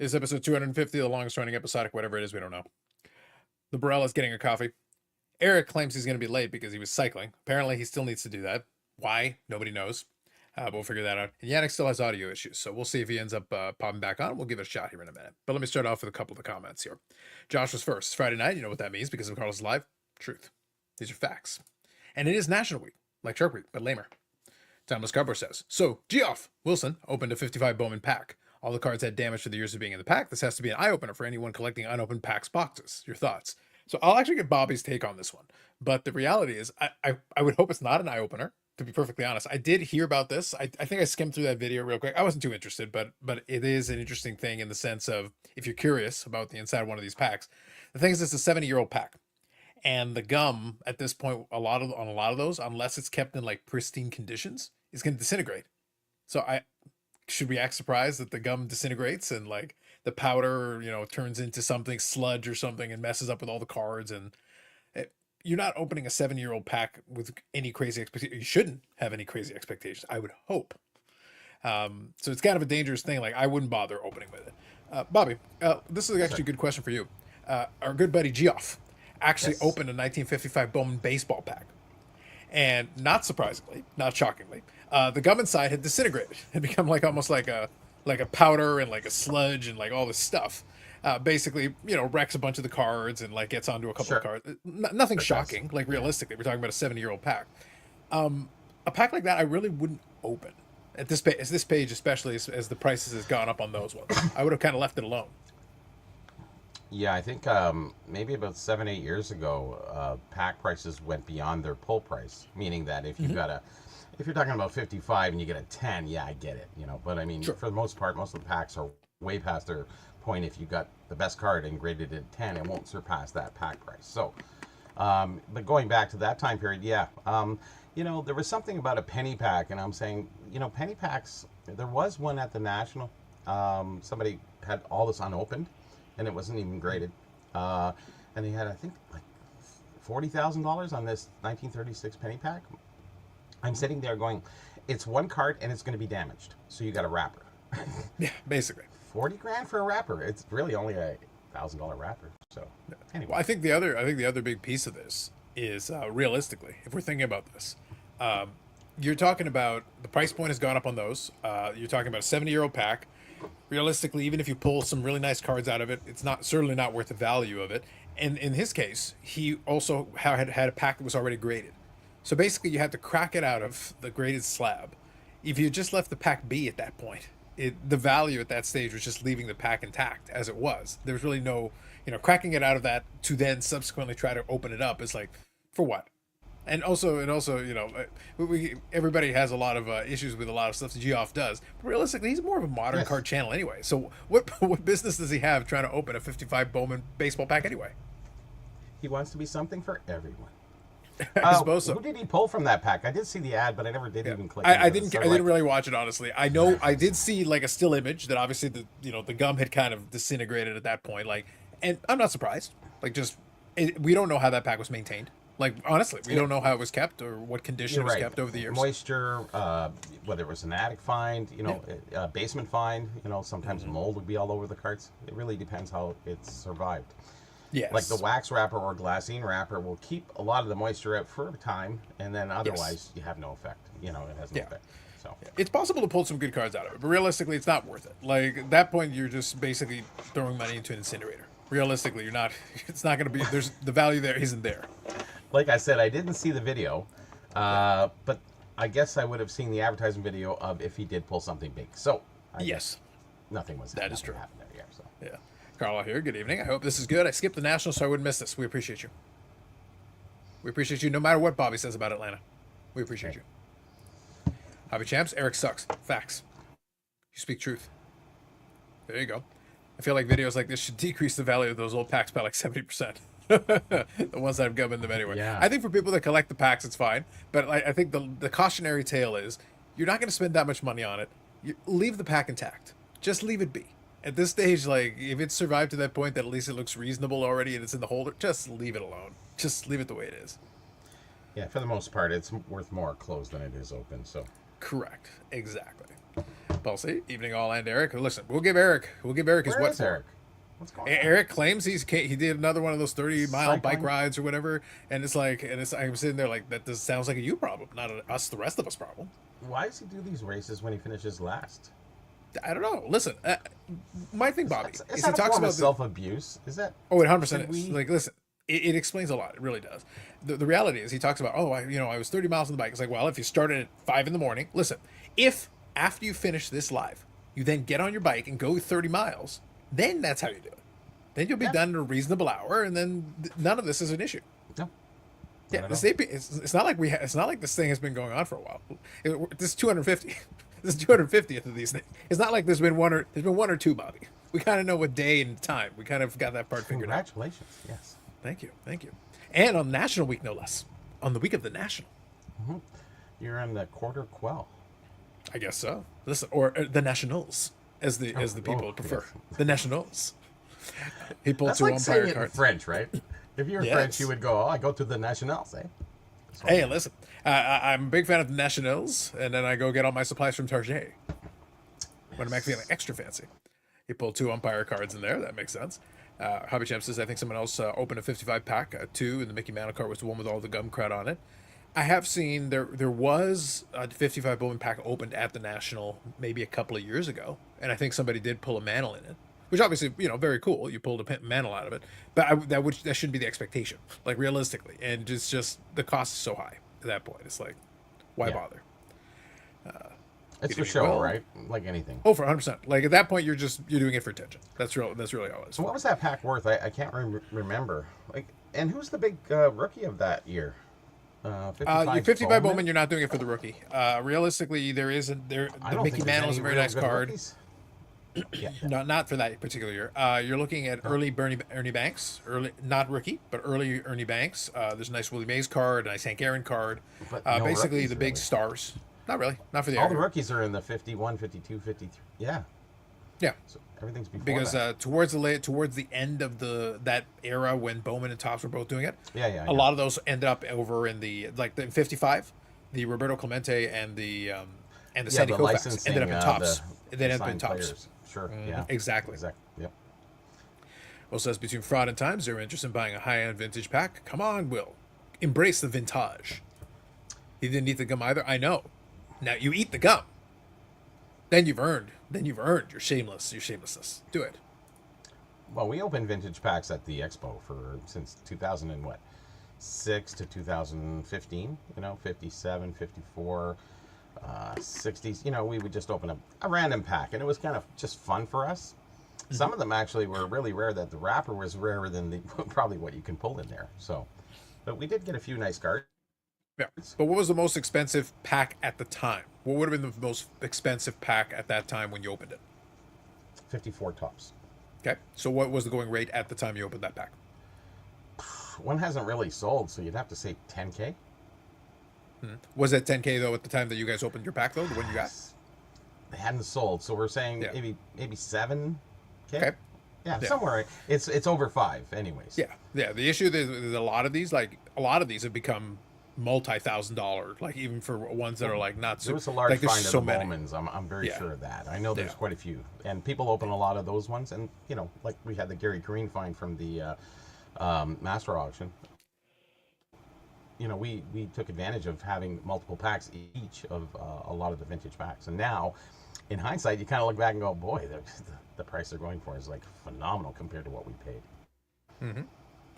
Is episode 250, the longest running episodic, whatever it is, we don't know. The Burrell is getting a coffee. Eric claims he's going to be late because he was cycling. Apparently, he still needs to do that. Why? Nobody knows. But we'll figure that out. And Yannick still has audio issues, so we'll see if he ends up popping back on. We'll give it a shot here in a minute. But let me start off with a couple of the comments here. Josh was first. It's Friday night. You know what that means because of Carlos Live. Truth. These are facts. And it is National Week, like Shark Week, but lamer. Timeless Cardboard says, so, Geoff Wilson opened a 55 Bowman pack. All the cards had damage for the years of being in the pack. This has to be an eye-opener for anyone collecting unopened packs boxes. Your thoughts? So I'll actually get Bobby's take on this one. But the reality is, I would hope it's not an eye-opener, to be perfectly honest. I did hear about this. I think I skimmed through that video real quick. I wasn't too interested, but it is an interesting thing in the sense of, if you're curious about the inside of one of these packs, the thing is, it's a 70-year-old pack. And the gum, at this point, on a lot of those, unless it's kept in like pristine conditions, is going to disintegrate. So should we act surprised that the gum disintegrates and like the powder, turns into something sludge or something and messes up with all the cards? And you're not opening a 7-year-old pack with any crazy expectations. You shouldn't have any crazy expectations, I would hope. So it's kind of a dangerous thing. Like, I wouldn't bother opening with it. Bobby, this is actually a good question for you. Our good buddy Geoff actually opened a 1955 Bowman baseball pack. And not surprisingly, not shockingly, the gum inside had disintegrated and become like almost like a powder and like a sludge and like all this stuff. Basically, wrecks a bunch of the cards and like gets onto a couple of cards. Nothing shocking. Like, realistically, we're talking about a 70-year-old pack. A pack like that, I really wouldn't open at this page, especially as the prices has gone up on those ones. I would have kind of left it alone. Yeah, I think maybe about 7-8 years ago, pack prices went beyond their pull price, meaning that if you if you're talking about 55 and you get a 10, yeah, I get it, But I mean, for the most part, most of the packs are way past their point. If you got the best card and graded it 10, it won't surpass that pack price. So, but going back to that time period, yeah, there was something about a penny pack, and I'm saying, penny packs. There was one at the National. Somebody had all this unopened, and it wasn't even graded. And he had, I think, like $40,000 on this 1936 penny pack. I'm sitting there going, it's one card and it's going to be damaged. So you got a wrapper. Yeah, basically. 40 grand for a wrapper. It's really only a $1,000 wrapper. So anyway. Well, I think the other big piece of this is realistically, if we're thinking about this, you're talking about the price point has gone up on those. You're talking about a 70-year-old pack. Realistically, even if you pull some really nice cards out of it, it's certainly not worth the value of it. And in his case, he also had a pack that was already graded. So basically, you had to crack it out of the graded slab. If you just left the pack be at that point, the value at that stage was just leaving the pack intact as it was. There was really no, cracking it out of that to then subsequently try to open it up is like, for what? And also, everybody has a lot of issues with a lot of stuff that Geoff does. But realistically, he's more of a modern card channel anyway. So what business does he have trying to open a 55 Bowman baseball pack anyway? He wants to be something for everyone. I suppose so. Who did he pull from that pack? I did see the ad, but I never did even click. I didn't really watch it, honestly. I know I did see like a still image that obviously the gum had kind of disintegrated at that point. Like, and I'm not surprised. Like, we don't know how that pack was maintained. Like, honestly, we don't know how it was kept or what condition it was kept over the years. Moisture, whether it was an attic find, a basement find, sometimes mold would be all over the cards. It really depends how it's survived. Yes. Like the wax wrapper or glassine wrapper will keep a lot of the moisture out for a time, and then otherwise you have no effect. It has no effect. So it's possible to pull some good cards out of it, but realistically, it's not worth it. Like, at that point, you're just basically throwing money into an incinerator. Realistically, you're not. It's not going to be. The value there isn't there. Like I said, I didn't see the video, but I guess I would have seen the advertising video of if he did pull something big. So yes, nothing was. That is true. There, yeah. So. Yeah. Carl here. Good evening. I hope this is good. I skipped the National, so I wouldn't miss this. We appreciate you. We appreciate you no matter what Bobby says about Atlanta. We appreciate you. Hobby Champs, Eric sucks. Facts. You speak truth. There you go. I feel like videos like this should decrease the value of those old packs by like 70%. The ones that have gum in them anyway. Yeah. I think for people that collect the packs, it's fine. But I think the cautionary tale is you're not going to spend that much money on it. Leave the pack intact. Just leave it be. At this stage, like, if it's survived to that point that at least it looks reasonable already and it's in the holder, just leave it alone. Just leave it the way it is. Yeah, for the most part, it's worth more closed than it is open. So correct. Exactly. Pulsey, evening all, and Eric. Listen, we'll give Eric his Where what is for. Eric? What's going on? Eric claims he did another one of those 30-mile bike Cycling? rides or whatever, and I'm sitting there like that. This sounds like a you problem, not us, the rest of us problem. Why does he do these races when he finishes last? I don't know. Listen, my thing, Bobby, Is is he that a talks form about of self-abuse? Is that? Oh, it 100% Should is. we- Like, listen, it explains a lot. It really does. The reality is, he talks about, I was 30 miles on the bike. It's like, well, if you started at 5 in the morning, listen, if after you finish this live, you then get on your bike and go 30 miles, then that's how you do it. Then you'll be done in a reasonable hour, and then none of this is an issue. No. Yeah, it's not like it's not like this thing has been going on for a while. This is 250. This is 250th of these things. It's not like there's been one or two, Bobby. We kind of know what day and time. We kind of got that part figured out. Congratulations. Yes. Thank you. And on National Week, no less. On the week of the National. You're in the quarter quell. I guess so. Listen, or the Nationals, as the people prefer. yes. The Nationals. He pulled That's two like umpire saying it in cards. French, right? If you're Yes. French, you would go, I go to the Nationals, eh? Hey, listen, I'm a big fan of the Nationals, and then I go get all my supplies from Target when I'm actually feeling extra fancy. He pulled two umpire cards in there. That makes sense. Hobby Champ says, I think someone else opened a 55 pack, two, and the Mickey Mantle card was the one with all the gum crud on it. I have seen there was a 55 Bowman pack opened at the National maybe a couple of years ago, and I think somebody did pull a Mantle in it, which obviously, very cool. You pulled a Mantle out of it, but that shouldn't be the expectation, like realistically, and it's just the cost is so high at that point. It's like, why Yeah. bother? It's for doing show, well. right? Like anything. Oh, for 100%. Like at that point, you're doing it for attention. That's really all it is. So what was that pack worth? I can't remember. Like, and who's the big rookie of that year? 55 Your 55 Bowman, Bowman, you're not doing it for the rookie. Realistically, there isn't there. I The don't Mickey think there's Mantle is a any very real nice good card. rookies. Yeah. Not for that particular year. You're looking at early Ernie Banks, early not rookie, but early Ernie Banks. There's a nice Willie Mays card, a nice Hank Aaron card. But no Basically, rookies, the big really. stars. Not really, not for the All the area. rookies are in the 51, 52, 53. Yeah. Yeah, So everything's before because that. towards the end of that era when Bowman and Topps were both doing it, Yeah. a lot of those ended up over in the 55, the Roberto Clemente and the Sandy the Koufax licensing, ended up in Topps. the They ended up in signed Topps. players. Sure. Yeah. Exactly. Yep. Will says between fraud and time, zero interest in buying a high-end vintage pack. Come on, Will, embrace the vintage. He didn't eat the gum either. I know. Now you eat the gum. Then you've earned your shamelessness. Do it. Well, we opened vintage packs at the expo since 2006 to 2015. 57, 54, 60s. We would just open a random pack, and it was kind of just fun for us. Some of them actually were really rare. That the wrapper was rarer than probably what you can pull in there. So, but we did get a few nice cards. Yeah. But what was the most expensive pack at the time? What would have been the most expensive pack at that time when you opened it? 54 tops. Okay. So what was the going rate at the time you opened that pack? One hasn't really sold, so you'd have to say 10K. Was it 10K though at the time that you guys opened your pack though? The one you got? They hadn't sold, so we're saying Yeah. maybe 7K. Okay. Yeah, Yeah. somewhere. It's over 5, anyways. Yeah. Yeah. The issue is a lot of these have become multi-$1,000, like even for ones that are like not so. There was a large like, there's find so of the many. Bowmans. I'm very Yeah. sure of that. I know there's Yeah. quite a few, and people open a lot of those ones. And like we had the Gary Green find from the master auction. We took advantage of having multiple packs each of a lot of the vintage packs, and now, in hindsight, you kind of look back and go, boy, the price they're going for is like phenomenal compared to what we paid.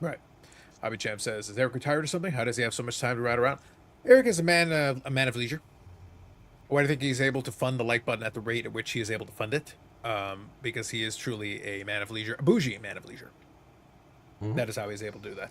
Right. Hobby Champ says, is Eric retired or something? How does he have so much time to ride around? Eric is a man of leisure. Why do you think he's able to fund the like button at the rate at which he is able to fund it? Because he is truly a man of leisure, a bougie man of leisure. That is how he's able to do that.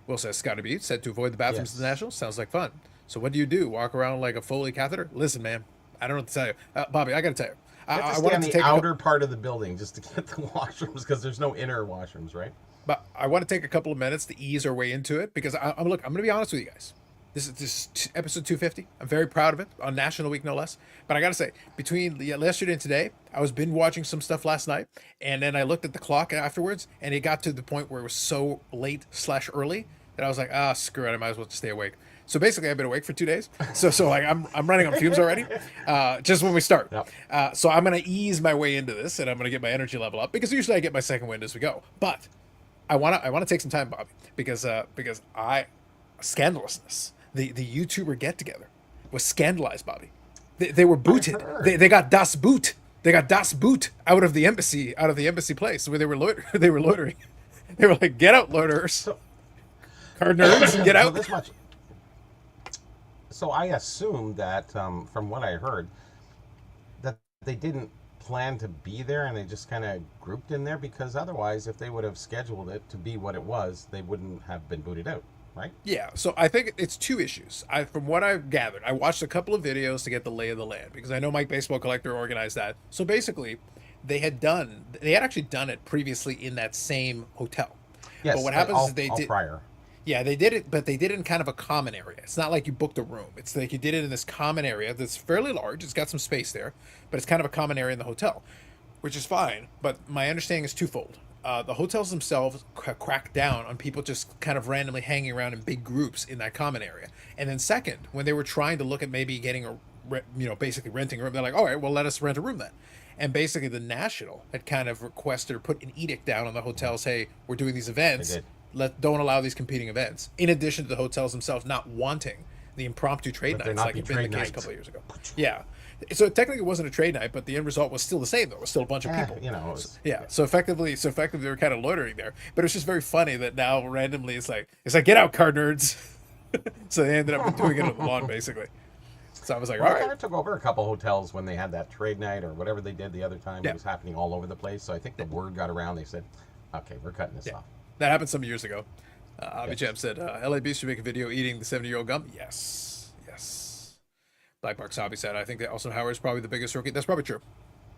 Will says, Scotty B said to avoid the bathrooms at the Yes. National. Sounds like fun. So what do you do? Walk around like a Foley catheter? Listen, man, I don't know what to tell you. Bobby, I got to tell you. You have to I stay wanted on to the take outer part of the building just to get the washrooms because there's no inner washrooms, right? But I want to take a couple of minutes to ease our way into it because I'm going to be honest with you guys. This is episode 250. I'm very proud of it on National Week, no less. But I got to say, between yesterday and today, I was binge watching some stuff last night, and then I looked at the clock afterwards, and it got to the point where it was so late/early that I was like, screw it, I might as well just stay awake. So basically, I've been awake for 2 days. So like I'm running on fumes already. Just when we start. Yep. So I'm gonna ease my way into this, and I'm gonna get my energy level up because usually I get my second wind as we go. But I wanna take some time, Bobby, because scandalousness. The YouTuber get together was scandalized, Bobby. They were booted. They got das boot. They got das boot out of the embassy place where they were they were loitering. They were like, "Get out, loiterers, So, card nerds, get so out." this much. So I assume that from what I heard, that they didn't plan to be there and they just kind of grouped in there because otherwise, if they would have scheduled it to be what it was, they wouldn't have been booted out, right? Yeah, so I think it's two issues. From what I've gathered, I watched a couple of videos to get the lay of the land because I know Mike Baseball Collector organized that. So basically, they had actually done it previously in that same hotel. Yes. But what happens all, is they all did. prior. Yeah, they did it, but they did it in kind of a common area. It's not like you booked a room. It's like you did it in this common area that's fairly large. It's got some space there, but it's kind of a common area in the hotel, which is fine. But my understanding is twofold. The hotels themselves crack down on people just kind of randomly hanging around in big groups in that common area. And then second, when they were trying to look at maybe getting basically renting a room, they're like, all right, well, let us rent a room then. And basically the National had kind of requested or put an edict down on the hotels, hey, we're doing these events. They did. Don't allow these competing events. In addition to the hotels themselves not wanting the impromptu trade nights like had been the case a couple of years ago. Yeah. So technically it wasn't a trade night, but the end result was still the same though. It was still a bunch of people. So effectively they were kind of loitering there. But it's just very funny that now randomly it's like get out, card nerds. So they ended up doing it on the lawn basically. So I was like, all They right. kind of took over a couple hotels when they had that trade night or whatever they did the other time. Yeah. It was happening all over the place. So I think the word got around. They said, okay, we're cutting this off. That happened some years ago. Avi Jam said, LA Beast should make a video eating the 70-year-old gum. Yes. Black Marks Hobby said, I think that Austin Howard is probably the biggest rookie. That's probably true.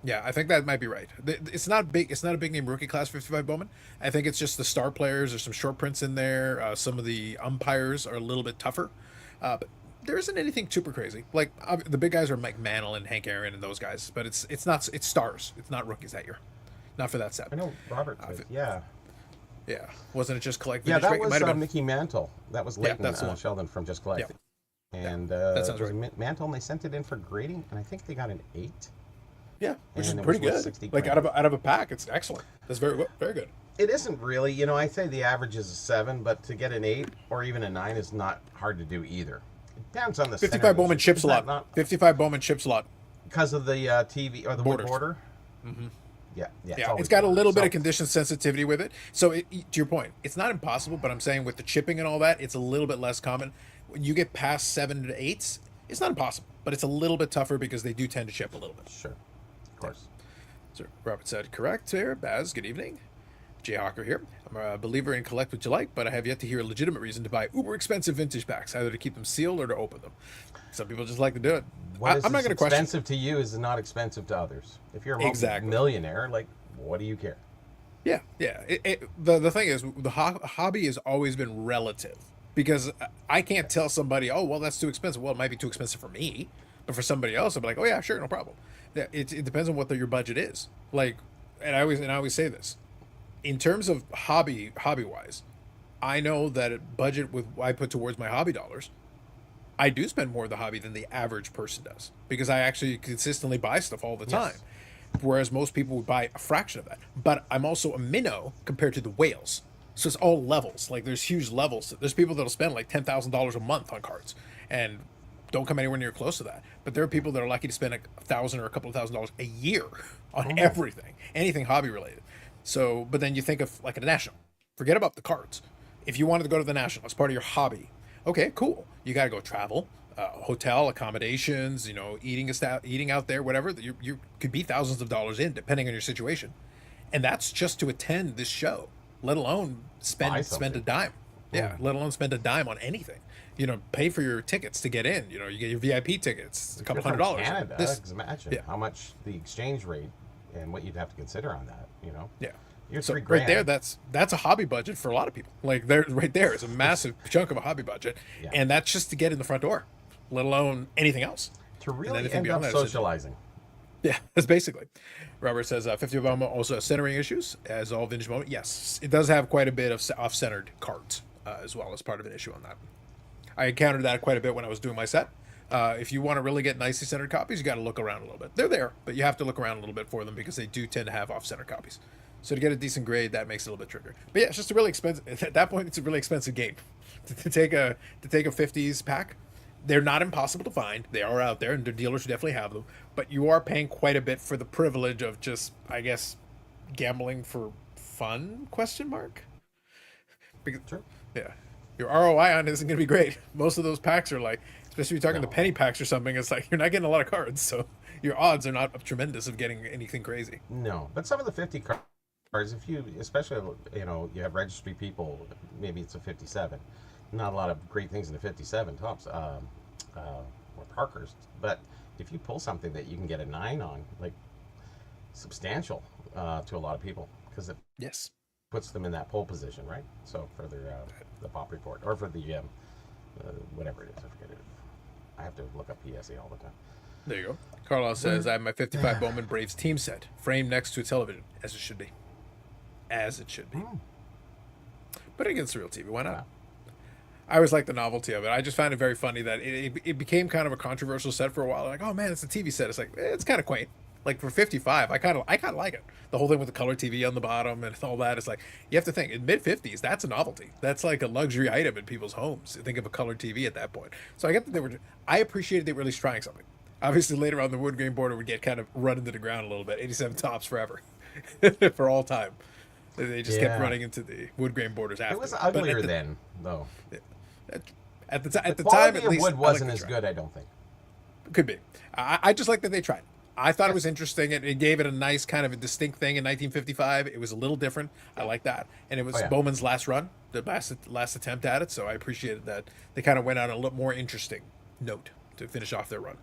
Yeah, I think that might be right. It's not big. It's not a big name rookie class 55 Bowman. I think it's just the star players. There's some short prints in there. Some of the umpires are a little bit tougher. But there isn't anything super crazy. Like the big guys are Mike Mantle and Hank Aaron and those guys. But it's stars. It's not rookies that year. Not for that set. I know Robert did, yeah. Yeah, wasn't it just collect? Yeah, that was Mickey Mantle. That was Leighton that's the one. Sheldon from Just Collect. Yeah. And that sounds right. Mantle, and they sent it in for grading, and I think they got an 8. Yeah, which is And it pretty was worth good. 60 Like grand. out of a pack, it's excellent. That's very good. It isn't really. I say the average is a 7, but to get an 8 or even a 9 is not hard to do either. It depends on the 55 Bowman chips a lot. 55 Bowman chips a lot. Because of the TV or the wood border. Mm-hmm. Yeah. It's got a little bit of condition sensitivity with it. So to your point, it's not impossible, but I'm saying with the chipping and all that, it's a little bit less common. When you get past 7 to 8s, it's not impossible, but it's a little bit tougher because they do tend to chip a little bit. Sure, of course. So Robert said, correct there. Baz, good evening. Jay Hawker here. I'm a believer in collect what you like, but I have yet to hear a legitimate reason to buy uber expensive vintage packs, either to keep them sealed or to open them. Some people just like to do it. I'm not going to question. Expensive to you is not expensive to others. If you're a millionaire, like, what do you care? Yeah. The thing is, the hobby has always been relative because I can't tell somebody, oh, well, that's too expensive. Well, it might be too expensive for me, but for somebody else, I'll be like, oh yeah, sure, no problem. It depends on what your budget is. Like, and I always say this, in terms of hobby wise, I know that budget with what I put towards my hobby dollars, I do spend more of the hobby than the average person does because I actually consistently buy stuff all the time. Yes. Whereas most people would buy a fraction of that. But I'm also a minnow compared to the whales. So it's all levels. Like there's huge levels. There's people that'll spend like $10,000 a month on cards and don't come anywhere near close to that. But there are people that are lucky to spend $1,000 or a couple of $1,000s a year on everything, anything hobby related. So, but then you think of like a National. Forget about the cards. If you wanted to go to the National as part of your hobby, okay, cool. You got to go travel. Hotel accommodations, eating out there, whatever. You could be thousands of dollars in, depending on your situation, and that's just to attend this show. Let alone spend a dime. Yeah, let alone spend a dime on anything. Pay for your tickets to get in. You get your VIP tickets, a couple $100. Canada, imagine how much the exchange rate and what you'd have to consider on that. Yeah. You're so $3,000. right there, that's a hobby budget for a lot of people. Like right there is a massive chunk of a hobby budget, and that's just to get in the front door. Let alone anything else. To really end up socializing. Yeah, that's basically. Robert says, 50 Obama also has centering issues, as all vintage moment. Yes, it does have quite a bit of off-centered cards as well as part of an issue on that. I encountered that quite a bit when I was doing my set. If you want to really get nicely centered copies, you got to look around a little bit. They're there, but you have to look around a little bit for them because they do tend to have off-center copies. So to get a decent grade, that makes it a little bit trickier. But yeah, it's just a really expensive. At that point, it's a really expensive game to take a 50s pack. They're not impossible to find. They are out there, and the dealers definitely have them. But you are paying quite a bit for the privilege of just, I guess, gambling for fun? Question mark. Because, Sure. yeah, your ROI on it isn't going to be great. Most of those packs are like, especially if you're talking No. the penny packs or something. It's like you're not getting a lot of cards, so your odds are not tremendous of getting anything crazy. No, but some of the 50 cards, if you, especially, you have registry people, maybe it's a 57. Not a lot of great things in the 57 tops, or Parkers. But if you pull something that you can get a 9 on, like substantial to a lot of people, because it Yes. puts them in that pole position, right? So for the pop report or for the whatever it is, I forget it. I have to look up PSA all the time. There you go. Carlos says, I have my 55 Bowman Braves team set framed next to a television, as it should be. As it should be. But against the real TV, why not? Wow. I always like the novelty of it. I just found it very funny that it became kind of a controversial set for a while. Like, oh man, it's a TV set. It's like, it's kind of quaint. Like for 55, I kind of like it. The whole thing with the color TV on the bottom and all that. It's like, you have to think in mid 50s, that's a novelty. That's like a luxury item in people's homes. Think of a color TV at that point. So I get that I appreciated they were at least trying something. Obviously, later on, the wood grain border would get kind of run into the ground a little bit. 87 tops forever, for all time. They just kept running into the wood grain borders after. It was uglier then, though. At the time, at Quality least, of wood I wasn't liked as the good, I don't think. Could be. I just like that they tried. I thought it was interesting. It gave it a nice kind of a distinct thing in 1955. It was a little different. I like that. And it was Bowman's last run, the last attempt at it. So I appreciated that they kind of went on a little more interesting note to finish off their run.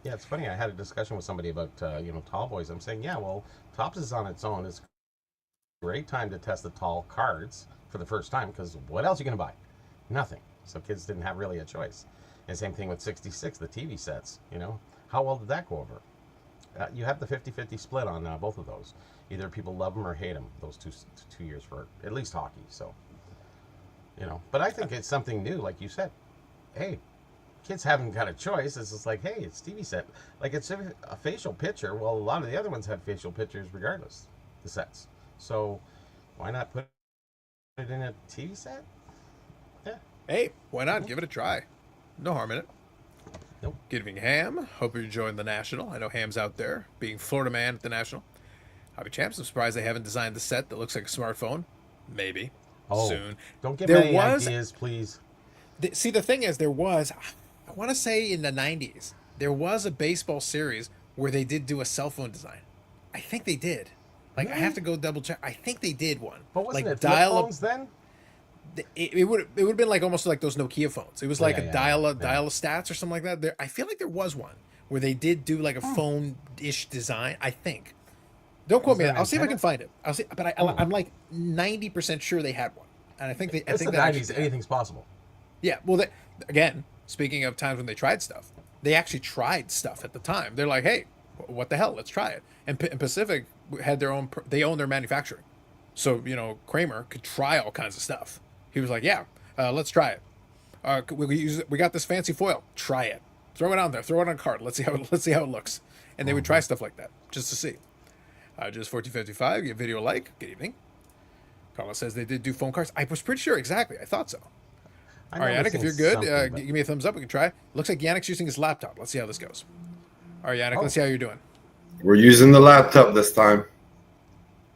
Yeah, it's funny. I had a discussion with somebody about tall boys. I'm saying, yeah, well, Tops is on its own. It's a great time to test the tall cards for the first time because what else are you going to buy? Nothing. So kids didn't have really a choice. And same thing with 66, the TV sets. How well did that go over? You have the 50-50 split on both of those. Either people love them or hate them. Those two years for at least hockey. So, But I think it's something new, like you said. Hey, kids haven't got a choice. It's just like, hey, it's TV set. Like it's a facial picture. Well, a lot of the other ones had facial pictures regardless. The sets. So why not put it in a TV set? Yeah. Hey, why not? Give it a try. No harm in it. Nope. Good evening, Ham. Hope you're enjoying the National. I know Ham's out there, being Florida man at the National. Hobby Champs, I'm surprised they haven't designed the set that looks like a smartphone. Maybe. Soon. Don't give me any ideas, please. See, the thing is, I want to say in the 90s, there was a baseball series where they did do a cell phone design. I think they did. Like, I have to go double check. I think they did one. But wasn't like it flip phones then? It would have been like almost like those Nokia phones. It was like a dial of stats or something like that. I feel like there was one where they did do like a phone-ish design. I think. Don't quote me. I'll see if I can find it. I'll see, but I'm like 90% sure they had one, and I think they. It's the 90s. Anything's possible. Yeah. Well, again, speaking of times when they tried stuff, they actually tried stuff at the time. They're like, hey, what the hell? Let's try it. And Pacific had their own. They own their manufacturing, so Kramer could try all kinds of stuff. He was like, yeah, let's try it. We got this fancy foil. Try it. Throw it on there. Throw it on a card. Let's see how it looks. And they would try stuff like that just to see. Just 1455. Give video a like. Good evening. Carlos says they did do phone cards. I was pretty sure. Exactly. I thought so. All right, Yannick, if you're good, give me a thumbs up. We can try. Looks like Yannick's using his laptop. Let's see how this goes. All right, Yannick, let's see how you're doing. We're using the laptop this time.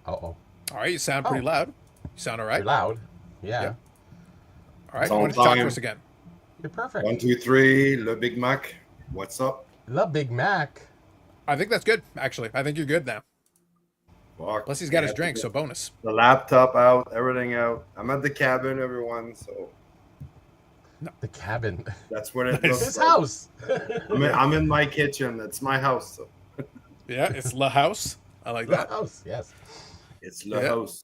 Uh-oh. All right, you sound pretty loud. You sound all right? You're loud. Yeah. All right, why don't you talk for us again? You're perfect. 1, 2, 3, Le Big Mac. What's up? The Big Mac. I think that's good, actually. I think you're good now. Fuck. Plus, he's got his drink, so bonus. The laptop out, everything out. I'm at the cabin, everyone, so. No. The cabin. That's what it It's looks his like. house. I'm in my kitchen. It's my house. So. Yeah, it's La House. I like that. The house, yes. It's Le House.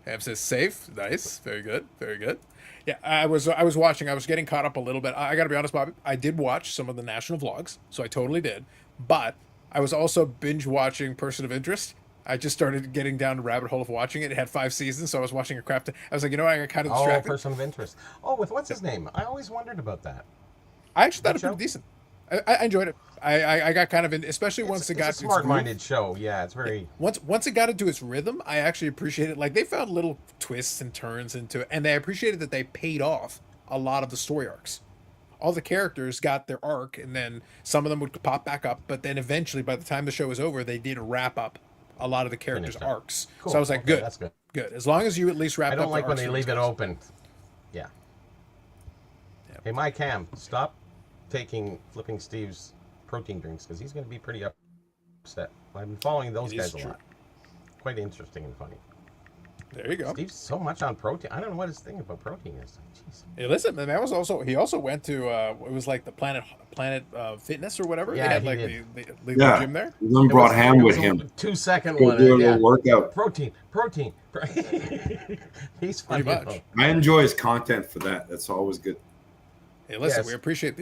Ham says safe. Nice. Very good. Very good. Yeah, I was watching. I was getting caught up a little bit. I got to be honest, Bobby. I did watch some of the national vlogs, so I totally did. But I was also binge watching Person of Interest I just started getting down the rabbit hole of watching it. It had 5 seasons, so I was watching a crap. I was like, I got kind of Oh, distracted. person of interest. Oh, with what's his name? I always wondered about that. I actually thought it Good was show? pretty decent. I enjoyed it. I got kind of in, especially once it got It's a smart-minded show. Yeah, it's very. once it got into its rhythm. I actually appreciated it. Like they found little twists and turns into it, and they appreciated that they paid off a lot of the story arcs. All the characters got their arc, and then some of them would pop back up. But then eventually, by the time the show was over, they did wrap up a lot of the characters' Finished it. arcs. Cool. So I was like, Okay, good, that's good. good. As long as you at least wrap. I don't up like the when arcs they for leave these it guys. open. Yeah. Hey, my Cam, stop flipping Steve's protein drinks because he's going to be pretty upset. I've been following those It is guys a true. lot. Quite interesting and funny. There you go. Steve's so much on protein. I don't know what his thing about protein is. Jeez. Hey, listen, man, that was also he also went to it was like the Planet Fitness or whatever. Yeah, they had he like did. the Yeah. gym there. He then brought Ham It with was a him. 2-second Go one. do a Yeah. little workout. Protein. He's funny. Pretty much. though. I enjoy his content for that. That's always good. Hey, listen, Yes. we appreciate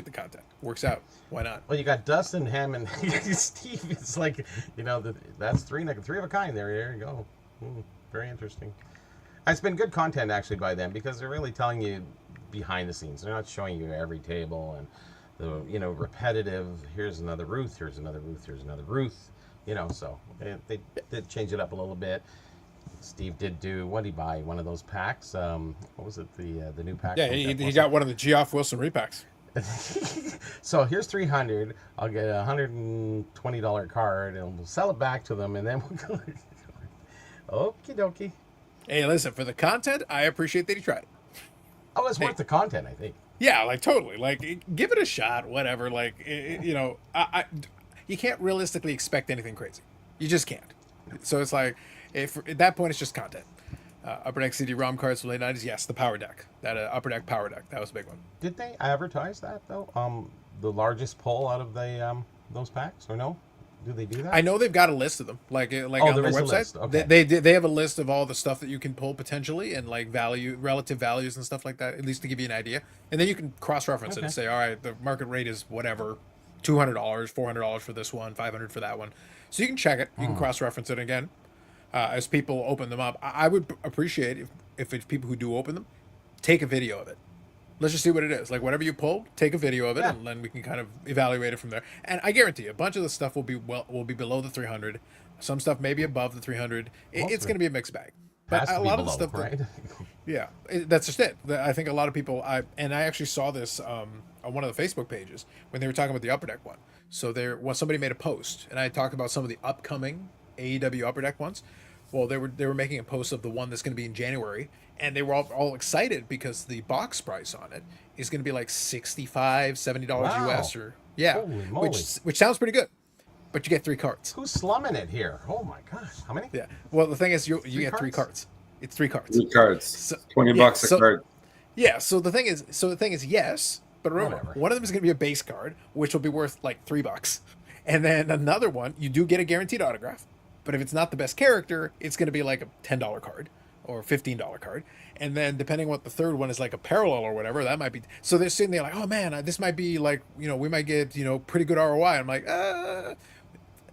the content. Works out. Why not? Well, you got Dustin, Ham, and Steve. It's like, that's three of a kind there. There you go. Very interesting. It's been good content, actually, by them because they're really telling you behind the scenes. They're not showing you every table and the, repetitive, here's another Ruth, here's another Ruth, here's another Ruth. So they did change it up a little bit. Steve did do, what did he buy? One of those packs? What was it? The new pack? Yeah, from he Jeff got one of the Geoff Wilson repacks. So here's 300. I'll get a $120 card and we'll sell it back to them and then we'll go. Okie dokie. Hey, listen, for the content, I appreciate that he tried it. Oh, it's worth the content, I think. Yeah, like totally. Like, give it a shot. Whatever. Like, you can't realistically expect anything crazy. You just can't. So it's like, at that point, it's just content. Upper Deck CD-ROM cards from the late 90s. Yes, the Power Deck. That Upper Deck Power Deck. That was a big one. Did they advertise that though? The largest pull out of the those packs, or no? Do they do that? I know they've got a list of them, like on there their is a website. list. Okay. They have a list of all the stuff that you can pull potentially and like relative values and stuff like that. At least to give you an idea, and then you can cross-reference it and say, all right, the market rate is whatever, $200, $400 for this one, $500 for that one. So you can check it. You can cross-reference it again as people open them up. I would appreciate if it's people who do open them, take a video of it. Let's just see what it is. Like whatever you pull, take a video of it, and then we can kind of evaluate it from there. And I guarantee you, a bunch of the stuff will be below the 300. Some stuff may be above the 300. It's going to be a mixed bag. But Has to a be lot below, of the stuff, right? that's just it. I think a lot of people. I actually saw this on one of the Facebook pages when they were talking about the Upper Deck one. So somebody made a post, and I talked about some of the upcoming AEW Upper Deck ones. Well, they were making a post of the one that's going to be in January, and they were all excited because the box price on it is going to be like $65, $70 Wow. US, or Holy moly. which sounds pretty good. But you get 3 cards. Who's slumming it here? Oh my gosh, how many? Yeah. Well, the thing is, you get 3 cards? cards. It's 3 cards. 3 cards. So- $20 yeah, a card. Yeah. So the thing is, yes, but remember, Whatever. one of them is going to be a base card, which will be worth like $3, and then another one you do get a guaranteed autograph. But if it's not the best character, it's going to be like a $10 card or $15 card. And then depending what the third one is, like a parallel or whatever, that might be. So they're sitting there like, oh man, this might be like, we might get, pretty good ROI. I'm like,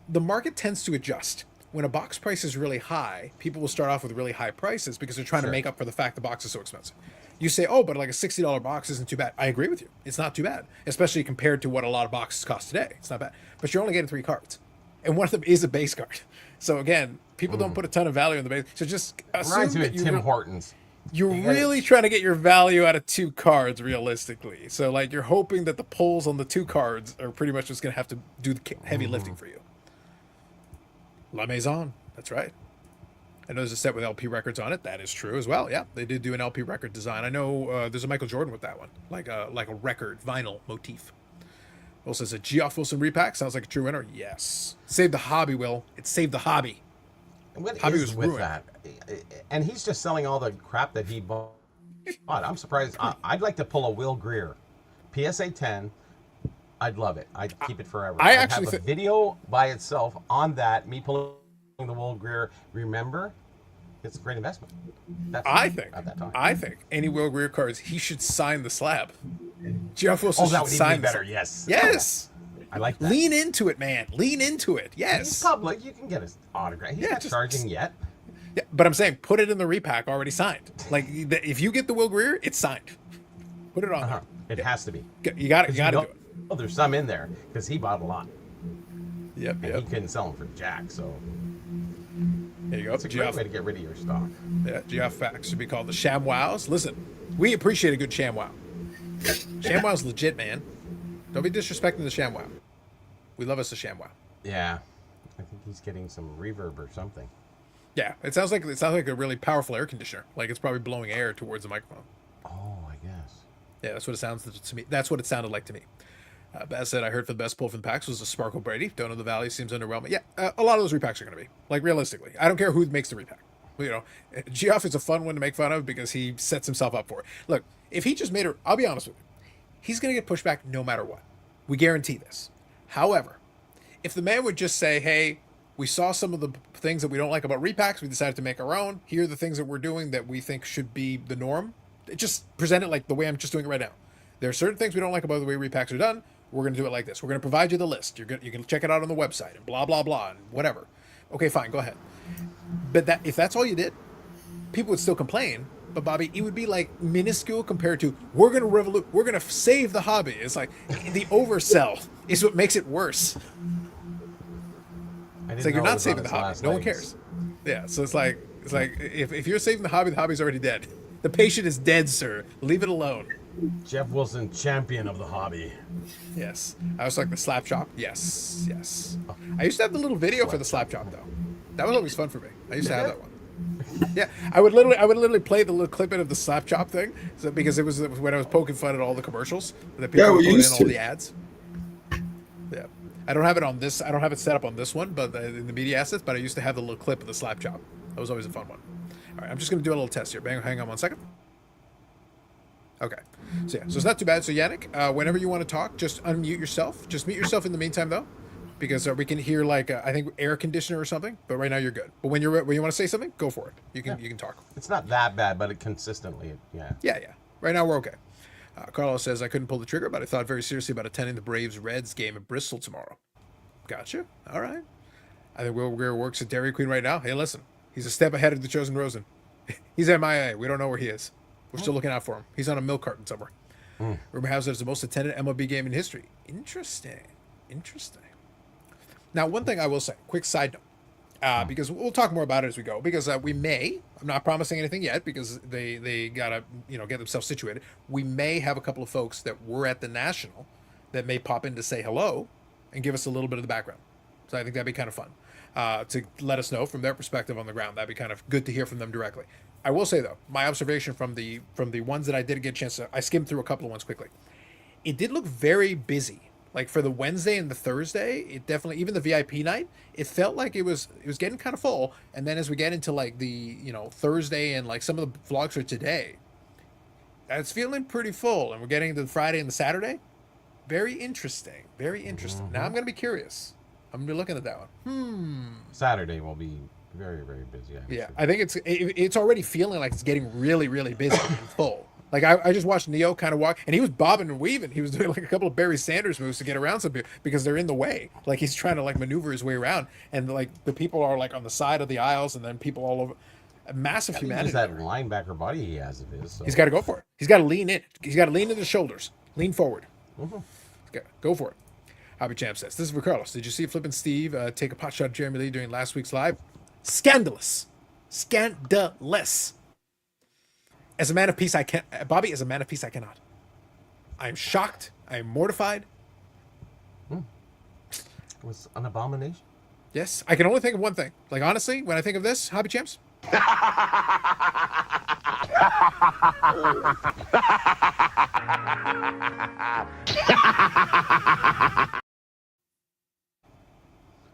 the market tends to adjust. When a box price is really high, people will start off with really high prices because they're trying to make up for the fact the box is so expensive. You say, oh, but like a $60 box isn't too bad. I agree with you. It's not too bad, especially compared to what a lot of boxes cost today. It's not bad. But you're only getting 3 cards. And one of them is a base card. So again, people don't put a ton of value in the base. So just assume Reminds me that of Tim Hortons. you're You gotta- really trying to get your value out of 2 cards realistically. So like you're hoping that the pulls on the 2 cards are pretty much just going to have to do the heavy lifting for you. La Maison, that's right. I know there's a set with LP records on it. That is true as well. Yeah, they did do an LP record design. I know there's a Michael Jordan with that one, like a record vinyl motif. Also, says a Geoff Wilson repack. Sounds like a true winner. Yes. Save the hobby, Will. It saved the hobby. What Hobby is was with ruined. that? And he's just selling all the crap that he bought. I'm surprised. I'd like to pull a Will Greer PSA 10. I'd love it. I'd keep it forever. I I'd actually have a video by itself on that. Me pulling the Will Greer. Remember, it's a great investment. That's I at that time. think any Will Greer cards, he should sign the slab. Geoff Wilson Oh, that should would sign even be the better. slab. Yes. Yes. I like that. Lean into it, man. Lean into it. He's Yes. public. You can get his autograph. He's Yeah, not just- charging yet. Yeah, but I'm saying put it in the repack already signed. Like if you get the Will Greer, it's signed. Put it on Uh-huh. It has to be. there. You got it. You got to do it. Oh, there's some in there because he bought a lot. Yep. And he couldn't sell them for jack, so There you go. it's a great way to get rid of your stock. Yeah, GF Facts should be called the ShamWows. Listen, we appreciate a good ShamWow. ShamWow's legit, man. Don't be disrespecting the ShamWow. We love us a ShamWow. Yeah, I think he's getting some reverb or something. Yeah, it sounds like a really powerful air conditioner. Like it's probably blowing air towards the microphone. Oh, I guess. Yeah, that's what it sounds to me. That's what it sounded like to me. Baz said, I heard for the best pull from the packs was a Sparkle Brady. Don't know the value. Seems underwhelming. Yeah, a lot of those repacks are going to be. Like, realistically. I don't care who makes the repack. You know, Geoff is a fun one to make fun of because he sets himself up for it. Look, if he just made it, I'll be honest with you. He's going to get pushed back no matter what. We guarantee this. However, if the man would just say, hey, we saw some of the things that we don't like about repacks. We decided to make our own. Here are the things that we're doing that we think should be the norm. Just present it like the way I'm just doing it right now. There are certain things we don't like about the way repacks are done. We're going to do it like this. We're going to provide you the list. You can check it out on the website and blah, blah, blah, and whatever. Okay, fine, go ahead. But if that's all you did, people would still complain. But Bobby, it would be like minuscule compared to we're going to save the hobby. It's like the oversell is what makes it worse. It's like you're not saving the hobby. No one cares. Yeah, so it's like if you're saving the hobby's already dead. The patient is dead, sir. Leave it alone. Jeff Wilson, champion of the hobby. Yes. I was like the slap chop. Yes. I used to have the little video for the slap chop though. That was always fun for me. I used to have that one. Yeah, I would literally play the little clip of the slap chop thing, because it was when I was poking fun at all the commercials that people were putting in all the ads. Yeah, I don't have it on this. I don't have it set up on this one, but in the media assets. But I used to have the little clip of the slap chop. That was always a fun one. All right, I'm just gonna do a little test here. Hang on 1 second. Okay, so it's not too bad. So Yannick, whenever you want to talk, just unmute yourself. Just mute yourself in the meantime, though, because we can hear like I think air conditioner or something. But right now you're good. But when you want to say something, go for it. You can talk. It's not that bad, but it consistently, yeah. Yeah. Right now we're okay. Carlos says I couldn't pull the trigger, but I thought very seriously about attending the Braves-Reds game at Bristol tomorrow. Gotcha. All right. I think Will Greer works at Dairy Queen right now. Hey, listen, he's a step ahead of the Chosen Rosen. He's MIA. We don't know where he is. We're still looking out for him. He's on a milk carton somewhere. Rumor has it it's the most attended MLB game in history. Interesting. Now, one thing I will say, quick side note, because we'll talk more about it as we go, because we may, I'm not promising anything yet because they gotta, get themselves situated. We may have a couple of folks that were at the National that may pop in to say hello and give us a little bit of the background. So I think that'd be kind of fun to let us know from their perspective on the ground. That'd be kind of good to hear from them directly. I will say though, my observation from the ones that I did get a chance to, I skimmed through a couple of ones quickly. It did look very busy. Like for the Wednesday and the Thursday, it definitely, even the VIP night, it felt like it was getting kind of full. And then as we get into like the Thursday and like some of the vlogs for today, it's feeling pretty full. And we're getting into the Friday and the Saturday. Very interesting. Now I'm gonna be curious. I'm gonna be looking at that one. Saturday will be very, very busy. Yeah, I think it's already feeling like it's getting really, really busy and full. Like I just watched Neo kind of walk, and he was bobbing and weaving. He was doing like a couple of Barry Sanders moves to get around some people because they're in the way. Like he's trying to like maneuver his way around, and like the people are like on the side of the aisles, and then people all over. A massive humanity. That linebacker body he has of his. So. He's got to go for it. He's got to lean in. He's got to lean into the shoulders. Lean forward. Go for it. Hobby Champ says, this is for Carlos. Did you see Flippin' Steve take a pot shot at Jeremy Lee during last week's live? Scandalous. As a man of peace, I can't. Bobby, as a man of peace, I cannot. I am shocked. I am mortified. It was an abomination. Yes. I can only think of one thing. Like, honestly, when I think of this, Hobby Champs.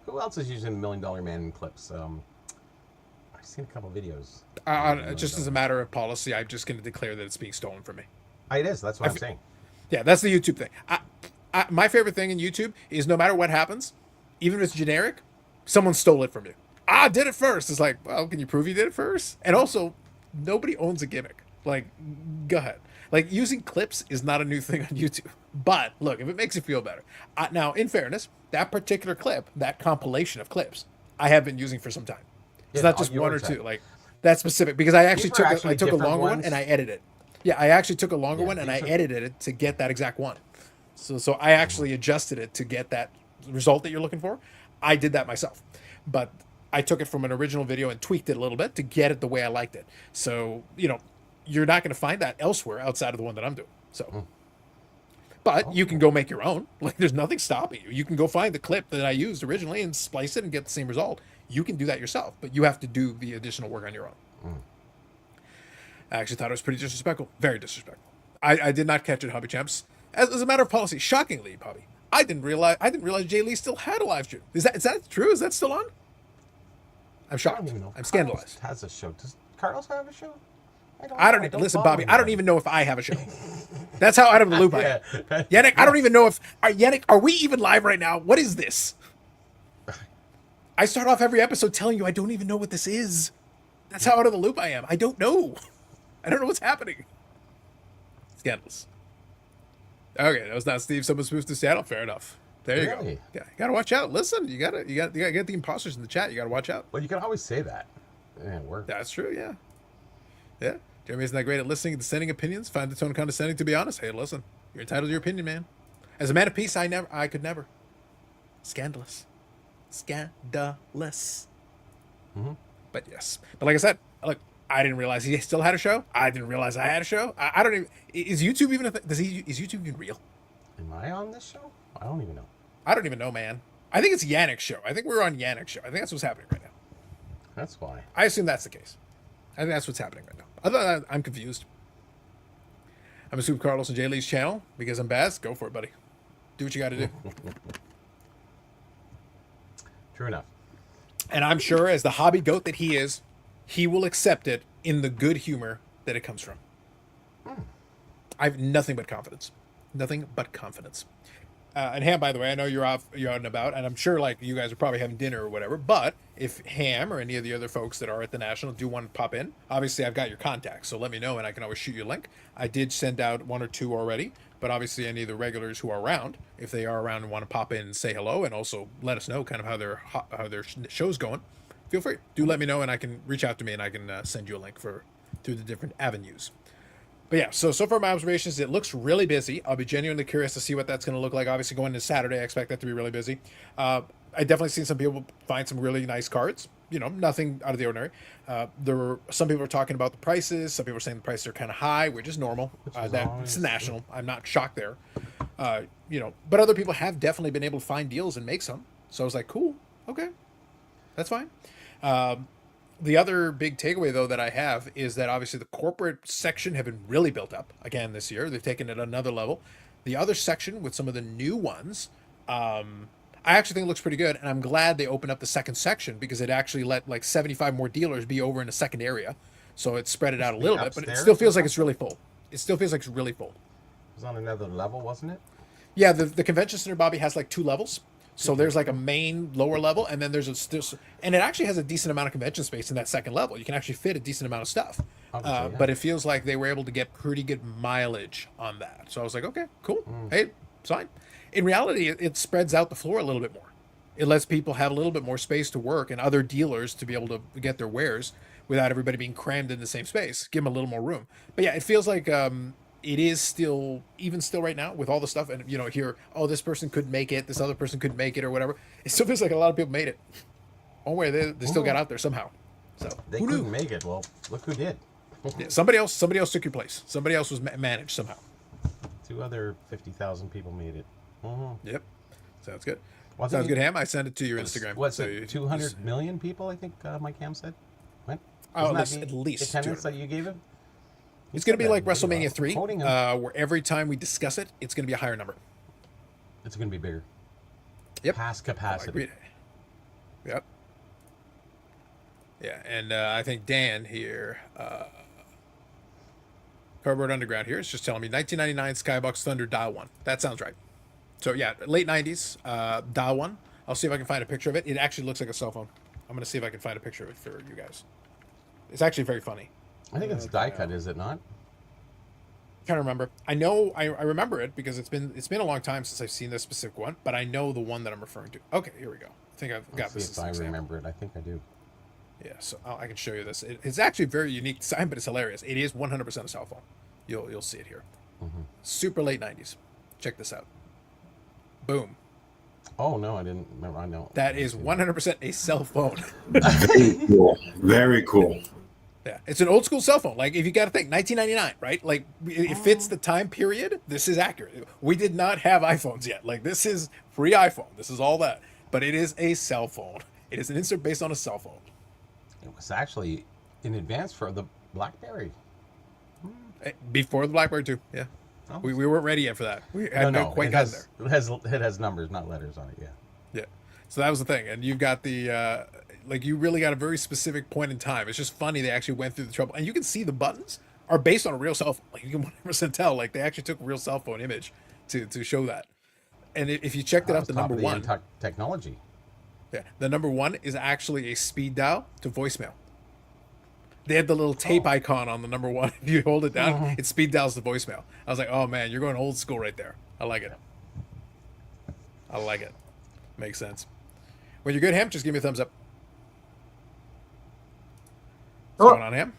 Who else is using $1 Million Man in clips? I've seen a couple videos. Just as a matter of policy, I'm just going to declare that it's being stolen from me. It is. That's what I'm saying. Yeah, that's the YouTube thing. My favorite thing in YouTube is no matter what happens, even if it's generic, someone stole it from you. I did it first. It's like, well, can you prove you did it first? And also, nobody owns a gimmick. Like, go ahead. Like using clips is not a new thing on YouTube. But look, if it makes you feel better. Now, in fairness, that particular clip, that compilation of clips, I have been using for some time. It's Yeah, not just one or yours, two. Like that specific, because I actually These were I actually took a different longer one ones? and I edited it. Yeah, I actually took a longer Yeah, one and I these are- edited it to get that exact one. So I actually adjusted it to get that result that you're looking for. I did that myself, but I took it from an original video and tweaked it a little bit to get it the way I liked it. So you're not going to find that elsewhere outside of the one that I'm doing. So, but you can go make your own. Like there's nothing stopping you. You can go find the clip that I used originally and splice it and get the same result. You can do that yourself, but you have to do the additional work on your own. I actually thought it was pretty disrespectful. Very disrespectful. I did not catch it, Hobby Champs. As a matter of policy, shockingly, Hobby, I didn't realize Jay Lee still had a live stream. Is that true? Is that still on? I'm I shocked. don't even know. I'm Carlos scandalized. has a show. Does Carlos have a show? I don't listen, follow Bobby. him I don't then. even know if I have a show. That's how out of the loop I am. Yannick, I don't even know if Yannick. Are we even live right now? What is this? I start off every episode telling you I don't even know what this is. That's how out of the loop I am. I don't know. I don't know what's happening. Scandalous. Okay, that was not Steve. Someone's moved to Seattle. Fair enough. There you go. Really? Yeah, you gotta watch out. Listen, you gotta get the imposters in the chat. You gotta watch out. Well, you can always say that. It worked. That's true. Yeah. Yeah. Jeremy isn't that great at listening and dissenting opinions. Find the tone condescending. To be honest, hey, listen, you're entitled to your opinion, man. As a man of peace, I could never. Scandalous. Scandalous. But yes. But like I said, look, I didn't realize he still had a show. I didn't realize I had a show. I don't even. Is YouTube even a thing? Is YouTube even real? Am I on this show? I don't even know. I don't even know, man. I think it's Yannick's show. I think we're on Yannick's show. I think that's what's happening right now. That's why. I assume that's the case. I think that's what's happening right now. Other than that, I'm confused. I'm gonna scoop Carlos and Jay Lee's channel because I'm Baz. Go for it, buddy. Do what you got to do. True enough. And I'm sure, as the hobby goat that he is, he will accept it in the good humor that it comes from. I have nothing but confidence. Nothing but confidence. And Ham, by the way, I know you're out and about, and I'm sure like you guys are probably having dinner or whatever. But if Ham or any of the other folks that are at the National do want to pop in, obviously I've got your contacts, so let me know, and I can always shoot you a link. I did send out one or two already, but obviously any of the regulars who are around, if they are around and want to pop in and say hello, and also let us know kind of how their show's going, feel free. Do let me know, and I can reach out to me, and I can send you a link through the different avenues. But yeah, so far my observations, it looks really busy. I'll be genuinely curious to see what that's going to look like. Obviously, going into Saturday, I expect that to be really busy. I definitely seen some people find some really nice cards. Nothing out of the ordinary. There were some people were talking about the prices. Some people were saying the prices are kind of high, which is normal. It's national. I'm not shocked there. But other people have definitely been able to find deals and make some. So I was like, cool, okay, that's fine. The other big takeaway, though, that I have is that obviously the corporate section have been really built up again this year. They've taken it another level. The other section with some of the new ones, I actually think it looks pretty good. And I'm glad they opened up the second section because it actually let like 75 more dealers be over in a second area. So it spread it out a little bit, but it still feels like it's really full. It still feels like it's really full. It was on another level, wasn't it? Yeah, the convention center, Bobby, has like 2 levels. So there's like a main lower level, and then there's and it actually has a decent amount of convention space in that second level. You can actually fit a decent amount of stuff. Yeah. But it feels like they were able to get pretty good mileage on that. So I was like, okay, cool. Hey, it's fine. In reality, it spreads out the floor a little bit more. It lets people have a little bit more space to work and other dealers to be able to get their wares without everybody being crammed in the same space. Give them a little more room. But yeah, it feels like it is still right now with all the stuff, and here, oh, this person couldn't make it, this other person couldn't make it, or whatever. It still feels like a lot of people made it. One way they still got out there somehow. So They who couldn't knew? make it. Well, look who did. Yeah, somebody else took your place. Somebody else was managed somehow. 2 other 50,000 people made it. Yep, sounds good. Wasn't Sounds it- good, Ham. I sent it to your Instagram. What's So it? 200 million people, I think Mike Ham said. What? Oh, Wasn't that at the least attendance 200. that you gave him. It's going to be like Pretty well. WrestleMania 3, Quoting him. where every time we discuss it, it's going to be a higher number. It's going to be bigger. Yep. Past I capacity. agree. Yep. Yeah, and I think Dan here, Cardboard Underground here, is just telling me 1999 Skybox Thunder Dial 1. That sounds right. So yeah, late 90s, Dial 1. I'll see if I can find a picture of it. It actually looks like a cell phone. I'm going to see if I can find a picture of it for you guys. It's actually very funny. I think it's die cut, is it not? Can't remember. I know I remember it because it's been a long time since I've seen this specific one, but I know the one that I'm referring to. Okay, here we go. I think I've got Let's see this if as an I example. remember it. I think I do. Yeah, so I can show you this. It's actually a very unique design, but it's hilarious. It is 100% a cell phone. You'll see it here. Super late 90s. Check this out. Boom. Oh no, I didn't remember. I know That is 100% a cell phone. Very cool. Very cool. Yeah, it's an old school cell phone. Like, if you got to think, 1999, right? Like, it fits the time period. This is accurate. We did not have iPhones yet. Like, this is pre iPhone. This is all that. But it is a cell phone. It is an insert based on a cell phone. It was actually in advance for the BlackBerry. Before the BlackBerry 2. Yeah. Oh. We weren't ready yet for that. We had not quite it gotten has, there. it has numbers, not letters on it. Yeah. Yeah. So that was the thing. And you've got the, like, you really got a very specific point in time. It's just funny they actually went through the trouble. And you can see the buttons are based on a real cell phone. Like, you can 100% tell. Like, they actually took a real cell phone image to show that. And if you checked it out, the number one. Technology. Yeah. The number one is actually a speed dial to voicemail. They had the little tape icon on the number one. If you hold it down, it speed dials to voicemail. I was like, oh man, you're going old school right there. I like it. I like it. Makes sense. When you're good, Ham, just give me a thumbs up. What's going on, Ham?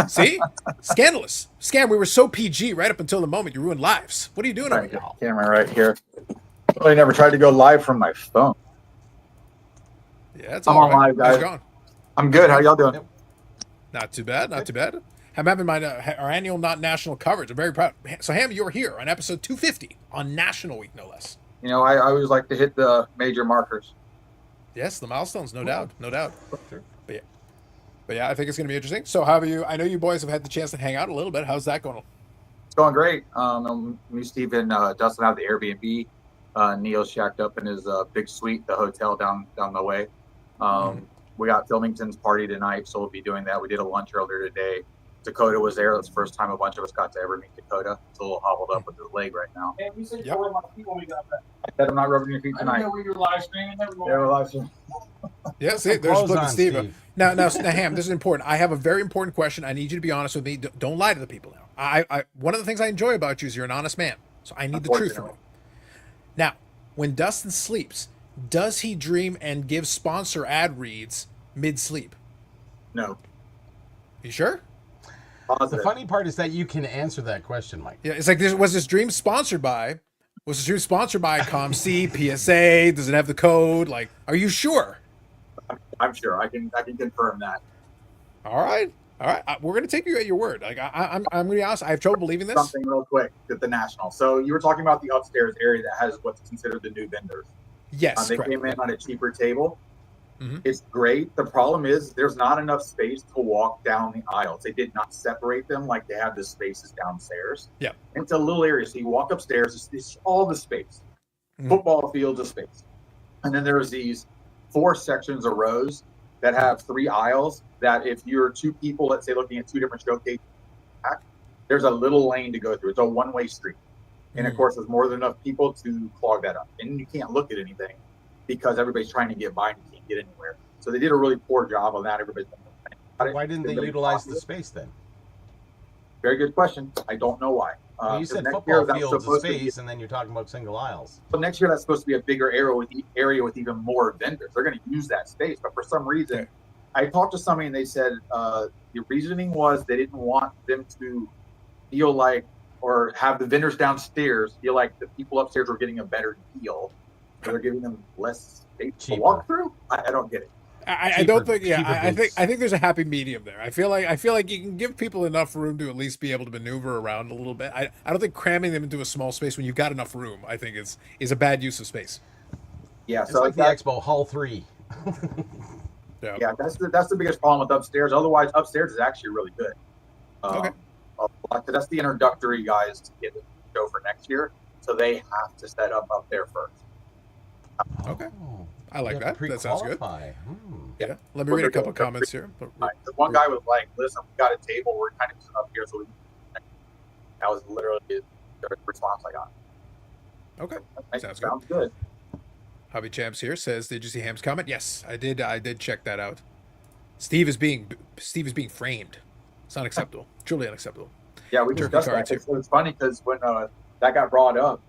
See? Scandalous. Scam, we were so PG right up until the moment you ruined lives. What are you doing over here? Camera right here. Well, I never tried to go live from my phone. Yeah, it's I'm all on right. live, guys. How's it going? I'm good. How y'all doing? Yep. Not too bad. Not too bad. I'm having our annual Not National coverage. I'm very proud. So, Ham, you're here on episode 250 on National Week, no less. You know, I always like to hit the major markers. Yes, the milestones, no doubt. No doubt. Sure. But yeah, I think it's going to be interesting. So, how have you? I know you boys have had the chance to hang out a little bit. How's that going? It's going great. Me, Steve, and Dustin have the Airbnb. Neil's shacked up in his big suite, the hotel down the way. We got Filmington's party tonight, so we'll be doing that. We did a lunch earlier today. Dakota was there. That's the first time a bunch of us got to ever meet Dakota. He's a little hobbled up with his leg right now. Hey, we said Yep. you were my people when we got back. I said I'm not rubbing your feet I didn't tonight. know we were live streaming. Never mind. Yeah, we're live streaming. Yeah, see, there's Clothes Flip on, and Steve. Steve. Now, Ham, this is important. I have a very important question. I need you to be honest with me. Don't lie to the people now. I one of the things I enjoy about you is you're an honest man. So I need the truth from you. Now, when Dustin sleeps, does he dream and give sponsor ad reads mid-sleep? No. You sure? The Positive. funny part is that you can answer that question, Mike. Yeah, it's like, was this dream sponsored by? Was this dream sponsored by ComC, PSA? Does it have the code? Like, are you sure? I'm sure. I can confirm that. All right. We're gonna take you at your word. Like, I'm gonna be honest. I have trouble believing this. Something real quick at the National. So you were talking about the upstairs area that has what's considered the new vendors. Yes, They correct. came in on a cheaper table. Mhm. It's great. The problem is there's not enough space to walk down the aisles. They did not separate them like they have the spaces downstairs. Yeah. It's a little area. So you walk upstairs, it's all the space. Mhm. Football fields of space. And then there's these 4 sections of rows that have 3 aisles that if you're 2 people, let's say looking at 2 different showcases, there's a little lane to go through. It's a one-way street. And of course, there's more than enough people to clog that up. And you can't look at anything because everybody's trying to get by and you can't get anywhere. So they did a really poor job on that. Everybody's Why didn't they utilize the space then? Very good question. I don't know why. Well, you 'cause said next football year, that's fields of supposed to be- space, and then you're talking about single aisles. But next year, that's supposed to be a bigger area with even more vendors. They're going to use that space, but for some reason, Okay. I talked to somebody and they said the reasoning was they didn't want them to feel like or have the vendors downstairs feel like the people upstairs were getting a better deal. So they're giving them less space to Cheaper. walk through. I don't get it. I don't think. Yeah, cheaper I boots. think there's a happy medium there. I feel like you can give people enough room to at least be able to maneuver around a little bit. I don't think cramming them into a small space when you've got enough room, I think is a bad use of space. Yeah, It's so like the that- Expo Hall 3. Yeah, that's the biggest problem with upstairs. Otherwise, upstairs is actually really good. Okay. That's the introductory guys to get the show for next year, so they have to set up there first. Okay. Oh, I like you have that. to That sounds good. pre-qualify. Hmm. Yeah. Let me read a couple comments here. The one guy was like, "Listen, we got a table. We're kind of just up here." So that was literally the response I got. Okay. That Sounds good. sounds good. Hobby Champs here says, "Did you see Ham's comment?" Yes, I did. I did check that out. Steve is being framed. It's unacceptable. Truly unacceptable. Yeah, we Turkey discussed that. cards here. It's funny because when that got brought up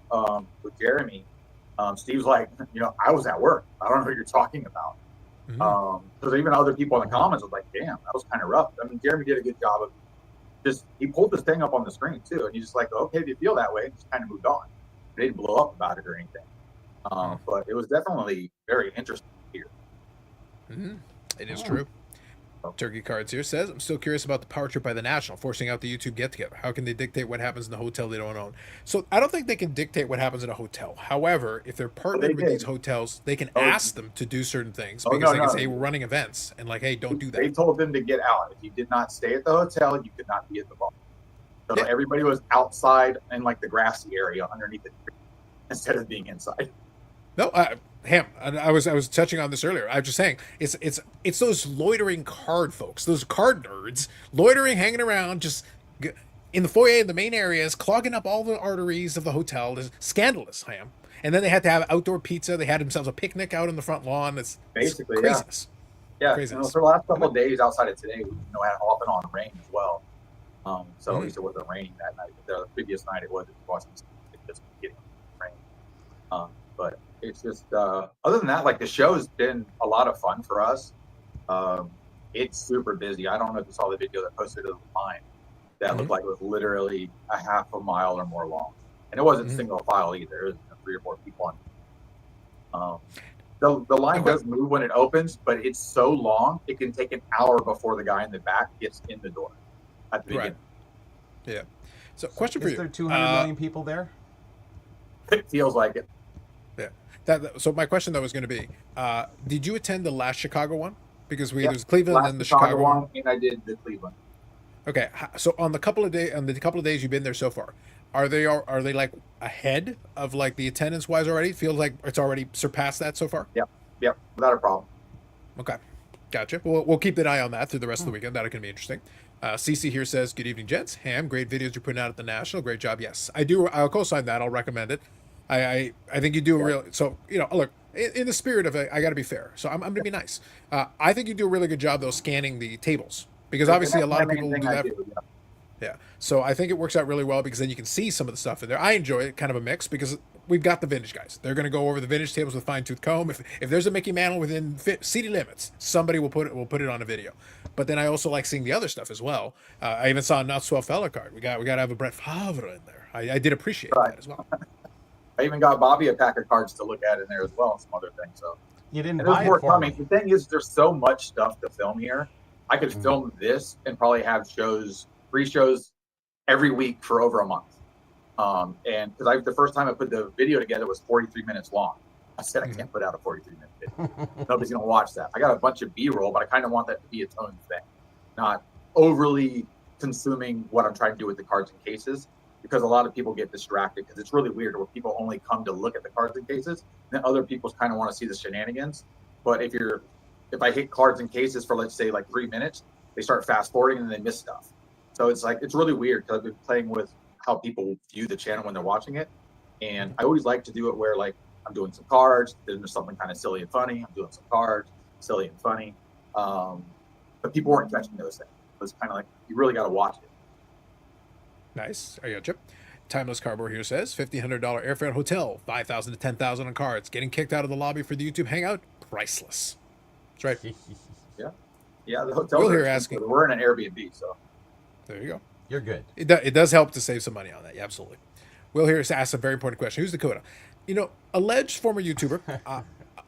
with Jeremy, Steve's like, I was at work. I don't know what you're talking about. Because even other people in the comments was like, damn, that was kind of rough. I mean, Jeremy did a good job of he pulled this thing up on the screen too. And he's just like, okay, if you feel that way, and just kind of moved on. They didn't blow up about it or anything. But it was definitely very interesting here. It is true. Turkey Cards here says, I'm still curious about the power trip by the National, forcing out the YouTube get-together. How can they dictate what happens in the hotel they don't own? So I don't think they can dictate what happens in a hotel. However, if they're partnered with these hotels, they can ask them to do certain things because they can say, hey, we're running events, and like, hey, don't do that. They told them to get out. If you did not stay at the hotel, you could not be at the bar. So everybody was outside in like the grassy area underneath the tree instead of being inside. No, Ham, I was touching on this earlier. I was just saying it's those loitering card folks, those card nerds, loitering, hanging around, just in the foyer, in the main areas, clogging up all the arteries of the hotel. It's scandalous, Ham. And then they had to have outdoor pizza. They had themselves a picnic out on the front lawn. It's basically craziness. Yeah. For the last couple of days outside of today, we had off and on rain as well. So at least it wasn't raining that night. The previous night it wasn't just getting rain. But it's just other than that, like the show has been a lot of fun for us. It's super busy. I don't know if you saw the video that posted at the time that looked like it was literally a half a mile or more long, and it wasn't single file either. It was 3 or 4 people on. The line does move when it opens, but it's so long it can take an hour before the guy in the back gets in the door at the beginning. Yeah. So question for you: is there 200 million people there? It feels like it. Yeah. So my question though was going to be, did you attend the last Chicago one? Because there's Cleveland and the Chicago one, and I did the Cleveland. Okay, so on the couple of days you've been there so far, are they like ahead of like the attendance wise already? Feels like it's already surpassed that so far. Yep, without a problem. Okay, gotcha. We'll keep an eye on that through the rest of the weekend. That can be interesting. CC here says, "Good evening, gents. Ham, great videos you're putting out at the National. Great job. Yes, I do. I'll co-sign that. I'll recommend it. I think you do a real. So look, in the spirit of it, I got to be fair. So I'm going to be nice. I think you do a really good job though scanning the tables because obviously a lot of people do that. Yeah. So I think it works out really well because then you can see some of the stuff in there. I enjoy it, kind of a mix, because we've got the vintage guys. They're going to go over the vintage tables with fine-tooth comb. If there's a Mickey Mantle within city limits, somebody will put it on a video. But then I also like seeing the other stuff as well. I even saw a Not Swell Fella card. We got to have a Brett Favre in there. I did appreciate that as well. I even got Bobby a pack of cards to look at in there as well, and some other things. So you didn't buy it for me. The thing is, there's so much stuff to film here. I could film this and probably have free shows every week for over a month. And because the first time I put the video together was 43 minutes long. I said I can't put out a 43-minute video. Nobody's gonna watch that. I got a bunch of B-roll, but I kind of want that to be its own thing, not overly consuming what I'm trying to do with the cards and cases. Because a lot of people get distracted because it's really weird where people only come to look at the cards and cases, and then other people kind of want to see the shenanigans. But if I hit cards and cases for let's say like 3 minutes, they start fast forwarding and they miss stuff. So it's really weird because I've been playing with how people view the channel when they're watching it, and I always like to do it where like I'm doing some cards, then there's something kind of silly and funny. I'm doing some cards, silly and funny, but people weren't catching those things. It was kind of like you really got to watch it. Nice. I got you. Timeless Cardboard here says $1,500 airfare hotel, $5,000 to $10,000 on cards. Getting kicked out of the lobby for the YouTube hangout, priceless. That's right. Yeah. The hotel. Will here asking. We're in an Airbnb, so there you go. You're good. It does help to save some money on that. Yeah, absolutely. Will here asks a very important question. Who's Dakota? Alleged former YouTuber.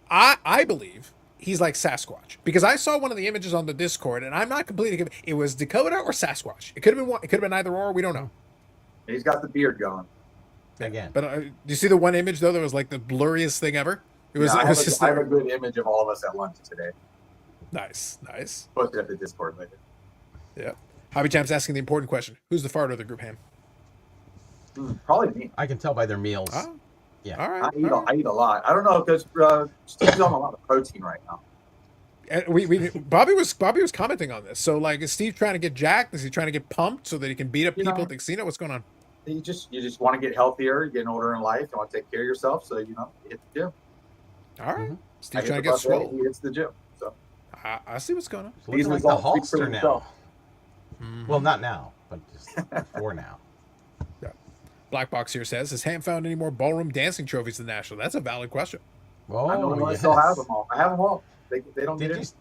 I believe he's like Sasquatch because I saw one of the images on the Discord, and I'm not completely convinced. It was Dakota or Sasquatch. It could have been one. It could have been either or. We don't know. He's got the beard going. Again. But do you see the one image though that was like the blurriest thing ever? It was. Yeah, I have a good image of all of us at lunch today. Nice. Post it at the Discord later. Yeah. Hobby Champ's asking the important question: who's the fart of the group, Ham? Probably me. I can tell by their meals. Oh. Yeah. All right. I eat a lot. I don't know because Steve's on a lot of protein right now. And Bobby was commenting on this. So like, is Steve trying to get jacked? Is he trying to get pumped so that he can beat up people at the casino? What's going on? You just want to get healthier, getting older in life. You want to take care of yourself, so you hit the gym. All right. Steve I trying to get swole. He hits the gym. So I see what's going on. He's like the Hulkster now. Well, not now. but just for now. Yeah. Black Box here says, has Ham found any more ballroom dancing trophies in the National? That's a valid question. Oh, I know I yes. still have them all. I have them all. They don't get it.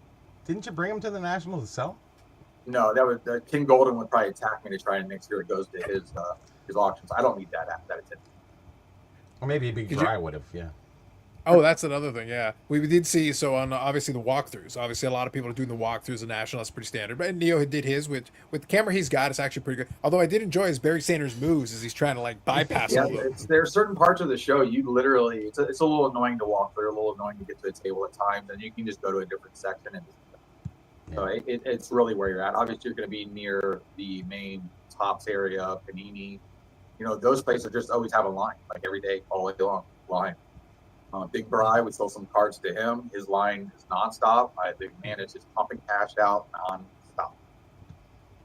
Didn't you bring them to the National to sell? No, that was King Golden would probably attack me to try and make sure it goes to his auctions. I don't need that attention. Or maybe Big Did Dry would have, yeah. Oh, that's another thing. Yeah, we did see. So on obviously the walkthroughs. Obviously, a lot of people are doing the walkthroughs of National. That's pretty standard. But Neo did his with the camera he's got. It's actually pretty good. Although I did enjoy his Barry Sanders moves as he's trying to like bypass Yeah, all those. there are certain parts of the show you literally it's a little annoying to walk through, a little annoying to get to a table at times, and you can just go to a different section and. So it's really where you're at. Obviously, you're going to be near the main tops area, Panini. You know, those places just always have a line, like every day, all day long, line. Big Bry, we sold some cards to him. His line is nonstop. I think, man, it's just pumping cash out nonstop.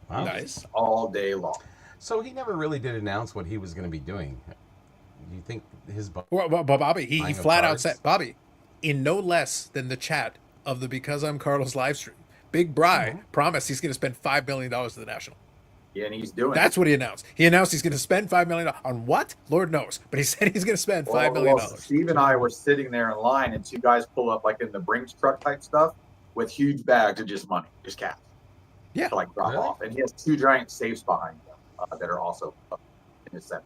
Wow. Nice. All day long. So he never really did announce what he was going to be doing. Do you think his... Well, Bobby, he Buying of flat out cards? said, Bobby, in no less than the chat of the Because I'm Carlos live stream, Big Bry promised he's going to spend $5 million to the National. Yeah, and he's doing That's what he announced. He announced he's going to spend $5 million on what? Lord knows. But he said he's going to spend $5 million. Well, Steve and I were sitting there in line, and two guys pull up like in the Brinks truck type stuff with huge bags of just money, just cash. Yeah. To like drop Really? off. And he has two giant safes behind him that are also in his set.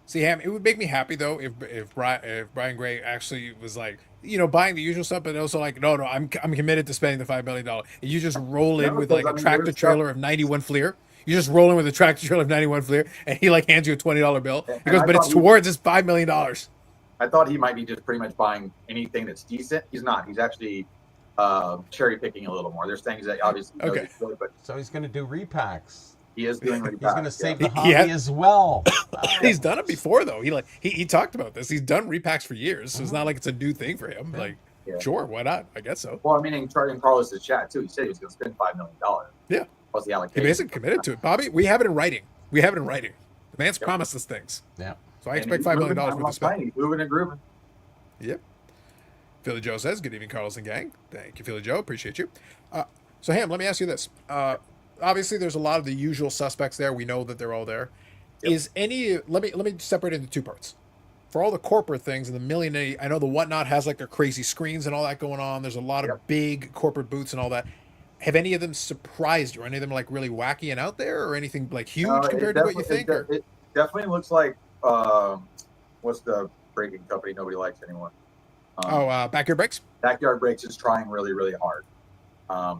See, Ham, it would make me happy though if Brian Gray actually was like, buying the usual stuff, but also like, no, I'm committed to spending the $5 million. And you just roll in with like a tractor trailer of 91 Fleer. You just roll in with a tractor trailer of 91 Fleer, and he like hands you a $20 bill. He goes, but it's towards his $5 million. I thought he might be just pretty much buying anything that's decent. He's not. He's actually cherry picking a little more. There's things that obviously Okay. good, but So he's going to do repacks. he is doing repacks. He's going to save the He hobby has- as well. He's done it before though. He talked about this. He's done repacks for years, so it's not like it's a new thing for him. Like, sure, why not? I guess so. Well, I mean, in Carlos' chat too, he said he was going to spend $5 million. Yeah. Plus the He allocation. basically committed to it. Bobby, we have it in writing. The man's promised us things. Yeah. So I expect $5 million worth of spend. He's moving and grooving. Yep. Philly Joe says, good evening, Carlos and gang. Thank you, Philly Joe. Appreciate you. So, Ham, let me ask you this. Obviously, there's a lot of the usual suspects there. We know that they're all there. Yep. Is any... Let me separate it into two parts. For all the corporate things and the million... I know the Whatnot has like their crazy screens and all that going on. There's a lot of big corporate booths and all that. Have any of them surprised you? Or any of them like really wacky and out there? Or anything like huge compared to what you think? It definitely looks like... what's the breaking company nobody likes anymore? Backyard Breaks? Backyard Breaks is trying really, really hard.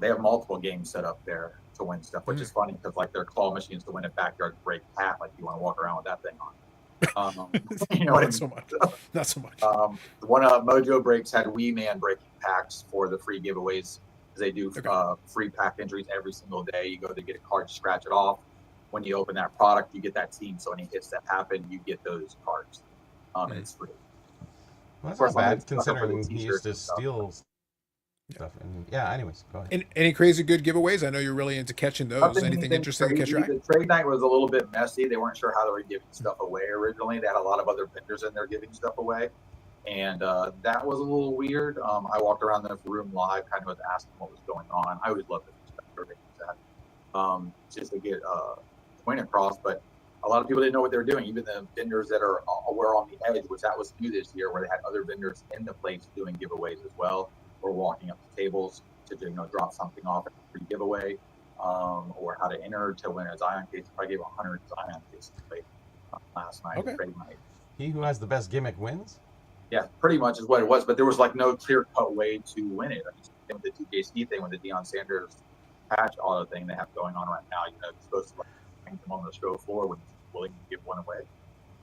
They have multiple games set up there to win stuff, which is funny because like their claw machines to win a Backyard Break hat, like you want to walk around with that thing on. You know what I mean? So much. Not so much. One Mojo Breaks had Wee Man breaking packs for the free giveaways because they do free pack entries every single day. You go to get a card, scratch it off. When you open that product, you get that team. So any hits that happen, you get those cards, and it's free. Well, that's Of course, not I'm bad gonna suck up for the considering he used t-shirts to and stuff. steal stuff. And yeah, anyways, go ahead. Any crazy good giveaways? I know you're really into catching those. Anything interesting to catch your eye? The trade night was a little bit messy. They weren't sure how they were giving stuff away originally. They had a lot of other vendors in there giving stuff away. And that was a little weird. I walked around the room live, kind of was asking what was going on. I always love to do that, just to get point across. But a lot of people didn't know what they were doing. Even the vendors that were on the edge, which that was new this year, where they had other vendors in the place doing giveaways as well, or walking up to tables to drop something off at a free giveaway, or how to enter to win a Zion case. I gave 100 Zion cases away last night. Okay. Trade night. He who has the best gimmick wins? Yeah, pretty much is what it was. But there was like no clear-cut way to win it. I mean, same with the 2KC thing, with the Deion Sanders patch auto thing they have going on right now. You're supposed to hang them on the show floor when he's willing to give one away.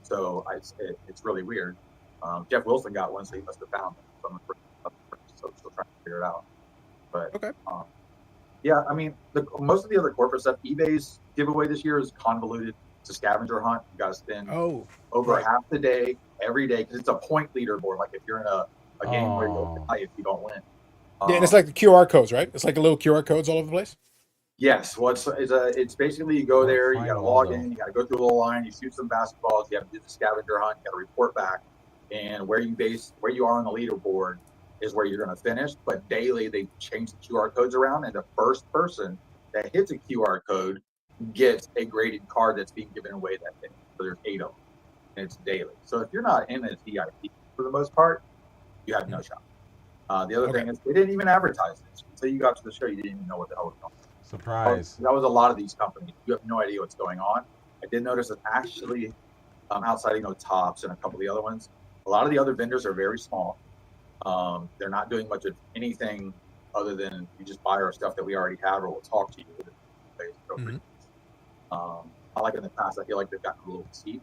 So it's really weird. Jeff Wilson got one, so he must have found it. So still trying to figure it out. But Okay. Yeah, I mean, most of the other corporate stuff, eBay's giveaway this year is convoluted. It's a scavenger hunt. You got to spend over half the day, every day, because it's a point leaderboard. Like if you're in a game where you'll die if you don't win. Yeah, and it's like the QR codes, right? It's like a little QR codes all over the place. Yes, well, it's basically you go there, you got to log in, you got to go through a little line, you shoot some basketballs, you have to do the scavenger hunt, you got to report back, and where you are on the leaderboard is where you're going to finish. But daily they change the QR codes around, and the first person that hits a QR code get a graded card that's being given away that day. So there's 8 of them, and it's daily. So if you're not in as VIP for the most part, you have no shot. The other thing is they didn't even advertise this until you got to the show. You didn't even know what the hell was going on. Surprise. That was a lot of these companies. You have no idea what's going on. I did notice that actually, outside of Tops and a couple of the other ones, a lot of the other vendors are very small. They're not doing much of anything other than you just buy our stuff that we already have, or we'll talk to you. Like in the past, I feel like they've gotten a little cheap.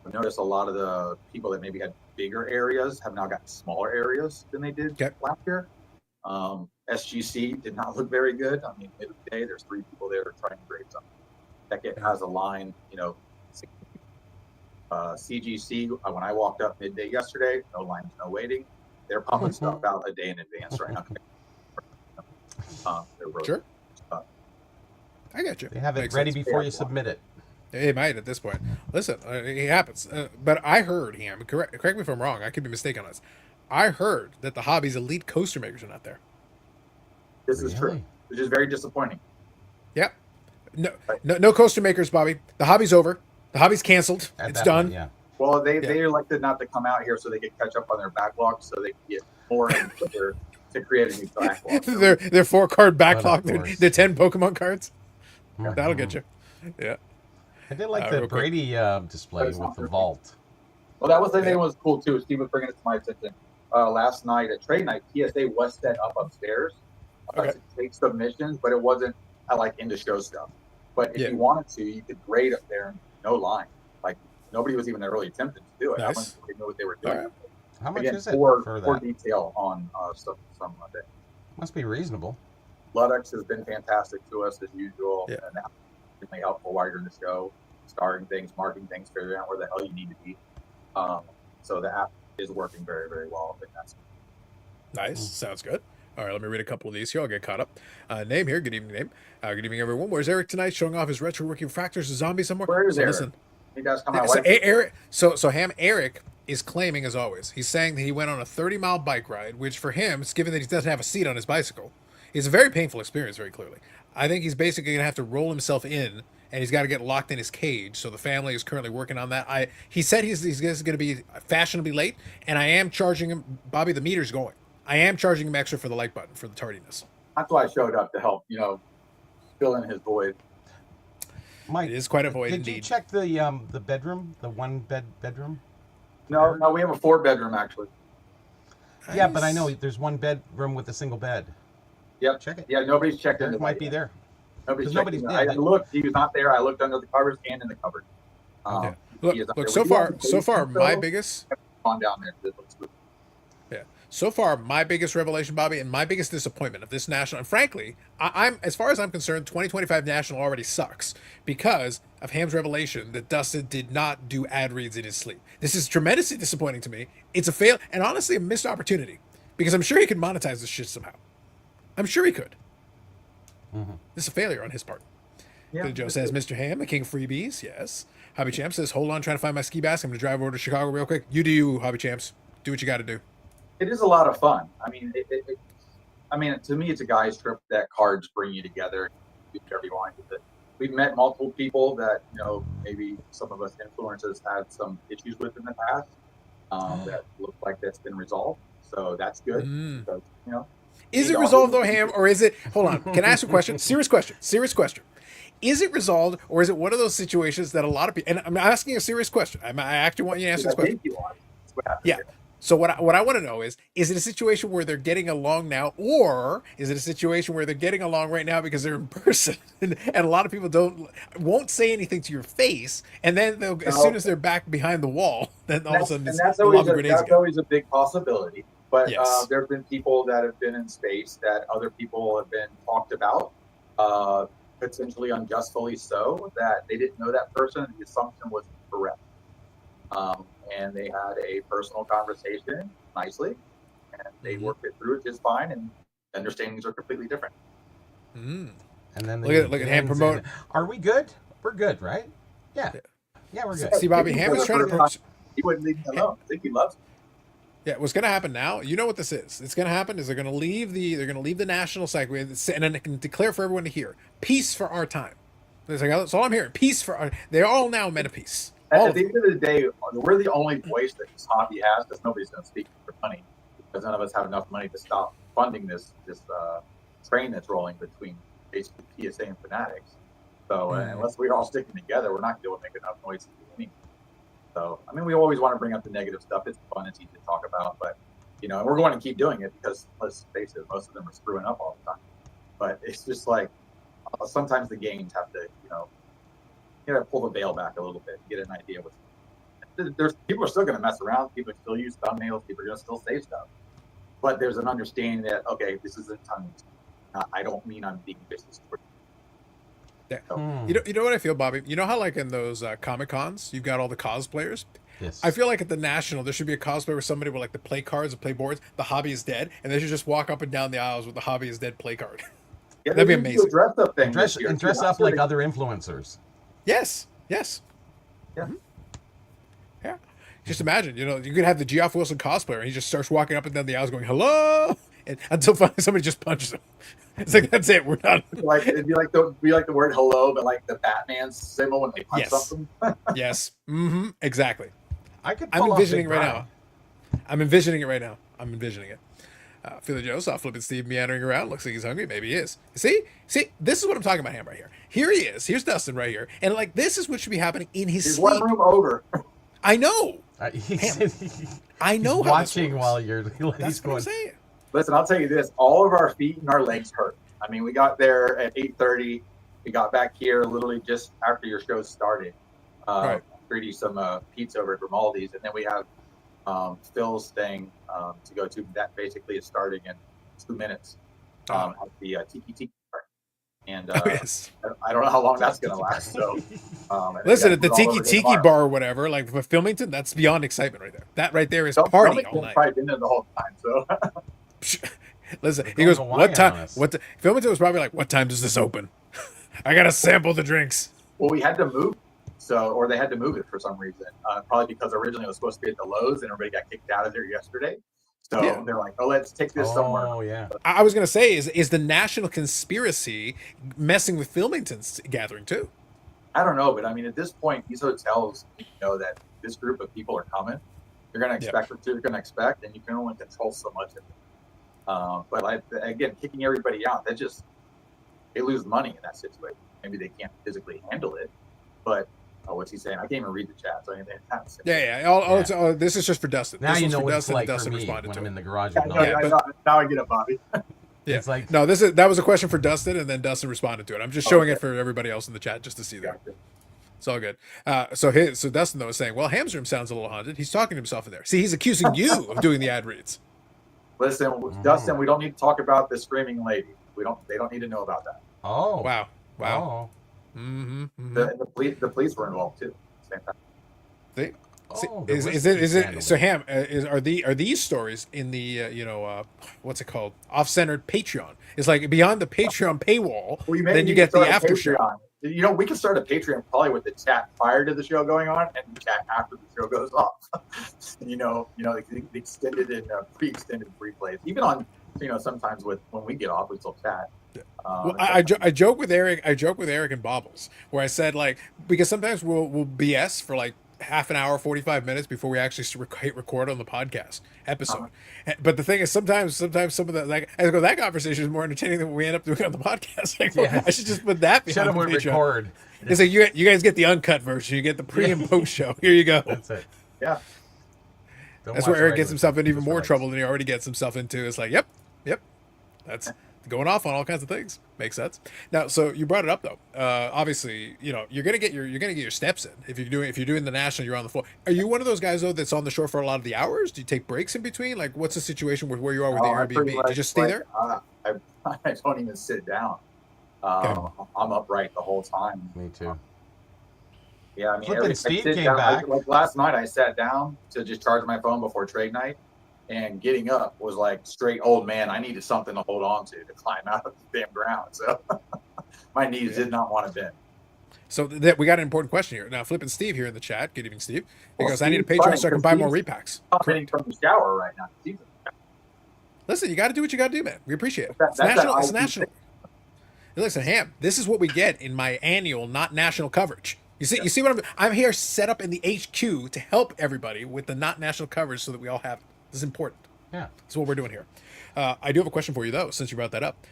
I've noticed a lot of the people that maybe had bigger areas have now gotten smaller areas than they did last year. SGC did not look very good. I mean, midday, there's 3 people there trying to grade something. Beckett has a line, CGC, when I walked up midday yesterday, no lines, no waiting. They're pumping stuff out a day in advance right now. Sure. I got you. They have it ready before you submit it. It might at this point. Listen, it happens. But I heard him. Correct me if I'm wrong. I could be mistaken on this. I heard that the hobby's elite coaster makers are not there. This is true, which is very disappointing. Yep. No coaster makers, Bobby. The hobby's over. The hobby's canceled. It's done. Point, yeah. Well, they elected not to come out here so they could catch up on their backlog, so they could get more in to create a new backlog. their 4-card backlog. Their 10 Pokemon cards. That'll get you. Yeah. I did like the Brady display with the vault. Well, that was the thing that was cool too. Steve was bringing it to my attention last night at trade night. TSA was set up upstairs to take submissions, but it wasn't like into show stuff. But if you wanted to, you could grade up there, no line. Like nobody was even really attempting to do it. Nice. I don't think they knew what they were doing. Right. How much is it for that? Detail on stuff some Monday. Must be reasonable. Ludex has been fantastic to us as usual, and extremely helpful while you're in the show, starting things, marking things, figuring out where the hell you need to be. So the app is working very, very well. I think that's nice. Sounds good. All right, let me read a couple of these here. I'll get caught up. Name here. Good evening, name. Good evening, everyone. Where's Eric tonight? Showing off his retro working fractors, a zombie somewhere. Where is Eric? Listen. He does come out. Eric. So Eric is claiming, as always, he's saying that he went on a 30-mile bike ride, which for him, given that he doesn't have a seat on his bicycle, is a very painful experience. Very clearly, I think he's basically gonna have to roll himself in, and he's got to get locked in his cage. So the family is currently working on that. He said he's going to be fashionably late, and I am charging him. Bobby, the meter's going. I am charging him extra for the like button for the tardiness. That's why I showed up to help, fill in his void. Mike, it is quite a void did indeed. You check the bedroom, the one bedroom? No, we have a 4-bedroom actually. Nice. Yeah, but I know there's one bedroom with a single bed. Yep. Check it. Yeah, nobody's checked in. It might be there. Nobody's there. I looked. He was not there. I looked under the covers and in the cupboard. Look. So far, my biggest. On down there. It looks good. Yeah. So far, my biggest revelation, Bobby, and my biggest disappointment of this national, and frankly, I'm as far as I'm concerned, 2025 national already sucks because of Ham's revelation that Dustin did not do ad reads in his sleep. This is tremendously disappointing to me. It's a fail, and honestly, a missed opportunity because I'm sure he could monetize this shit somehow. I'm sure he could. This is a failure on his part. Yeah, Joe says, Mr. Ham, the king of freebies. Yes. Hobby Champ says, hold on, trying to find my ski mask. I'm going to drive over to Chicago real quick. You do you, Hobby Champs. Do what you got to do. It is a lot of fun. I mean, to me, it's a guy's trip that cards bring you together. Do whatever you want with it. We've met multiple people that, maybe some of us influencers had some issues with in the past that look like that's been resolved. So that's good. Because, is it resolved though, Ham, or is it? Hold on. Can I ask a question? Serious question. Is it resolved, or is it one of those situations that a lot of people? And I'm asking a serious question. I actually want you to answer this question. Yeah. So what I want to know is it a situation where they're getting along now, or is it a situation where they're getting along right now because they're in person, and a lot of people won't say anything to your face, and then as soon as they're back behind the wall, then all of a sudden that's always a big possibility. But yes. There have been people that have been in space that other people have been talked about, potentially unjustly so, that they didn't know that person and the assumption was correct. And they had a personal conversation nicely, and they worked it through it just fine, and understandings are completely different. And then look at Ham promote. Are we good? We're good, right? Yeah, we're good. See, Bobby, Ham is trying to. He wouldn't leave me alone. I think he loves me. Yeah, what's going to happen now? You know what this is. It's going to happen is they're going to leave the national site and then declare for everyone to hear peace for our time. It's like, that's all I'm hearing. Peace for they're all now men of peace. At the end of the day, we're the only voice that this hobby has because nobody's going to speak for money because none of us have enough money to stop funding this train that's rolling between basically PSA and Fanatics. So unless we're all sticking together, we're not going to make enough noise to do anything. So, I mean, we always want to bring up the negative stuff. It's fun. It's easy to talk about. But, and we're going to keep doing it because, let's face it, most of them are screwing up all the time. But it's just like sometimes the games have to, pull the veil back a little bit and get an idea. There's people are still going to mess around. People still use thumbnails. People are going to still say stuff. But there's an understanding that, okay, this isn't tongue. I don't mean I'm being vicious. Yeah. You know what I feel, Bobby? You know how like in those Comic Cons, you've got all the cosplayers? Yes. I feel like at the National, there should be a cosplay where somebody with like the play cards and play boards, the hobby is dead, and they should just walk up and down the aisles with the hobby is dead play card. Yeah, that'd be amazing. Dress up thing and dress up like other influencers. Yes. Yeah. Mm-hmm. Yeah. Just imagine, you could have the Geoff Wilson cosplayer, and he just starts walking up and down the aisles going, hello, and until finally somebody just punches him. It's like, that's it, we're done. Like it'd be like the word hello, but like the Batman symbol when they punch something. Yes. Mm-hmm. Exactly. I'm envisioning it right now. I'm envisioning it. Philly Joe saw Flippin' Steve meandering around. Looks like he's hungry. Maybe he is. See, this is what I'm talking about. Him right here. Here he is. Here's Dustin right here. And like this is what should be happening in his He's sleep. one room over. I know. I know. How watching while you're. That's what I'm saying. Listen, I'll tell you this: all of our feet and our legs hurt. I mean, we got there at 8:30. We got back here literally just after your show started. Right. Treat you some pizza over at Grimaldi's, and then we have Phil's thing to go to. That basically is starting in 2 minutes at the Tiki Bar. And yes. I don't know how long that's going to last. So, listen, at the Tiki Bar or whatever, like for Filmington, that's beyond excitement right there. That right there is party all night. Probably been there the whole time. So, listen, he goes, "What time? Filmington was probably like, what time does this open? I gotta sample the drinks." Well, we had to move. Or they had to move it for some reason. Probably because originally it was supposed to be at the Lowe's and everybody got kicked out of there yesterday. So they're like, "Oh, let's take this somewhere." Oh yeah. I was gonna say, is the national conspiracy messing with Filmington's gathering too? I don't know, but I mean, at this point, these hotels know that this group of people are coming. You're going to expect what you're going to expect, and you can only control so much of it. But again, kicking everybody out, they lose money in that situation. Maybe they can't physically handle it, but. What's he saying? I can't even read the chat, so anything. Yeah. This is just for Dustin. Now this you know what Dustin, it's like Dustin for me responded when to I'm it. in the garage. Now I get it, Bobby. Yeah. It's like no, that was a question for Dustin, and then Dustin responded to it. I'm just showing it for everybody else in the chat just to see that. Gotcha. It's all good. So Dustin though is saying, well, Hamstrom sounds a little haunted. He's talking to himself in there. See, he's accusing you of doing the ad reads. Listen, Dustin, we don't need to talk about the screaming lady. They don't need to know about that. oh Wow. Oh. Mm-hmm. The police were involved too. Same time. Is it so? Ham, are these stories in the what's it called, off-centered Patreon? It's like beyond the Patreon paywall. Then you get the after show. We can start a Patreon probably with the chat prior to the show going on and the chat after the show goes off. The extended and pre-extended replays. Even on sometimes when we get off, we still chat. Well, I joke with Eric. I joke with Eric and Bobbles, where I said because sometimes we'll BS for like half an hour, 45 minutes before we actually hit record on the podcast episode. But the thing is, sometimes some of that conversation is more entertaining than what we end up doing on the podcast. I should just put that behind the record. It's like you guys get the uncut version. You get the pre and post show. Here you go. That's it. Yeah. That's where Eric gets himself in even more trouble than he already gets himself into. It's like, yep. That's going off on all kinds of things. Makes sense. Now, so you brought it up though. Obviously, you're gonna get your steps in. If you're doing the national, you're on the floor. Are you one of those guys though that's on the shore for a lot of the hours? Do you take breaks in between? Like, what's the situation with where you are with the Airbnb? Do you just stay there? I don't even sit down. I'm upright the whole time. Me too. Yeah, I mean, Flippin' Steve came back. Like last night, I sat down to just charge my phone before trade night. And getting up was like straight old man. I needed something to hold on to climb out of the damn ground. So my knees did not want to bend. So we got an important question here. Now, Flippin' Steve here in the chat. Good evening, Steve. Because I need a Patreon so I can buy more repacks. I'm sitting from the shower right now. Steve's Listen, you got to do what you got to do, man. We appreciate it. That's It's national. Listen, Ham, this is what we get in my annual, not national coverage. You see what I'm here set up in the HQ to help everybody with the not national coverage so that we all have it. This is important. Yeah. That's what we're doing here. I do have a question for you though, since you brought that up.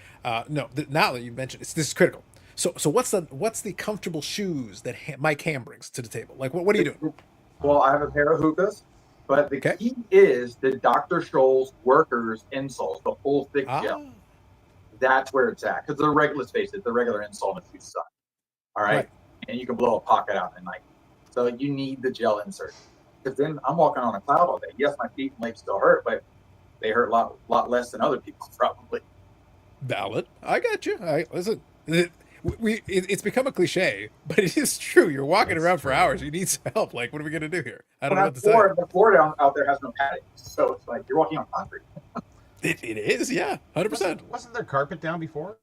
No, now that you mentioned it, this is critical. So what's the comfortable shoes that Mike Ham brings to the table? Like what are you doing? Well, I have a pair of hookahs, but the Okay. key is the Dr. Scholl's workers insoles, the full thick gel. That's where it's at. Because let's face it, the regular insole in the shoes suck. All right? And you can blow a pocket out at night. So you need the gel insert. Because then I'm walking on a cloud all day. Yes, my feet and legs still hurt, but they hurt a lot less than other people's probably. Valid. I got you. Listen. It's become a cliche, but it is true. You're walking around for hours. You need some help. Like, what are we gonna do here? I don't know what to say. The floor out there has no padding, so it's like you're walking on concrete. It is, yeah, 100%. Wasn't there carpet down before?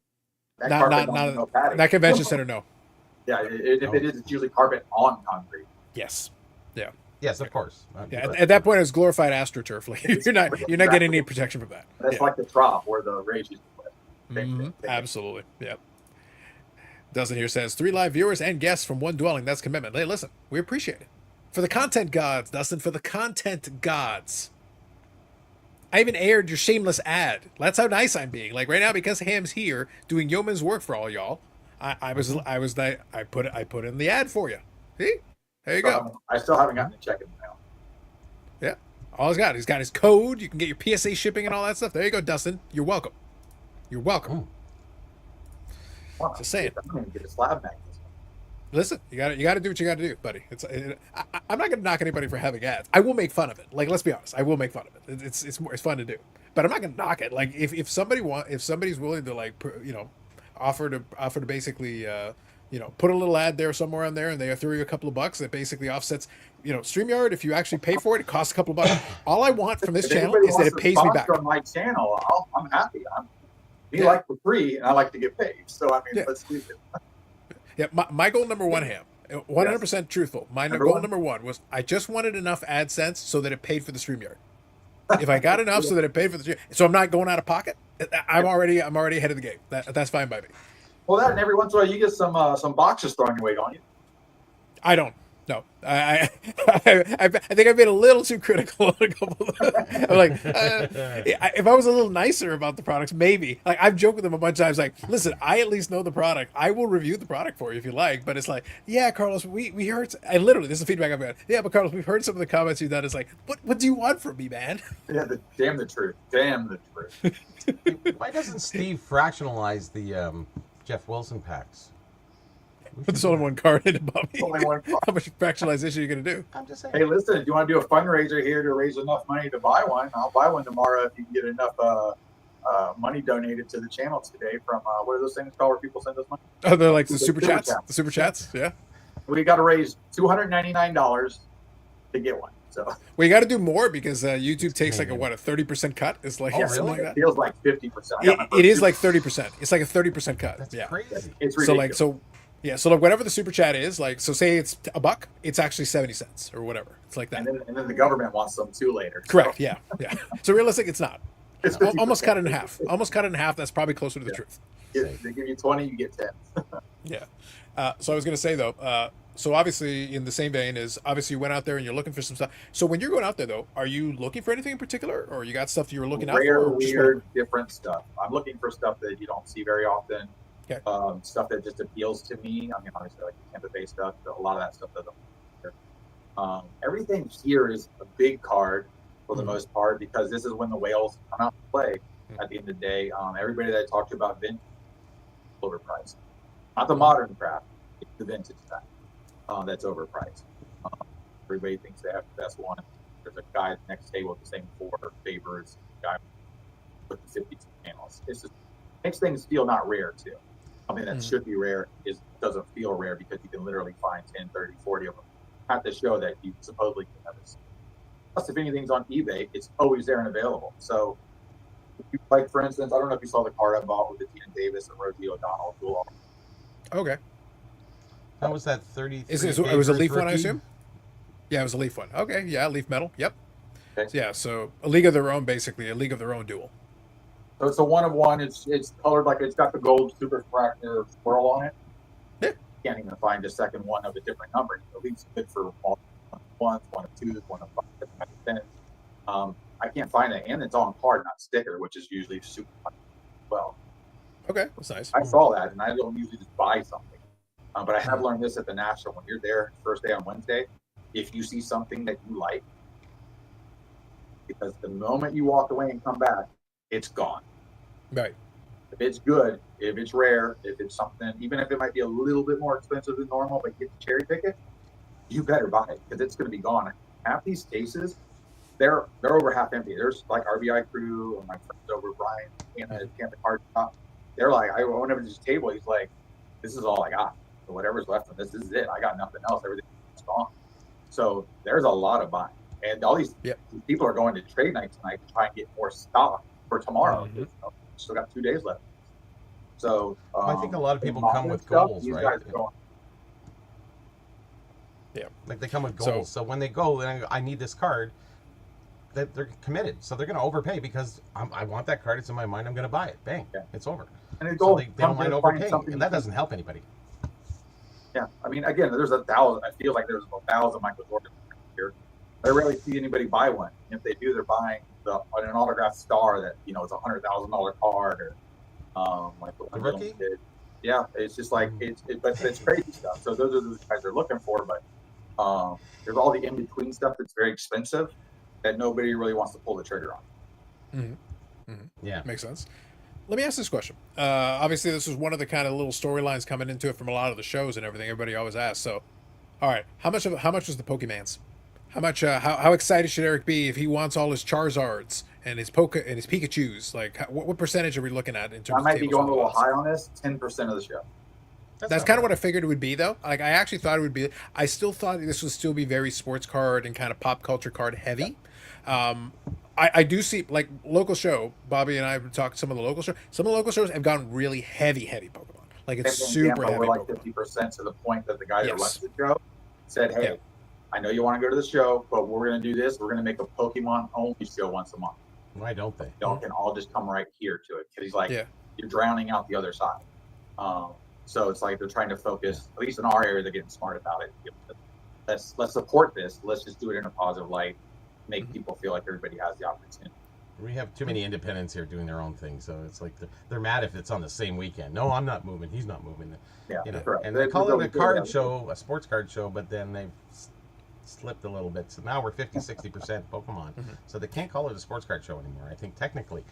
No padding. That convention center. No. Yeah, if it is, it's usually carpet on concrete. Yes. Yeah. Yes, of course. Yeah. At that point, it's glorified AstroTurf. Like, you're not getting any protection from that. That's like the trough where the Rays used to play. Absolutely. Yeah. Dustin here says 3 live viewers and guests from one dwelling. That's commitment. Hey, listen, we appreciate it. For the content gods, Dustin, for the content gods. I even aired your shameless ad. That's how nice I'm being. Like right now, because Ham's here doing yeoman's work for all y'all. I put in the ad for you. See? There you go. I still haven't gotten a check in the mail. Yeah. All he's got his code. You can get your PSA shipping and all that stuff. There you go, Dustin. You're welcome. You're welcome. Just saying. I'm going to get a slab magnet. Listen, you got to do what you got to do, buddy. I'm not going to knock anybody for having ads. I will make fun of it. Like, let's be honest, I will make fun of it. It's fun to do, but I'm not going to knock it. Like, if somebody's willing to, like, offer to basically put a little ad there somewhere on there, and they throw you a couple of bucks that basically offsets. StreamYard, if you actually pay for it, it costs a couple of bucks. All I want from this channel is that it pays me back. On my channel, I'm happy. We like for free, and I like to get paid. So I mean, let's do it. Yeah, my goal number one, Ham, 100% truthful. My goal number one was I just wanted enough AdSense so that it paid for the StreamYard. If I got enough so that it paid for the StreamYard, so I'm not going out of pocket, I'm already ahead of the game. That's fine by me. Well, that and every once in a while you get some boxes thrown your way, don't you? I don't. No, I think I've been a little too critical on a couple. I'm like, if I was a little nicer about the products, maybe. Like I've joked with them a bunch of times. Like, listen, I at least know the product. I will review the product for you if you like. But it's like, yeah, Carlos, we heard. I literally, this is the feedback I've got. Yeah, but Carlos, we've heard some of the comments you've done. It's like, what do you want from me, man? Yeah, damn the truth. Damn the truth. Why doesn't Steve fractionalize the Jeff Wilson packs? There's only one card in it, Bobby. Only one card. How much fractionalization are you going to do? I'm just saying. Hey, listen, if you want to do a fundraiser here to raise enough money to buy one, I'll buy one tomorrow if you can get enough money donated to the channel today from, what are those things called where people send us money? Oh, they're like the super chats? The super chats, yeah. We got to raise $299 to get one. So we got to do more because YouTube takes like a 30% cut. It's like something like it that. feels like 50%. It is like 30%. It's like a 30% cut. That's yeah, crazy. It's ridiculous. So like whatever the super chat is, like so say it's $1, it's actually 70 cents or whatever. It's like that. And then the government wants them too later. Correct. So. Yeah. So realistic, it's not. It's almost cut it in half. Almost cut it in half. That's probably closer to the truth. They give you 20, you get 10. Yeah. So I was going to say though. So obviously, in the same vein, is obviously you went out there and you're looking for some stuff. So when you're going out there though, are you looking for anything in particular, or you got stuff you were looking out for? Rare, weird, different stuff. I'm looking for stuff that you don't see very often. Okay. Stuff that just appeals to me. I mean, obviously, like Tampa Bay stuff. A lot of that stuff doesn't. Everything here is a big card for the most part because this is when the whales come out to play. At the end of the day, everybody that I talked to about vintage, overpriced. Not the modern craft, it's the vintage stuff. That's overpriced. Everybody thinks they have the best one. There's a guy at the next table with the same 4 favors. Guy with the 52 panels. It's just makes things feel not rare too. Something that should be rare doesn't feel rare because you can literally find 10, 30, 40 of them at the show that you supposedly can never see. Plus, if anything's on eBay, it's always there and available. So, if you, like for instance, I don't know if you saw the card I bought with the Tina Davis and Rosie O'Donnell duel. Okay. That was that 30. It was a Leaf one, I assume? Yeah, it was a Leaf one. Okay, yeah, Leaf metal. Yep. Okay. Yeah, so a League of Their Own, basically, a League of Their Own duel. So it's a 1 of 1. It's colored like it's got the gold super fractor swirl on it. Yeah. Can't even find a second one of a different number. At least good for all 1 of 1s, 1 of 2s, 1 of 5, 10. I can't find it, and it's on card, not sticker, which is usually super fun as well. Okay, that's nice. I saw that, and I don't usually just buy something. But I have learned this at the National. When you're there first day on Wednesday, if you see something that you like, because the moment you walk away and come back, it's gone. Right. If it's good, if it's rare, if it's something, even if it might be a little bit more expensive than normal, but you get to cherry pick it, you better buy it because it's going to be gone. Half these cases, they're over half empty. There's like RBI crew and my friends over Brian and the card shop. They're like, I went over to this table. He's like, this is all I got. So whatever's left of this is it. I got nothing else. Everything's gone. So there's a lot of buying. And all these people are going to trade night tonight to try and get more stock for tomorrow. Mm-hmm. Still got 2 days left. So I think a lot of people come with goals, right? Yeah, like they come with goals. So when they go, and I need this card, that they're committed. So they're going to overpay because I want that card. It's in my mind. I'm going to buy it. Bang, it's over. And so they don't mind overpaying, and that doesn't help anybody. Yeah, I mean, again, there's 1,000. I feel like there's 1,000 Michael Jordan here. I rarely see anybody buy one. If they do, they're buying an autographed star that it's $100,000 card or like the rookie. Yeah, it's just like but it's crazy stuff. So those are the guys they're looking for. But there's all the in between stuff that's very expensive that nobody really wants to pull the trigger on. Mm-hmm. Mm-hmm. Yeah, makes sense. Let me ask this question. Obviously, this is one of the kind of little storylines coming into it from a lot of the shows and everything. Everybody always asks. So, all right, how much was the Pokemans? How much? How excited should Eric be if he wants all his Charizards and his Pikachu's? Like, what percentage are we looking at in terms? I might be going a little high on this. 10% of the show. That's kind of what I figured it would be, though. Like, I actually thought it would be. I still thought this would still be very sports card and kind of pop culture card heavy. I do see, like, local show, Bobby and I have talked some of the local shows. Some of the local shows have gone really heavy Pokemon. Like, it's super heavy. We're like 50% to the point that the guy that runs the show said, hey, I know you want to go to the show, but we're going to do this. We're going to make a Pokemon-only show once a month. Why don't they? Y'all can all just come right here to it. Because he's like, you're drowning out the other side. So it's like they're trying to focus, at least in our area, they're getting smart about it. Let's support this. Let's just do it in a positive light. Make people feel like everybody has the opportunity. We have too many independents here doing their own thing, so it's like they're mad if it's on the same weekend. No, I'm not moving. He's not moving. Yeah, correct. And they call it a card show, a sports card show, but then they've slipped a little bit. So now we're 50-60% Pokemon. So they can't call it a sports card show anymore, I think, technically.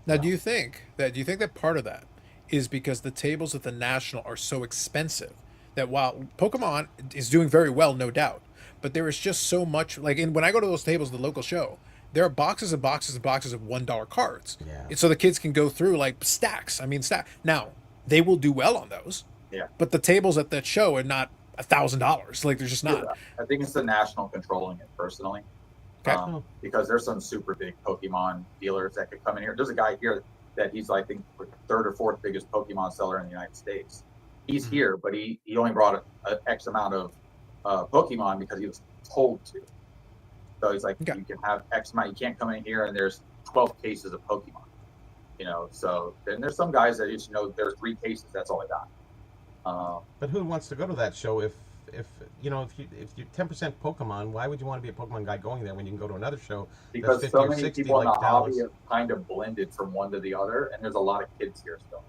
Now, do you think that part of that is because the tables at the National are so expensive that while Pokemon is doing very well, no doubt, but there is just so much, like when I go to those tables at the local show, there are boxes and boxes and boxes of $1 cards. Yeah. And so the kids can go through like stacks. I mean, Now, they will do well on those. Yeah. But the tables at that show are not $1,000. Like, they're just not. Yeah. I think it's the National controlling it personally. Okay. Because there's some super big Pokemon dealers that could come in here. There's a guy here that he's, I think, the third or fourth biggest Pokemon seller in the United States. He's here, but he only brought an X amount of Pokemon because he was told to. So he's like, you can have X amount. You can't come in here and there's 12 cases of Pokemon. So then there's some guys that there's 3 cases. That's all I got. But who wants to go to that show if you're 10% Pokemon? Why would you want to be a Pokemon guy going there when you can go to another show? Because that's 50 so or many 60 people in the like hobby Dallas. have kind of blended from one to the other, and there's a lot of kids here still.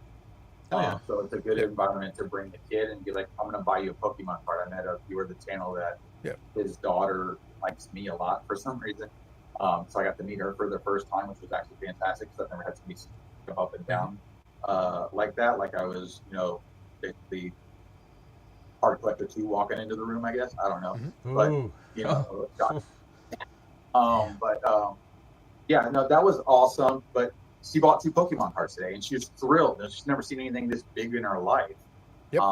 Oh, yeah. So it's a good environment to bring the kid and be like, I'm going to buy you a Pokemon card. I met a viewer of the channel that his daughter likes me a lot for some reason. So I got to meet her for the first time, which was actually fantastic because I've never had somebody come up and down like that. Like I was, basically Card Collector 2 walking into the room, I guess. I don't know. But, that was awesome. But she bought 2 Pokemon cards today, and she was thrilled. She's never seen anything this big in her life. Yep.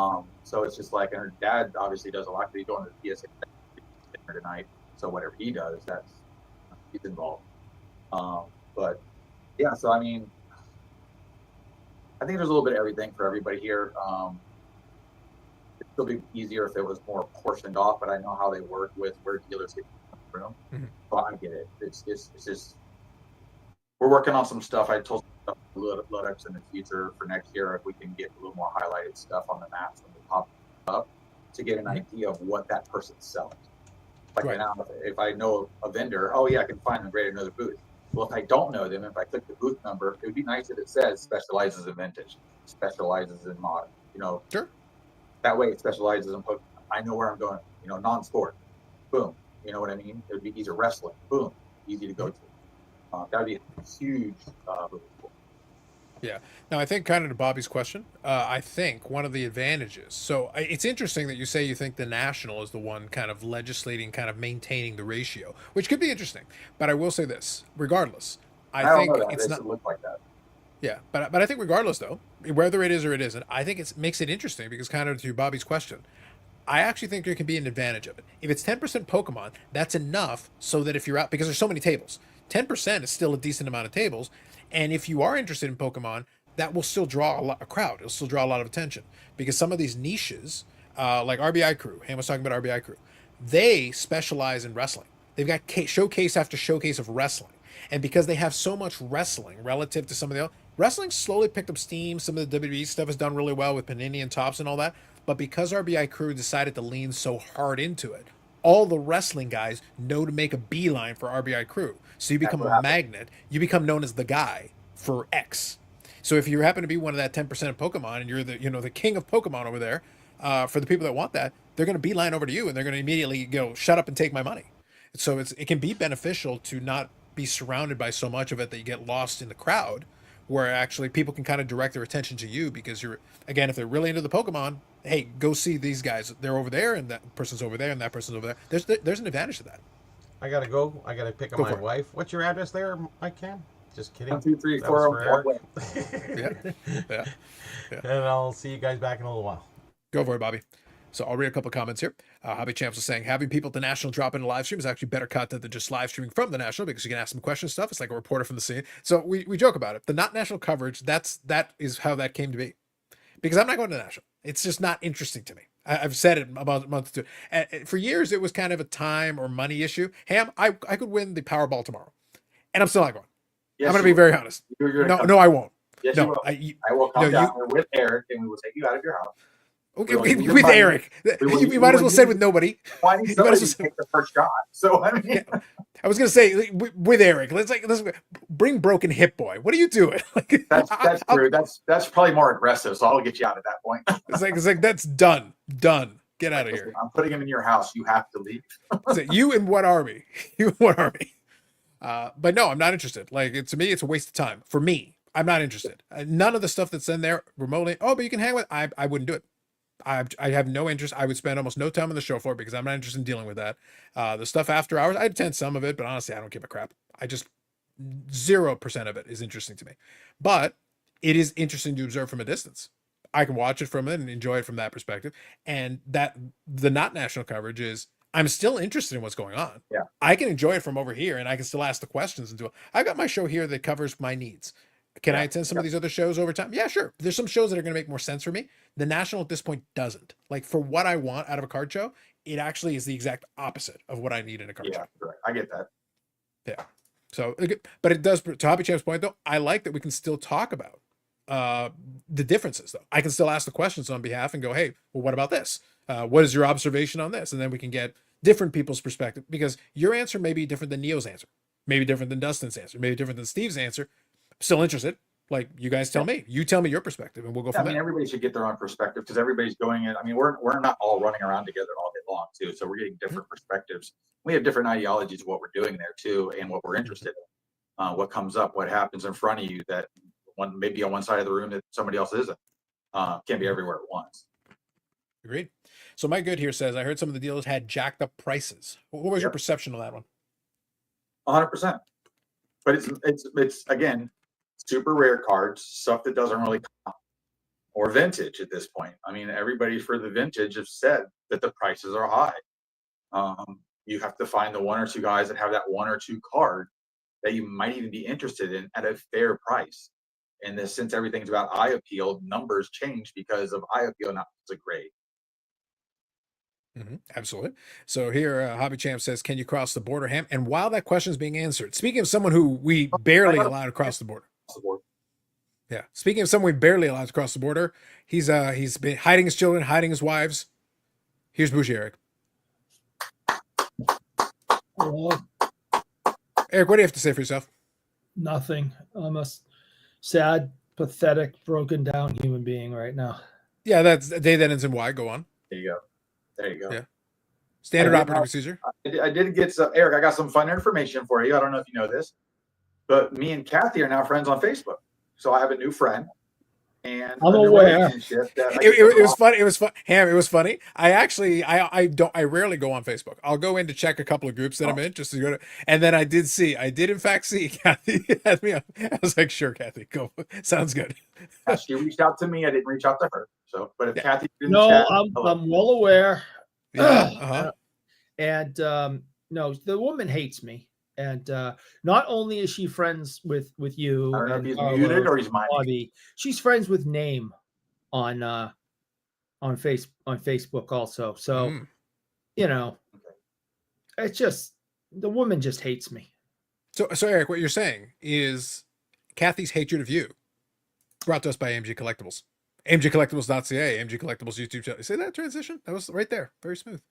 So it's just like, and her dad obviously does a lot. He's going to the PSA dinner tonight, so whatever he does, he's involved. But yeah, so I mean, I think there's a little bit of everything for everybody here. It'd still be easier if it was more portioned off, but I know how they work with where dealers get in the room. So I get it. It's just we're working on some stuff. I told some load ups in the future for next year if we can get a little more highlighted stuff on the maps when they pop up to get an idea of what that person's selling. Like Right. now, if I know a vendor, oh yeah, I can find them great at another booth. Well, if I don't know them, if I click the booth number, it would be nice if it says specializes in vintage, specializes in modern. You know, Sure. that way it specializes in Pokemon. I know where I'm going. You know, non-sport. Boom. You know what I mean? It would be easier wrestling. Boom. Easy to go to. That would be a huge move. Yeah. Now, I think kind of to Bobby's question, I think one of the advantages. So it's interesting that you say you think the national is the one kind of legislating, kind of maintaining the ratio, which could be interesting. But I will say this, regardless, I don't think know that. it's It not. should look like that. Yeah, but I think regardless though, whether it is or it isn't, I think it makes it interesting because kind of to Bobby's question, I actually think there can be an advantage of it. If it's 10% Pokemon, that's enough so that if you're out, because there's so many tables, 10% is still a decent amount of tables. And if you are interested in Pokemon, that will still draw a crowd. It'll still draw a lot of attention because some of these niches, like RBI Crew, Ham was talking about RBI Crew, they specialize in wrestling. They've got showcase after showcase of wrestling. And because they have so much wrestling relative to some of the other, wrestling slowly picked up steam. Some of the WWE stuff has done really well with Panini and Tops and all that. But because RBI Crew decided to lean so hard into it, all the wrestling guys know to make a beeline for RBI Crew. So you become a magnet. You become known as the guy for X. So if you happen to be one of that 10% of Pokemon and you're the king of Pokemon over there, for the people that want that, they're going to beeline over to you and they're going to immediately go, shut up and take my money. So it can be beneficial to not be surrounded by so much of it that you get lost in the crowd, where actually people can kind of direct their attention to you because you're, again, if they're really into the Pokemon, hey, go see these guys. They're over there and that person's over there and that person's over there. There's an advantage to that. I gotta go. I gotta pick up my wife. What's your address there, Mike Cam? Just kidding. 1, 2, 3, That 4. was for Yeah. Yeah. And I'll see you guys back in a little while. Go for it, Bobby. So I'll read a couple of comments here. Hobby Champs was saying having people at the National drop in a live stream is actually better content than just live streaming from the National because you can ask them questions stuff. It's like a reporter from the scene. So we joke about it. The not national coverage, that is how that came to be. Because I'm not going to the National. It's just not interesting to me. I've said it about a month or two. And for years, it was kind of a time or money issue. Ham, I could win the Powerball tomorrow. And I'm still not going. Yes, I'm going to be very honest. No, I won't. Yes, no, you will. I will come down there with Eric and we will take you out of your house. Okay, with Eric. You might as well say with nobody. Well, I need somebody to take the first shot. So I mean, yeah. I was gonna say with Eric. Let's bring Broken Hip Boy. What are you doing? That's true. That's probably more aggressive. So I'll get you out at that point. It's like that's done. Get out of here. I'm putting him in your house. You have to leave. You and what army? You and what army? But no, I'm not interested. Like to me, it's a waste of time. For me, I'm not interested. None of the stuff that's in there remotely. Oh, but you can hang with. I wouldn't do it. I have no interest. I would spend almost no time on the show floor because I'm not interested in dealing with that. The stuff after hours, I attend some of it, but honestly, I don't give a crap. I just 0% of it is interesting to me. But it is interesting to observe from a distance. I can watch it from it and enjoy it from that perspective. And that the not national coverage is I'm still interested in what's going on. Yeah. I can enjoy it from over here and I can still ask the questions and do it. I've got my show here that covers my needs. Can I attend some of these other shows over time? Yeah, sure. There's some shows that are going to make more sense for me. The National at this point doesn't. Like for what I want out of a card show, it actually is the exact opposite of what I need in a card show. Right. I get that. Yeah. So, but it does, to Hobby Champ's point though, I like that we can still talk about the differences though. I can still ask the questions on behalf and go, hey, well, what about this? What is your observation on this? And then we can get different people's perspective because your answer may be different than Neo's answer, maybe different than Dustin's answer, maybe different than Steve's answer. Still interested. Like you guys tell me, you tell me your perspective and we'll go from there. Everybody should get their own perspective because everybody's going in. I mean, we're not all running around together all day long too. So we're getting different perspectives. We have different ideologies of what we're doing there too and what we're interested in. What comes up, what happens in front of you that one maybe on one side of the room that somebody else isn't. Can't be everywhere at once. Agreed. So Mike Good here says, I heard some of the dealers had jacked up prices. What was your perception of that one? 100%. But it's again, super rare cards, stuff that doesn't really come, or vintage at this point. I mean, everybody for the vintage have said that the prices are high. You have to find the one or two guys that have that one or two card that you might even be interested in at a fair price. And this, since everything's about eye appeal, numbers change because of eye appeal, not as a grade. Absolutely. So here, Hobby Champ says, "Can you cross the border, Ham?" And while that question is being answered, speaking of someone who we barely allowed to cross the border, yeah. Speaking of someone we barely allowed to cross the border, he's been hiding his children, hiding his wives. Here's Bougie Eric. Well, Eric, what do you have to say for yourself? nothing. I'm a sad, pathetic, broken down human being right now. Yeah, that's a day that ends in Y. Go on. There you go. There you go. Yeah. Standard I did operating not- procedure. I did get some, Eric. I got some fun information for you. I don't know if you know this, but me and Kathy are now friends on Facebook. So I have a new friend, and I'm a new aware. relationship that I It was funny. It was fun. Ham, it was funny. I rarely go on Facebook. I'll go in to check a couple of groups that I'm in just to go to, and then I did in fact see Kathy had me on. I was like, sure, Kathy, go. Sounds good. She reached out to me. I didn't reach out to her. So, but if Yeah. Kathy didn't No, chat, I'm hello. well aware. Yeah. Uh-huh. And no, the woman hates me. And not only is she friends with you, I don't know if and he's Carlo muted or he's and miming. Bobby, she's friends with Name on Facebook also. So Mm. you know, it's just the woman just hates me. So Eric, what you're saying is Kathy's hatred of you brought to us by AMG Collectibles. AMGcollectibles.ca, AMG Collectibles YouTube channel. See that transition? That was right there. Very smooth.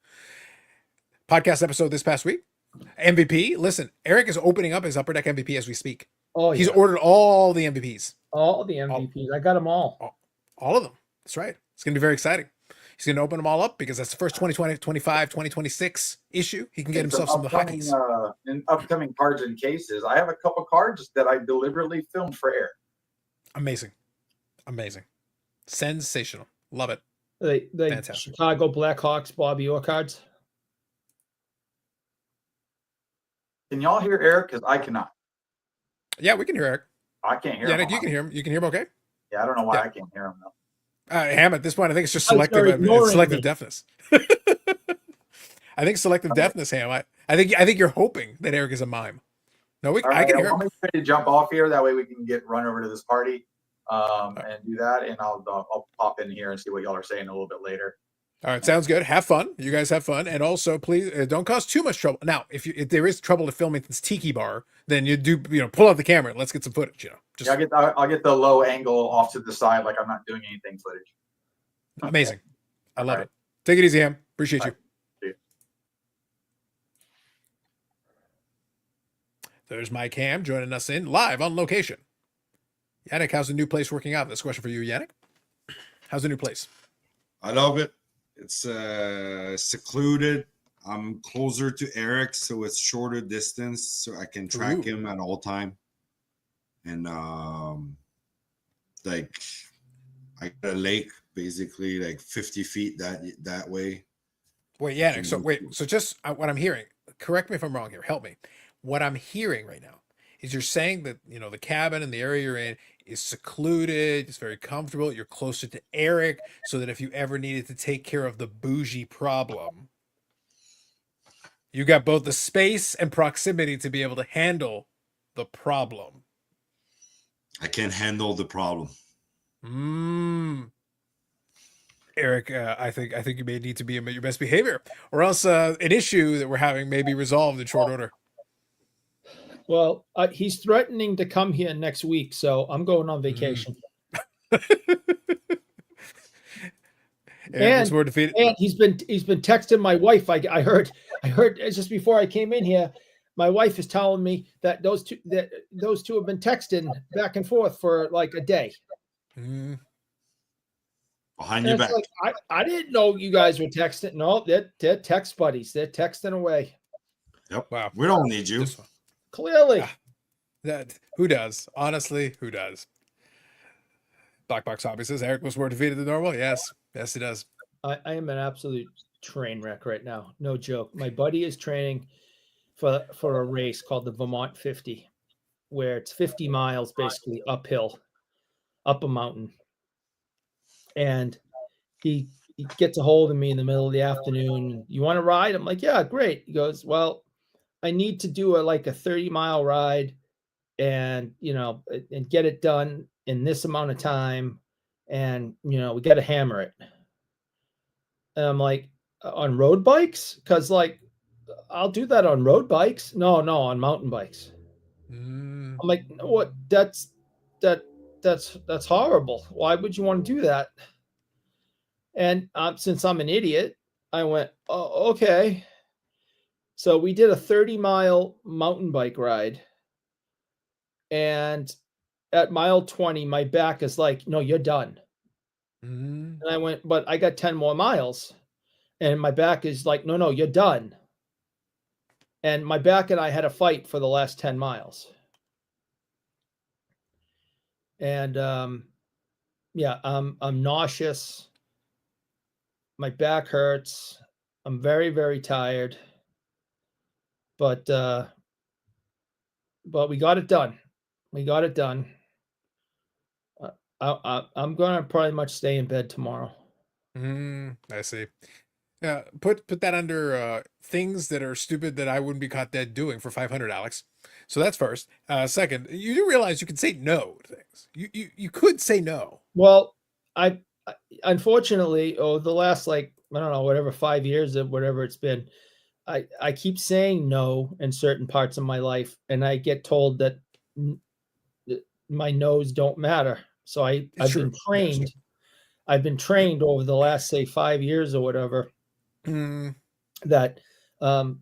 Podcast episode this past week. MVP. Listen, Eric is opening up his Upper Deck MVP as we speak. Oh, He's yeah. ordered all the MVPs. all the MVPs. I got them all. All of them. That's right. It's going to be very exciting. He's going to open them all up because that's the first 2020, 25, 2026 issue. He can get himself some of the hotkeys. In upcoming cards and cases, I have a couple cards that I deliberately filmed for Eric. Amazing. Amazing. Sensational. Love it. The Fantastic. Chicago Blackhawks Bobby Orr cards. Can y'all hear Eric? Because I cannot. Yeah, we can hear Eric. I can't hear Yeah, him. Nick, you can hear him. You can hear him okay? Yeah, I don't know why Yeah. I can't hear him though. Ham, at this point, I think it's just Oh, selective sorry, ignoring selective me. deafness. I think selective deafness, Ham. I think you're hoping that Eric is a mime. No, All I right, can hear I'm him. ready to jump off here. That way we can run over to this party and do that. And I'll pop in here and see what y'all are saying a little bit later. All right, sounds good. Have fun. You guys have fun, and also please don't cause too much trouble. Now, if there is trouble to filming this tiki bar, then you do pull out the camera and let's get some footage. Just Yeah, I'll get the low angle off to the side, like I'm not doing anything footage. amazing. I love All right. it. Take it easy, Ham. Appreciate you. See you. There's Mike Ham joining us in live on location. Yannick, how's the new place working out? This question for you, Yannick. How's the new place? I love it. It's secluded. I'm closer to Eric, so it's shorter distance, so I can track Ooh. him at all time. And like I got a lake, basically like 50 feet that way. Wait, Yannick. So just what I'm hearing. Correct me if I'm wrong here. Help me. What I'm hearing right now is you're saying that the cabin and the area you're in is secluded. It's very comfortable. You're closer to Eric, so that if you ever needed to take care of the bougie problem, you got both the space and proximity to be able to handle the problem. I can handle the problem. Eric, I think you may need to be in your best behavior, or else an issue that we're having may be resolved in short order. Well, he's threatening to come here next week, so I'm going on vacation. Eric was more defeated. And he's been texting my wife. I heard just before I came in here, my wife is telling me that those two have been texting back and forth for like a day. Mm. Behind And your it's back. like, I didn't know you guys were texting. No, they're text buddies. They're texting away. Yep. Wow. We don't need you. This one. Clearly. Who does? Honestly, who does? Black Box Hobby says Eric was more defeated than normal. Yes, he does. I am an absolute train wreck right now. No joke. My buddy is training for a race called the Vermont 50, where it's 50 miles basically uphill, up a mountain. And he gets a hold of me in the middle of the afternoon. You want to ride? I'm like, yeah, great. He goes, well, I need to do a 30-mile ride and get it done in this amount of time. And we got to hammer it. And I'm like, on road bikes, because like I'll do that on road bikes. No, on mountain bikes. Mm, I'm like, what? That's horrible. Why would you want to do that? And since I'm an idiot, I went, oh, okay. So we did a 30-mile mountain bike ride, and at mile 20, my back is like, no, you're done. mm. And I went, but I got 10 more miles. And my back is like, no, you're done. And my back and I had a fight for the last 10 miles. And yeah, I'm nauseous. My back hurts. I'm very, very tired. But we got it done. We got it done. I'm gonna pretty much stay in bed tomorrow. I see. Yeah, put that under things that are stupid that I wouldn't be caught dead doing for 500, Alex. So that's first. Second, you do realize you can say no to things. You could say no. Well, I unfortunately, the last like I don't know, whatever 5 years of whatever it's been, I keep saying no in certain parts of my life, and I get told that my no's don't matter. So I've been trained. I've been trained over the last say 5 years or whatever that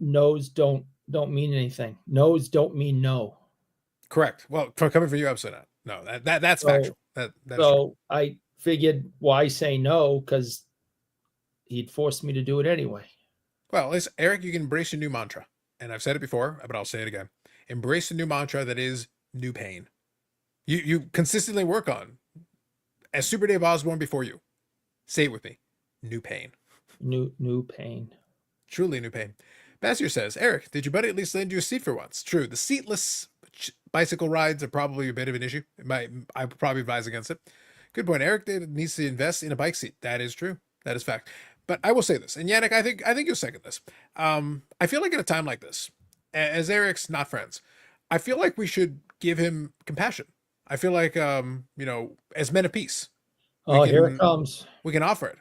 no's don't mean anything. No's don't mean no. Correct. Well, coming from you, absolutely not. No, that's factual. That's so true. I figured why say no, because he'd force me to do it anyway. Well, listen, Eric, you can embrace a new mantra, and I've said it before, but I'll say it again. Embrace a new mantra that is new pain. You consistently work on, as Super Dave Osborne before you. Say it with me. New pain. New pain. Truly new pain. Bassier says, Eric, did your buddy at least lend you a seat for once? True. The seatless bicycle rides are probably a bit of an issue. I would probably advise against it. Good point. Eric needs to invest in a bike seat. That is true. That is fact. But I will say this, and Yannick, I think you'll second this. I feel like at a time like this, as Eric's not friends, I feel like we should give him compassion. I feel like as men of peace. Here it comes. We can offer it.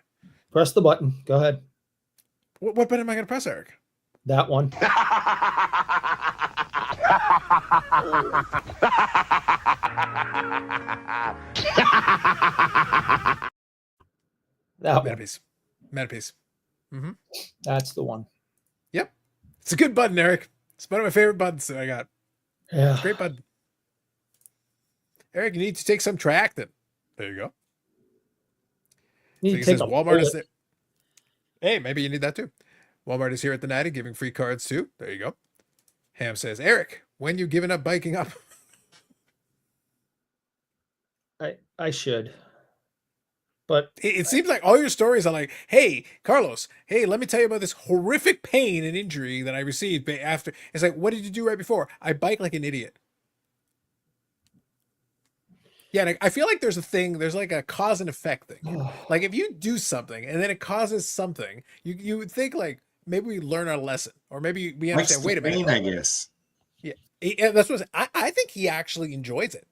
Press the button. Go ahead. What button am I going to press, Eric? That one. That Man of peace. Man of peace. Mm-hmm. That's the one. Yep. It's a good button, Eric. It's one of my favorite buttons that I got. Yeah. Great button. Eric, you need to take some Triactin. There you go. You So says Walmart is there. Hey, maybe you need that too. Walmart is here at the Natty giving free cards too. There you go. Ham says, Eric, when you giving up biking up? I should. But it seems like all your stories are like, hey, Carlos, hey, let me tell you about this horrific pain and injury that I received after. It's like, what did you do right before? I bike like an idiot. Yeah, I feel like there's like a cause and effect thing. Like if you do something and then it causes something, you would think like maybe we learn our lesson, or maybe we understand. Wait a minute, I guess. Yeah, that's what I think. He actually enjoys it.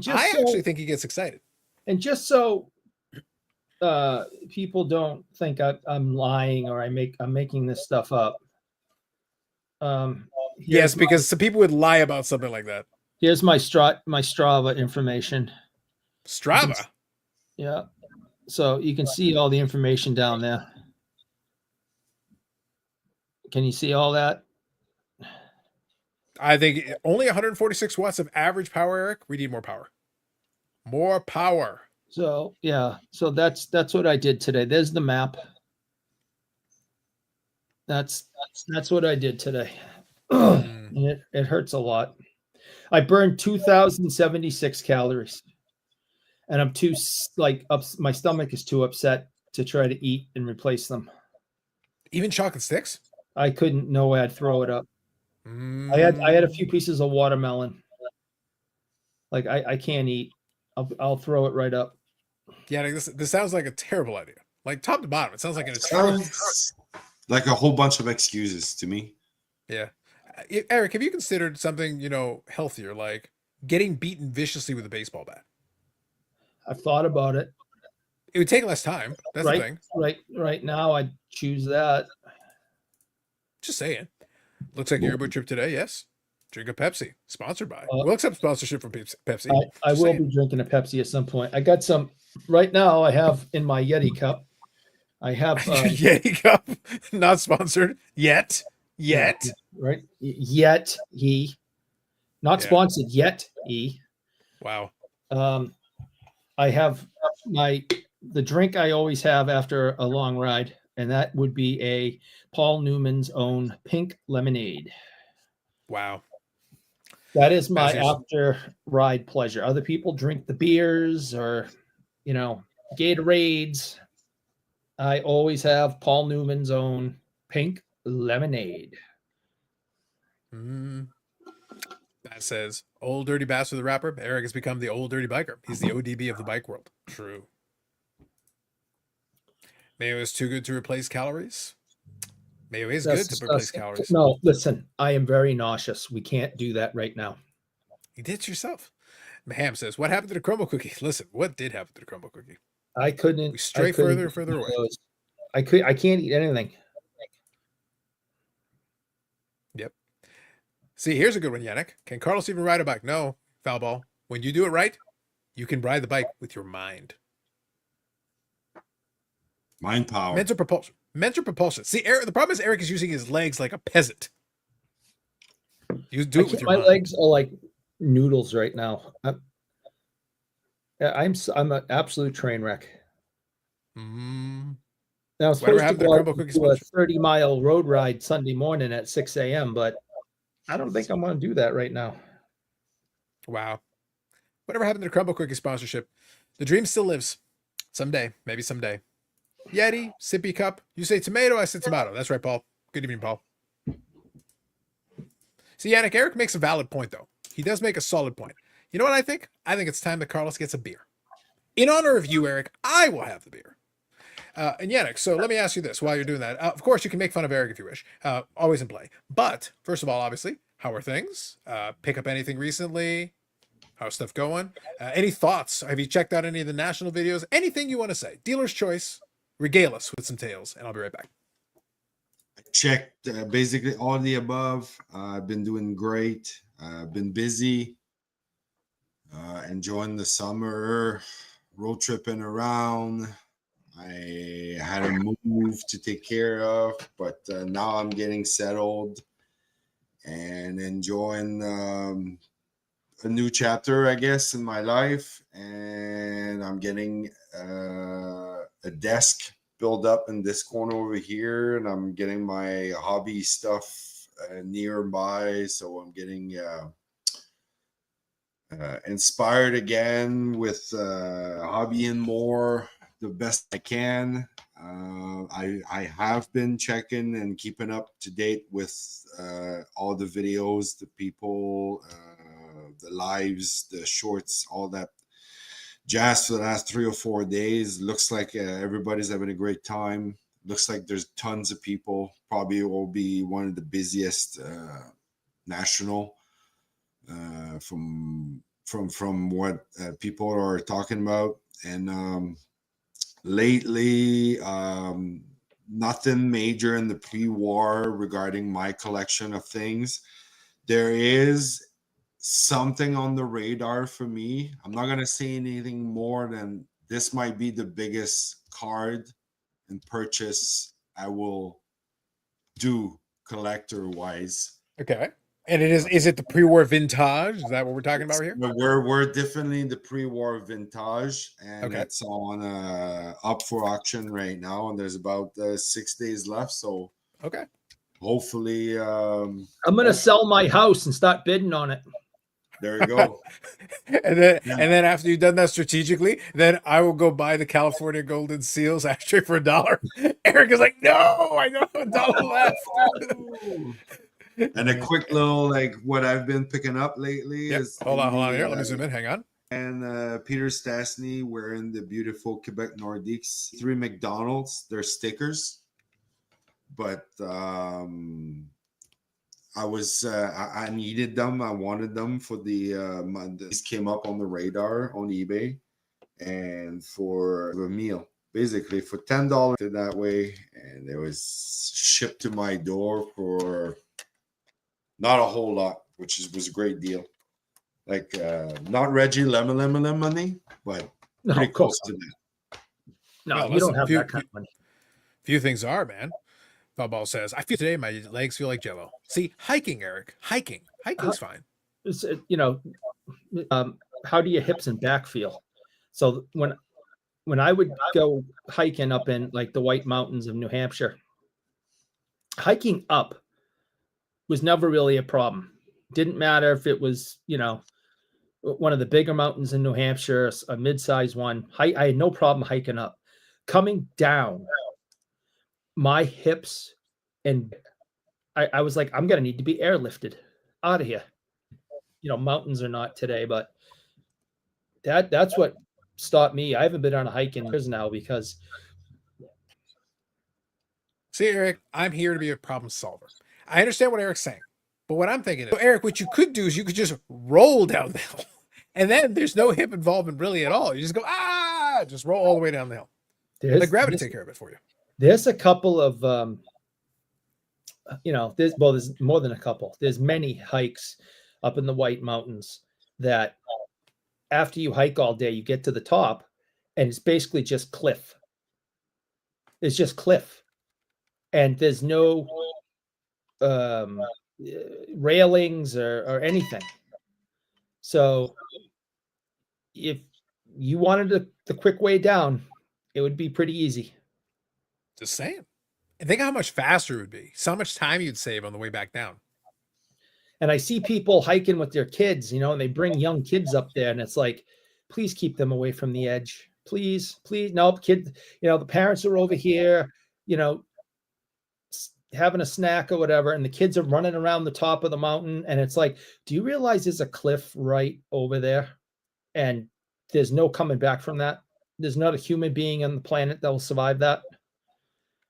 I actually think he gets excited. And just so people don't think I'm lying or I'm making this stuff up. Yes, because some people would lie about something like that. Here's my Strava information. Strava. Yeah. So you can see all the information down there. Can you see all that? I think only 146 watts of average power, Eric. We need more power. More power. So yeah. So that's what I did today. There's the map. That's what I did today. And it hurts a lot. I burned 2,076 calories. And I'm too my stomach is too upset to try to eat and replace them. Even chocolate sticks? I couldn't. No way. I'd throw it up. I had a few pieces of watermelon. Like I can't eat. I'll throw it right up. Yeah, this sounds like a terrible idea. Like top to bottom, it sounds like like a whole bunch of excuses to me. Yeah, Eric, have you considered something healthier, like getting beaten viciously with a baseball bat? I've thought about it. It would take less time. That's the thing. Right now, I'd choose that. Just saying. Looks like your trip today. Yes. Drink a Pepsi. Sponsored by. Uh, We'll accept sponsorship from Pepsi. I Just will saying. be drinking a Pepsi at some point. I got some right now. I have in my Yeti cup. I have Yeti cup. Not sponsored yet. Yet. right. Yet he not Yeah. sponsored yet. He. Wow. I have the drink I always have after a long ride, and that would be a Paul Newman's own pink lemonade. Wow. That is my As is. after ride pleasure. Other people drink the beers or, Gatorades. I always have Paul Newman's own pink lemonade. That says, old dirty bastard the rapper. Eric has become the old dirty biker. He's the ODB of the bike world. True. Mayo is too good to replace calories. Mayo is That's good to replace disgusting. calories. No, listen, I am very nauseous. We can't do that right now. You did it yourself. Maham says, what happened to the crumble cookie? Listen, what did happen to the crumble cookie? I couldn't. We stray I couldn't further and eat further away. those. I can't eat anything. Yep. See, here's a good one, Yannick. Can Carlos even ride a bike? No, foul ball. When you do it right, you can ride the bike with your mind. Mind power. Mental propulsion. Mental propulsion. See, Eric, the problem is Eric is using his legs like a peasant. You do it with your My mind. legs are like noodles right now. I'm an absolute train wreck. Mm. Now I'm Whatever supposed to happened to go out Crumble and Cookie do a Sponge? 30-mile road ride Sunday morning at 6 a.m., but I don't think I'm going to do that right now. Wow. Whatever happened to the Crumble Cookie sponsorship? The dream still lives. Someday. Maybe someday. Yeti, sippy cup. You say tomato, I say tomato. That's right, Paul. Good evening, Paul. See, Yannick, Eric makes a valid point, though. He does make a solid point. You know what I think? I think it's time that Carlos gets a beer. In honor of you, Eric, I will have the beer. And Yannick, so let me ask you this while you're doing that. Of course, you can make fun of Eric if you wish. Always in play. But, first of all, obviously, how are things? Pick up anything recently? How's stuff going? Any thoughts? Have you checked out any of the national videos? Anything you want to say? Dealer's choice. Regale us with some tales, and I'll be right back. I checked basically all the above. I've been doing great. I've been busy, enjoying the summer, road tripping around. I had a move to take care of, but now I'm getting settled and enjoying a new chapter, I guess, in my life. And I'm getting a desk built up in this corner over here, and I'm getting my hobby stuff nearby. So I'm getting inspired again with hobbying more the best I can. I have been checking and keeping up to date with all the videos, the people, the lives, the shorts, all that jazz for the last 3 or 4 days. Looks like everybody's having a great time. Looks like there's tons of people. Probably will be one of the busiest national from what people are talking about. And lately, nothing major in the pre-war regarding my collection of things. There is something on the radar for me. I'm not going to say anything more than this might be the biggest card and purchase I will do collector-wise. Okay. And is it the pre-war vintage? Is that what we're talking about here? We're definitely the pre-war vintage, and Okay. it's on up for auction right now, and there's about 6 days left. So Okay. hopefully, I'm going to sell my house and start bidding on it. there you go. and then after you've done that strategically, then I will go buy the California Golden Seals ashtray for $1. Eric is like, no, I don't have $1 left. And a quick little what I've been picking up lately Yep. is Hold on here. Let me zoom in. Hang on. And Peter Stastny wearing the beautiful Quebec Nordiques 3 McDonald's. They're stickers, but I needed them. I wanted them for these came up on the radar on eBay, and for a meal. Basically for $10 that way, and it was shipped to my door for not a whole lot, which was a great deal. Like not Reggie lemon money, but No, pretty of course close to not. that. No, Well, you don't listen, have that kind of money. few things are, man. Football says, I feel today my legs feel like jello. See, hiking, Eric. Hiking's fine. It's, how do your hips and back feel? So when I would go hiking up in like the White Mountains of New Hampshire, hiking up was never really a problem. Didn't matter if it was, one of the bigger mountains in New Hampshire, a mid-sized one. I had no problem hiking up. Coming down, my hips and I was like, I'm gonna need to be airlifted out of here. Mountains are not today, but that's what stopped me. I haven't been on a hike in years now because See, Eric, I'm here to be a problem solver. I understand what Eric's saying, but what I'm thinking is, so Eric, what you could do is you could just roll down the hill, and then there's no hip involvement really at all. You just go, just roll all the way down the hill. Let gravity take care of it for you. there's a couple of there's more than a couple. There's many hikes up in the White Mountains that after you hike all day, you get to the top and it's basically just cliff. It's just cliff. And there's no railings or anything. So if you wanted the quick way down, it would be pretty easy. Just saying. And think how much faster it would be. So much time you'd save on the way back down. And I see people hiking with their kids, and they bring young kids up there, and it's like, please keep them away from the edge. Please. No, kids, the parents are over here, having a snack or whatever, and the kids are running around the top of the mountain. And it's like, do you realize there's a cliff right over there? And there's no coming back from that. There's not a human being on the planet that will survive that.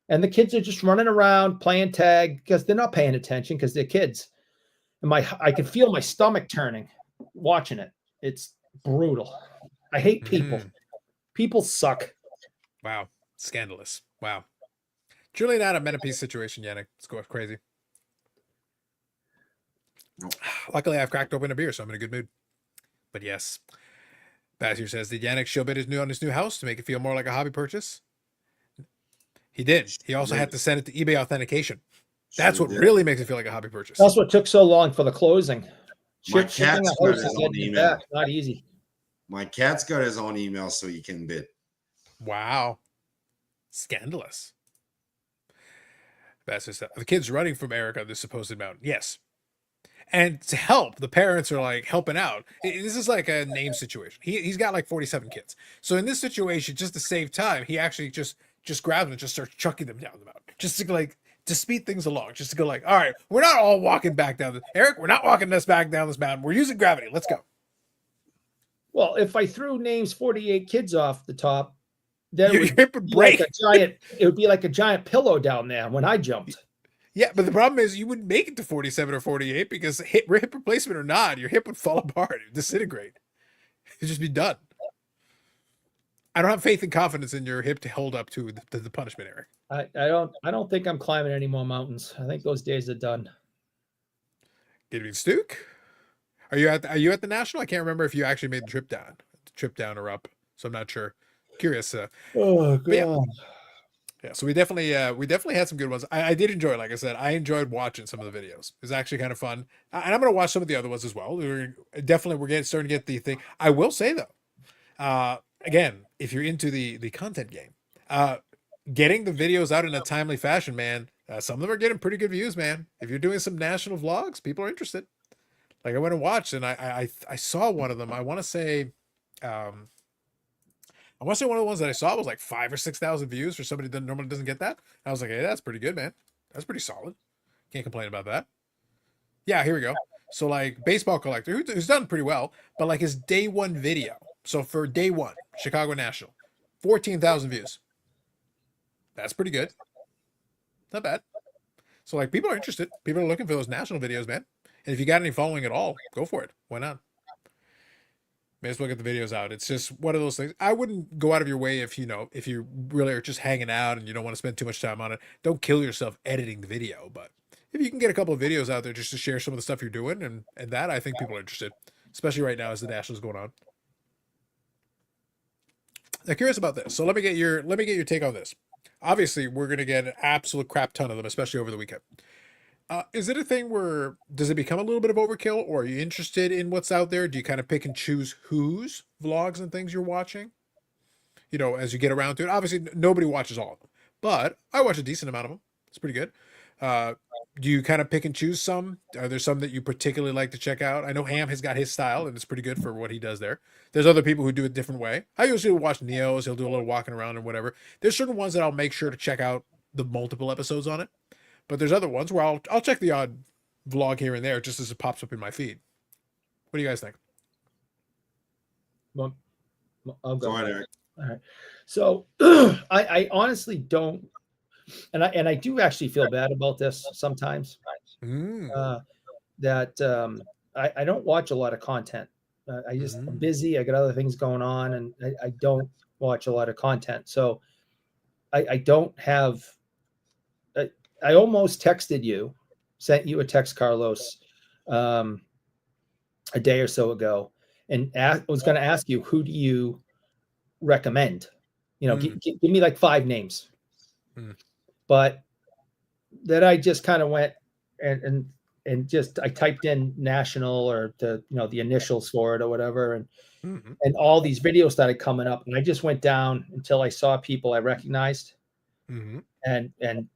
And the kids are just running around playing tag because they're not paying attention because they're kids. And I can feel my stomach turning watching it. It's brutal. I hate people. People suck. Wow. Scandalous. Wow. Truly not a meta-piece situation, Yannick. Let's go crazy. Luckily, I've cracked open a beer, so I'm in a good mood. But yes. Bassier says, did Yannick show bid on his new house to make it feel more like a hobby purchase? He did. He also had to send it to eBay authentication. That's what really makes it feel like a hobby purchase. That's what took so long for the closing. My cat's got his own email. Not easy. My cat's got his own email so he can bid. Wow. Scandalous. That's just the kids running from Eric on this supposed mountain. Yes. And to help, the parents are like helping out. This is like a name situation. He's got like 47 kids. So in this situation, just to save time, he actually just grabs them and just starts chucking them down the mountain. Just to speed things along. Just to go like, all right, we're not all walking back down. Eric, we're not walking this back down this mountain. We're using gravity. Let's go. Well, if I threw names 48 kids off the top, then Your hip would break. It would be like a giant pillow down there when I jumped. Yeah, but the problem is you wouldn't make it to 47 or 48 because hip replacement or not, your hip would fall apart. It would disintegrate. It'd just be done. I don't have faith and confidence in your hip to hold up to the punishment, Eric. I don't think I'm climbing any more mountains. I think those days are done. Gideon Stuke, are you at the national? I can't remember if you actually made the trip down or up. So I'm not sure. Curious. Oh god. Yeah, so we definitely had some good ones. I did enjoy it. Like I said, I enjoyed watching some of the videos. It was actually kind of fun, and I'm gonna watch some of the other ones as well. We're starting to get the thing. I will say though, again, if you're into the content game, getting the videos out in a timely fashion, man. Some of them are getting pretty good views, man. If you're doing some national vlogs, people are interested. Like I went and watched, and I saw one of them. I want to say one of the ones that I saw was like 5,000 or 6,000 views for somebody that normally doesn't get that. I was like, hey, that's pretty good, man. That's pretty solid. Can't complain about that. Yeah, here we go. So like baseball collector who's done pretty well, but like his day one video. So for day one, Chicago National, 14,000 views. That's pretty good. Not bad. So like people are interested. People are looking for those national videos, man. And if you got any following at all, go for it. Why not? May as well get the videos out. It's just one of those things. I wouldn't go out of your way if if you really are just hanging out and you don't want to spend too much time on it. Don't kill yourself editing the video, but if you can get a couple of videos out there just to share some of the stuff you're doing and that, I think people are interested, especially right now as the Nationals going on. Now, curious about this. So let me get your take on this. Obviously, we're gonna get an absolute crap ton of them, especially over the weekend. Is it a thing where does it become a little bit of overkill, or are you interested in what's out there? Do you kind of pick and choose whose vlogs and things you're watching? As you get around to it. Obviously, nobody watches all of them, but I watch a decent amount of them. It's pretty good. Uh, do you kind of pick and choose some? Are there some that you particularly like to check out? I know Ham has got his style, and it's pretty good for what he does there. There's other people who do it a different way. I usually watch Neo's. He'll do a little walking around and whatever. There's certain ones that I'll make sure to check out the multiple episodes on it. But there's other ones where I'll check the odd vlog here and there just as it pops up in my feed. What do you guys think? Well, I'll go. Go ahead, Eric. All right. So I honestly don't, and I do actually feel bad about this sometimes. That I don't watch a lot of content. I'm busy. I got other things going on, and I don't watch a lot of content. So I don't have. I almost texted you, sent you a text, Carlos, a day or so ago, and I was going to ask you, who do you recommend? Give me like 5 names. But then I just kind of went and just I typed in national or the initials for it or whatever, and all these videos started coming up, and I just went down until I saw people I recognized, and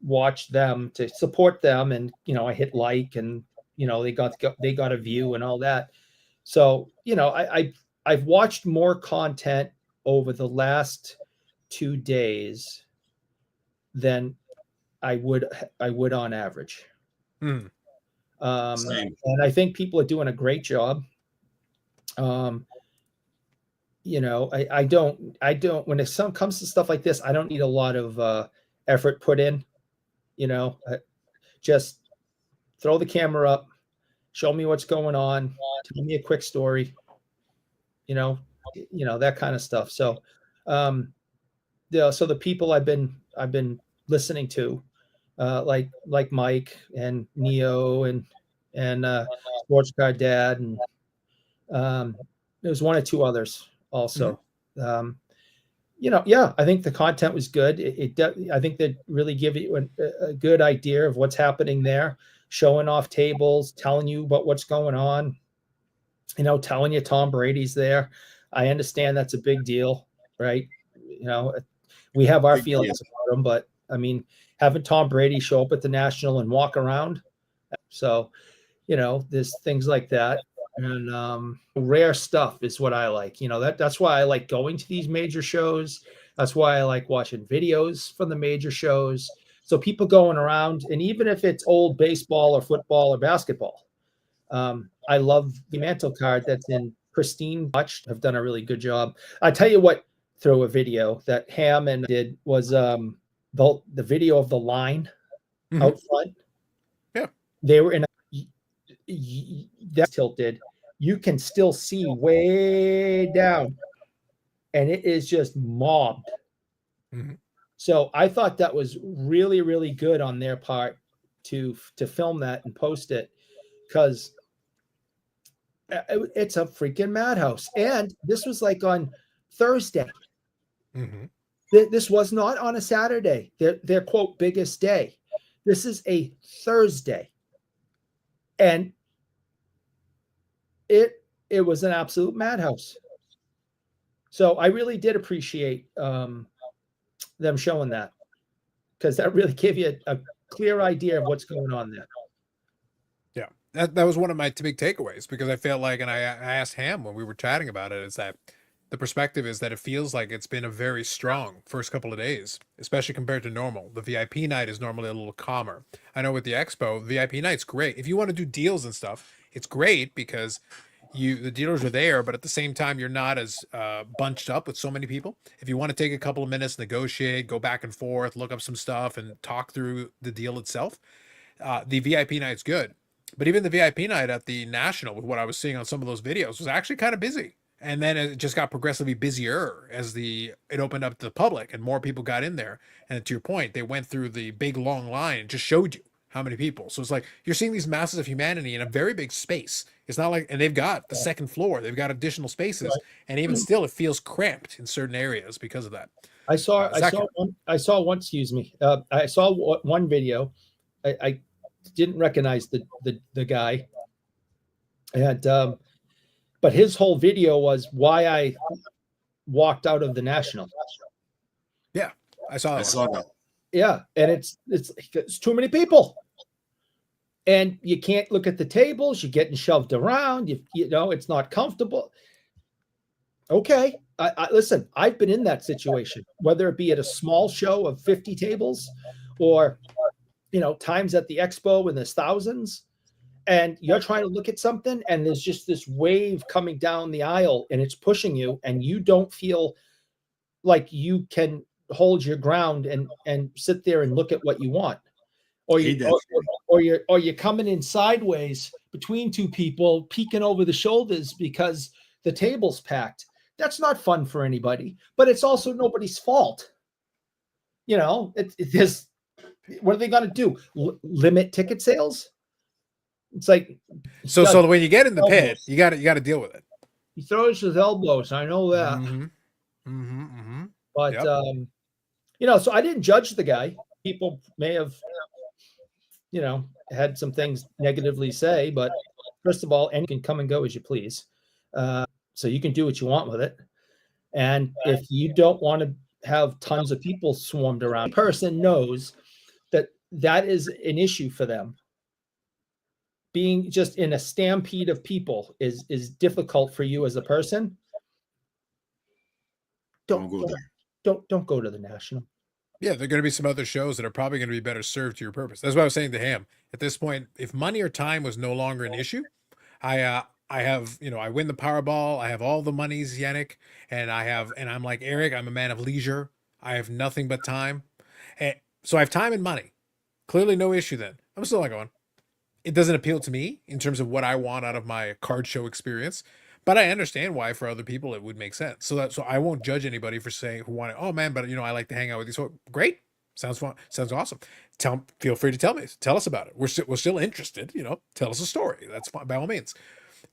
watched them to support them, and I hit like, and they got a view and all that. So I've watched more content over the last 2 days than I would on average. And I think people are doing a great job. I don't when it comes to stuff like this, I don't need a lot of effort put in. Just throw the camera up, show me what's going on, tell me a quick story, that kind of stuff. So, so the people I've been listening to, like Mike and Neo and Sports Car Dad, and there's 1 or 2 others also. I think the content was good. I think they really give you a good idea of what's happening there, showing off tables, telling you about what's going on, telling you Tom Brady's there. I understand that's a big deal, right? We have our feelings about him, but I mean, having Tom Brady show up at the National and walk around. So, there's things like that. And rare stuff is what I like. That's why I like going to these major shows. That's why I like watching videos from the major shows. So people going around, and even if it's old baseball or football or basketball, I love the mantle card that's in pristine touch. Have done a really good job. I tell you what, through a video that Ham and did was the video of the line out front. Yeah, they were in that's tilted. You can still see way down, and it is just mobbed. So I thought that was really, really good on their part to film that and post it, because it's a freaking madhouse. And this was like on Thursday. This was not on a Saturday, their quote biggest day. This is a Thursday, and it was an absolute madhouse. So I really did appreciate them showing that, because that really gave you a clear idea of what's going on there. Yeah, that was one of my big takeaways, because I felt like, and I asked Ham when we were chatting about it, is that the perspective is that it feels like it's been a very strong first couple of days, especially compared to normal. The VIP night is normally a little calmer. I know with the expo, the VIP night's great. If you want to do deals and stuff, it's great because the dealers are there, but at the same time, you're not as bunched up with so many people. If you want to take a couple of minutes, negotiate, go back and forth, look up some stuff, and talk through the deal itself, the VIP night's good. But even the VIP night at the National, with what I was seeing on some of those videos, was actually kind of busy. And then it just got progressively busier as it opened up to the public and more people got in there. And to your point, they went through the big long line and just showed you how many people. So it's like you're seeing these masses of humanity in a very big space. It's not like, and they've got the second floor, they've got additional spaces, Right. and even still, it feels cramped in certain areas because of that. I saw Zach- I saw one. Excuse me. I saw one video. I didn't recognize the guy, and but his whole video was why I walked out of the National. Yeah, I saw that. I saw that. Yeah, and it's too many people, and you can't look at the tables. You're getting shoved around. You know it's not comfortable. Okay, I listen. I've been in that situation, whether it be at a small show of 50 tables, or times at the expo when there's thousands, and you're trying to look at something, and there's just this wave coming down the aisle, and it's pushing you, and you don't feel like you can hold your ground and sit there and look at what you want, or you're coming in sideways between two people, peeking over the shoulders because the table's packed. That's not fun for anybody, but it's also nobody's fault. There's what are they going to do? Limit ticket sales? It's like so when you get in the pit, you got to deal with it. He throws his elbows. I know that, but Yep. so I didn't judge the guy. People may have, had some things negatively say, but first of all, anyone can come and go as you please. So you can do what you want with it. And if you don't want to have tons of people swarmed around, the person knows that is an issue for them. Being just in a stampede of people is difficult for you as a person. Don't go there. Don't go to the National. Yeah, there are going to be some other shows that are probably going to be better served to your purpose. That's what I was saying to him. At this point, if money or time was no longer an issue, I have, I win the Powerball. I have all the monies, Yannick, and I'm like, Eric, I'm a man of leisure. I have nothing but time. And so I have time and money. Clearly no issue then. I'm still not going. It doesn't appeal to me in terms of what I want out of my card show experience, but I understand why for other people it would make sense. So I won't judge anybody for saying who want it. Oh man, but I like to hang out with you. So great. Sounds fun. Sounds awesome. Feel free to tell me. Tell us about it. We're still interested, tell us a story. That's fine by all means.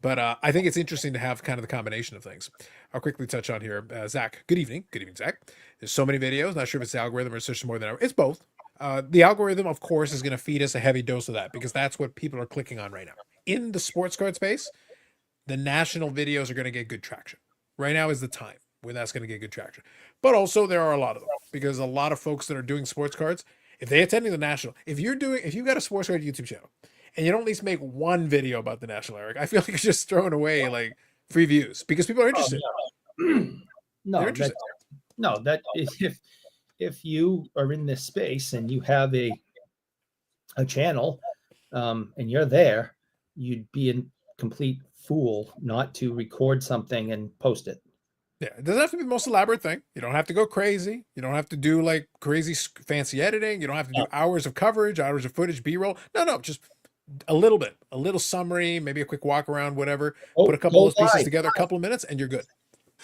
But I think it's interesting to have kind of the combination of things. I'll quickly touch on here. Zach, good evening. Good evening, Zach. There's so many videos. Not sure if it's the algorithm or it's just more than ever. It's both. The algorithm, of course, is going to feed us a heavy dose of that because that's what people are clicking on right now. In the sports card space, the national videos are going to get good traction. Right now is the time when that's going to get good traction. But also there are a lot of them because a lot of folks that are doing sports cards, if they're attending the national, if you've got a sports card YouTube channel and you don't at least make one video about the national, Eric, I feel like you're just throwing away like free views because people are interested. If you are in this space and you have a channel and you're there, you'd be a complete fool not to record something and post it. Yeah, it doesn't have to be the most elaborate thing. You don't have to go crazy. You don't have to do like crazy fancy editing. You don't have to do hours of coverage, hours of footage, B-roll. No, just a little bit, a little summary, maybe a quick walk around, whatever. Put a couple of those pieces together, a couple of minutes, and you're good.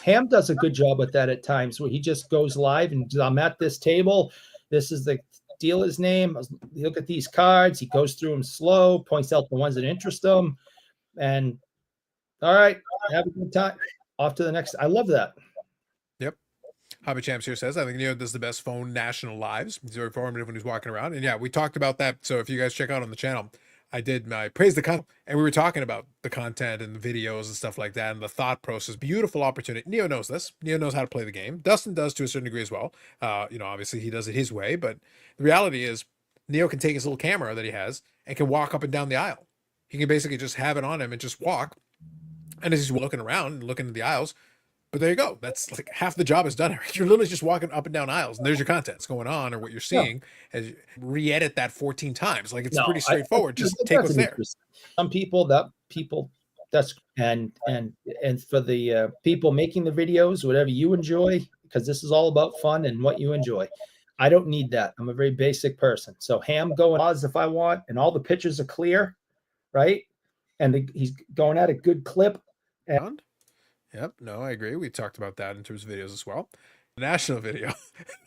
Ham does a good job with that at times where he just goes live and I'm at this table. This is the dealer's name. Look at these cards. He goes through them slow, points out the ones that interest him. And all right, have a good time. Off to the next. I love that. Yep. Hobby Champs here says, I think Neo does the best phone national lives. He's very informative when he's walking around. And yeah, we talked about that. So if you guys check out on the channel, I praised the content and we were talking about the content and the videos and stuff like that and the thought process. Beautiful opportunity. Neo knows this. Neo knows how to play the game. Dustin does to a certain degree as well. Obviously he does it his way, but the reality is Neo can take his little camera that he has and can walk up and down the aisle. He can basically just have it on him and just walk. And as he's looking around and looking at the aisles, but there you go. That's like half the job is done. You're literally just walking up and down aisles, and there's your content. It's going on, or what you're seeing. As you re-edit that 14 times, like it's pretty straightforward. Just take what's there. Some people that's and for the people making the videos, whatever you enjoy, because this is all about fun and what you enjoy. I don't need that. I'm a very basic person. So Ham going pause if I want, and all the pictures are clear, right? And he's going at a good clip. And Yep. No, I agree. We talked about that in terms of videos as well. The national video.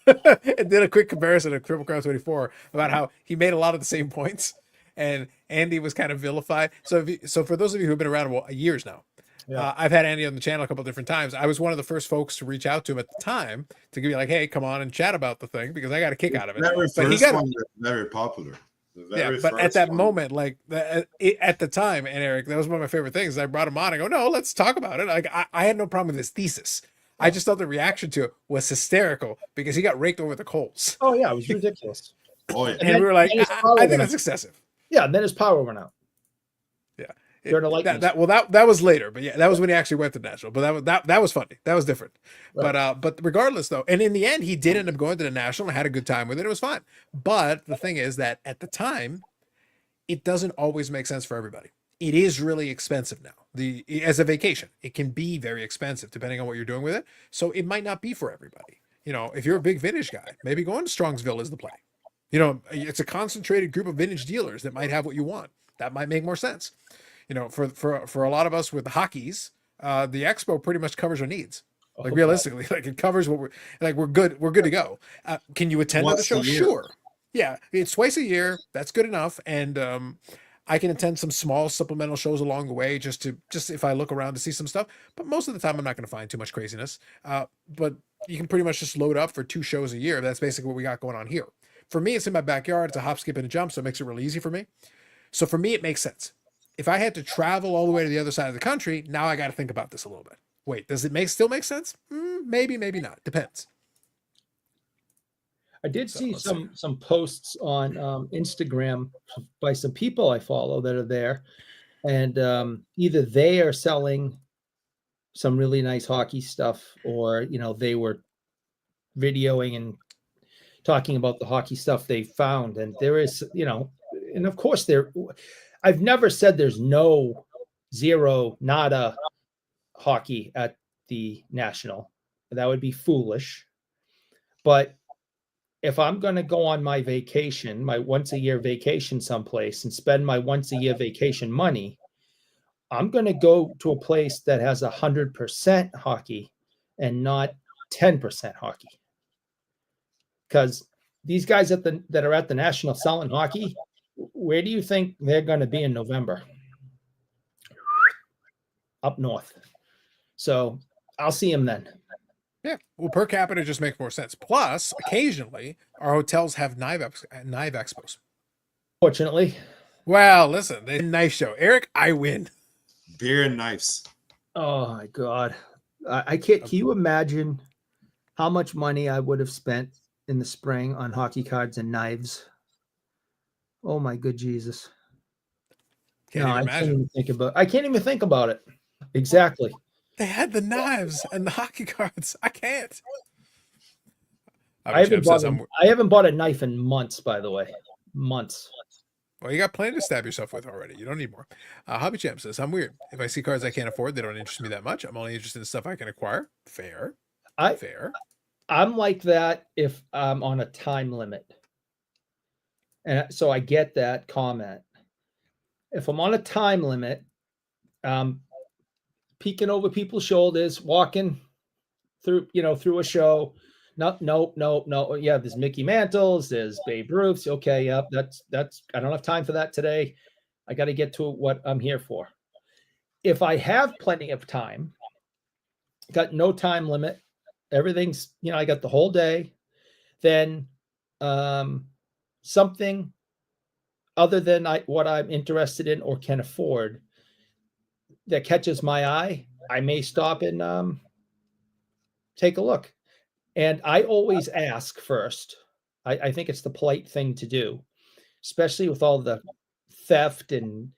It did a quick comparison of Triple Crown 24 about how he made a lot of the same points, and Andy was kind of vilified. So for those of you who've been around years now, Yeah. I've had Andy on the channel a couple different times. I was one of the first folks to reach out to him at the time to be like, "Hey, come on and chat about the thing," because I got a kick out of it. Very But he first got one was very popular. The yeah, very but at first that one. moment, like at the time, and Eric, that was one of my favorite things. I brought him on. I go, no, let's talk about it. Like I had no problem with his thesis. I just thought the reaction to it was hysterical because he got raked over the coals, Oh yeah, it was ridiculous. Oh yeah. and then- we were like, then his I power think went that's up. excessive. Yeah, and then his power went out. Yeah, During the lightning that was later, but yeah, that was when he actually went to national. But that was funny. That was different. Right. But regardless though, and in the end, he did end up going to the national and had a good time with it. It was fine. But the thing is that at the time, it doesn't always make sense for everybody. It is really expensive now. As a vacation, it can be very expensive depending on what you're doing with it. So it might not be for everybody. You know, if you're a big vintage guy, maybe going to Strongsville is the play. You know, it's a concentrated group of vintage dealers that might have what you want. That might make more sense. You know, for a lot of us with the hockeys, the expo pretty much covers our needs. Like realistically, like it covers what we're good to go. Can you attend to the Once show? a year. Sure. Yeah, it's twice a year. That's good enough. And I can attend some small supplemental shows along the way just if I look around to see some stuff. But most of the time, I'm not going to find too much craziness. But you can pretty much just load up for 2 shows a year. That's basically what we got going on here. For me, it's in my backyard. It's a hop, skip, and a jump, so it makes it really easy for me. So for me, it makes sense. If I had to travel all the way to the other side of the country, now I got to think about this a little bit. Wait, does it still make sense? Maybe, maybe not. Depends. I did So, see let's some posts on Instagram by some people I follow that are there, and either they are selling some really nice hockey stuff, or they were videoing and talking about the hockey stuff they found. And there is, and of course I've never said there's nada hockey at the National. That would be foolish. But if I'm going to go on my vacation, my once a year vacation someplace, and spend my once a year vacation money, I'm going to go to a place that has 100% hockey and not 10% hockey. Because these guys that are at the National selling hockey, where do you think they're going to be in November? Up north. So I'll see them then. Yeah, well, per capita just makes more sense. Plus, occasionally, our hotels have knife expos. Fortunately. Well, listen, they knife show. Eric, I win. Beer and knives. Oh my God. I can't. Can you imagine how much money I would have spent in the spring on hockey cards and knives? Oh my good Jesus. Can't even imagine. I can't even think about it. Exactly. They had the knives and the hockey cards. I can't. I haven't bought a knife in months, by the way. Months. Well, you got plenty to stab yourself with already. You don't need more. Hobby Champ says, I'm weird. If I see cards I can't afford, they don't interest me that much. I'm only interested in stuff I can acquire. Fair. Fair. I'm like that if I'm on a time limit. And so I get that comment. If I'm on a time limit, peeking over people's shoulders, walking through a show. No. Yeah, there's Mickey Mantles, there's Babe Ruths. Okay, yep, that's I don't have time for that today. I got to get to what I'm here for. If I have plenty of time, got no time limit, everything's, I got the whole day, then something other than what I'm interested in or can afford that catches my eye, I may stop and take a look. And I always ask first. I think it's the polite thing to do, especially with all the theft and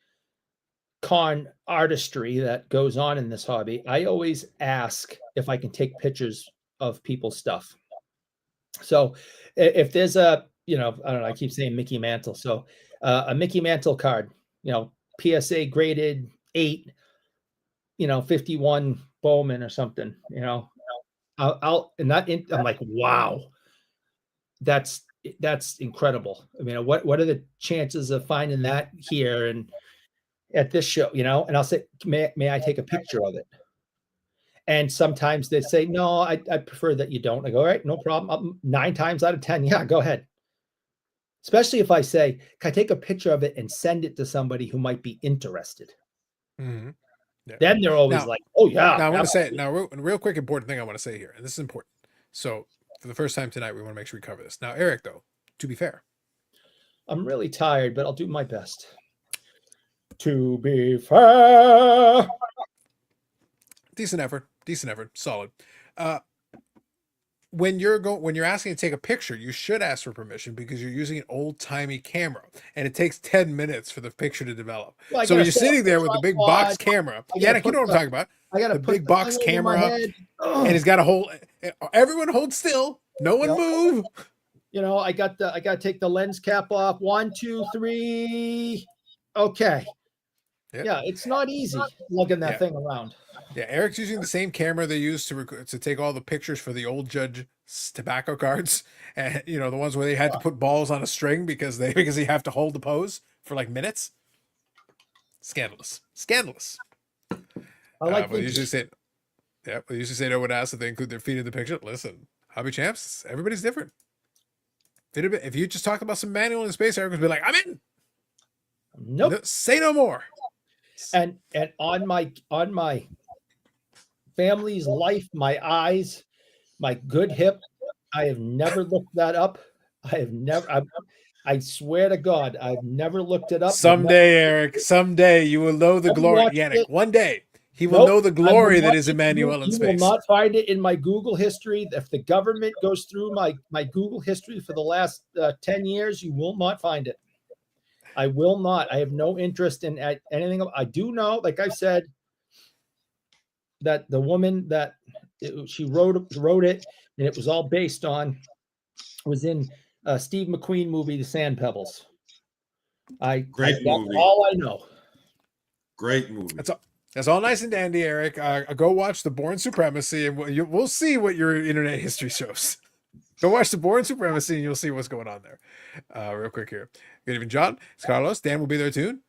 con artistry that goes on in this hobby. I always ask if I can take pictures of people's stuff. So if there's I don't know, I keep saying Mickey Mantle. So a Mickey Mantle card, PSA graded 8, 51 Bowman or something, I'm like, wow, that's incredible. I mean, what are the chances of finding that here and at this show, and I'll say, may I take a picture of it? And sometimes they say, no, I prefer that you don't. I go, all right, no problem. 9 times out of 10, yeah, go ahead. Especially if I say, can I take a picture of it and send it to somebody who might be interested? Mm-hmm. Yeah. Then they're always Now- like, oh, yeah. Now I want to say now real quick important thing I want to say here, and this is important. So for the first time tonight, we want to make sure we cover this. Now, Eric, though, to be fair, I'm really tired, but I'll do my best. To be fair. decent effort, solid. When you're asking to take a picture, you should ask for permission because you're using an old-timey camera, and it takes 10 minutes for the picture to develop. Well, So when gotta you're set up sitting there the with the big tripod. box camera, I yeah, gotta you know what I'm put talking about. I got to The put big box thing over my camera, head. and he's got a whole. Everyone hold still. No one Yeah. move. You know, I got to take the lens cap off. 1, 2, 3. Okay. Yep. Yeah, it's not easy lugging that Yeah. thing around. Yeah, Eric's using the same camera they used to take all the pictures for the old judge's tobacco cards, and the ones where they had to put balls on a string because you have to hold the pose for like minutes. Scandalous. I like we the- usually say, we usually say no one asks if they include their feet in the picture. Listen, hobby champs, everybody's different. If you just talk about some manual in space, Eric would be like, I'm in. Nope. No, say no more. And on my family's life, my eyes, my good hip, I have never looked that up. I swear to God, I've never looked it up. Someday, Eric, someday you will know the I've glory. watched Yannick, it. one day he will Nope, know the I will glory that not- is Emmanuel in you space. will not find it in my Google history. If the government goes through my Google history for the last 10 years, you will not find it. I will not. I have no interest in anything. I do know, like I said, that the woman that she wrote it, and it was all based on, was in Steve McQueen movie, The Sand Pebbles. Great that's movie. all I know. Great movie. That's all nice and dandy, Eric. Go watch The Born Supremacy, and we'll see what your internet history shows. Go watch The Born Supremacy, and you'll see what's going on there. Real quick here. Good evening, John. It's Carlos. Dan will be there too.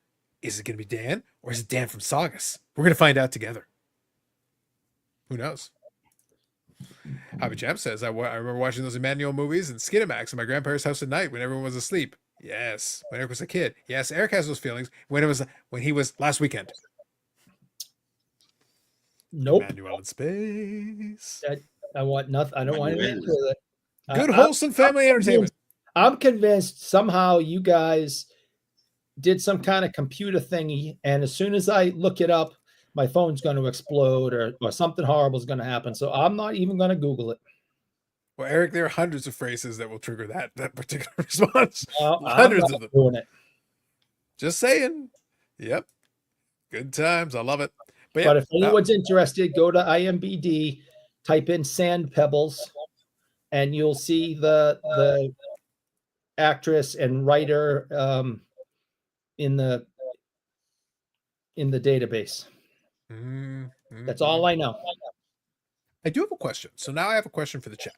Is it going to be Dan, or is it Dan from Saugus? We're going to find out together. Who knows? Hobby Champ says, I remember watching those Emmanuel movies and Skinamax in my grandparents' house at night when everyone was asleep. Yes, when Eric was a kid. Yes, Eric has those feelings when he was last weekend. Nope. Emmanuel in space. I want nothing. I don't want anything to do with it. Good, wholesome family entertainment. I'm convinced somehow you guys did some kind of computer thingy, and as soon as I look it up, my phone's going to explode or something horrible is going to happen. So I'm not even going to Google it. Well, Eric, there are hundreds of phrases that will trigger that particular response. I'm Hundreds not of them. doing it. Just saying. Yep. Good times. I love it. But, But if anyone's interested, go to IMBD, type in Sand Pebbles, and you'll see the actress and writer in the database. That's all I know. I do have a question. So now I have a question for the chat.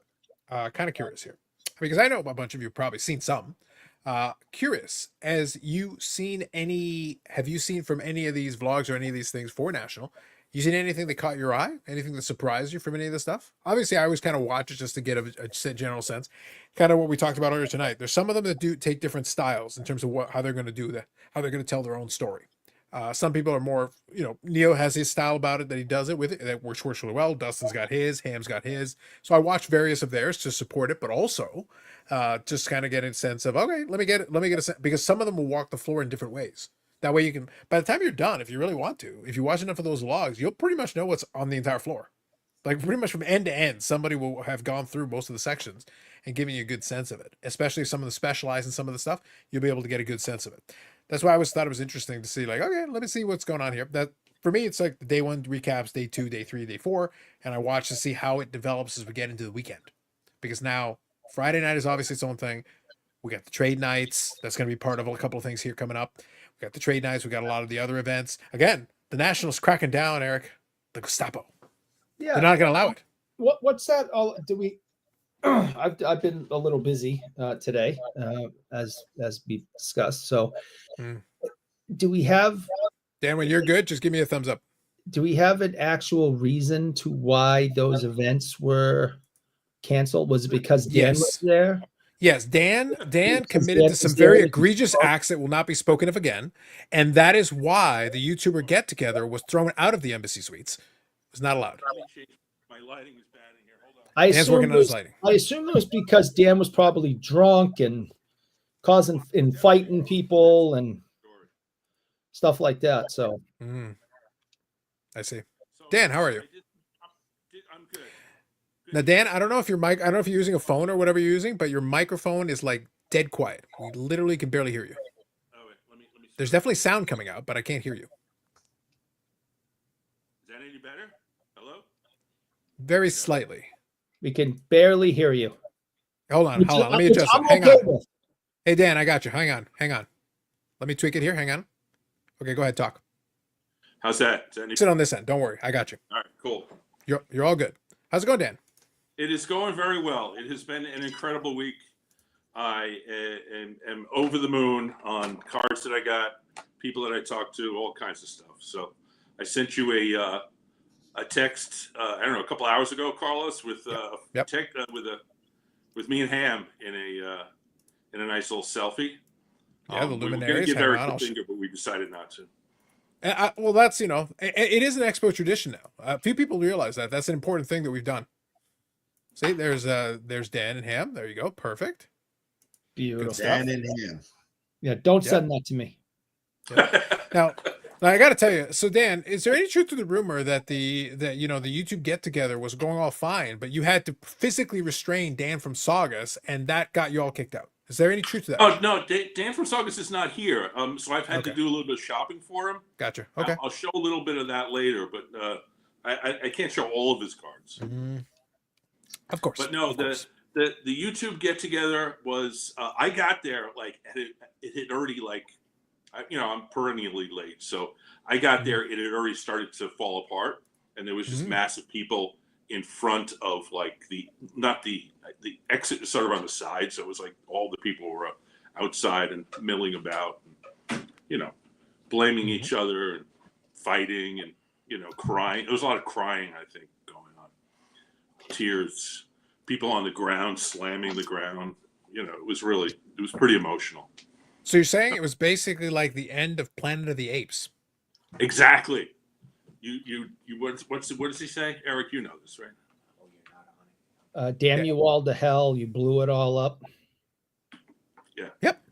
Kind of curious here, because I know a bunch of you have probably seen some. Curious, have you seen from any of these vlogs or any of these things for National? You seen anything that caught your eye? Anything that surprised you from any of this stuff? Obviously, I always kind of watch it just to get a general sense. Kind of what we talked about earlier tonight. There's some of them that do take different styles in terms of how they're going to do that, how they're going to tell their own story. Some people are more, Neo has his style about it that he does it with it that works really well. Dustin's got his, Ham's got his. So I watch various of theirs to support it, but also just kind of get a sense of, okay, let me get a sense, because some of them will walk the floor in different ways. That way you can, by the time you're done, if you really want to, if you watch enough of those vlogs, you'll pretty much know what's on the entire floor. Like pretty much from end to end, somebody will have gone through most of the sections and giving you a good sense of it. Especially if some of the specialized in some of the stuff, you'll be able to get a good sense of it. That's why I always thought it was interesting to see, like, okay, let me see what's going on here. That for me, it's like the day one recaps, day 2, day 3, day 4, and I watch to see how it develops as we get into the weekend. Because now Friday night is obviously its own thing. We got the trade nights. That's going to be part of a couple of things here coming up. We got the trade nights. We got a lot of the other events. Again, the Nationals cracking down, Eric. The Gestapo. Yeah, they're not going to allow it. What's that? Do we? I've been a little busy today, as we discussed. So, do we have? Dan, when you're good, just give me a thumbs up. do we have an actual reason to why those events were canceled? Was it because Dan was Yes. there? Yes, Dan Because committed Dan to some was there very to egregious promote- acts that will not be spoken of again, and that is why the YouTuber get together was thrown out of the Embassy Suites. It was not allowed. My lighting is bad in here. Hold on. I Dan's working assume on his lighting. I assume it was because Dan was probably drunk and causing and fighting people and stuff like that. So I see. Dan, how are you? I'm good. Now, Dan, I don't know if your mic, I don't know if you're using a phone or whatever you're using, but your microphone is like dead quiet. We literally can barely hear you. Oh, wait, let me There's definitely sound coming out, but I can't hear you. Is that any better? Hello? Very slightly. we can barely hear you. Hold on. Let me Which adjust I'm it. Hang okay on. with. Hey, Dan, I got you. Hang on. Let me tweak it here. Hang on. Okay, go ahead. Talk. How's that? Is that any... Sit on this end. Don't worry. I got you. All right, cool. You're all good. How's it going, Dan? It is going very well. It has been an incredible week. I am over the moon on cards that I got, people that I talked to, all kinds of stuff. So I sent you a text. I don't know, a couple hours ago, Carlos, with Yep. with me and Ham in a nice little selfie. Yeah, the We were going to luminaries. get Hang Eric on, the I'll finger, but we decided not to. well, that's, it is an expo tradition now. A few people realize that. That's an important thing that we've done. See, there's Dan and Ham. There you go. Perfect. Beautiful. stuff. Dan in hand. Yeah, don't Yeah. send that to me. Now, I got to tell you. So, Dan, is there any truth to the rumor that the YouTube get together was going all fine, but you had to physically restrain Dan from Saugus, and that got you all kicked out? Is there any truth to that? Oh no, Dan from Saugus is not here. So I've had to Okay. do a little bit of shopping for him. Gotcha. Okay. I'll show a little bit of that later, but I can't show all of his cards. Of course. But no, of course. the YouTube get together was I got there like it had already I'm perennially late, so I got there. It had already started to fall apart, and there was just massive people in front of like the exit is sort of on the side, so it was like all the people were outside and milling about, and, blaming each other and fighting and crying. There was a lot of crying, I think, going on. Tears, people on the ground slamming the ground. It was pretty emotional. So you're saying it was basically like the end of Planet of the Apes? Exactly. You what does he say, Eric? You know this, right? Damn you all to hell. You blew it all up. Yeah. Yep.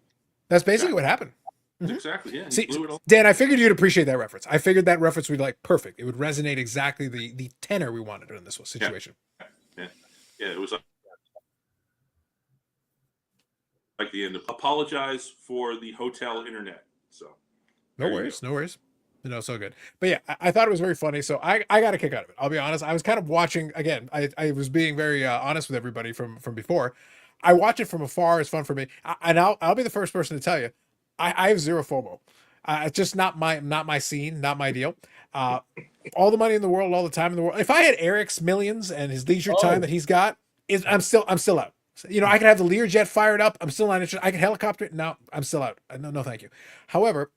That's basically what happened. Exactly. Yeah. he See, blew it all. Dan, I figured you'd appreciate that reference. I figured that reference would be like perfect. It would resonate exactly the tenor we wanted in this situation. Yeah. It was like the end of. Apologize for the hotel internet. So. No worries. So good. But yeah, I thought it was very funny. So I got a kick out of it. I'll be honest. I was kind of watching again. I was being very honest with everybody from before. I watch it from afar. It's fun for me. And I'll be the first person to tell you, I have zero FOMO. It's just not my scene, not my deal. All the money in the world, all the time in the world. If I had Eric's millions and his leisure time that he's got, I'm still out. I could have the Learjet fired up. I'm still not interested. I could helicopter it. No, I'm still out. No, thank you. However,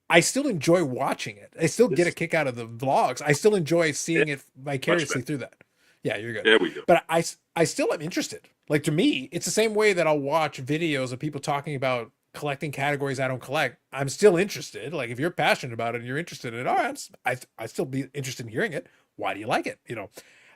I still enjoy watching it. I still get a kick out of the vlogs. I still enjoy seeing it vicariously through that. Yeah, you're good. There we go. But I still am interested. Like, to me, it's the same way that I'll watch videos of people talking about collecting categories I don't collect. I'm still interested. Like, if you're passionate about it and you're interested in it, all right, I still be interested in hearing it. Why do you like it?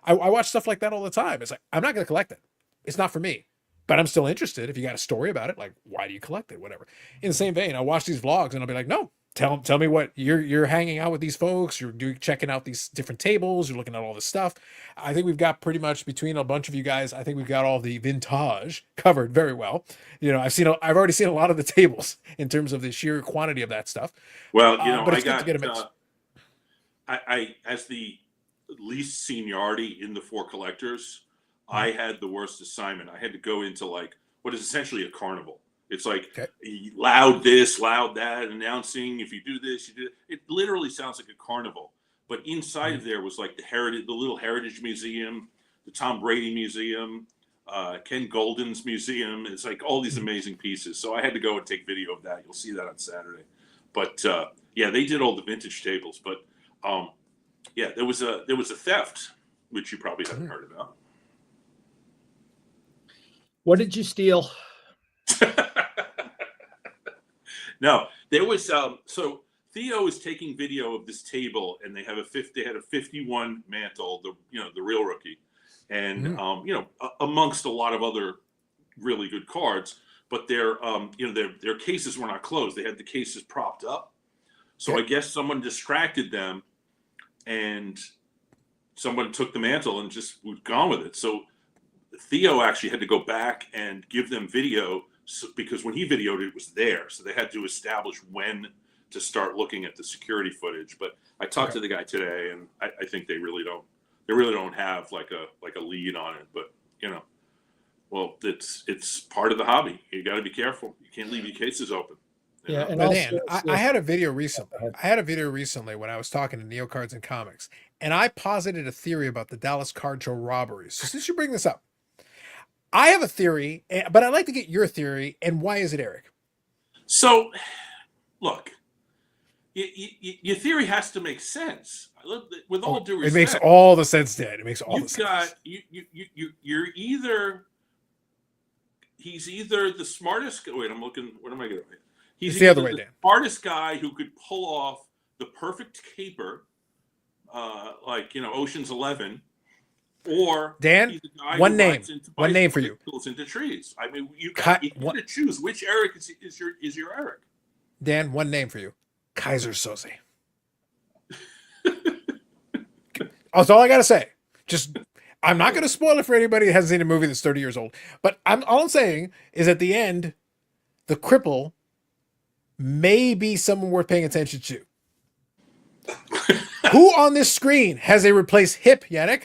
I watch stuff like that all the time. It's like, I'm not going to collect it. It's not for me. But I'm still interested. If you got a story about it, like, why do you collect it? Whatever. In the same vein, I watch these vlogs and I'll be like, no, tell me what you're hanging out with these folks. You're checking out these different tables. You're looking at all this stuff. I think we've got pretty much between a bunch of you guys. I think we've got all the vintage covered very well. I've already seen a lot of the tables in terms of the sheer quantity of that stuff. Well, but it's good to get a mix. I as the least seniority in the four collectors, I had the worst assignment. I had to go into like what is essentially a carnival. It's like loud this, loud that, announcing if you do this, you do it. It literally sounds like a carnival. But inside of there was like the little heritage museum, the Tom Brady museum, Ken Golden's museum. It's like all these amazing pieces. So I had to go and take video of that. You'll see that on Saturday. But yeah, they did all the vintage tables. But yeah, there was a theft, which you probably haven't heard about. What did you steal? No, there was so Theo is taking video of this table, and they had a 51 mantle, the real rookie, and amongst a lot of other really good cards, but their cases were not closed. They had the cases propped up. So I guess someone distracted them, and someone took the mantle and just was gone with it. So Theo actually had to go back and give them video, because when he videoed it was there. So they had to establish when to start looking at the security footage. But I talked to the guy today, and I think they really don't have like a lead on it. But well, it's part of the hobby. You got to be careful. You can't leave your cases open. Yeah, and But also, Dan, I had a video recently when I was talking to Neo Cards and Comics, and I posited a theory about the Dallas Card Show robberies. So since you bring this up, I have a theory, but I'd like to get your theory. And why is it, Eric? So, look, your theory has to make sense. With all due respect, It makes all the sense, Dan. It makes all the sense. You're either he's either the smartest. Wait, I'm looking. What am I getting? He's It's the other way, Dan. Smartest guy who could pull off the perfect caper, like Ocean's 11. Or Dan, he's a guy one who name. rides into One name for you. bicycles into trees. I mean, you Cut- got to choose which Eric is your Eric. Dan, one name for you. Kaiser Soze. That's all I got to say. Just, I'm not going to spoil it for anybody that hasn't seen a movie that's 30 years old. But all I'm saying is at the end, the cripple may be someone worth paying attention to. Who on this screen has a replaced hip, Yannick?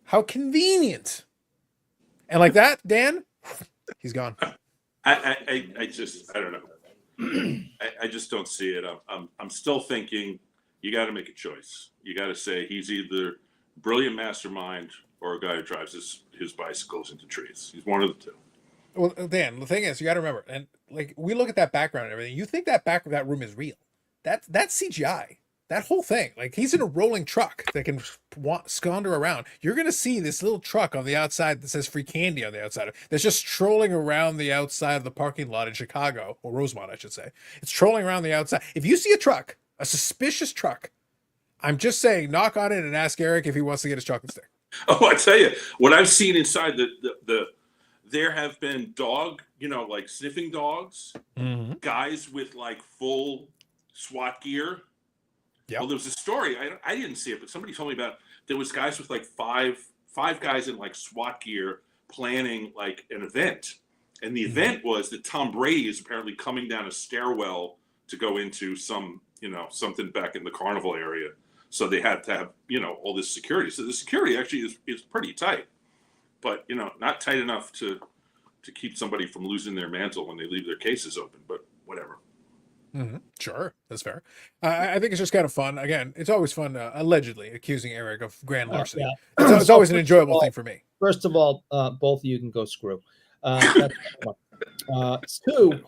How convenient. And like that, Dan, he's gone. I don't know. I just don't see it. I'm still thinking you got to make a choice. You got to say he's either brilliant mastermind or a guy who drives his bicycles into trees. He's one of the two. Well, Dan, the thing is, you got to remember, and like we look at that background and everything. You think that that room is real? That's CGI. That whole thing, like he's in a rolling truck that can scander around. You're gonna see this little truck on the outside that says "free candy" on the outside. That's just strolling around the outside of the parking lot in Chicago, or Rosemont, I should say. It's trolling around the outside. If you see a truck, a suspicious truck, I'm just saying, knock on it and ask Eric if he wants to get his chocolate stick. Oh, I tell you, what I've seen inside there have been like sniffing dogs, guys with like full SWAT gear. Yep. Well, there was a story. I didn't see it, but somebody told me about. There was guys with like five guys in like SWAT gear planning like an event, and the event was that Tom Brady is apparently coming down a stairwell to go into something back in the carnival area. So they had to have all this security. So the security actually is pretty tight, but not tight enough to keep somebody from losing their mantle when they leave their cases open. But whatever. Mm-hmm. Sure, that's fair. I think it's just kind of fun. Again, it's always fun, allegedly accusing Eric of grand larceny. Yeah. It's always an enjoyable thing for me. First of all, both of you can go screw. That's one. Two,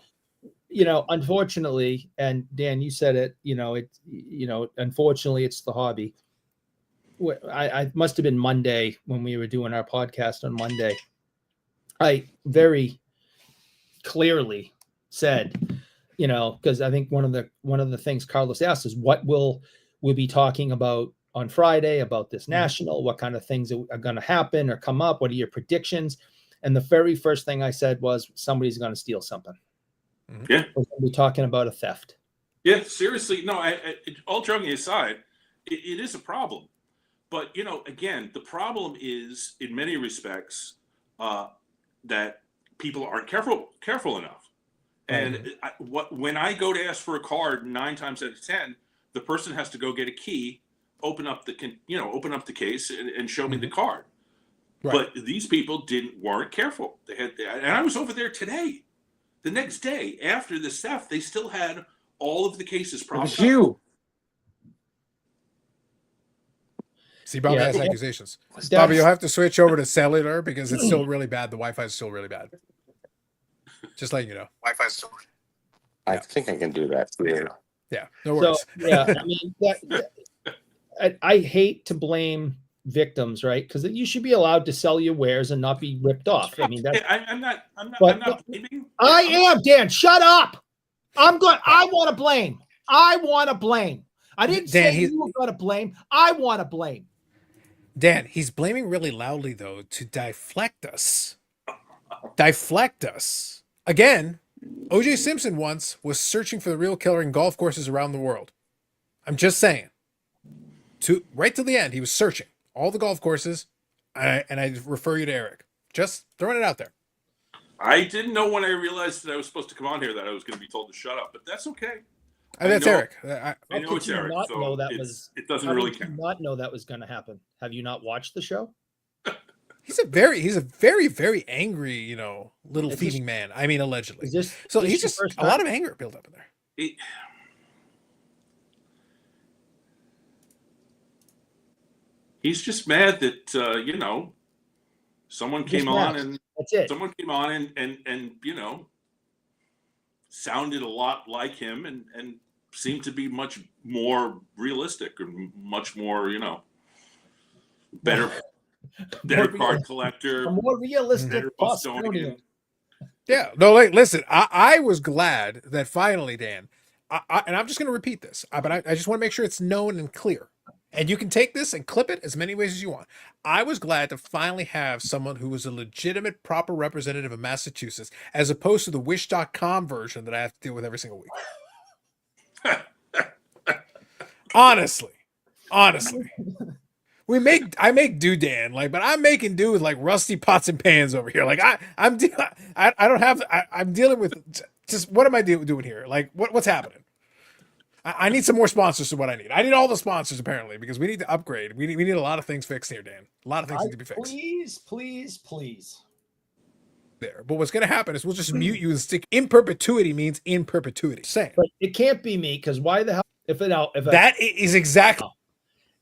unfortunately, and Dan, you said it. Unfortunately, it's the hobby. I must have been Monday when we were doing our podcast on Monday. I very clearly said, because I think one of the things Carlos asked is what we'll be talking about on Friday about this national, what kind of things are going to happen or come up, what are your predictions? And the very first thing I said was somebody's going to steal something. Yeah, we're going to be talking about a theft. Yeah, seriously, no. All joking aside, it is a problem. But again, the problem is in many respects that people aren't careful enough. And when I go to ask for a card, 9 times out of 10, the person has to go get a key, open up the case, and show me the card. Right. But these people weren't careful. And I was over there today. The next day after the theft, they still had all of the cases propped up. See, Bobby has accusations. Bobby, you'll have to switch over to cellular because it's still really bad. The Wi-Fi is still really bad. Just letting you know. Wi-Fi is still. I think I can do that. Yeah, no So worries. yeah, I mean I hate to blame victims, right? Because you should be allowed to sell your wares and not be ripped off. I mean, that's I'm not. But I'm not blaming. I am, Dan. Shut up. I'm good. I want to blame. I want to blame. I didn't Dan, say you were going to blame. I want to blame. Dan, he's blaming really loudly though to deflect us. Deflect us. Again, OJ Simpson once was searching for the real killer in golf courses around the world. I'm just saying. Right to the end, he was searching all the golf courses, and I refer you to Eric. Just throwing it out there. I didn't know when I realized that I was supposed to come on here that I was going to be told to shut up, but that's okay. That's know- Eric. I How know could it's you Eric, not so know that was? it doesn't How really did you count. not know that was going to happen? Have you not watched the show? He's a very, very angry, little Is this- thieving man. I mean, allegedly. Is this So this he's your just first a lot time? of anger built up in there. He's just mad that someone Just came mad. on and That's it. sounded a lot like him and seemed to be much more realistic and much more better card collector, A more realistic better Bostonian. Bostonian. Yeah. No, listen, I was glad that finally, Dan, and I'm just going to repeat this, but I just want to make sure it's known and clear. And you can take this and clip it as many ways as you want. I was glad to finally have someone who was a legitimate, proper representative of Massachusetts, as opposed to the Wish.com version that I have to deal with every single week. Honestly. I make do, Dan, but I'm making do with rusty pots and pans over here. I'm dealing with just what am I doing here? What's happening? I need some more sponsors to what I need. I need all the sponsors apparently because we need to upgrade. We need a lot of things fixed here, Dan. A lot of things need to be fixed. Please. There. But what's going to happen is we'll just mute you and stick in perpetuity means in perpetuity. Same. But it can't be me because why the hell? That is exactly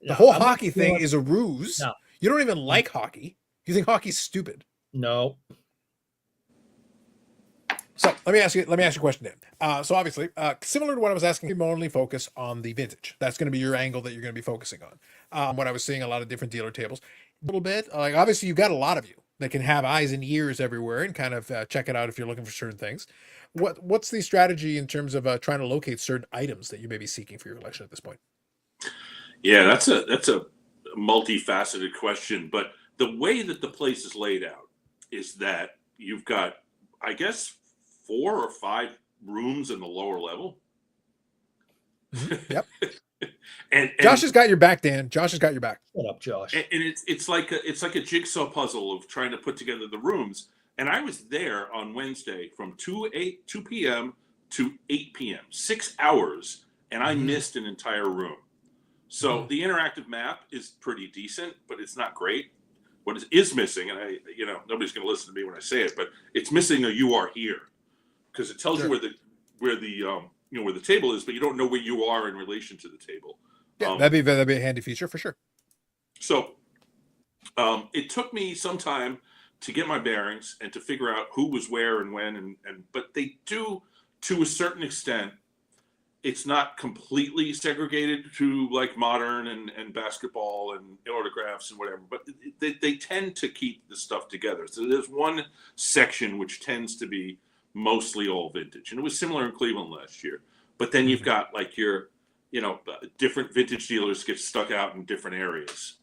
the whole hockey thing is a ruse. No. You don't even like hockey. You think hockey's stupid. No. So let me ask you a question, Dan. So obviously, similar to what I was asking, you only focus on the vintage. That's going to be your angle that you're going to be focusing on. What I was seeing a lot of different dealer tables, a little bit. Obviously, you've got a lot of you that can have eyes and ears everywhere and kind of check it out if you're looking for certain things. What's the strategy in terms of trying to locate certain items that you may be seeking for your collection at this point? Yeah, that's a multifaceted question, but the way that the place is laid out is that you've got, I guess, 4 or 5 rooms in the lower level. Yep. and Josh has got your back, Dan. Josh has got your back. Shut up, Josh. And it's like a jigsaw puzzle of trying to put together the rooms. And I was there on Wednesday from 2 p.m. to 8 p.m., 6 hours, and I missed an entire room. So the interactive map is pretty decent, but it's not great. What is missing, and nobody's going to listen to me when I say it, but it's missing a "you are here" because it tells you where the table is, but you don't know where you are in relation to the table. Yeah, that'd be a handy feature for sure. So it took me some time to get my bearings and to figure out who was where and when, but they do to a certain extent. It's not completely segregated to like modern and basketball and autographs and whatever, but they tend to keep the stuff together. So there's one section which tends to be mostly all vintage, and it was similar in Cleveland last year. But then you've got like your, different vintage dealers get stuck out in different areas.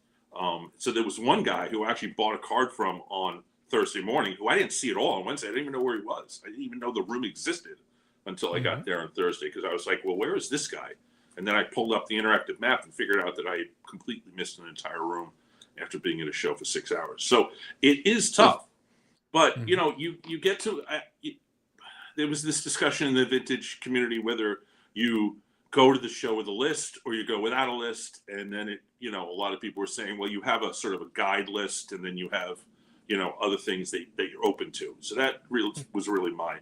So there was one guy who I actually bought a card from on Thursday morning who I didn't see at all on Wednesday. I didn't even know where he was. I didn't even know the room existed until I got there on Thursday because I was like, well, where is this guy? And then I pulled up the interactive map and figured out that I completely missed an entire room after being at a show for 6 hours. So it is tough. But, you get to there was this discussion in the vintage community whether you go to the show with a list or you go without a list. And then a lot of people were saying, well, you have a sort of a guide list and then you have, other things that you're open to. So that was really my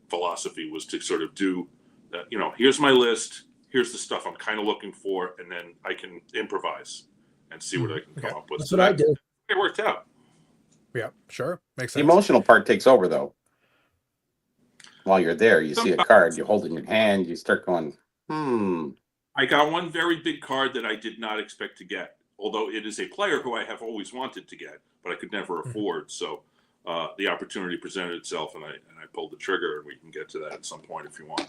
philosophy, was to sort of do that, here's my list, here's the stuff I'm kind of looking for, and then I can improvise and see what I can come up with. That's what I do. It worked out. Yeah, sure. Makes The sense. emotional part takes over, though. While you're there, you see a card, you hold it in your hand, you start going, I got one very big card that I did not expect to get, although it is a player who I have always wanted to get, but I could never afford. So the opportunity presented itself, and I pulled the trigger, and we can get to that at some point if you want.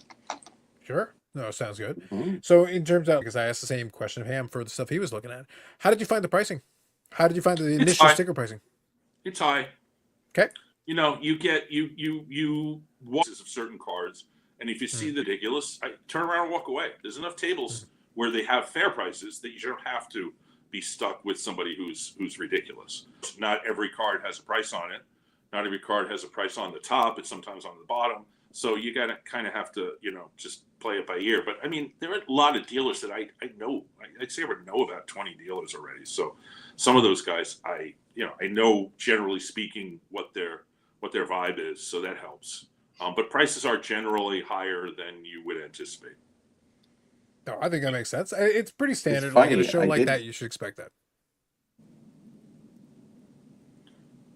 Sure. No, sounds good. Mm-hmm. So in terms of, because I asked the same question of Ham for the stuff he was looking at, how did you find the pricing? How did you find the initial high. sticker pricing? It's high. Okay. You know, you get you watch of certain cards, and if you see the ridiculous, I turn around and walk away. There's enough tables where they have fair prices that you don't have to be stuck with somebody who's ridiculous. Not every card has a price on it. Not every card has a price on the top. It's sometimes on the bottom. So you gotta kind of have to, just play it by ear. But I mean, there are a lot of dealers that I know. I'd say I would know about 20 dealers already. So some of those guys, I know generally speaking what their vibe is. So that helps. But prices are generally higher than you would anticipate. No, I think that makes sense. It's pretty standard. funny, Like a show I like did- that, you should expect that.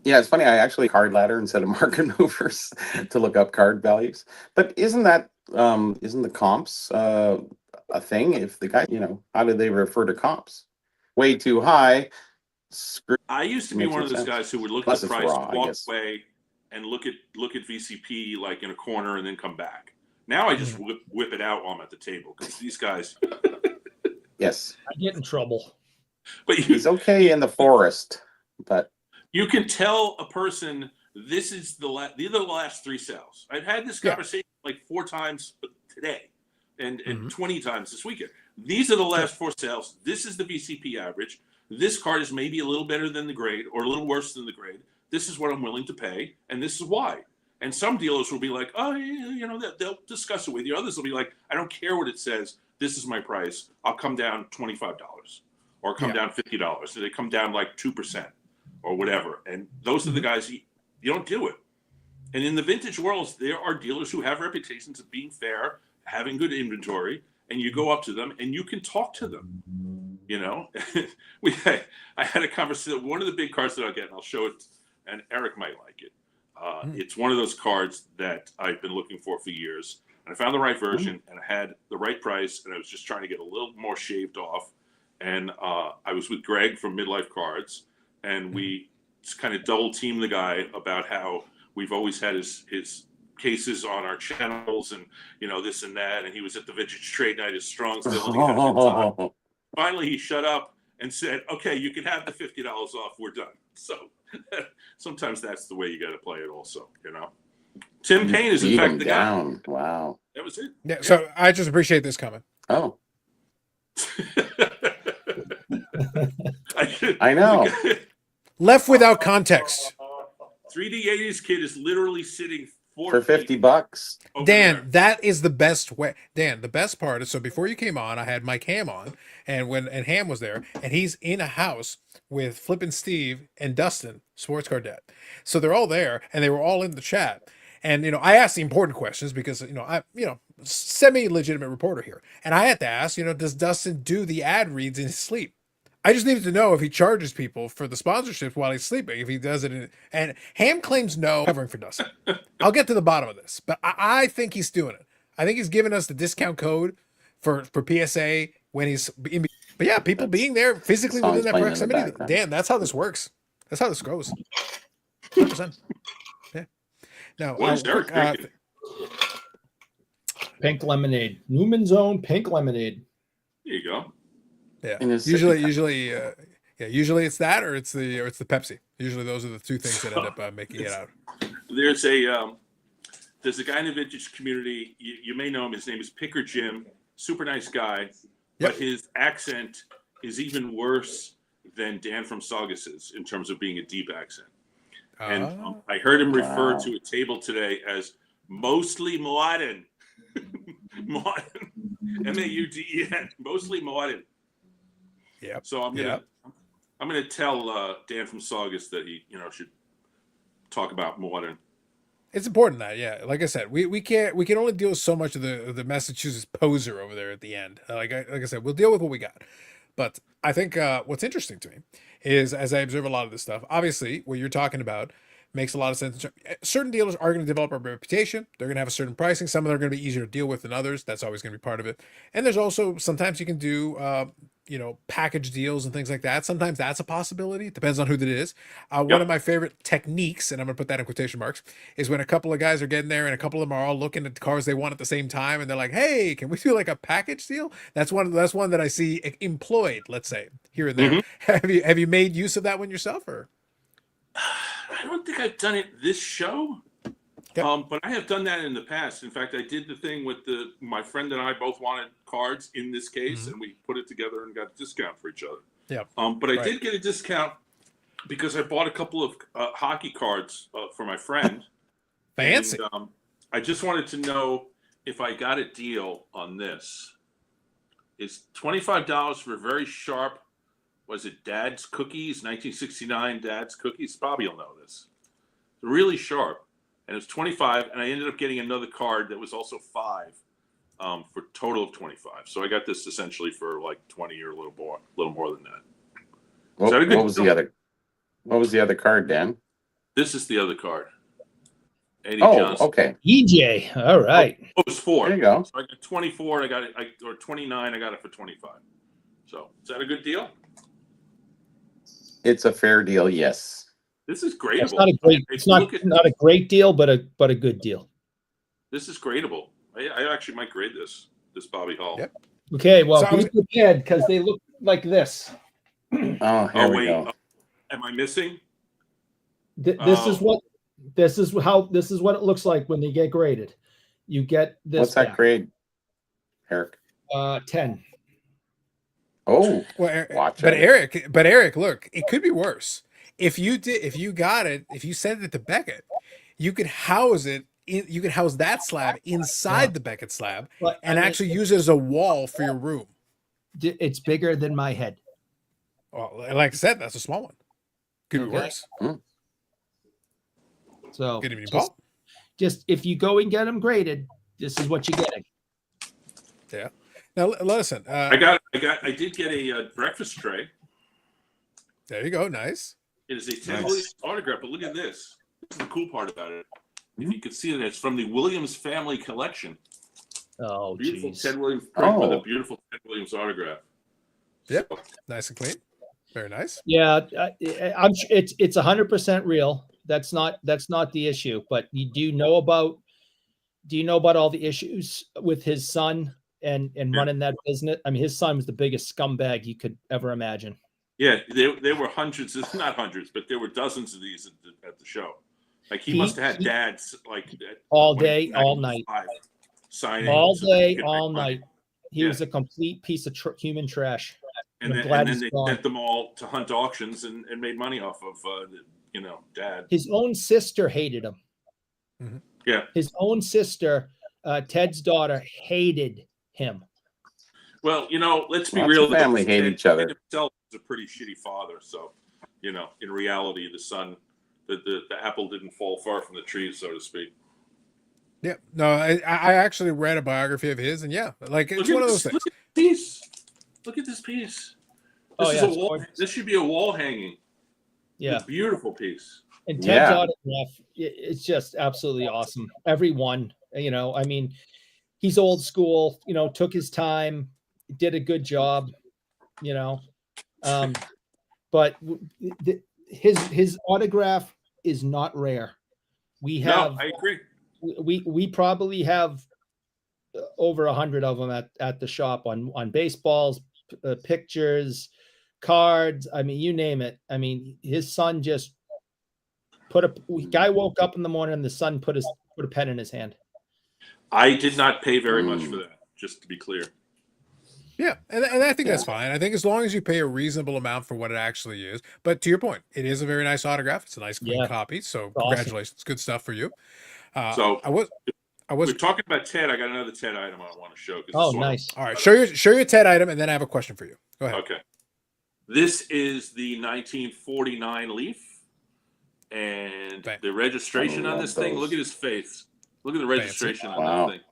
Yeah, it's funny. I actually card ladder instead of market movers to look up card values. But isn't the comps a thing? If the guy, how do they refer to comps? Way too high. Screw. I used to be Makes one of those sense. guys who would look Unless at the it's price, raw, I walk guess. away, and look at VCP like in a corner and then come back. Now I just whip it out while I'm at the table because these guys. Yes, I get in trouble. But he's okay in the forest, but you can tell a person this is these are the last three sales. I've had this conversation like 4 times today and 20 times this weekend. These are the last 4 sales. This is the VCP average. This card is maybe a little better than the grade or a little worse than the grade. This is what I'm willing to pay, and this is why. And some dealers will be like, oh, they'll discuss it with you. Others will be like, I don't care what it says. This is my price. I'll come down $25 or come down $50. So they come down like 2% or whatever. And those are the guys you don't do it. And in the vintage worlds, there are dealers who have reputations of being fair, having good inventory, and you go up to them and you can talk to them. I had a conversation. One of the big cards that I'll get, and I'll show it, and Eric might like it. It's one of those cards that I've been looking for years. And I found the right version, and I had the right price, and I was just trying to get a little more shaved off. And I was with Greg from Midlife Cards, and we just kind of double teamed the guy about how we've always had his cases on our channels and, this and that. And he was at the vintage trade night as strong still. And he had a good time. Finally, he shut up and said, okay, you can have the $50 off. We're done. So sometimes that's the way you got to play it also, Tim Payne is in beat fact him the down. guy. Wow. That was it. Yeah. So I just appreciate this comment. Oh, I I know. Left without context. 3D80s kid is literally sitting For $50. over Dan, there. that is the best way. Dan, the best part is, so before you came on, I had Mike Ham on, and Ham was there, and he's in a house with Flippin' Steve and Dustin, Sports Card Dad. So they're all there, and they were all in the chat. And I asked the important questions because I semi-legitimate reporter here, and I had to ask, does Dustin do the ad reads in his sleep? I just needed to know if he charges people for the sponsorships while he's sleeping, if he does it. And Ham claims no, covering for Dustin. I'll get to the bottom of this, but I think he's doing it. I think he's giving us the discount code for PSA when he's in. But yeah, people being there physically Song's within that playing in the proximity. background. Dan, that's how this works. That's how this goes. 100%. Yeah. Now, What is Eric drinking? Pink lemonade. Newman's own pink lemonade. There you go. yeah. In his Usually it's that or it's the Pepsi. Usually those are the two things that end up making it out. There's a guy in the vintage community. You may know him. His name is Picker Jim. Super nice guy, but his accent is even worse than Dan from Saugus's in terms of being a deep accent. And I heard him refer to a table today as mostly Moaden. Moaden. M-A-U-D-E-N. Mostly Moaden. Yeah. So I'm gonna tell Dan from Saugus that he should talk about Moaden. It's important that, like I said, we can only deal with so much of the Massachusetts poser over there at the end. Like I said, we'll deal with what we got. But I think what's interesting to me is, as I observe a lot of this stuff, obviously what you're talking about Makes a lot of sense. Certain dealers are going to develop a reputation. They're going to have a certain pricing. Some of them are going to be easier to deal with than others. That's always going to be part of it. And there's also sometimes you can do, package deals and things like that. Sometimes that's a possibility. It depends on who that is. One of my favorite techniques, and I'm going to put that in quotation marks, is when a couple of guys are getting there and a couple of them are all looking at the cars they want at the same time, and they're like, "Hey, can we do like a package deal?" That's one that I see employed. Let's say here and there. Have you made use of that one yourself, or? I don't think I've done it this show, but I have done that in the past. In fact, I did the thing with my friend and I both wanted cards in this case, and we put it together and got a discount for each other. Yeah. But I did get a discount because I bought a couple of hockey cards for my friend. Fancy. And, I just wanted to know if I got a deal on this. It's $25 for a very sharp. Was it Dad's Cookies, 1969 Dad's Cookies? Bobby will know this. It's really sharp, and it was 25, and I ended up getting another card that was also 5 for a total of 25. So I got this essentially for like 20 or a little more than that. What was the other card, Dan? This is the other card. Eddie Oh, Johnson. okay. EJ. All right. Oh, it was 4. There you go. So I got 24, and I got it, or 29, I got it for 25. So is that a good deal? It's a fair deal, yes. This is gradable. It's not a great. It's not a great deal, but a good deal. This is gradable. I actually might grade this Bobby Hall. Yep. Okay, well, So be prepared because they look like this. Oh, here we go. Am I missing? This is what it looks like when they get graded. You get this. What's that back. grade, Eric? 10. Oh, Well, watch but it. Eric, look, it could be worse. If you sent it to Beckett, you could house that slab inside the Beckett slab and actually use it as a wall for your room. It's bigger than my head. Well, like I said, that's a small one. Could be worse. So Good evening, Paul. just if you go and get them graded, this is what you're getting. Yeah. Now listen. I did get a breakfast tray. There you go. Nice. It is a Ted Williams autograph, but look at this. This is the cool part about it. If you can see it, it's from the Williams family collection. Oh, Beautiful geez. Ted Williams print with a beautiful Ted Williams autograph. Yep. So, Nice and clean. Very nice. Yeah, I'm. It's 100% real. That's not the issue. But do you know about all the issues with his son and running that business? I mean, his son was the biggest scumbag you could ever imagine. yeah, there were hundreds, not hundreds, but there were dozens of these at the show. Like he must have had dads like All day, all night. Signing All so that he day, could all make money. night. He was a complete piece of human trash. And I'm then, glad and then he's they gone. sent them all to hunt auctions and made money off of dad. His own sister hated him. Mm-hmm. Yeah. His own sister, Ted's daughter, hated him. Well, let's be Lots real. of family hate each other. Ted himself is a pretty shitty father. So, in reality, the son, the apple didn't fall far from the tree, so to speak. Yeah. No, I actually read a biography of his, and it's one of those things. Look at this piece. Look at this piece. This should be a wall hanging. Yeah. It's a beautiful piece. And Ted's autograph, it's just absolutely awesome. Everyone, I mean, he's old school, took his time, did a good job, but his autograph is not rare. I agree. We probably have over 100 of them at the shop on baseballs, pictures, cards. I mean, you name it. I mean, his son just guy woke up in the morning and the son put a pen in his hand. I did not pay very much for that, just to be clear. Yeah, and I think that's fine. I think as long as you pay a reasonable amount for what it actually is. But to your point, it is a very nice autograph. It's a nice clean copy. So congratulations, awesome. Good stuff for you. We're talking about Ted. I got another Ted item I want to show. Oh, nice. All right, show your Ted item, and then I have a question for you. Go ahead. Okay. This is the 1949 Leaf, and the registration on this thing. Look at his face. Look at the registration on this thing.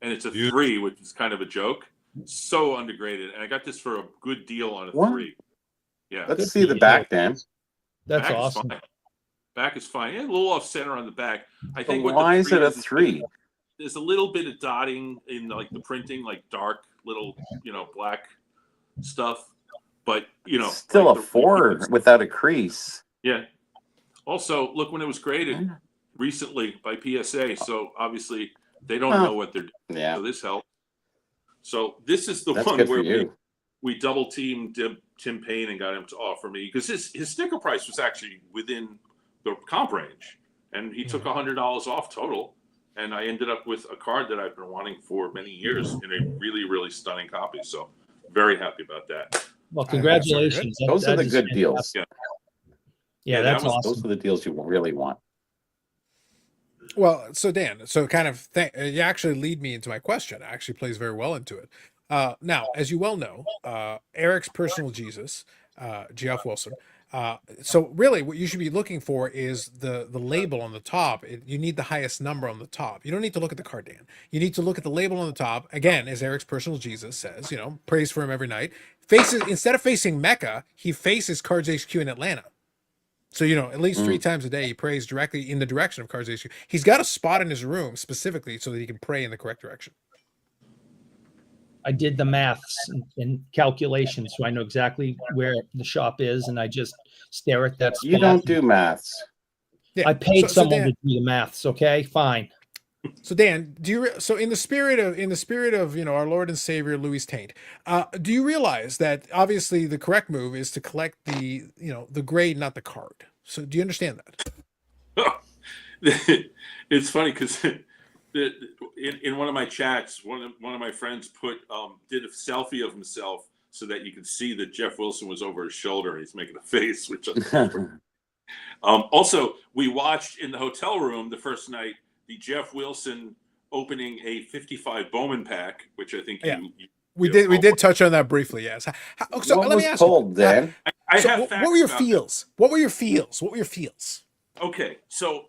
And it's a 3, which is kind of a joke. So undergraded, and I got this for a good deal on a 3. Yeah. Let's see the back, Dan. That's back awesome. Back is fine. Yeah, a little off center on the back. I But think what why the is it a is 3? there's a little bit of dotting in like the printing, like dark little, black stuff. But Still like a 4 without a crease. Yeah. Also, look when it was graded Yeah. recently by PSA. So obviously they don't know what they're doing. Yeah, So this helps. So this is the that's one good for where you. we double teamed Tim Payne and got him to offer me, because his sticker price was actually within the comp range, and he took $100 off total, and I ended up with a card that I've been wanting for many years in a really, really stunning copy. So very happy about that. Well, congratulations. Those are That the is good fantastic. deals. Yeah, Yeah, that's that was- awesome. Those are the deals you really want. Well, so Dan, so kind of you actually lead me into my question. It actually plays very well into it. Now, as you well know, Eric's personal Jesus, Geoff Wilson. So really, what you should be looking for is the label on the top. You need the highest number on the top. You don't need to look at the card, Dan. You need to look at the label on the top. Again, as Eric's personal Jesus says, praise for him every night. Instead of facing Mecca, he faces Cards HQ in Atlanta. So, at least 3 times a day, he prays directly in the direction of Cards HQ. He's got a spot in his room specifically so that he can pray in the correct direction. I did the maths and calculations, so I know exactly where the shop is, and I just stare at that spot. You don't do maths. Yeah. I paid someone Dan, to do the maths. Okay, fine. So Dan, so in the spirit of our Lord and Savior Louis Taint, do you realize that obviously the correct move is to collect the grade, not the card? So do you understand that? It's funny because in one of my chats, one of my friends did a selfie of himself so that you could see that Jeff Wilson was over his shoulder. He's making a face, which also we watched in the hotel room the first night the Jeff Wilson opening a 55 Bowman pack, which I think we did touch on that briefly. Yes. So What let was me ask cold, you, Dan? I so have what facts were your about feels? What were your feels? What were your feels? Okay, so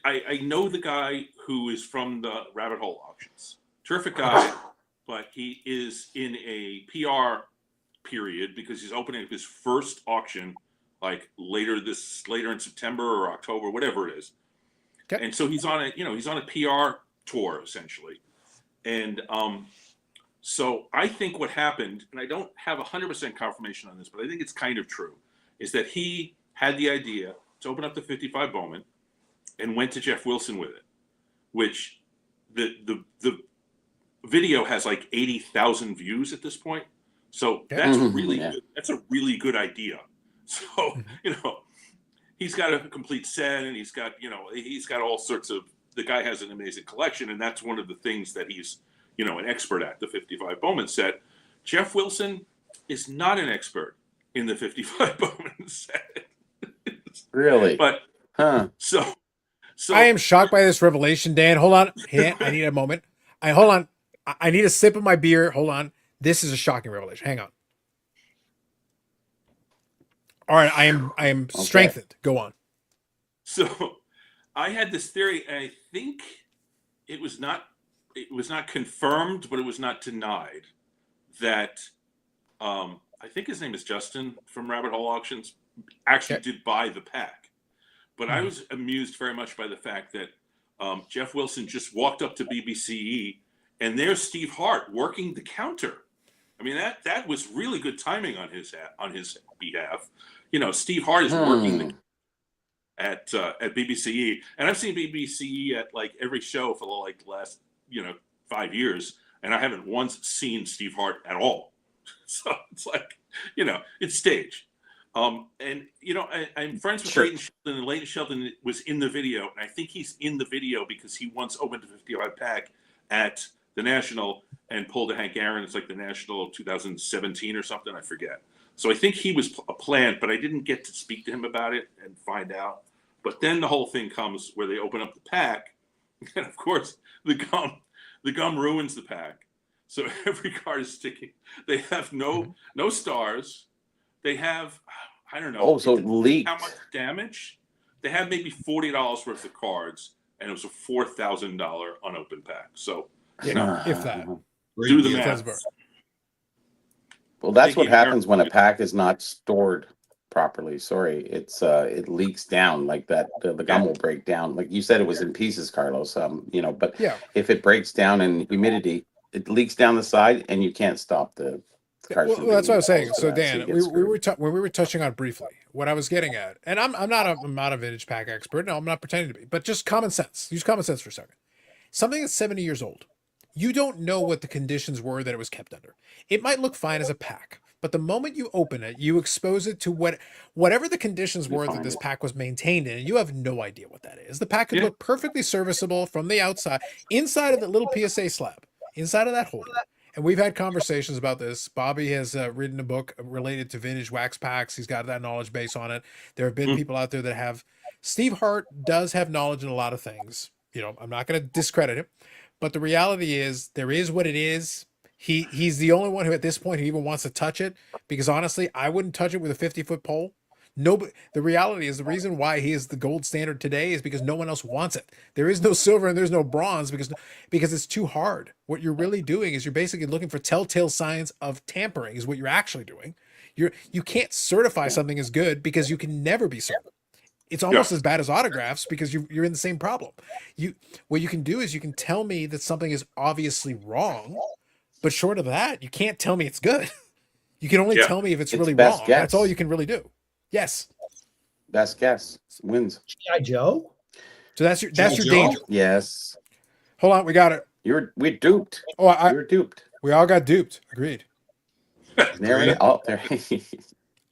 I know the guy who is from the Rabbit Hole auctions. Terrific guy, but he is in a PR period because he's opening up his first auction like later in September or October, whatever it is. Okay. And so he's on a PR tour essentially. And so I think what happened, and I don't have 100% confirmation on this, but I think it's kind of true, is that he had the idea to open up the 55 Bowman and went to Jeff Wilson with it, which the video has like 80,000 views at this point. So that's that's a really good idea. So, he's got a complete set and he's got all sorts of, the guy has an amazing collection. And that's one of the things that he's, an expert at, the 55 Bowman set. Jeff Wilson is not an expert in the 55 Bowman set. Really? But, so I am shocked by this revelation, Dan. Hold on. I need a moment. Hold on. I need a sip of my beer. Hold on. This is a shocking revelation. Hang on. All right, I am strengthened. Go on. So I had this theory, and I think it was not confirmed, but it was not denied that I think his name is Justin from Rabbit Hole Auctions actually did buy the pack. But I was amused very much by the fact that Jeff Wilson just walked up to BBCE, and there's Steve Hart working the counter. I mean, that was really good timing on his behalf. Steve Hart is working at BBCE, and I've seen BBCE at like every show for like the last 5 years, and I haven't once seen Steve Hart at all. So it's like it's staged. And I'm friends with Leighton Shelton, and Leighton Shelton was in the video, and I think he's in the video because he once opened a 55 pack at the National and pulled a Hank Aaron. It's like the National 2017 or something, I forget. So I think he was a plant, but I didn't get to speak to him about it and find out. But then the whole thing comes where they open up the pack, and of course the gum ruins the pack. So every card is sticking. They have no stars. They have, I don't know. Oh, so it leaked. How much damage? They had maybe $40 worth of cards, and it was a $4,000 unopened pack. So if that. Do the math. Well, that's what happens when a pack is not stored properly. Sorry, it leaks down like that. The gum will break down. Like you said, it was in pieces, Carlos. But Yeah. if it breaks down in humidity, it leaks down the side, and you can't stop the cars Well, from that's what I being was saying. exposed to So that, Dan, you get we screwed. were when we were touching on briefly what I was getting at, and I'm not a vintage pack expert. No, I'm not pretending to be, but just common sense. Use common sense for a second. Something that's 70 years old, you don't know what the conditions were that it was kept under. It might look fine as a pack, but the moment you open it, you expose it to whatever the conditions were that this pack was maintained in, and you have no idea what that is. The pack could look perfectly serviceable from the outside, inside of that little PSA slab, inside of that holder. And we've had conversations about this. Bobby has written a book related to vintage wax packs. He's got that knowledge base on it. There have been people out there that have. Steve Hart does have knowledge in a lot of things. I'm not going to discredit him, but the reality is there is what it is. He's the only one who at this point who even wants to touch it, because honestly, I wouldn't touch it with a 50-foot pole. Nobody. The reality is the reason why he is the gold standard today is because no one else wants it. There is no silver and there's no bronze because it's too hard. What you're really doing is you're basically looking for telltale signs of tampering is what you're actually doing. You can't certify something as good because you can never be certain. It's almost as bad as autographs because you're in the same problem. What you can do is you can tell me that something is obviously wrong, but short of that, you can't tell me it's good. You can only tell me if it's really wrong. Guess. That's all you can really do. Yes. Best guess wins. G.I. Joe? So that's your danger. Yes. Hold on, we got it. We duped. Oh, we were duped. We all got duped. Agreed. There. Oh, there.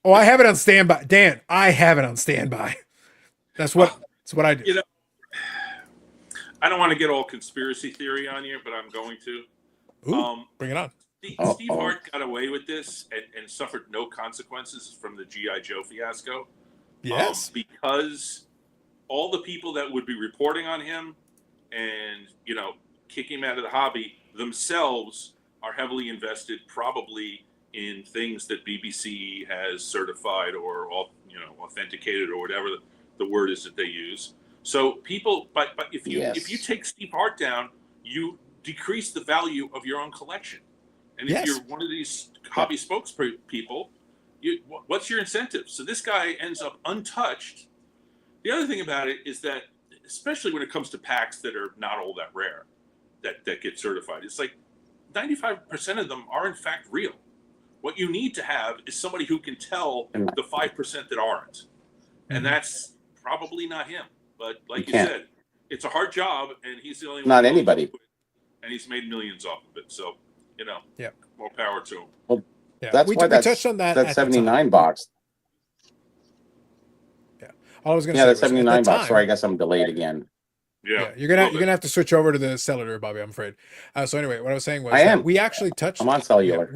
Oh, I have it on standby. Dan, I have it on standby. That's what I do. I don't want to get all conspiracy theory on you, but I'm going to. Ooh, bring it on. Steve Hart got away with this and suffered no consequences from the G.I. Joe fiasco. Yes. Because all the people that would be reporting on him and, kick him out of the hobby themselves are heavily invested probably in things that BBC has certified or, authenticated or whatever the word is that they use. So people, but if you take Steve Hart down, you decrease the value of your own collection. And if you're one of these hobby spokespeople, what's your incentive? So this guy ends up untouched. The other thing about it is that, especially when it comes to packs that are not all that rare, that get certified, it's like 95% of them are in fact real. What you need to have is somebody who can tell the 5% that aren't. And that's probably not him. But like you said, it's a hard job, and he's the only one. Not anybody. And he's made millions off of it. So, more power to him. Well, that's why we touched on that 79 box. Yeah. All I was going to say that 79 box. Sorry, I guess I'm delayed again. Yeah. You're gonna have to switch over to the cellular, Bobby. I'm afraid. So anyway, what I was saying was we actually touched. I'm on cellular.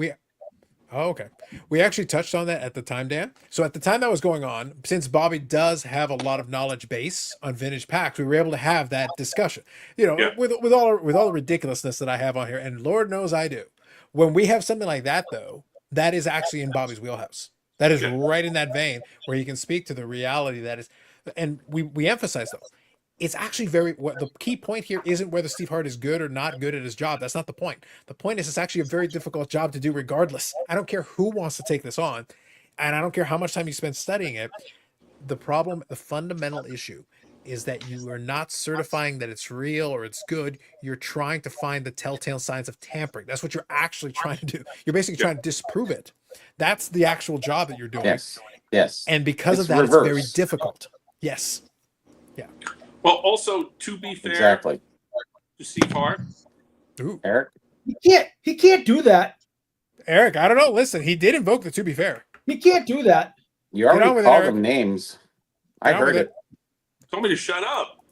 Okay. We actually touched on that at the time, Dan. So at the time that was going on, since Bobby does have a lot of knowledge base on vintage packs, we were able to have that discussion. With all the ridiculousness that I have on here, and Lord knows I do. When we have something like that, though, that is actually in Bobby's wheelhouse. That is right in that vein where he can speak to the reality that is. And we emphasize, though, it's actually the key point here isn't whether Steve Hart is good or not good at his job. That's not the point. The point is it's actually a very difficult job to do regardless. I don't care who wants to take this on, and I don't care how much time you spend studying it. The fundamental issue is that you are not certifying that it's real or it's good. You're trying to find the telltale signs of tampering. That's what you're actually trying to do. You're basically trying to disprove it. That's the actual job that you're doing. Yes. And because of that, it's very difficult. Yes. Yeah. Well, also, to be fair to Steve Hart, Eric, he can't do that. Eric, I don't know. Listen, he did invoke the "to be fair." He can't do that. You already called them names. I heard it. Told me to shut up,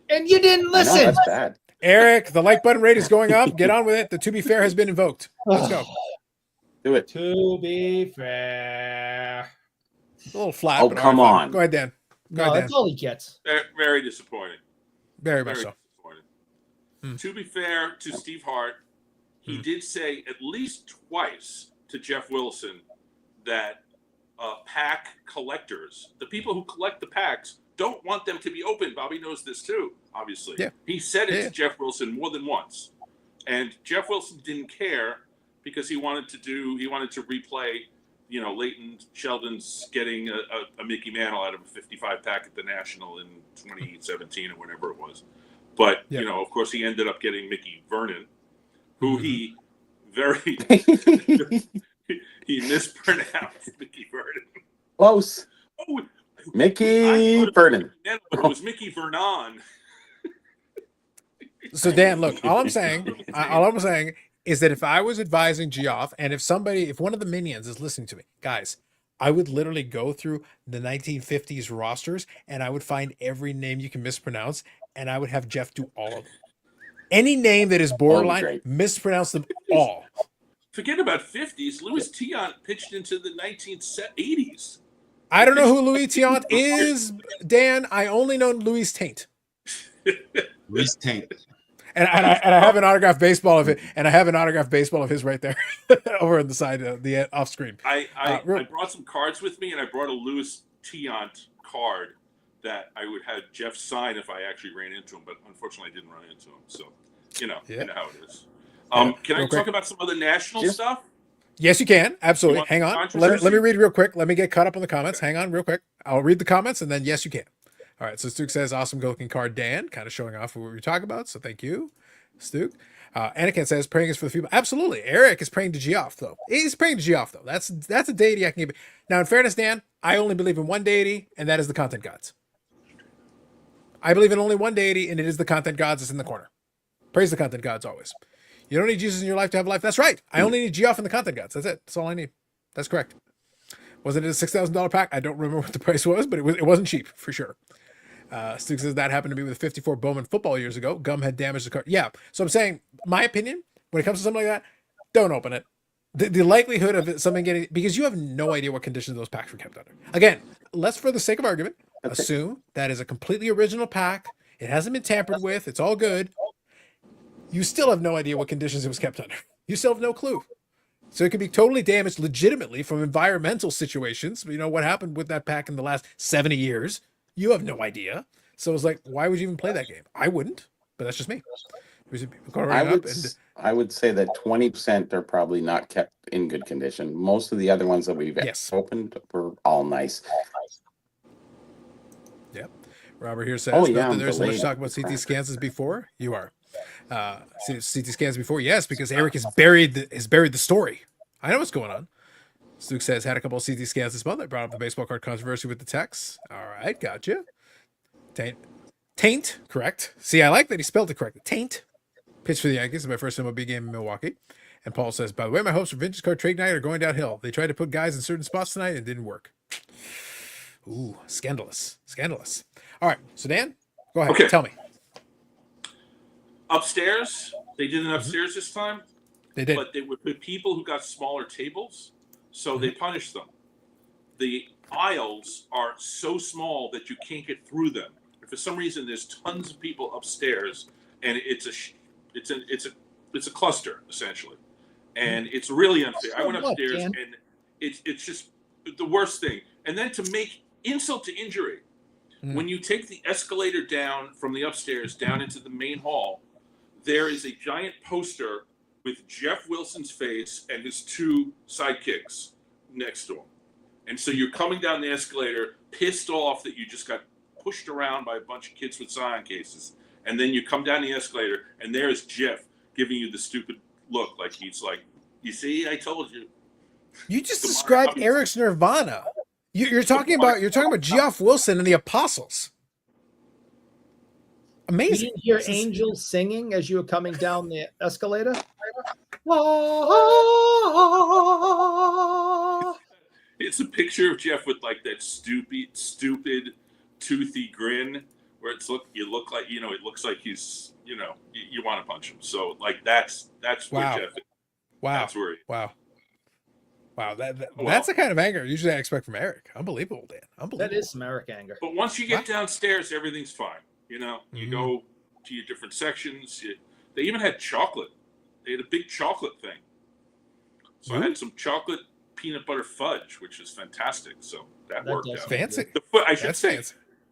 and you didn't listen. No, that's bad. Eric, the like button rate is going up. Get on with it. The "to be fair" has been invoked. Let's go. Do it. To be fair. A little flat. Oh, come on. Go ahead, Dan. That's all he gets. very disappointing. Very much so. Disappointing. To be fair to Steve Hart, he did say at least twice to Jeff Wilson that pack collectors, the people who collect the packs, don't want them to be open. Bobby knows this too, obviously. Yeah. He said it to Jeff Wilson more than once. And Jeff Wilson didn't care because he wanted to replay Leighton Sheldon's getting a Mickey Mantle out of a 55 pack at the National in 2017 or whenever it was. But, Yep. of course, he ended up getting Mickey Vernon, who he he mispronounced Mickey Vernon. Close. Oh, Mickey Vernon. But it was Mickey Vernon. So Dan, look, all I'm saying is that if I was advising Geoff, and if one of the minions is listening to me, guys, I would literally go through the 1950s rosters and I would find every name you can mispronounce, and I would have Jeff do all of them. Any name that is borderline, mispronounce them all. Forget about 50s. Louis Tiant pitched into the 1980s. I don't know who Louis Tiant is, Dan. I only know Louis Taint. Louis Taint. And I have an autographed baseball of it, and I have an autographed baseball of his right there, over on the side of the off screen. I brought some cards with me, and I brought a Louis Tiant card that I would have Jeff sign if I actually ran into him, but unfortunately I didn't run into him. So, you know how it is. Can I talk about some other national stuff? Yes, you can. Absolutely. Hang on. Let me read real quick. Let me get caught up on the comments. Hang on real quick. I'll read the comments, and then yes, you can. All right, so Stuke says, awesome looking card, Dan, kind of showing off what we were talking about, so thank you, Stuke. Anakin says, praying is for the people. Absolutely. Eric is praying to Geoff, though. He's praying to Geoff, though. That's a deity I can give. Now, in fairness, Dan, I only believe in one deity, and that is the content gods. I believe in only one deity, and it is the content gods that's in the corner. Praise the content gods always. You don't need Jesus in your life to have life. That's right. I only need Geoff and the content gods. That's it. That's all I need. That's correct. Wasn't it a $6,000 pack? I don't remember what the price was, but it wasn't cheap, for sure. Stu says that happened to me with 54 Bowman football years ago. Gum had damaged the card. Yeah. So I'm saying, my opinion, when it comes to something like that, don't open it. The likelihood of something getting, because you have no idea what conditions those packs were kept under. Again, let's, for the sake of argument, assume that is a completely original pack. It hasn't been tampered with. It's all good. You still have no idea what conditions it was kept under. You still have no clue. So it could be totally damaged legitimately from environmental situations. You know, what happened with that pack in the last 70 years. You have no idea. So it's like, why would you even play that game? I wouldn't, but that's just me. I would say that 20% are probably not kept in good condition. Most of the other ones that we've opened were all nice. Yep. Robert here says, there's so much talk about CT scans as before. You are. CT scans before, yes, because Eric has buried the story. I know what's going on. Luke says, had a couple of CT scans this month. I brought up the baseball card controversy with the text. All right, gotcha. Taint, correct. See, I like that he spelled it correctly. Taint. Pitched for the Yankees in my first MLB game in Milwaukee. And Paul says, by the way, my hopes for vintage card trade night are going downhill. They tried to put guys in certain spots tonight and it didn't work. Ooh, scandalous. Scandalous. All right, so Dan, go ahead. Okay. Tell me. Upstairs, they did an upstairs this time. They did. But they were the people who got smaller tables. So they punished them. The aisles are so small that you can't get through them. And for some reason, there's tons of people upstairs, and it's a cluster essentially, and it's really unfair. I went upstairs, and it's just the worst thing. And then to make insult to injury, when you take the escalator down from the upstairs down into the main hall, there is a giant poster with Jeff Wilson's face and his two sidekicks next to him. And so you're coming down the escalator, pissed off that you just got pushed around by a bunch of kids with Scion cases. And then you come down the escalator, and there's Jeff giving you the stupid look, like he's like, you see, I told you. You just described Eric's Nirvana. You're talking about Geoff Wilson and the Apostles. Amazing. You didn't hear angels singing as you were coming down the escalator? It's a picture of Jeff with like that stupid, toothy grin where it looks like he's, you want to punch him. So like that's where Jeff is. Wow. That's where Wow. That's the kind of anger usually I expect from Eric. Unbelievable, Dan. Unbelievable. That is some Eric anger. But once you get downstairs, everything's fine. You go to your different sections. They even had chocolate. They had a big chocolate thing. So I had some chocolate peanut butter fudge, which is fantastic. So that worked out. Fancy. I should say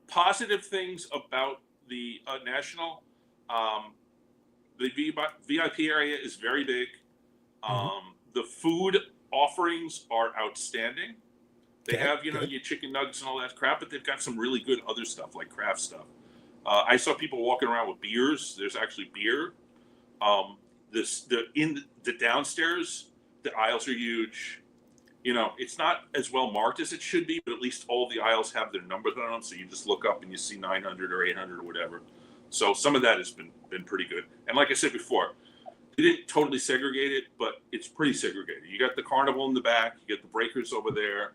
positive things about the National. The VIP area is very big. The food offerings are outstanding. They Okay, have, good. your chicken nuggets and all that crap, but they've got some really good other stuff like craft stuff. I saw people walking around with beers. There's actually beer. In the downstairs, the aisles are huge. It's not as well marked as it should be, but at least all the aisles have their numbers on them, so you just look up and you see 900 or 800 or whatever. So some of that has been pretty good. And like I said before, they didn't totally segregate it, but it's pretty segregated. You got the carnival in the back, you got the breakers over there,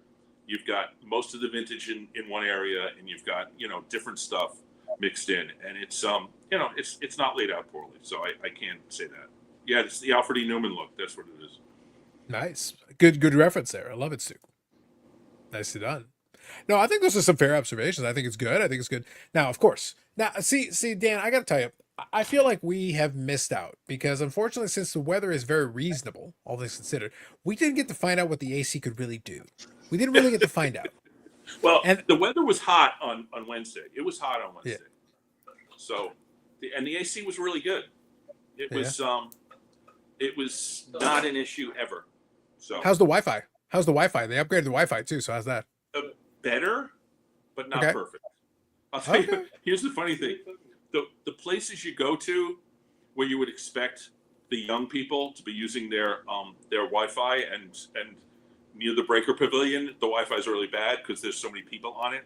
you've got most of the vintage in one area, and you've got different stuff mixed in, and it's it's not laid out poorly. So I can't say that. Yeah, it's the Alfred E. Newman look. That's what it is. Nice. Good reference there. I love it, Stu. Nicely done. No, I think those are some fair observations. I think it's good. Now, of course. Now, see, Dan, I got to tell you, I feel like we have missed out because unfortunately, since the weather is very reasonable, all things considered, we didn't get to find out what the AC could really do. We didn't really get to find out. Well, And the weather was hot on Wednesday. It was hot on Wednesday. Yeah. So, the AC was really good. It Yeah. was not an issue ever. So how's the Wi-Fi? They upgraded the Wi-Fi too. So how's that? better, but not Okay. perfect. I'll tell you. Okay. Here's the funny thing: the places you go to, where you would expect the young people to be using their Wi-Fi, and near the Breaker Pavilion, the Wi-Fi is really bad because there's so many people on it.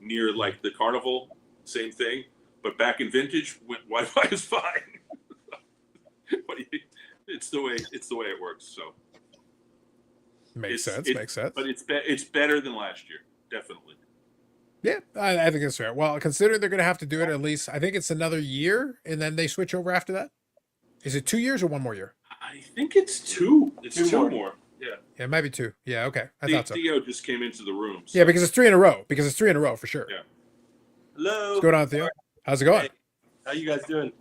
Near like the Carnival, same thing. But back in Vintage, Wi-Fi is fine. But it's the way it works. So Makes sense. But it's better than last year, definitely. Yeah, I think it's fair. Well, considering they're going to have to do it at least, I think it's another year, and then they switch over after that. Is it 2 years or 1 more year? I think it's two. It's two more. Yeah. Yeah, it might be 2. Yeah, okay. I thought so. Theo just came into the room. So. Yeah, because it's 3 in a row. for sure. Yeah. Hello. What's going on, Theo? How's it going? Hey, how you guys doing?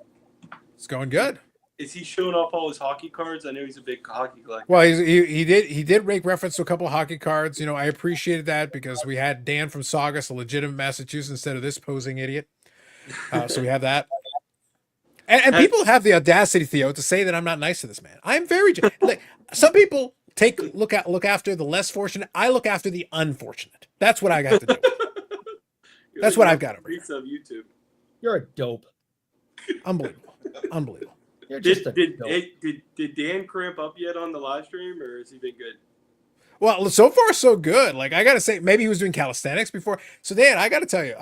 It's going good. Is he showing off all his hockey cards? I know he's a big hockey collector. Well, he did make reference to a couple of hockey cards. I appreciated that because we had Dan from Saugus, a legitimate Massachusetts, instead of this posing idiot. So we have that. And people have the audacity, Theo, to say that I'm not nice to this man. I'm very like some people look after the less fortunate. I look after the unfortunate. That's what I got to do. That's what I've got over here. Of YouTube. You're a dope. Unbelievable. You're just Did a dope. Dan cramp up yet on the live stream, or has he been good? Well, so far so good. Like I gotta say, maybe he was doing calisthenics before. So Dan, I gotta tell you,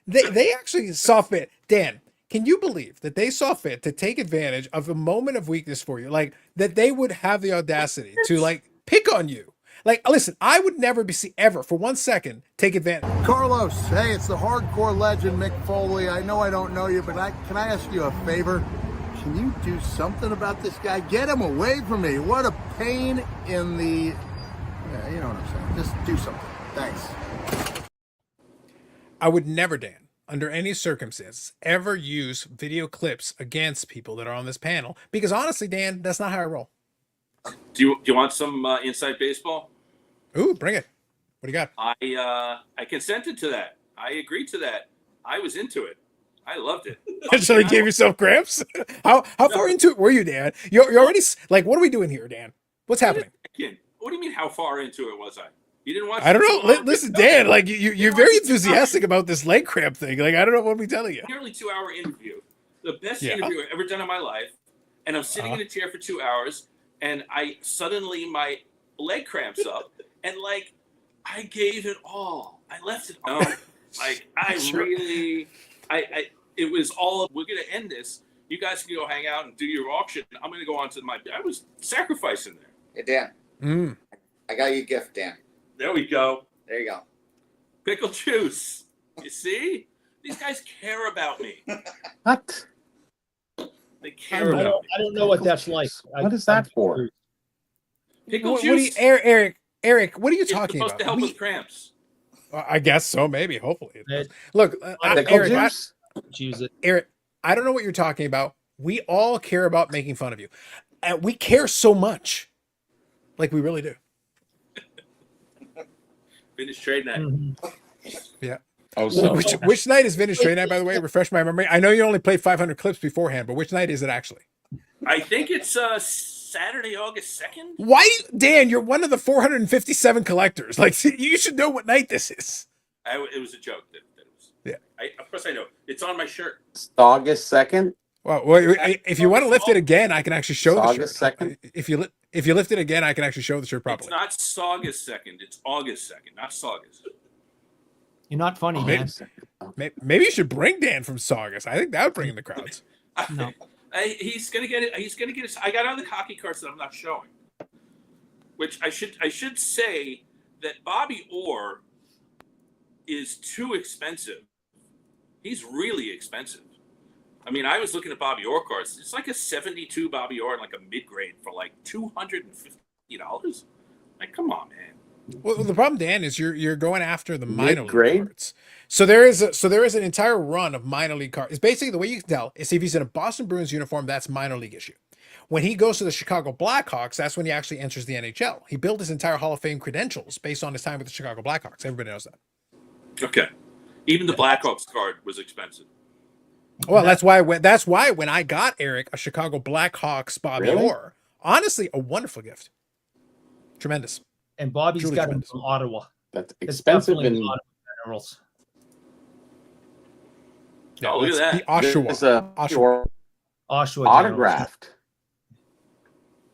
they actually saw fit. Dan, can you believe that they saw fit to take advantage of a moment of weakness for you? Like that they would have the audacity to like pick on you. Like, listen, I would never ever for 1 second take advantage. Carlos, hey, it's the hardcore legend Mick Foley. I know I don't know you, but can I ask you a favor? Can you do something about this guy? Get him away from me. What a pain in the... Yeah, you know what I'm saying. Just do something. Thanks. I would never, Dan, under any circumstances, ever use video clips against people that are on this panel. Because honestly, Dan, that's not how I roll. Do you want some inside baseball? Ooh, bring it. What do you got? I consented to that. I agreed to that. I was into it. I loved it. So you gave yourself cramps? How far into it were you, Dan? You're already like, what are we doing here, Dan? What's happening? What do you mean? How far into it was I? You didn't watch? I don't know. Listen, Dan, like you're very enthusiastic about this leg cramp thing. Like I don't know what we telling you. Nearly 2-hour interview, the best interview I've ever done in my life, and I'm sitting in a chair for 2 hours, and suddenly my leg cramps up, and like I gave it all. I left it all. Like it was all. We're gonna end this. You guys can go hang out and do your auction. I'm gonna go on to I was sacrificing there. Hey Dan, I got you a gift, Dan. There we go. There you go. Pickle juice. You see? These guys care about me. What? They care about me. I don't know what that's like. What is that for? Pickle juice. Eric, what are you talking It's supposed about? to help with cramps. I guess so, maybe, hopefully. Look, Eric, Eric, I don't know what you're talking about. We all care about making fun of you. And we care so much. Like we really do. Vintage trade night. Yeah. Oh, so which night is vintage trade night, by the way? Refresh my memory. I know you only played 500 clips beforehand, but which night is it actually? I think it's Saturday, August 2nd? Why, Dan? You're one of the 457 collectors. Like, you should know what night this is. It was a joke. That was. Yeah. Of course I know. It's on my shirt. It's August 2nd. Well, if you want to lift it again, I can actually show the shirt. August 2nd. If you lift it again, I can actually show the shirt properly. It's not August 2nd. It's August 2nd, not August. You're not funny, man. Maybe you should bring Dan from Saugus. I think that would bring in the crowds. No. He's gonna get it. He's gonna get it. I got other hockey cards that I'm not showing. Which I should say that Bobby Orr is too expensive. He's really expensive. I mean, I was looking at Bobby Orr cards. It's like a 72 Bobby Orr and like a mid-grade for like $250. Like, come on, man. Well, the problem, Dan, is you're going after the minor league Mid-grade? cards. So there is an entire run of minor league cards. It's basically the way you can tell is if he's in a Boston Bruins uniform, that's minor league issue. When he goes to the Chicago Blackhawks, that's when he actually enters the NHL. He built his entire Hall of Fame credentials based on his time with the Chicago Blackhawks. Everybody knows that. Okay. Even the Blackhawks card was expensive. Well, that's why when I got Eric a Chicago Blackhawks Bobby Really? Orr, honestly, a wonderful gift. Tremendous. And Bobby's Truly got him tremendous. from Ottawa. That's It's expensive definitely and Ottawa Minerals. Yeah, Oh, look at that's that. the Oshawa. there's a Oshawa. Oshawa Minerals. autographed.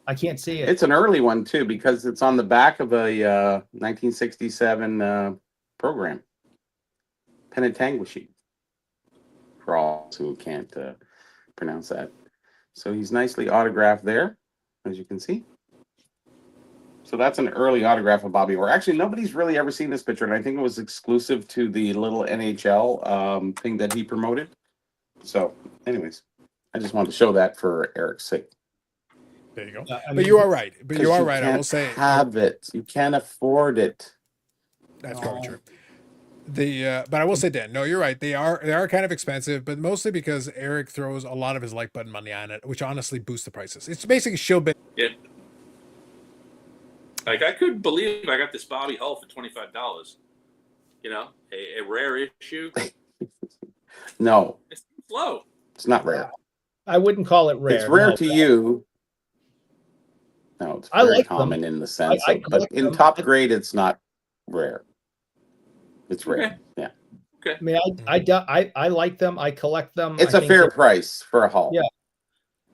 I can't see it. It's an early one too because it's on the back of a 1967 program. Penetanguishee. For all who can't pronounce that. So he's nicely autographed there, as you can see. So that's an early autograph of Bobby Orr. Actually, nobody's really ever seen this picture, and I think it was exclusive to the little NHL thing that he promoted. So, anyways, I just wanted to show that for Eric's sake. There you go. I But mean, you are right. But 'Cause you are right. I can't will say have it. You can't afford it. that's probably true. But I will say, Dan, no, you're right. They are kind of expensive, but mostly because Eric throws a lot of his like button money on it, which honestly boosts the prices. It's basically showbiz. Yeah. Like, I couldn't believe I got this Bobby Hull for $25. You know, a rare issue. No, It's low. it's not rare. I wouldn't call it rare. It's rare no. to you. No, it's I very like them. common in the sense I of, but collect in them. top grade, it's not rare. It's rare. Okay. Yeah, I mean, I like them. I collect them. it's I a think fair they're- price for a haul. Yeah.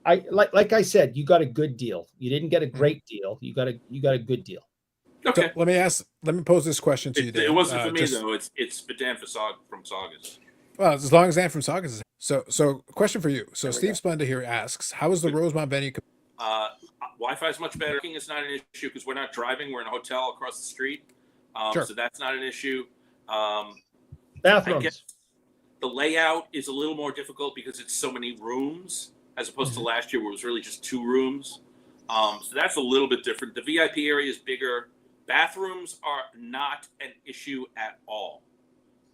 I like I said, you got a good deal. You didn't get a great deal. You got a good deal. Okay. So let me pose this question to you, Dan. It wasn't for me, just- though. It's for Dan from Saugus. Well, as long as Dan from Saugus is so question for you. So There we Steve Splenda here asks, how is the Rosemont venue? Wi-Fi is much better. Parking is not an issue because we're not driving. We're in a hotel across the street. Sure. So that's not an issue. I Bathrooms. guess the layout is a little more difficult because it's so many rooms as opposed to last year where it was really just 2 rooms. So that's a little bit different. The VIP area is bigger. Bathrooms are not an issue at all.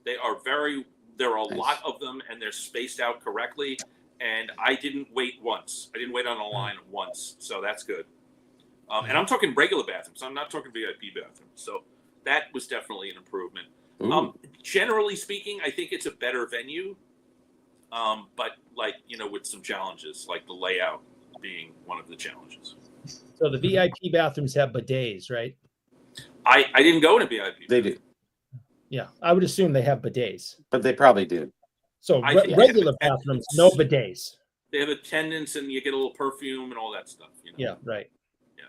There are a Nice. lot of them and they're spaced out correctly. And I didn't wait once. I didn't wait on a line once. So that's good. And I'm talking regular bathrooms. I'm not talking VIP bathrooms. So that was definitely an improvement. Ooh. Generally speaking, I think it's a better venue. But with some challenges, like the layout being one of the challenges. So the VIP bathrooms have bidets, right? I didn't go to VIP. They do, Yeah, I would assume they have bidets. but they probably do. So I think- regular bathrooms, no bidets. They have attendants and you get a little perfume and all that stuff. Yeah, right.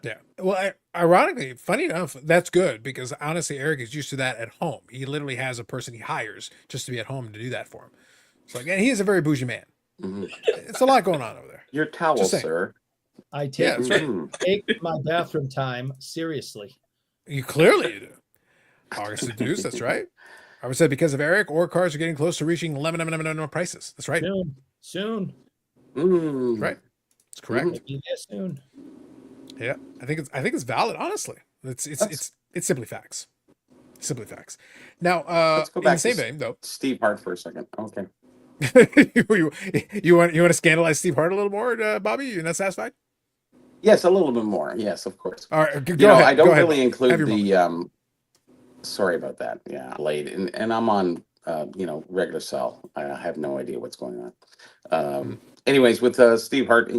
Yeah. Well, ironically, funny enough, that's good because honestly, Eric is used to that at home. He literally has a person he hires just to be at home to do that for him. So again, he is a very bougie man. Mhm. It's a lot going on over there. Your towel, Just saying. sir. I take, Yeah, that's right. Mhm. take my bathroom time seriously. You clearly do. August the Deuce, that's right. I would say because of Eric, or cars are getting close to reaching lemon prices. That's right. Soon. Mm. Right. It's correct. We'll be there soon. Yeah. I think it's valid, honestly. It's simply facts. Simply facts. Now, Let's go in back the same to vein, though. Steve Hart for a second. Okay. you want to scandalize Steve Hart a little more, Bobby? You're not satisfied? Yes, a little bit more. Yes, of course. All right, go You know, ahead. I don't go ahead. really Have include your the. Sorry about that. Yeah, late, and I'm on regular cell. I have no idea what's going on. Anyways, with Steve Hart,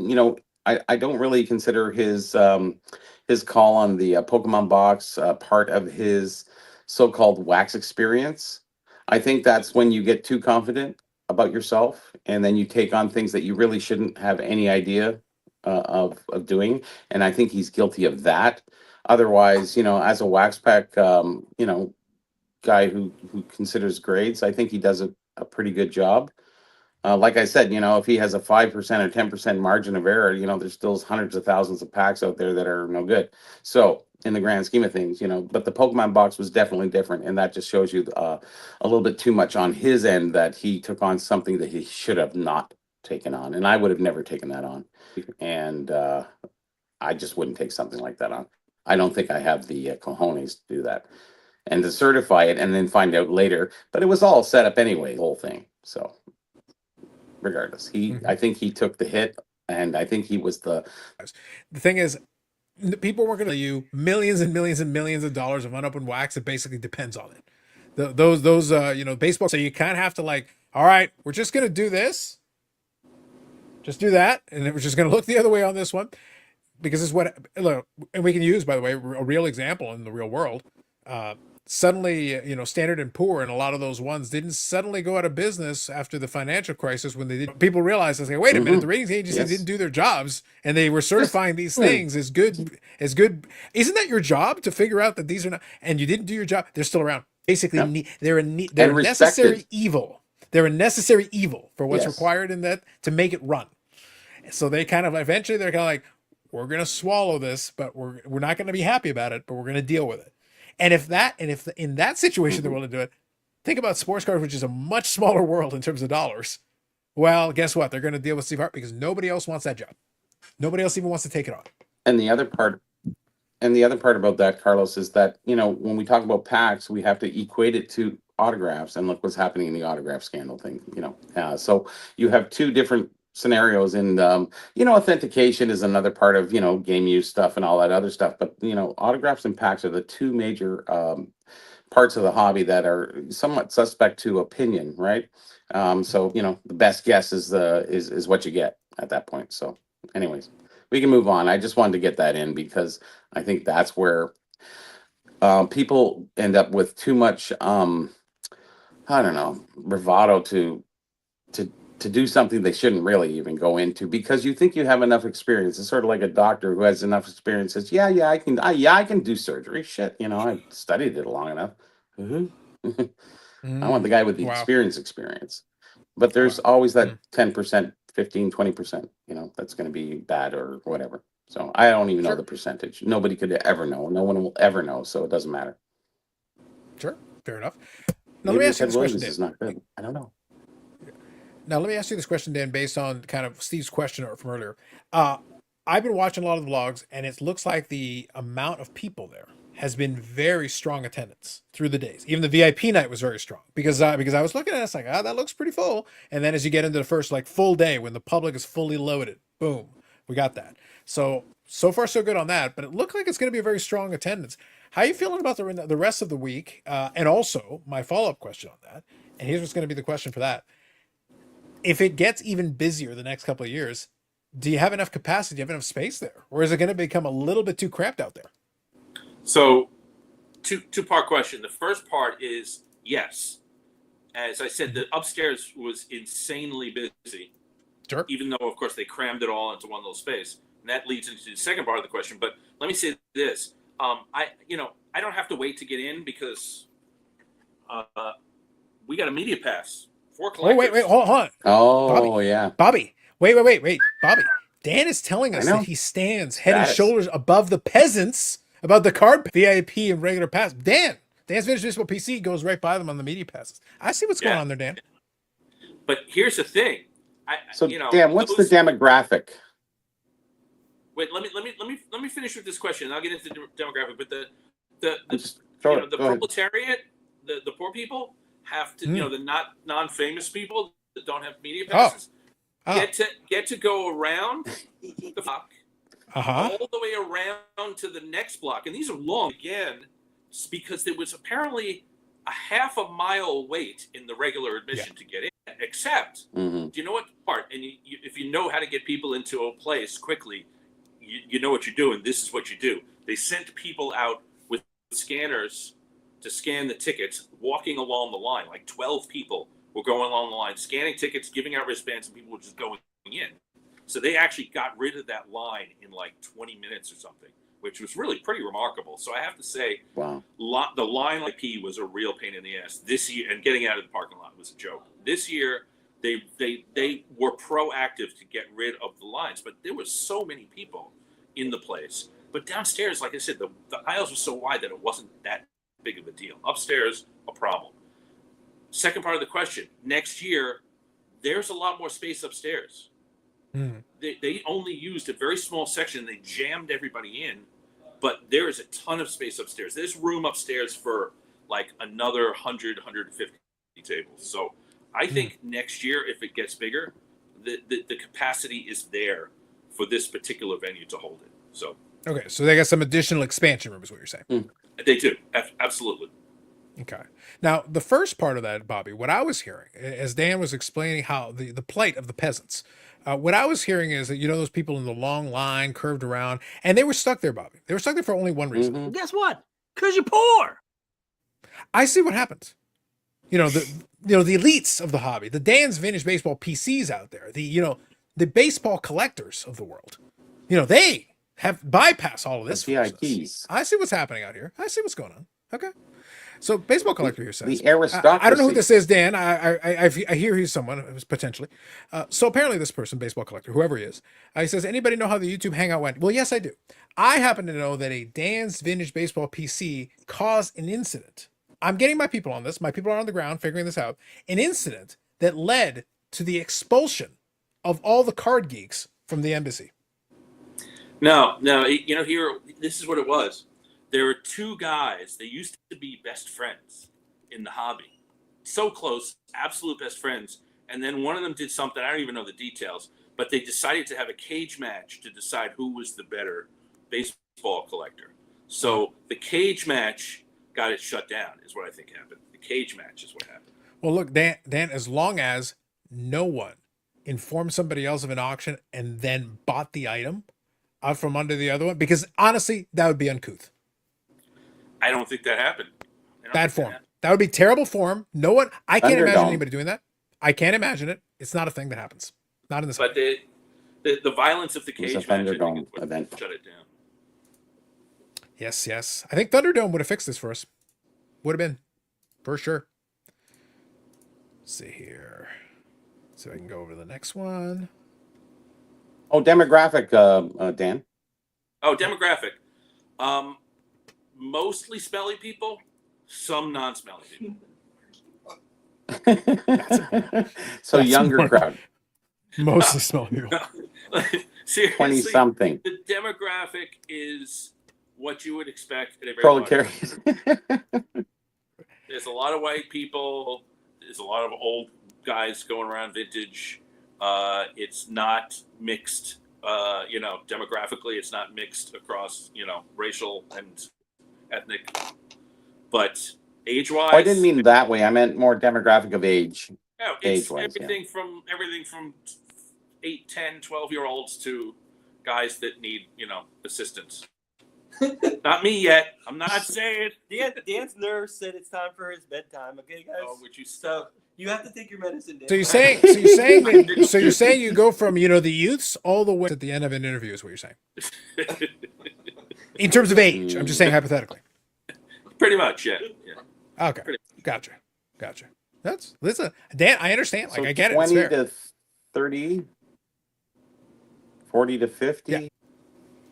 I don't really consider his call on the Pokemon box part of his so-called wax experience. I think that's when you get too confident about yourself, and then you take on things that you really shouldn't have any idea of doing. And I think he's guilty of that. Otherwise, as a wax pack, guy who considers grades, I think he does a pretty good job. Like I said, if he has a 5% or 10% margin of error, there's still hundreds of thousands of packs out there that are no good. So in the grand scheme of things, but the Pokemon box was definitely different. And that just shows you a little bit too much on his end, that he took on something that he should have not taken on. And I would have never taken that on. And I just wouldn't take something like that on. I don't think I have the cojones to do that and to certify it and then find out later. But it was all set up anyway, the whole thing. So regardless, I think he took the hit, and I think he was the thing is, people weren't going to you millions and millions and millions of dollars of unopened wax. It basically depends on it. Those baseball. So you kind of have to all right, we're just going to do this. Just do that. And then we're just going to look the other way on this one, because it's what, and we can use, by the way, a real example in the real world. Suddenly, Standard & Poor and a lot of those ones didn't suddenly go out of business after the financial crisis when they did. People realized, wait a minute, the ratings agencies didn't do their jobs, and they were certifying these things as good. Isn't that your job to figure out that these are not, and you didn't do your job? They're still around. Basically, they're a necessary evil. They're a necessary evil for what's required in that to make it run. So they kind of, eventually they're kind of we're going to swallow this, but we're not going to be happy about it, but we're going to deal with it. And if in that situation they're willing to do it, think about sports cars, which is a much smaller world in terms of dollars. Well, guess what? They're going to deal with Steve Hart because nobody else wants that job. Nobody else even wants to take it on. And the other part about that, Carlos, is that, when we talk about packs, we have to equate it to autographs, and look what's happening in the autograph scandal thing, so you have two different scenarios, and authentication is another part of game use stuff and all that other stuff, but autographs and packs are the two major parts of the hobby that are somewhat suspect to opinion, right? So the best guess is what you get at that point. So anyways, we can move on. I just wanted to get that in because I think that's where people end up with too much bravado to do something they shouldn't really even go into, because you think you have enough experience. It's sort of like a doctor who has enough experience says, I can do surgery. Shit, I've studied it long enough. I want the guy with the experience. But there's always that 10%, 15, 20%, that's going to be bad or whatever. So I don't even know the percentage. Nobody could ever know. No one will ever know. So it doesn't matter. Sure. Fair enough. Now, let me ask you this question, Dan. Is not good. I don't know. Now, let me ask you this question, Dan, based on kind of Steve's question from earlier. I've been watching a lot of the vlogs, and it looks like the amount of people there has been very strong attendance through the days. Even the VIP night was very strong because I was looking at it, it's that looks pretty full. And then as you get into the first full day when the public is fully loaded, boom, we got that. So far so good on that, but it looked like it's going to be a very strong attendance. How are you feeling about the rest of the week? And also my follow-up question on that, and here's what's going to be the question for that. If it gets even busier the next couple of years, do you have enough capacity? Do you have enough space there? Or is it going to become a little bit too cramped out there? So, two-part question. The first part is yes. As I said, the upstairs was insanely busy. Sure. Even though, of course, they crammed it all into one little space. And that leads into the second part of the question. But let me say this. I don't have to wait to get in because we got a media pass. Oh, wait, hold on. Oh, Bobby, yeah. Bobby, wait. Bobby, Dan is telling us that he stands head and shoulders above the peasants, about the card VIP and regular pass. Dan's Vintage Municipal PC goes right by them on the media passes. I see what's going on there, Dan. But here's the thing. Dan, what's the demographic? Wait, let me finish with this question, and I'll get into the demographic. But the proletariat, the poor people have to, the not non-famous people that don't have media passes get to go around the block, all the way around to the next block, and these are long again, because there was apparently a half a mile wait in the regular admission to get in. Except, do you know what part? And if you know how to get people into a place quickly, you know what you're doing. This is what you do. They sent people out with scanners to scan the tickets, walking along the line. Like 12 people were going along the line, scanning tickets, giving out wristbands, and people were just going in. So they actually got rid of that line in like 20 minutes or something, which was really pretty remarkable. So I have to say, wow, the line IP was a real pain in the ass this year, and getting out of the parking lot was a joke. This year, they were proactive to get rid of the lines, but there were so many people in the place. But downstairs, like I said, the aisles were so wide that it wasn't that big of a deal. Upstairs, a problem. Second part of the question, next year, there's a lot more space upstairs. They only used a very small section. They jammed everybody in, but there is a ton of space upstairs. There's room upstairs for like another 100, 150 tables. So I think next year, if it gets bigger, the capacity is there for this particular venue to hold it. So okay, so they got some additional expansion room, is what you're saying. They do, absolutely. Okay. Now, the first part of that, Bobby, what I was hearing, as Dan was explaining how the plight of the peasants, what I was hearing is that, you know, those people in the long line curved around, and they were stuck there, Bobby. They were stuck there for only one reason. Well, guess what? Because you're poor. I see what happens. You know, the elites of the hobby, the Dan's Vintage Baseball PCs out there, the baseball collectors of the world, you know, they have bypassed all of this. VIPs. I see what's happening out here. I see what's going on. Okay. So, baseball collector here says, the aristocracy. I don't know who this is, Dan. I hear he's someone, potentially. So apparently this person, baseball collector, whoever he is, he says, anybody know how the YouTube Hangout went? Well, yes, I do. I happen to know that a Dan's Vintage Baseball PC caused an incident. I'm getting my people on this. My people are on the ground figuring this out. An incident that led to the expulsion of all the card geeks from the embassy. No, you know, here, this is what it was. There were two guys. They used to be best friends in the hobby. So close, absolute best friends. And then one of them did something, I don't even know the details, but they decided to have a cage match to decide who was the better baseball collector. So the cage match got it shut down, is what I think happened. The cage match is what happened. Well, look, Dan, as long as no one informed somebody else of an auction and then bought the item out from under the other one, because honestly, that would be uncouth. I don't think that happened. Bad form. That would be terrible form. No one, I can't imagine anybody doing that. I can't imagine it. It's not a thing that happens. Not in this. But the violence of the cage match, I think, is what event. shut it down. Yes. I think Thunderdome would have fixed this for us. Would have been, for sure. Let's see here. So I can go over to the next one. Oh, demographic, Dan. Oh, demographic. Mostly smelly people, some non-smelly people. So younger crowd. Mostly smelly people. Seriously, 20-something. The demographic is what you would expect at a very Proletariat. There's a lot of white people. There's a lot of old guys going around vintage. It's not mixed, demographically. It's not mixed across, racial and ethnic. But age-wise, I didn't mean that way. I meant more demographic of age. Yeah, it's age-wise, everything from 8, 10, 12-year-olds to guys that need, assistance. Not me yet. I'm not saying. Dan's nurse said it's time for his bedtime. Okay, guys. Oh, would you stop? You have to take your medicine, Dan. So you're saying you go from, the youths all the way at the end of an interview is what you're saying. In terms of age, I'm just saying hypothetically. Pretty much, yeah. Okay, gotcha. Listen, Dan, I understand. Like, So I get it. 20 It's fair. to 30, 40 to 50. Yeah.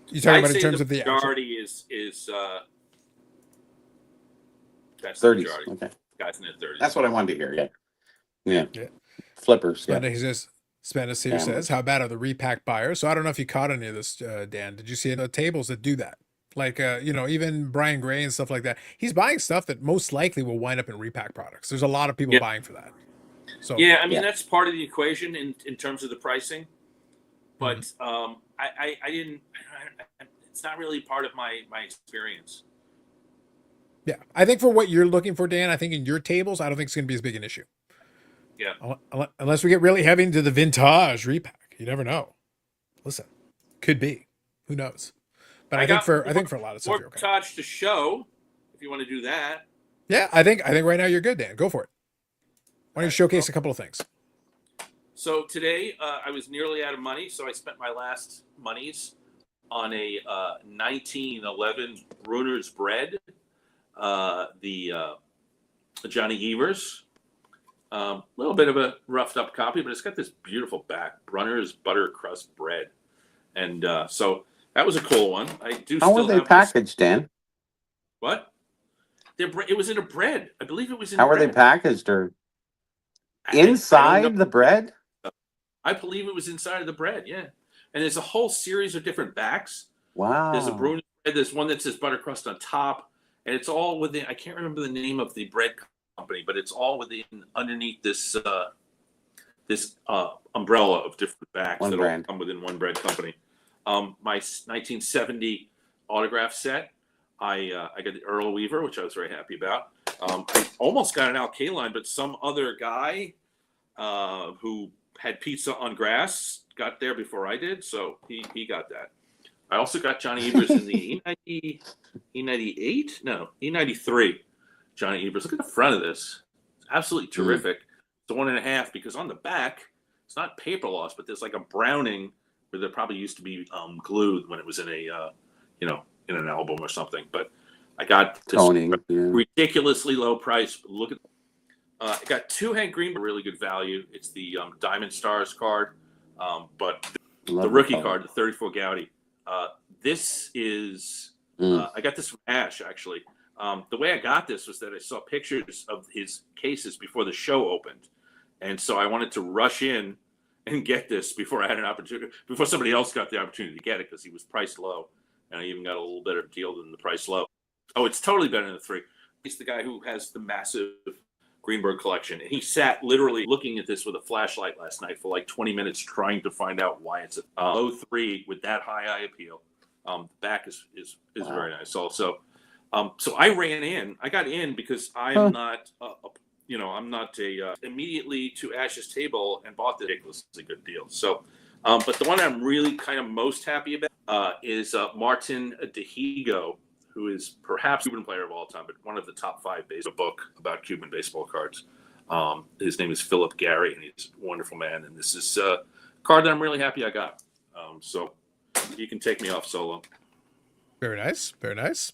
You talking about in say terms the of the majority is that's 30s. the majority. Okay. Guys in their 30s. That's what I wanted to hear. Yeah. Yeah. Flippers. Spenda, Yeah. he says, Spendus here Yeah. says, how bad are the repack buyers? So I don't know if you caught any of this, Dan. Did you see the tables that do that? Like, even Brian Gray and stuff like that. He's buying stuff that most likely will wind up in repack products. There's a lot of people buying for that. So yeah, I mean, that's part of the equation in terms of the pricing. But I didn't. It's not really part of my experience. Yeah, I think for what you're looking for, Dan, I think in your tables, I don't think it's going to be as big an issue. Yeah. Unless we get really heavy into the vintage repack, you never know. Listen, could be, who knows? But I think for a lot of stuff, more you're okay. vintage to show if you want to do that. Yeah, I think right now you're good, Dan. Go for it. Why don't you showcase a couple of things? So today I was nearly out of money, so I spent my last monies on a 1911 Bruner's Bread, the Johnny Evers. A little bit of a roughed up copy, but it's got this beautiful back, Brunner's butter crust bread, and so that was a cool one. I do. How still were they have packaged, Dan? What? It was in a bread. I believe it was in. How were they packaged, or inside the bread? I believe it was inside of the bread. Yeah, and there's a whole series of different backs. Wow. There's a Bruner bread. There's one that says butter crust on top, and it's all within. I can't remember the name of the bread company, but it's all within underneath this umbrella of different backs One that brand. all come within one bread company. My 1970 autograph set. I got the Earl Weaver, which I was very happy about. I almost got an Al Kaline, but some other guy who had pizza on grass got there before I did, so he got that. I also got Johnny Evers in the E98? No, E93 Johnny Evers. Look at the front of this. It's absolutely terrific. It's a 1.5 because on the back, it's not paper loss, but there's like a browning where there probably used to be glued when it was in a, in an album or something. But I got this ridiculously low price. Look at, I got two Hank Green, really good value. It's the Diamond Stars card, but the rookie card, the 34 Gaudy. This is, I got this from Ash, actually. The way I got this was that I saw pictures of his cases before the show opened. And so I wanted to rush in and get this before I had an opportunity, before somebody else got the opportunity to get it, because he was priced low. And I even got a little better deal than the price low. Oh, it's totally better than the 3. He's the guy who has the massive Greenberg collection. And he sat literally looking at this with a flashlight last night for like 20 minutes trying to find out why it's a low 3 with that high eye appeal. The back is very nice also. So I ran in. I got in because I'm not, I'm not immediately to Ash's table and bought the ridiculously good deal. So, but the one I'm really kind of most happy about is Martin Dehigo, who is perhaps a Cuban player of all time, but one of the top 5 based a book about Cuban baseball cards. His name is Philip Gary, and he's a wonderful man. And this is a card that I'm really happy I got. So you can take me off solo. Very nice. Very nice.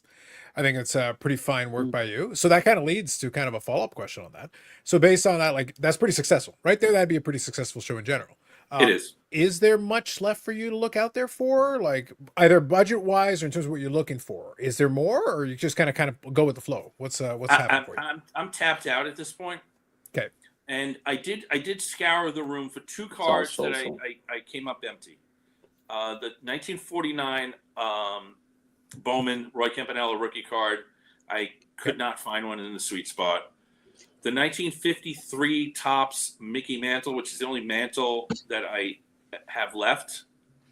I think it's pretty fine work by you. So that kind of leads to kind of a follow-up question on that. So based on that, like, that's pretty successful. Right there, that'd be a pretty successful show in general. It is. Is there much left for you to look out there for? Like, either budget-wise or in terms of what you're looking for? Is there more, or you just kind of go with the flow? What's happening for you? I'm tapped out at this point. Okay. And I did scour the room for 2 cards that I came up empty. The 1949 Bowman Roy Campanella rookie card. I could not find one in the sweet spot. The 1953 Topps Mickey Mantle, which is the only Mantle that I have left.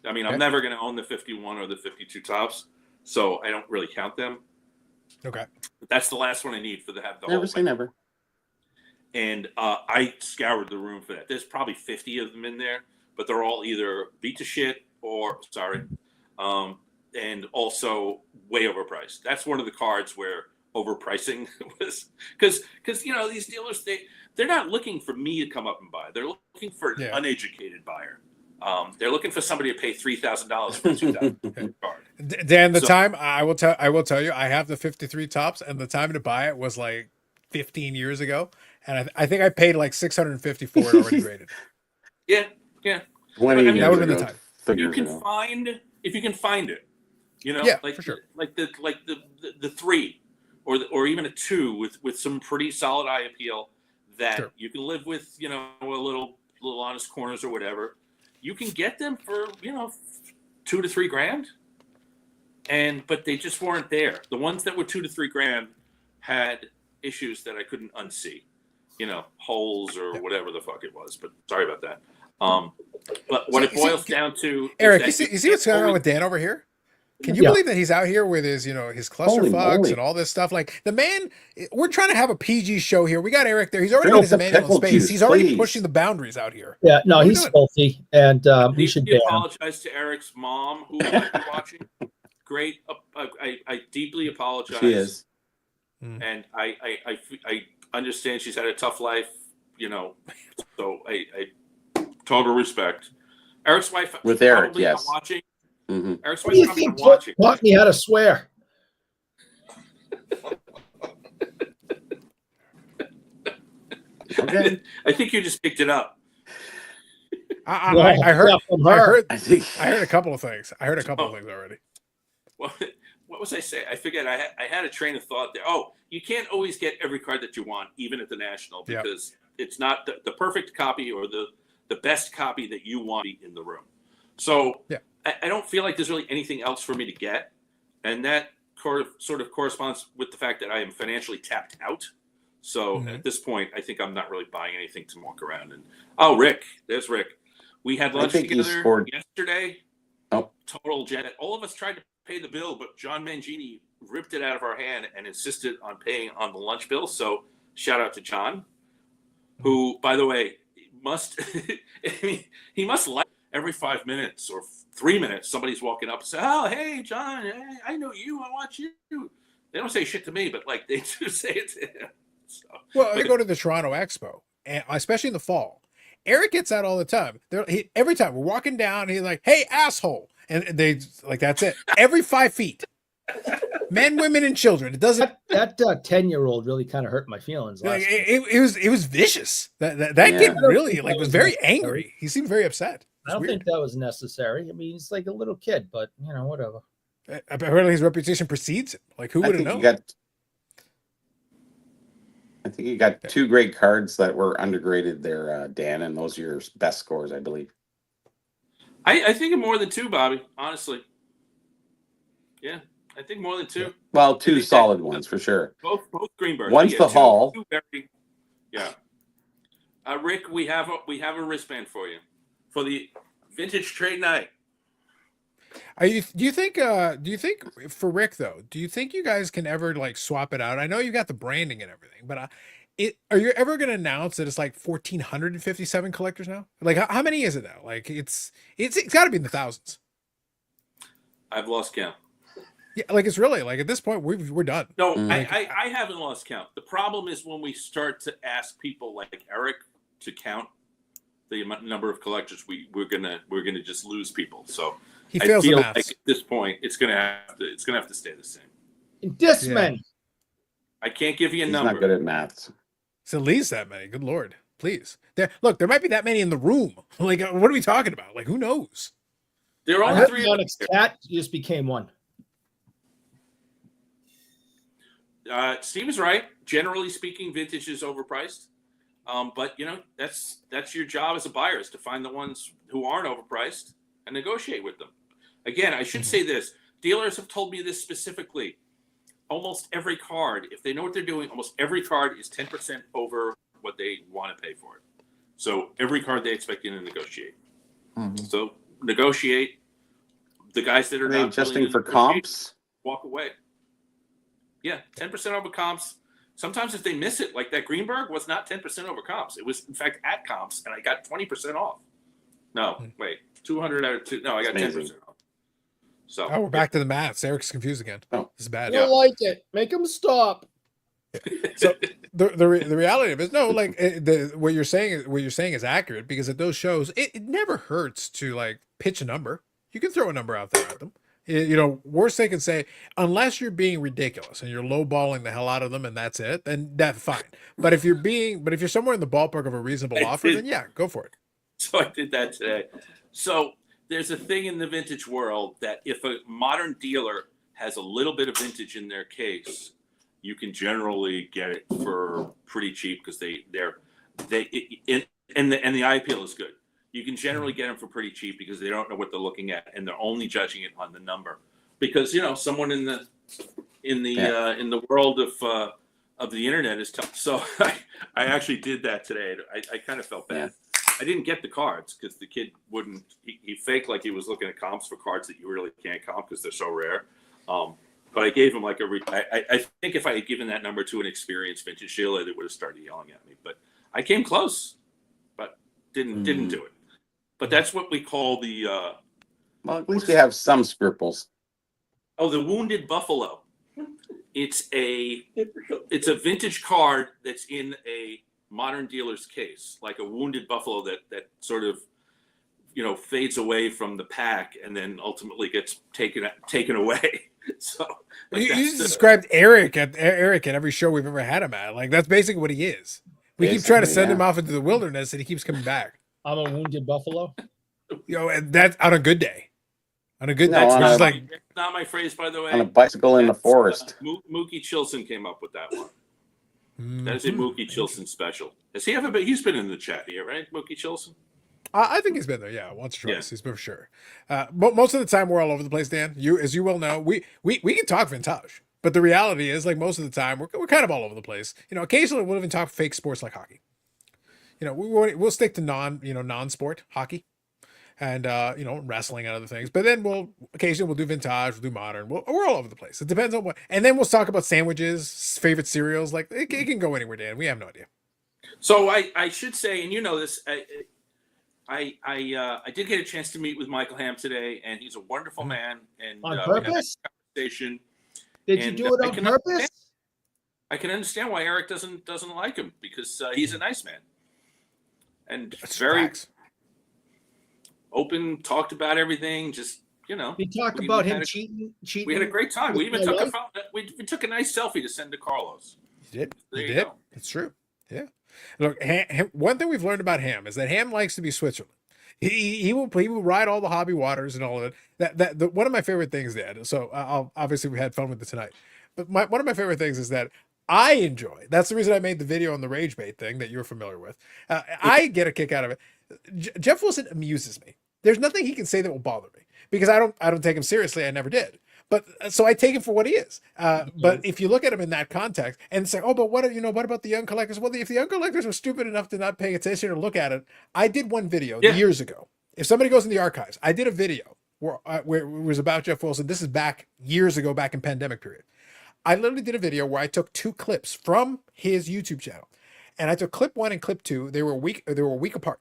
I mean, I'm never going to own the 51 or the 52 Topps, so I don't really count them. Okay. But that's the last one I need for the Never whole. say never. And I scoured the room for that. There's probably 50 of them in there, but they're all either beat to shit or and also way overpriced. That's one of the cards where overpricing was because these dealers they're not looking for me to come up and buy. They're looking for an uneducated buyer. They're looking for somebody to pay $3,000 for a $2,000 card. Dan, time I will tell you, I have the 53 Topps, and the time to buy it was like 15 years ago, and I think I paid like $650 for it already graded. Yeah. 20 years that would have been ago, the time. You can find if you can find it. For sure. Like the 3 or even a 2 with some pretty solid eye appeal that you can live with, a little honest corners or whatever. You can get them for, $2 to $3 grand. But they just weren't there. The ones that were $2 to $3 grand had issues that I couldn't unsee, holes or whatever the fuck it was. But sorry about that. But what it boils down to, Eric, you see what's going on with Dan over here? Can you believe that he's out here with his, his cluster Holy fucks moly. and all this stuff? Like the man, we're trying to have a PG show here. We got Eric there. He's already Fill got his the manual pickle space. juice, He's already please. pushing the boundaries out here. Yeah, no, What are we he's doing? filthy, and we I should deeply ban him. apologize to Eric's mom, who might be watching. Great. I deeply apologize. She is. And I understand she's had a tough life, so I total respect. Eric's wife With Eric, probably yes. not watching. Mm-hmm. Eric's What do wife's you probably think not watching. taught me how to swear? Okay. I think you just picked it up. I heard. Yeah, from I her. heard. I think I heard a couple of things. I heard a couple of things already. What was I saying? I forget. I had a train of thought there. Oh, you can't always get every card that you want, even at the National, Yeah. because it's not the perfect copy or the best copy that you want in the room. So Yeah. I don't feel like there's really anything else for me to get. And that sort of corresponds with the fact that I am financially tapped out. So at this point, I think I'm not really buying anything to walk around. And Rick, there's Rick. We had lunch think he together scored- yesterday. Oh. Total jet. All of us tried to pay the bill, but John Mangini ripped it out of our hand and insisted on paying on the lunch bill. So shout out to John, who, by the way, must he must like every 5 minutes or 3 minutes somebody's walking up and say, "Oh, hey, John, hey, I know you. I watch you." They don't say shit to me, but like they do say it to him. So, Well, I go to the Toronto Expo, and especially in the fall. Eric gets out all the time. Every time we're walking down, he's like, "Hey, asshole," and they like that's it. Every 5 feet, men, women, and children. It doesn't. That 10-year-old really kind of hurt my feelings. Like, Last it was vicious. That Yeah. kid really was very angry. He seemed very upset. I don't think that was necessary. I mean, he's like a little kid, but whatever. Apparently his reputation precedes it. Like who would have known? I think you got 2 great cards that were undergraded there, Dan, and those are your best scores, I believe. I think more than 2, Bobby. Honestly, yeah, I think more than 2. Well, 2 solid ones for sure. Both Greenberg. One's the Hall. Yeah. Rick, we have a wristband for you for the vintage trade night. Do you think for Rick though, do you think you guys can ever like swap it out? I know you got the branding and everything, but are you ever going to announce that it's like 1,457 collectors now? Like how many is it now? Like it's got to be in the thousands. I've lost count. Yeah, like it's really like at this point we're done. No, I haven't lost count. The problem is when we start to ask people like Eric to count the number of collectors, we're gonna just lose people. So he fails I feel the maths. like at this point it's gonna have to stay the same. Discman. I can't give you a He's number. not good at maths. It's at least that many. Good Lord, please. There might be that many in the room. Like what are we talking about? Like who knows? There are I heard three. Onyx Cat just became one. Steve is right. Generally speaking, vintage is overpriced. But that's your job as a buyer is to find the ones who aren't overpriced and negotiate with them. Again, I should say this: dealers have told me this specifically. Almost every card, if they know what they're doing, almost every card is 10% over what they want to pay for it. So every card they expect you to negotiate. So negotiate. The guys that are they not adjusting willing to for negotiate, comps. walk away. Yeah, 10% over comps. Sometimes if they miss it, like that Greenberg was not 10% over comps. It was in fact at comps, and I got 20% off. No, wait, 200 out of 2. No, I got 10% off. So we're back to the maths. Eric's confused again. Oh, this is bad. I don't like it. Make him stop. So the reality of it is no, like what you're saying is accurate because at those shows it never hurts to like pitch a number. You can throw a number out there at them. Worst they can say, unless you're being ridiculous and you're lowballing the hell out of them and that's it, then that's fine. But if you're somewhere in the ballpark of a reasonable offer, then yeah, go for it. So I did that today. So there's a thing in the vintage world that if a modern dealer has a little bit of vintage in their case, you can generally get it for pretty cheap because and the eye appeal is good. You can generally get them for pretty cheap because they don't know what they're looking at and they're only judging it on the number. Because someone in the world of the internet is tough. So I actually did that today. I kind of felt bad. I didn't get the cards because the kid wouldn't. He faked like he was looking at comps for cards that you really can't comp because they're so rare. But I gave him like I think if I had given that number to an experienced vintage dealer, they would have started yelling at me. But I came close, but didn't do it. But that's what we call the. Well, at least you have some scruples. Oh, the Wounded Buffalo. It's a vintage card that's in a modern dealer's case, like a Wounded Buffalo that sort of, fades away from the pack and then ultimately gets taken away. So you just described Eric at every show we've ever had him at. Like that's basically what he is. We keep trying to send him off into the wilderness, and he keeps coming back. I'm a Wounded Buffalo. And that's on a good day. On a good day, that's like not my phrase, by the way. On a bicycle in the forest. Mookie Chilson came up with that one. That is a Mookie Chilson special. Has he ever been? He's been in the chat here, right? Mookie Chilson. I think he's been there, yeah, once or twice. He's been for sure. But most of the time, we're all over the place, Dan. As you well know, we can talk vintage, but the reality is, like most of the time, we're kind of all over the place. Occasionally we'll even talk fake sports like hockey. We'll stick to non-sport hockey, and wrestling and other things. But then occasionally we'll do vintage, we'll do modern. We're all over the place. It depends on what. And then we'll talk about sandwiches, favorite cereals. Like it can go anywhere, Dan. We have no idea. So I should say, and you know this. I did get a chance to meet with Michael Hamm today, and he's a wonderful man. And on we had purpose? a conversation. Did you do it on purpose? I can understand why Eric doesn't like him because he's a nice man and very open. Talked about everything. Just we talked about him cheating. We had a great time. We even took a nice selfie to send to Carlos. You did. It's true. Yeah. Look, one thing we've learned about Ham is that Ham likes to be Switzerland. He will ride all the hobby waters and all of it. One of my favorite things, Dad. So obviously we had fun with it tonight. But one of my favorite things is that I enjoy. That's the reason I made the video on the rage bait thing that you're familiar with. I get a kick out of it. Jeff Wilson amuses me. There's nothing he can say that will bother me because I don't take him seriously. I never did. But so I take him for what he is. But if you look at him in that context and say, oh, but what about the young collectors? Well, if the young collectors are stupid enough to not pay attention or look at it, I did one video years ago. If somebody goes in the archives, I did a video where it was about Jeff Wilson. This is back years ago, back in pandemic period. I literally did a video where I took 2 clips from his YouTube channel, and I took clip 1 and clip 2. They were a week apart.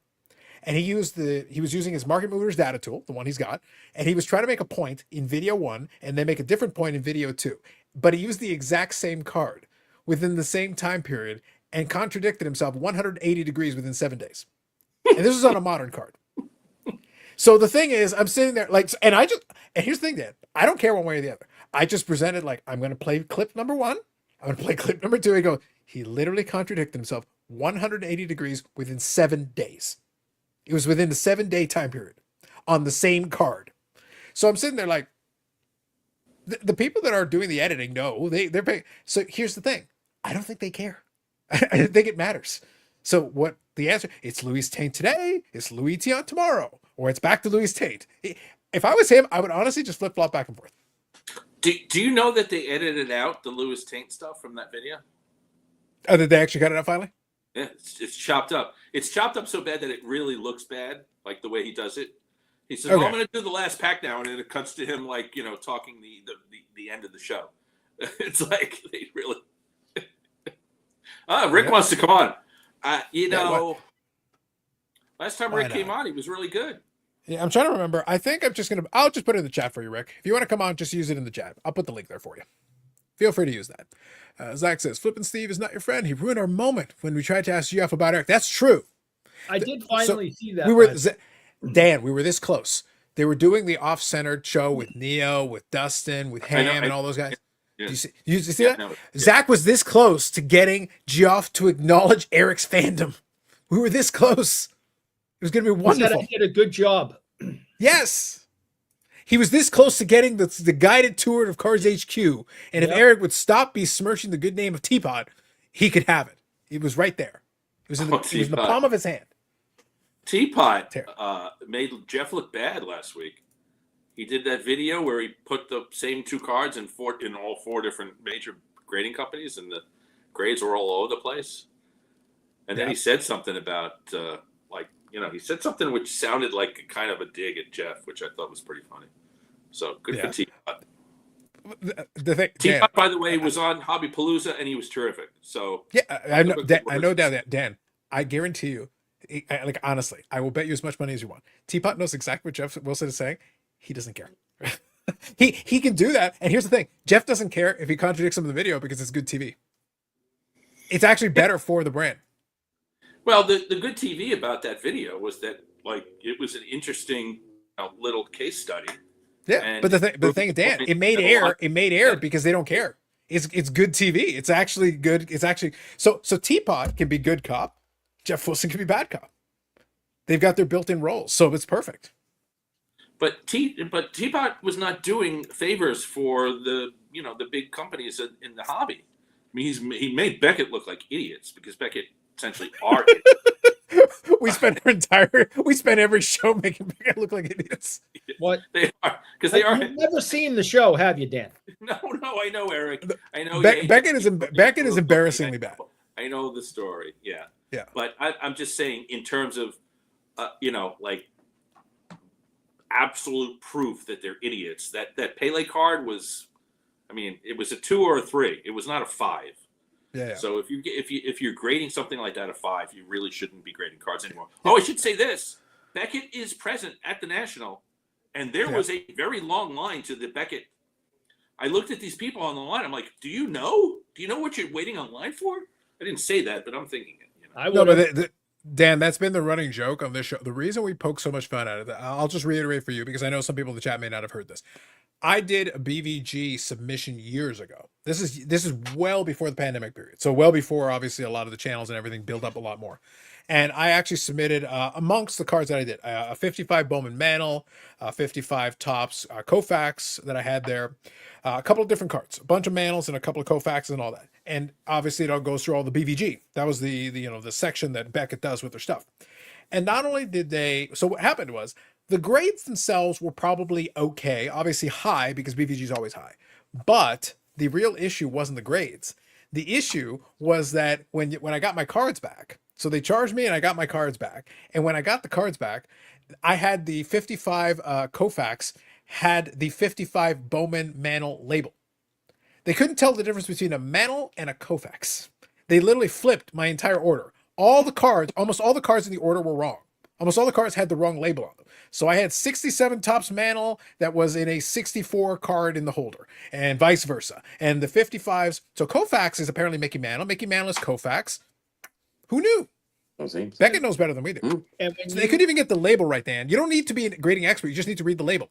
And he was using his market movers data tool, the one he's got, and he was trying to make a point in video 1 and then make a different point in video 2. But he used the exact same card within the same time period and contradicted himself 180 degrees within 7 days. And this was on a modern card. So the thing is, I'm sitting there and here's the thing, Dan, I don't care one way or the other. I just presented I'm going to play clip number 1. I'm going to play clip number 2. He literally contradicted himself 180 degrees within 7 days. It was within the 7-day time period on the same card. So I'm sitting there the people that are doing the editing know they're paying. So here's the thing. I don't think they care. I don't think it matters. So what the answer, it's Louis Taint today. It's Louis Tion tomorrow, or it's back to Louis Taint. If I was him, I would honestly just flip flop back and forth. Do you know that they edited out the Louis Taint stuff from that video? Oh, did they actually cut it out finally? Yeah, it's chopped up. It's chopped up so bad that it really looks bad, like the way he does it. He says, "Oh, I'm going to do the last pack now," and then it cuts to him talking the end of the show. It's like they really. Rick wants to come on. Last time Rick came on, he was really good. Yeah, I'm trying to remember. I think I'll just put it in the chat for you, Rick. If you want to come on, just use it in the chat. I'll put the link there for you. Feel free to use that. Zach says, Flippin' Steve is not your friend. He ruined our moment when we tried to ask Geoff about Eric. That's true. I did finally see that. Dan, we were this close. They were doing the off-centered show with Neo, with Dustin, with Ham, and all those guys. Yeah. Do you see that? No, Zach was this close to getting Geoff to acknowledge Eric's fandom. We were this close. It was going to be wonderful. I did a good job. Yes. He was this close to getting the guided tour of Cars HQ. And if Eric would stop besmirching the good name of Teapot, he could have it. It was right there. It was in the palm of his hand. Teapot made Jeff look bad last week. He did that video where he put the same 2 cards in all 4 different major grading companies, and the grades were all over the place. And then he said something about he said something which sounded like kind of a dig at Jeff, which I thought was pretty funny. So good for Teapot. The thing, Teapot, by the way, was on Hobby Palooza and he was terrific. So yeah, I know. I know that, Dan. I guarantee you, like honestly, I will bet you as much money as you want. Teapot knows exactly what Jeff Wilson is saying. He doesn't care. he can do that. And here's the thing: Jeff doesn't care if he contradicts him in the video because it's good TV. It's actually better for the brand. Well, the good TV about that video was that like it was an interesting little case study. Yeah, and but the thing, Dan, it made air because they don't care. It's good TV. It's actually good. It's actually so Teapot can be good cop. Jeff Wilson can be bad cop. They've got their built-in roles, so it's perfect. But Teapot was not doing favors for the big companies in the hobby. I mean, he made Beckett look like idiots because Beckett essentially are idiots. we spent every show making Beckett look like idiots. What they are, because they are. You've never seen the show, have you, Dan? No, I know, Eric. I know. Beckett is embarrassingly bad. I know the story. Yeah. Yeah. But I'm just saying, in terms of, like absolute proof that they're idiots. That Pele card was, I mean, it was a 2 or a 3. It was not a 5. Yeah. So if you're grading something like that a 5, you really shouldn't be grading cards anymore. Oh, I should say this: Beckett is present at the National, and there was a very long line to the Beckett. I looked at these people on the line. I'm like, do you know what you're waiting online for? I didn't say that, but I'm thinking it. No, but Dan, that's been the running joke on this show. The reason we poke so much fun out of it, I'll just reiterate for you because I know some people in the chat may not have heard this. I did a BVG submission years ago. This is well before the pandemic period. So well before, obviously, a lot of the channels and everything built up a lot more. And I actually submitted, amongst the cards that I did, a 55 Bowman Mantle, 55 Topps Koufax that I had there, a couple of different cards, a bunch of Mantles and a couple of Koufaxes and all that. And obviously it all goes through all the BVG. That was the section that Beckett does with their stuff. And not only did they, so what happened was the grades themselves were probably okay, obviously high because BVG is always high. But the real issue wasn't the grades. The issue was that when I got my cards back, so they charged me and I got my cards back. And when I got the cards back, I had the 55 Koufax had the 55 Bowman Mantle label. They couldn't tell the difference between a Mantle and a Koufax. They literally flipped my entire order. All the cards, almost all the cards in the order were wrong. Almost all the cards had the wrong label on them. So I had 67 Topps Mantle that was in a 64 card in the holder, and vice versa. And the 55s, so Koufax is apparently Mickey Mantle. Mickey Mantle is Koufax. Who knew? Beckett knows better than we do. And so they couldn't even get the label right, Dan. You don't need to be a grading expert. You just need to read the label.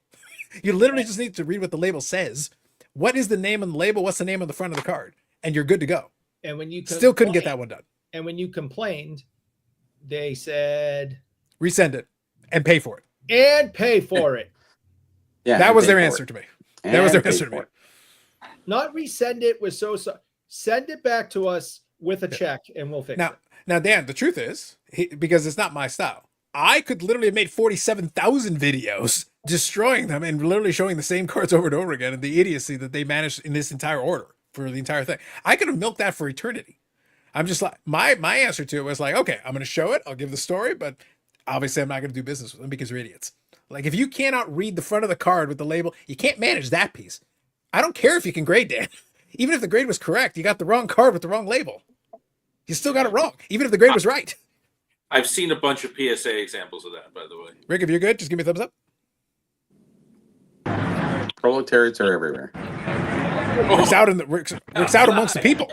You literally just need to read what the label says. What is the name on the label? What's the name on the front of the card? And you're good to go. And when you still couldn't get that one done. And when you complained, they said resend it and pay for it. And pay for it. Yeah, that was their answer to me. That was their answer to me. Not resend it with so send it back to us with a check and we'll fix it. Now, Dan, the truth is, because it's not my style, I could literally have made 47,000 videos destroying them and literally showing the same cards over and over again and the idiocy that they managed in this entire order for the entire thing. I could have milked that for eternity. I'm just like, my answer to it was like, okay, I'm going to show it. I'll give the story, but obviously I'm not going to do business with them because they're idiots. Like, if you cannot read the front of the card with the label, you can't manage that piece. I don't care if you can grade, Dan. Even if the grade was correct, you got the wrong card with the wrong label. You still got it wrong, even if the grade was right. I've seen a bunch of PSA examples of that, by the way. Rick, if you're good, just give me a thumbs up. Proletariats are everywhere. Rick's out Rick's out amongst the people.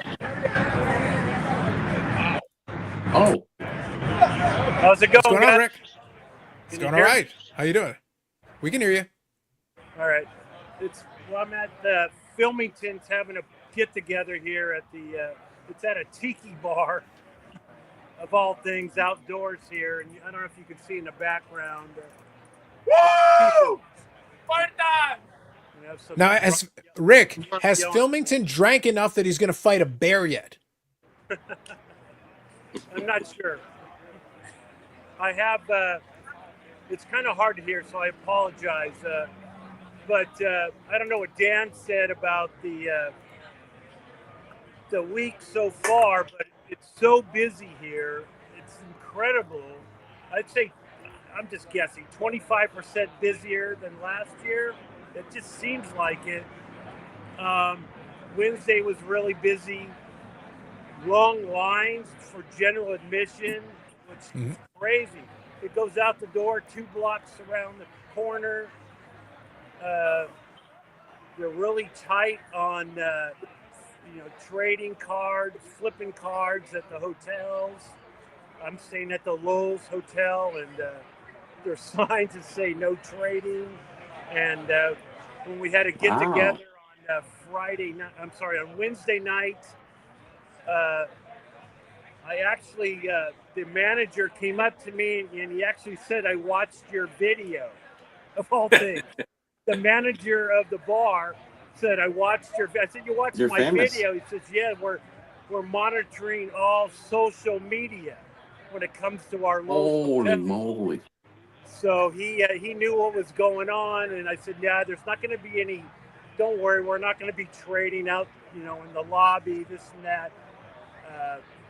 Oh. How's it going, What's going on, guys? Rick? It's going all right. How you doing? We can hear you. All right. I'm at the Filmington's having a get together here at the it's at a tiki bar of all things outdoors here, and I don't know if you can see in the background. Woo! Sparta! Now, has Filmington drank enough that he's going to fight a bear yet? I'm not sure. I have. It's kind of hard to hear, so I apologize. But I don't know what Dan said about the week so far, but it's so busy here. It's incredible I'd say, I'm just guessing, 25% busier than last year. It just seems like it. Wednesday was really busy. Long lines for general admission, which is crazy. It goes out the door 2 blocks around the corner. They're really tight on, trading cards, flipping cards at the hotels. I'm staying at the Lowell's Hotel, and there's signs that say no trading. And when we had a get together on on Wednesday night, I actually, the manager came up to me and he actually said, "I watched your video," of all things. The manager of the bar said, "I watched your." I said, "You watched my video?" He says, "Yeah, we're monitoring all social media when it comes to our local." Holy moly! So he knew what was going on, and I said, "Yeah, there's not going to be any. Don't worry, we're not going to be trading out, in the lobby, this and that.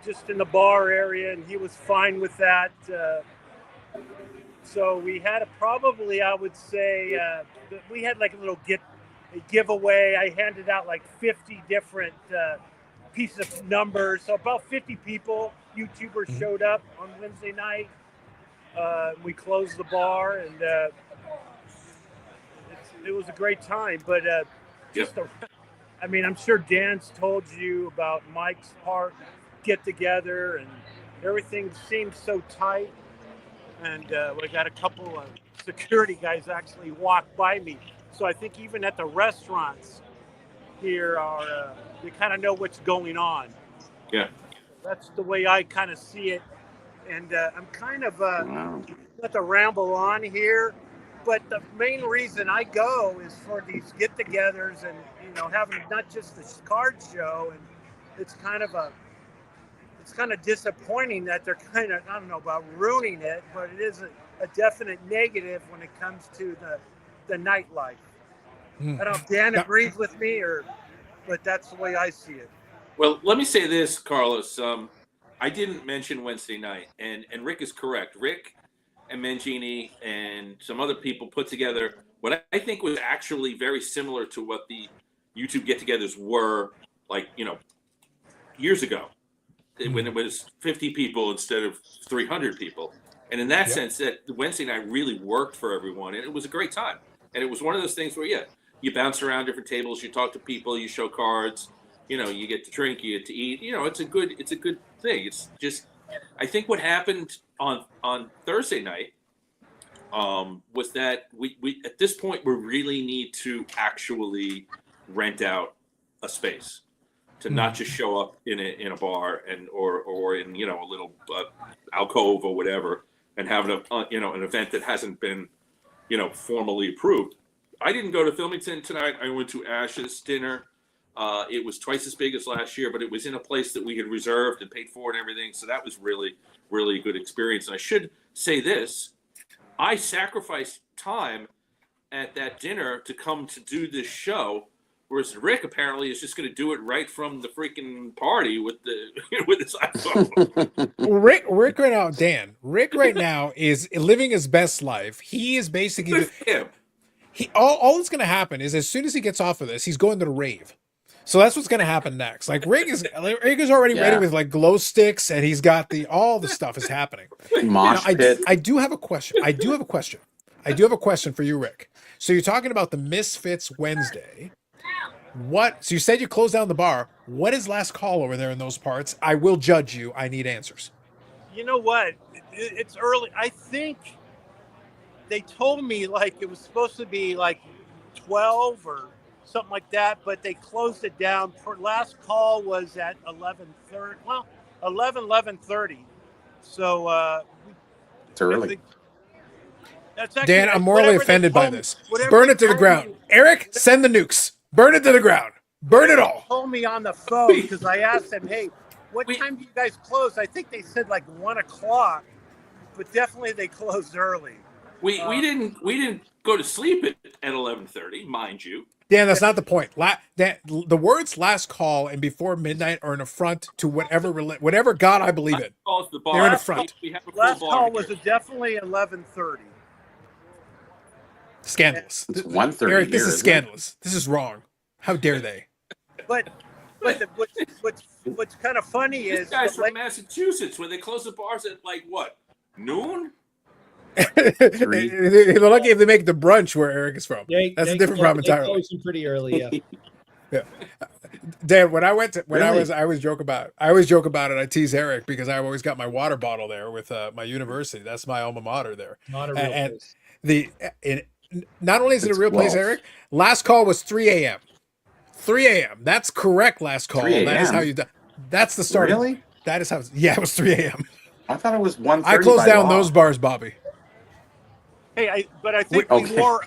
Just in the bar area," and he was fine with that. So we had I would say, we had like a giveaway. I handed out like 50 different pieces of numbers. So about 50 people, YouTubers showed up on Wednesday night. We closed the bar, and it was a great time. But I'm sure Dan's told you about Mike's part get together, and everything seems so tight. And we got a couple of security guys actually walk by me. So I think even at the restaurants here they kind of know what's going on. Yeah. That's the way I kind of see it. And I'm kind of not to ramble on here, but the main reason I go is for these get-togethers and, having not just this card show. And it's kind of disappointing that they're kind of, I don't know about ruining it, but it is a definite negative when it comes to the nightlife. I don't know if Dan agrees with me, but that's the way I see it. Well, let me say this, Carlos. I didn't mention Wednesday night, and Rick is correct. Rick and Mangini and some other people put together what I think was actually very similar to what the YouTube get-togethers were like, years ago, when it was 50 people instead of 300 people. And in that sense, that Wednesday night really worked for everyone, and it was a great time. And it was one of those things where, you bounce around different tables, you talk to people, you show cards, you get to drink, you get to eat. It's a good thing. It's just, I think what happened on Thursday night was that we at this point we really need to actually rent out a space to not just show up in a bar or in a little alcove or whatever and have an event that hasn't been formally approved. I didn't go to Filmington tonight. I went to Ash's dinner. It was twice as big as last year, but it was in a place that we had reserved and paid for and everything. So that was really, really a good experience. And I should say this, I sacrificed time at that dinner to come to do this show, whereas Rick apparently is just going to do it right from the freaking party with his iPhone. Rick right now, Dan. Rick right now is living his best life. He is basically him. All that's going to happen is as soon as he gets off of this, he's going to the rave. So that's what's going to happen next. Like Rick is already ready with like glow sticks, and he's got all the stuff is happening. I do have a question. I do have a question for you, Rick. So you're talking about the Misfits Wednesday. So you said you closed down the bar. What is last call over there in those parts? I will judge you. I need answers. You know what? It's early. I think they told me like it was supposed to be like 12 or something like that, but they closed it down. Last call was at 11:30. Well, 11:30. So it's early. Dan, I'm morally offended by this. Burn it to the ground. Eric, send the nukes. Burn it to the ground. Burn it all. Told me on the phone because I asked them, "Hey, what time do you guys close?" I think they said like 1 o'clock, but definitely they closed early. We didn't go to sleep at 11:30, mind you. Dan, that's not the point. The words "last call" and "before midnight" are an affront to whatever God I believe in. Call the bar. They're an affront. We have a full Last bar call here. was definitely 11:30. Scandalous. It's 1:30 Eric, this here, is isn't it? scandalous. This is wrong. How dare they? But what's kind of funny This is guy's the from Massachusetts, where they close the bars at like what, noon? They're lucky if they make the brunch where Eric is from. That's a different problem They entirely. close them pretty early, yeah. Yeah. Dan, when I went to I always joke about it. I tease Eric because I've always got my water bottle there with my university. That's my alma mater there. Not a real And place. not only is it a It's real place, 12. Eric, last call was 3 a.m. 3 a.m. That's correct. Last call. 3 That is how a.m.? you. That's the start. Really? That is how. Yeah, it was 3 a.m. I thought it was 1:30. I closed by down law. those bars, Bobby. Hey, I think Okay.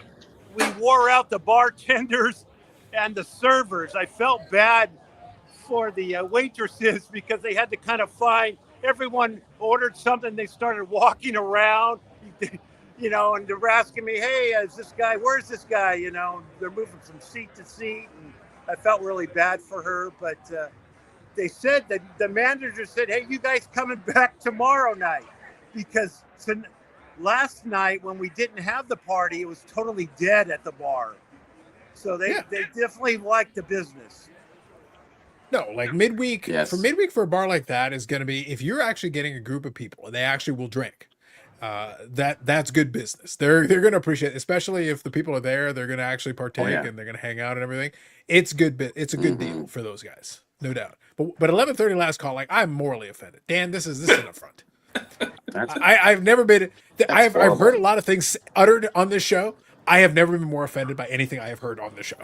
we wore out the bartenders and the servers. I felt bad for the waitresses because they had to kind of find everyone ordered something. They started walking around, you know, and they're asking me, "Hey, is this guy? Where's this guy?" You know, they're moving from seat to seat, and I felt really bad for her. But they said that the manager said, "Hey, you guys coming back tomorrow night?" Because last night when we didn't have the party, it was totally dead at the bar. So they definitely like the business. No, like midweek Yes. for a bar like that is going to be, if you're actually getting a group of people and they actually will drink, that's good business. They're going to appreciate it, especially if the people are there. They're going to actually partake yeah. and they're going to hang out and everything. It's good. It's a good deal for those guys, no doubt. But 11:30 last call, like, I'm morally offended. Dan, this is an affront. I've never been. I've heard a lot of things uttered on this show. I have never been more offended by anything I have heard on this show.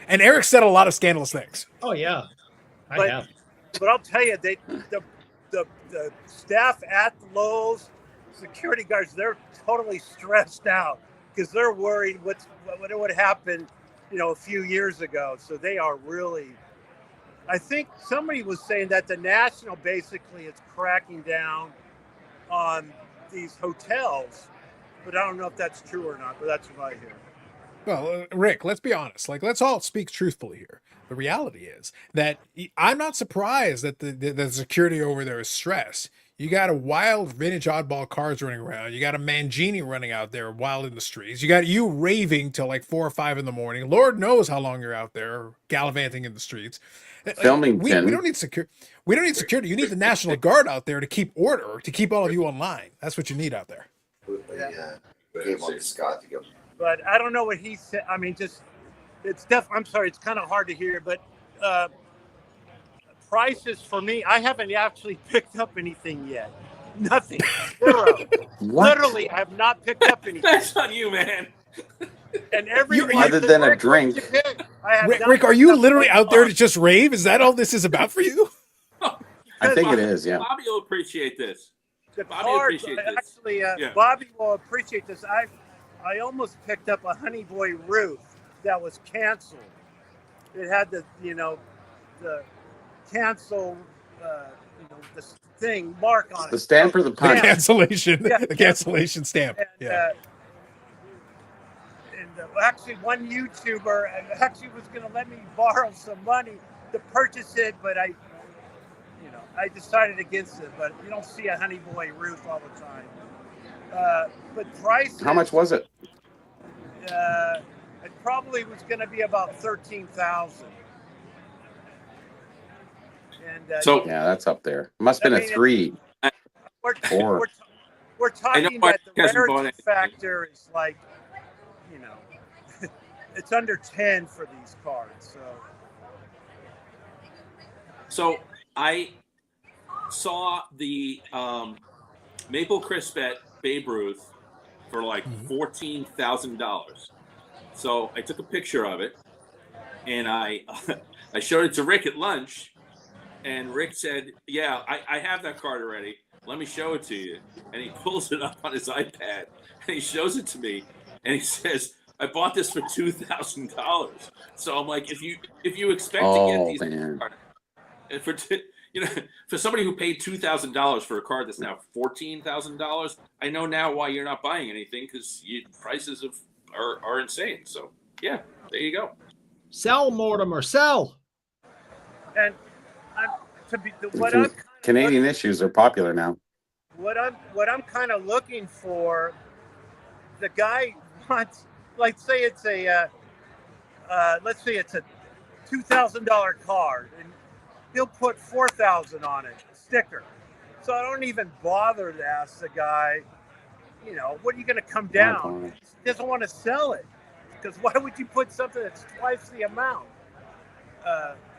And Eric said a lot of scandalous things. Oh yeah, But- I have. But I'll tell you, the staff at Lowe's, security guards, they're totally stressed out because they're worried what would happen, you know, a few years ago. So they are really. I think somebody was saying that the National basically is cracking down on these hotels, but I don't know if that's true or not. But that's what I hear. Well, Rick, let's be honest. Like, let's all speak truthfully here. The reality is that I'm not surprised that the security over there is stressed. You got a wild vintage oddball cars running around. You got a Mangini running out there wild in the streets. You got you raving till like 4 or 5 in the morning. Lord knows how long you're out there gallivanting in the streets. Filming We don't need security. We don't need security. You need the National Guard out there to keep order, to keep all of you online. That's what you need out there. Gave one to Scott to go. But I don't know what he said. I mean, just I'm sorry, it's kind of hard to hear, but prices for me, I haven't actually picked up anything yet. Nothing. Zero. Literally, I have not picked up anything. That's on you, man. And everyone Other than a drink. Rick, are you literally out there to just rave? Is that all this is about for you? I think it is, yeah. Bobby will appreciate this. The Bobby will cards, appreciate this. actually, Yeah. Bobby will appreciate this. I almost picked up a Honey Boy roof that was canceled. It had the cancel, the thing mark on it. The stamp or the The punch? cancellation, Yeah. the cancellation stamp. And, Yeah. Actually, one YouTuber actually was going to let me borrow some money to purchase it, but I decided against it. But you don't see a Honey Boy roof all the time. But price. How much was it? It probably was going to be about 13,000. And So- Yeah, that's up there. Must have been a 3. we're, Four. we're talking Mike that the hasn't bought rarity anything. factor is like, it's under 10 for these cards. So I saw the Maple Crispet Babe Ruth for like $14,000. So I took a picture of it and I showed it to Rick at lunch, and Rick said, "Yeah, I have that card already. Let me show it to you." And he pulls it up on his iPad and he shows it to me, and he says, "I bought this for $2,000." So I'm like, if you expect to get these man. cards, and for somebody who paid $2,000 for a card that's now $14,000, I know now why you're not buying anything, because prices have are insane. So yeah, there you go. Sell, Mortimer, sell. And I'm, to be what I'm Canadian issues are popular now. what I'm kind of looking for. The guy wants, like, say it's a let's say it's a $2,000 card, and he'll put 4,000 on it, sticker. So I don't even bother to ask the guy, you know, what are you going to come down? He doesn't want to sell it, because why would you put something that's twice the amount?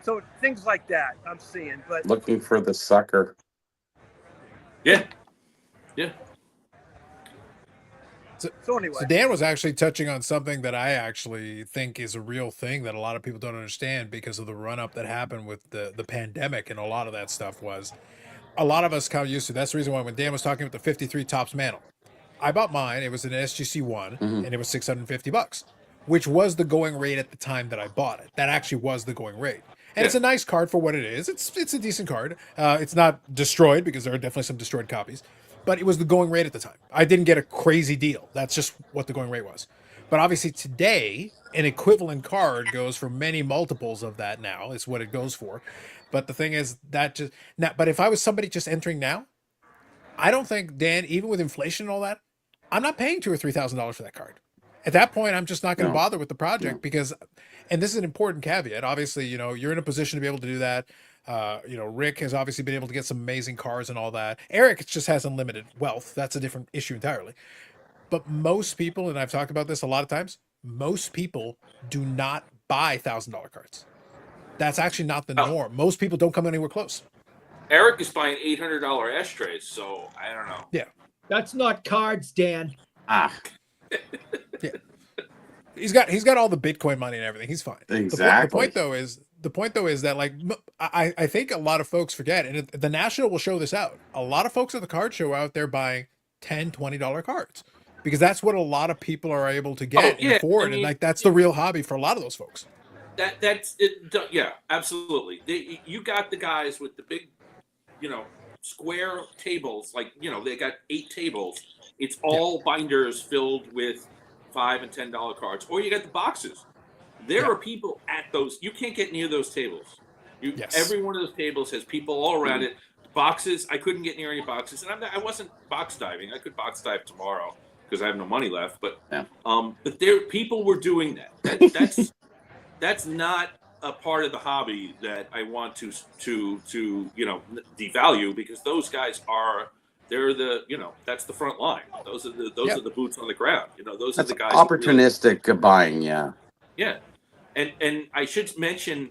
So things like that I'm seeing, but Looking for the sucker. Yeah. So anyway, So Dan was actually touching on something that I actually think is a real thing that a lot of people don't understand because of the run up that happened with the pandemic, and a lot of that stuff was a lot of us kind of used to. That's the reason why when Dan was talking about the 53 Topps Mantle, I bought mine. It was an SGC one, and it was $650, which was the going rate at the time that I bought it. That actually was the going rate. And it's a nice card for what it is. It's a decent card. It's not destroyed, because there are definitely some destroyed copies, but it was the going rate at the time. I didn't get a crazy deal. That's just what the going rate was. But obviously today, an equivalent card goes for many multiples of that now. Is what it goes for. But the thing is that just now. But if I was somebody just entering now, I don't think, Dan, even with inflation and all that, I'm not paying $2,000 or $3,000 for that card. At that point, I'm just not going to bother with the project because, and this is an important caveat. Obviously, you know, you're in a position to be able to do that. You know, Rick has obviously been able to get some amazing cars and all that. Eric just has unlimited wealth. That's a different issue entirely. But most people, and I've talked about this a lot of times, most people do not buy $1,000 cards. That's actually not the norm. Most people don't come anywhere close. Eric is buying $800 ashtrays, so I don't know. Yeah. That's not cards, Dan. Ah. Yeah. He's got all the Bitcoin money and everything. He's fine. Exactly. The point though is that, like, I think a lot of folks forget, and the National will show this out. A lot of folks at the card show out there buying $10, $20 cards because that's what a lot of people are able to get and afford, and like that's the real hobby for a lot of those folks. That's it. Yeah, absolutely. You got the guys with the big, you know, square tables. Like, you know, they got 8 tables. It's all binders filled with $5 and $10 cards, or you got the boxes. There are people at those. You can't get near those tables. Every one of those tables has people all around it. Boxes. I couldn't get near any boxes, and I wasn't box diving. I could box dive tomorrow because I have no money left. But but there people were doing that. That's not a part of the hobby that I want to you know, devalue, because those guys are. They're the, you know, that's the front line. Those are the boots on the ground. You know, those are the guys. Opportunistic buying, yeah. Yeah, and I should mention,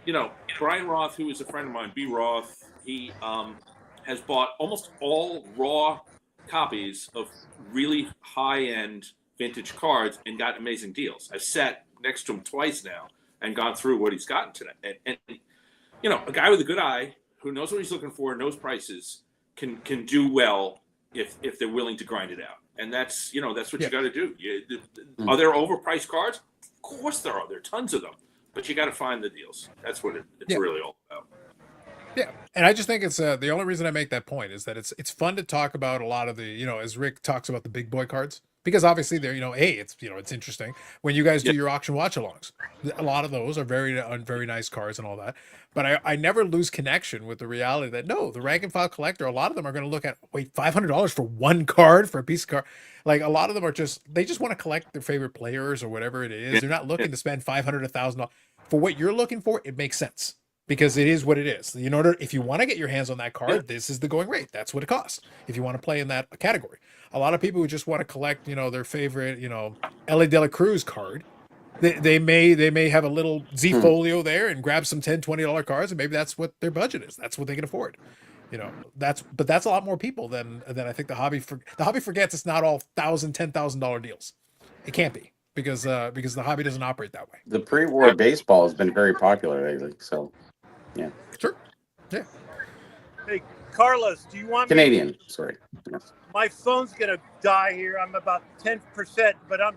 you know, Brian Roth, who is a friend of mine, B. Roth. He has bought almost all raw copies of really high-end vintage cards and got amazing deals. I've sat next to him twice now and gone through what he's gotten today. And you know, a guy with a good eye who knows what he's looking for, knows prices, can do well if they're willing to grind it out. And that's, you know, that's what you got to do. Are there overpriced cards? Of course there are. There are tons of them. But you got to find the deals. That's what it's really all about. Yeah, and I just think it's the only reason I make that point is that it's fun to talk about a lot of the, you know, as Rick talks about the big boy cards, because obviously they're, you know, it's, you know, it's interesting when you guys do your auction watch alongs. A lot of those are very nice cards and all that, but I never lose connection with the reality that no, the rank and file collector, a lot of them are going to look at, wait, $500 for one card, for a piece of card. Like a lot of them are they just want to collect their favorite players or whatever it is. They're not looking to spend $500, $1,000 for what you're looking for. It makes sense. Because it is what it is. In order, if you want to get your hands on that card, this is the going rate. That's what it costs. If you want to play in that category, a lot of people who just want to collect, you know, their favorite, you know, Ellie De La Cruz card, they may have a little Z folio there and grab some $10, $20 cards, and maybe that's what their budget is. That's what they can afford. You know, that's a lot more people than I think the hobby forgets. It's not all $1,000, $10,000 deals. It can't be because the hobby doesn't operate that way. The pre-war baseball has been very popular lately, so. Yeah. Sure. Yeah. Hey, Carlos, do you want Canadian? Me sorry. Yes. My phone's gonna die here. I'm about 10%, but do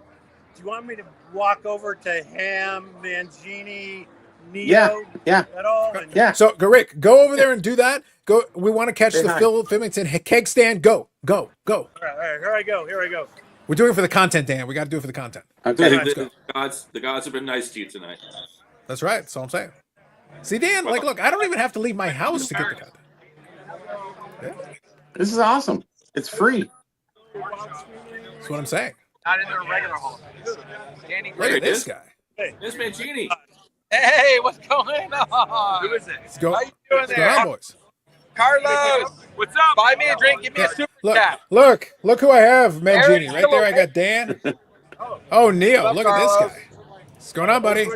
you want me to walk over to Ham, Mangini, Neo? At all? And So go, Rick. Go over there and do that. Go. We want to catch the Phil Flemington keg stand. Go. All right, here I go. We're doing it for the content, Dan. We got to do it for the content. Okay. The gods have been nice to you tonight. That's right. That's all I'm saying. See, Dan, like, look, I don't even have to leave my house to get the content. Yeah. This is awesome. It's free. That's what I'm saying. Not in their regular home. Look at this guy. This Mancini. Hey, what's going on? Who is it? What's going on there? on, boys? Carlos, what's up? Buy me a drink. Give me a super chat. Look who I have, Mangini. Right there, I got Dan. Oh, Neil, look at this guy. What's going on, buddy?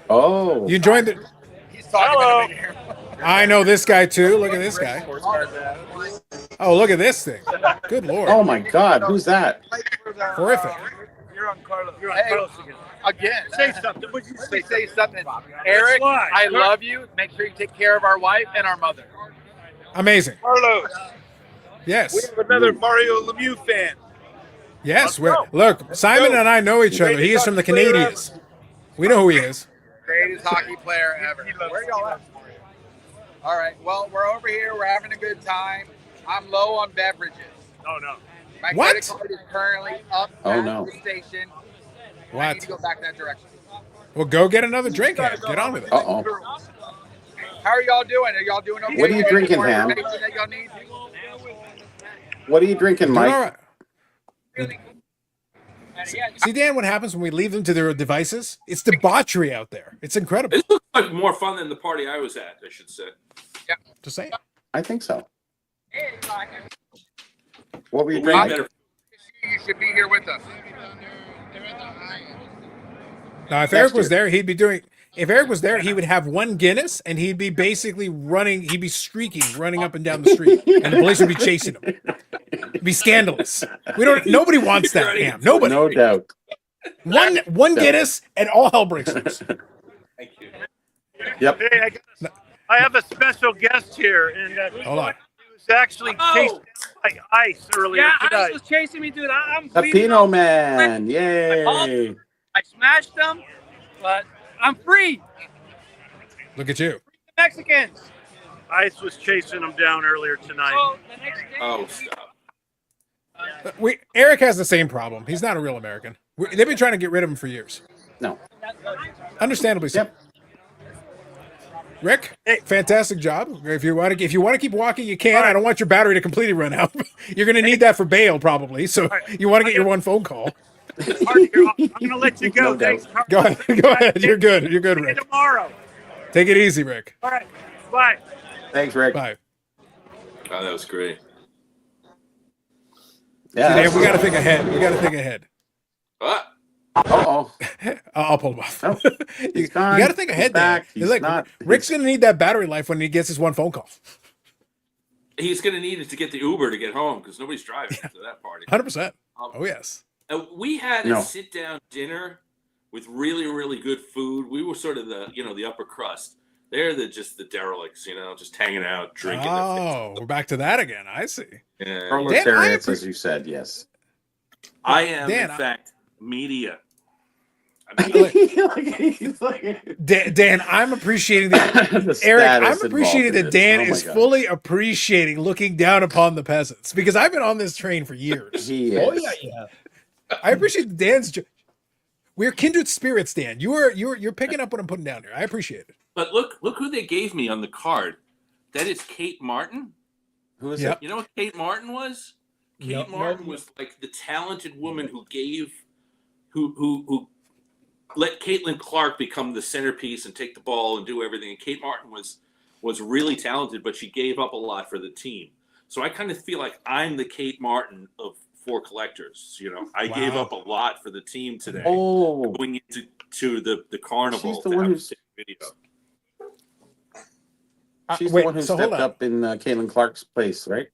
Oh. You enjoying the... He's talking here. I know this guy, too. Look at this guy. Oh, look at this thing. Good Lord. Oh, my God. Who's that? Horrific. You're on Carlos. You're on Hey. Carlos again. Again. Say something. Would you Say something. Eric, Why? I love you. Make sure you take care of our wife and our mother. Amazing. Carlos. Yes. We have another Mario Lemieux fan. Yes. Look, Simon and I know each other. He is from the Canadians. We know who he is. Greatest hockey player ever. Where y'all at? All right. Well, we're over here. We're having a good time. I'm low on beverages. Oh, no. My What? credit card is currently up Oh, at no. the station. I What? need to go back that direction. Well, go get another drink, Ham. Get on with it. Uh-oh. How are y'all doing? Are y'all doing okay? What are you drinking, More Ham? information that y'all need? What are you drinking, Doing Mike? all right. See, Dan, what happens when we leave them to their devices? It's debauchery out there. It's incredible. This looks like more fun than the party I was at, I should say. Just saying. I think so. What were you Way drinking? better. You should be here with us. Now, if Eric was there, he'd be doing. If Eric was there, he would have one Guinness, and he'd be basically running. He'd be streaking, running up and down the street, and the police would be chasing him. It'd be scandalous. We don't. Nobody wants that, Ham. Nobody. No doubt. One Guinness, and all hell breaks loose. Thank you. Yep. Hey, I have a special guest here, and Hold on. he was actually chased down by ice earlier today. Ice was chasing me, dude. I'm A bleeding Pinot out. Man. Yay. I smashed them, but I'm free. Look at you. Mexicans. Ice was chasing him down earlier tonight. So the next day, Oh, stop. Eric has the same problem. He's not a real American. They've been trying to get rid of him for years. No. Understandably so. Yep. Rick, fantastic job. If you want to keep walking, you can. I don't want your battery to completely run out. You're going to need that for bail, probably. So you want to get your one phone call. I'm going to let you go. No doubt. Thanks, Carlos. Go ahead. Go ahead. You're good. You're good, See you Rick. tomorrow. Take it easy, Rick. All right. Bye. Thanks, Rick. Bye. Oh, that was great. Yeah. Dan, we got to think ahead. We got to think ahead. What? Uh-oh. I'll pull him off. Oh, you he's gone. got to think He's ahead, back. Dan. He's Look, not- Rick's going to need that battery life when he gets his one phone call. He's going to need it to get the Uber to get home because nobody's driving to that party. 100%. Oh, yes. We had No. a sit-down dinner with really, really good food. We were sort of the upper crust. They're just the derelicts, just hanging out, drinking. Oh, we're back to that again. I see. Yeah. Proletariats, as you said, yes. I am, Dan, in fact, media. Dan, I'm appreciating that. The Eric, status I'm appreciating involved in that this. Dan Oh my is God. fully appreciating looking down upon the peasants because I've been on this train for years. He Oh is. yeah, yeah. I appreciate Dan's. We're kindred spirits, Dan. You're picking up what I'm putting down here. I appreciate it. But look who they gave me on the card. That is Kate Martin. Who is Yep. You know what Kate Martin was? Kate Yep. Martin was like the talented woman who let Caitlin Clark become the centerpiece and take the ball and do everything. And Kate Martin was really talented, but she gave up a lot for the team. So I kind of feel like I'm the Kate Martin of for collectors. I gave Wow. up a lot for the team today. Oh, Going into the carnival. She's the to one have who's- a video. she's Wait, the one who so hold stepped on. up in Caitlin Clark's place, right?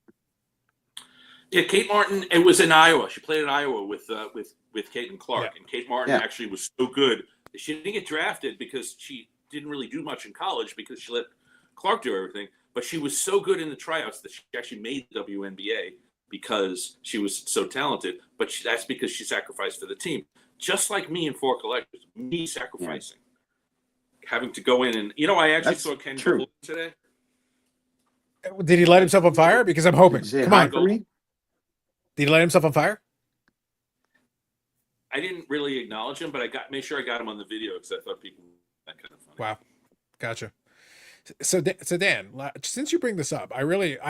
Yeah, Kate Martin. It was in Iowa. She played in Iowa with Caitlin Clark, and Kate Martin Yeah. actually was so good that she didn't get drafted because she didn't really do much in college because she let Clark do everything. But she was so good in the tryouts that she actually made the WNBA because she was so talented. But that's because she sacrificed for the team, just like me and Four Collectors. Me sacrificing, having to go in and I actually That's saw Ken true. Gold today. Did he light himself on fire? Because I'm hoping. Did you say Come hi on. for me? Did he light himself on fire? I didn't really acknowledge him, but I made sure I got him on the video because I thought people that kind of funny. Wow, gotcha. So Dan, since you bring this up, I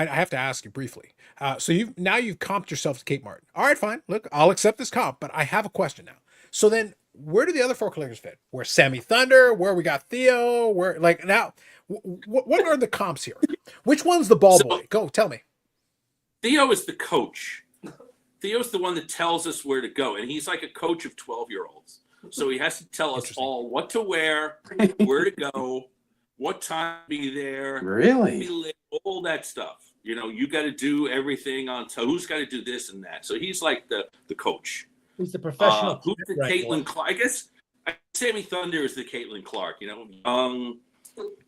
have to ask you briefly. So you've comped yourself to Cape Martin. All right, fine. Look, I'll accept this comp, but I have a question now. So then, where do the other 4 collectors fit? Where Sammy Thunder? Where we got Theo? Where like now? What are the comps here? Which one's the ball boy? Go tell me. Theo is the coach. Theo's the one that tells us where to go, and he's like a coach of 12-year-olds. So he has to tell us all what to wear, where to go, what time to be there, Really? all that stuff. You know, you got to do everything on who's got to do this and that. So he's like the coach. He's the professional. Who's the Caitlin Clark? I guess Sammy Thunder is the Caitlin Clark. You know, young,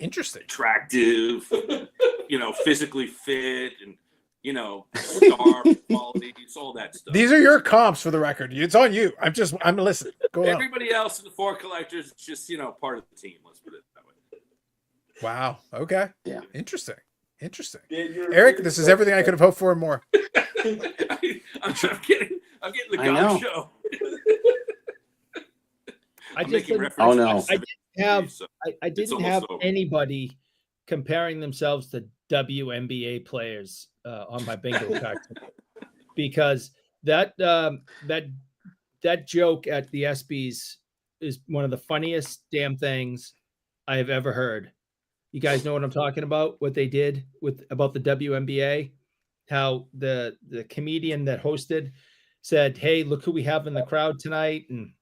interesting, attractive, you know, physically fit, and you know, star qualities, all that stuff. These are your comps for the record. It's on you. I'm listening. Go on. Everybody else in the 4 collectors is just, you know, part of the team. Let's put it that way. Wow. Okay. Yeah. Interesting. Eric, this is everything I could have hoped for and more. I'm getting the Gong Show. I didn't have anybody comparing themselves to WNBA players on my bingo card because that joke at the ESPYs is one of the funniest damn things I have ever heard. You guys know what I'm talking about? What they did about the WNBA? How the comedian that hosted said, "Hey, look who we have in the crowd tonight, and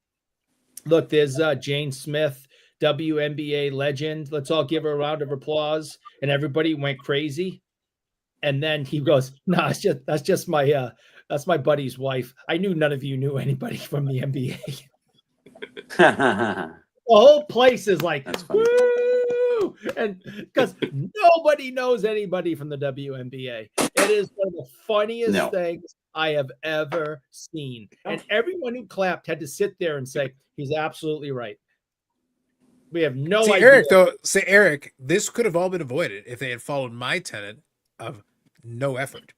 look, there's Jane Smith, WNBA legend. Let's all give her a round of applause." And everybody went crazy. And then he goes, "No, that's just my buddy's wife. I knew none of you knew anybody from the NBA." The whole place is like, woo! And because nobody knows anybody from the WNBA. It is one of the funniest things I have ever seen. And everyone who clapped had to sit there and say, he's absolutely right. We have no idea. Eric, this could have all been avoided if they had followed my tenet of no effort.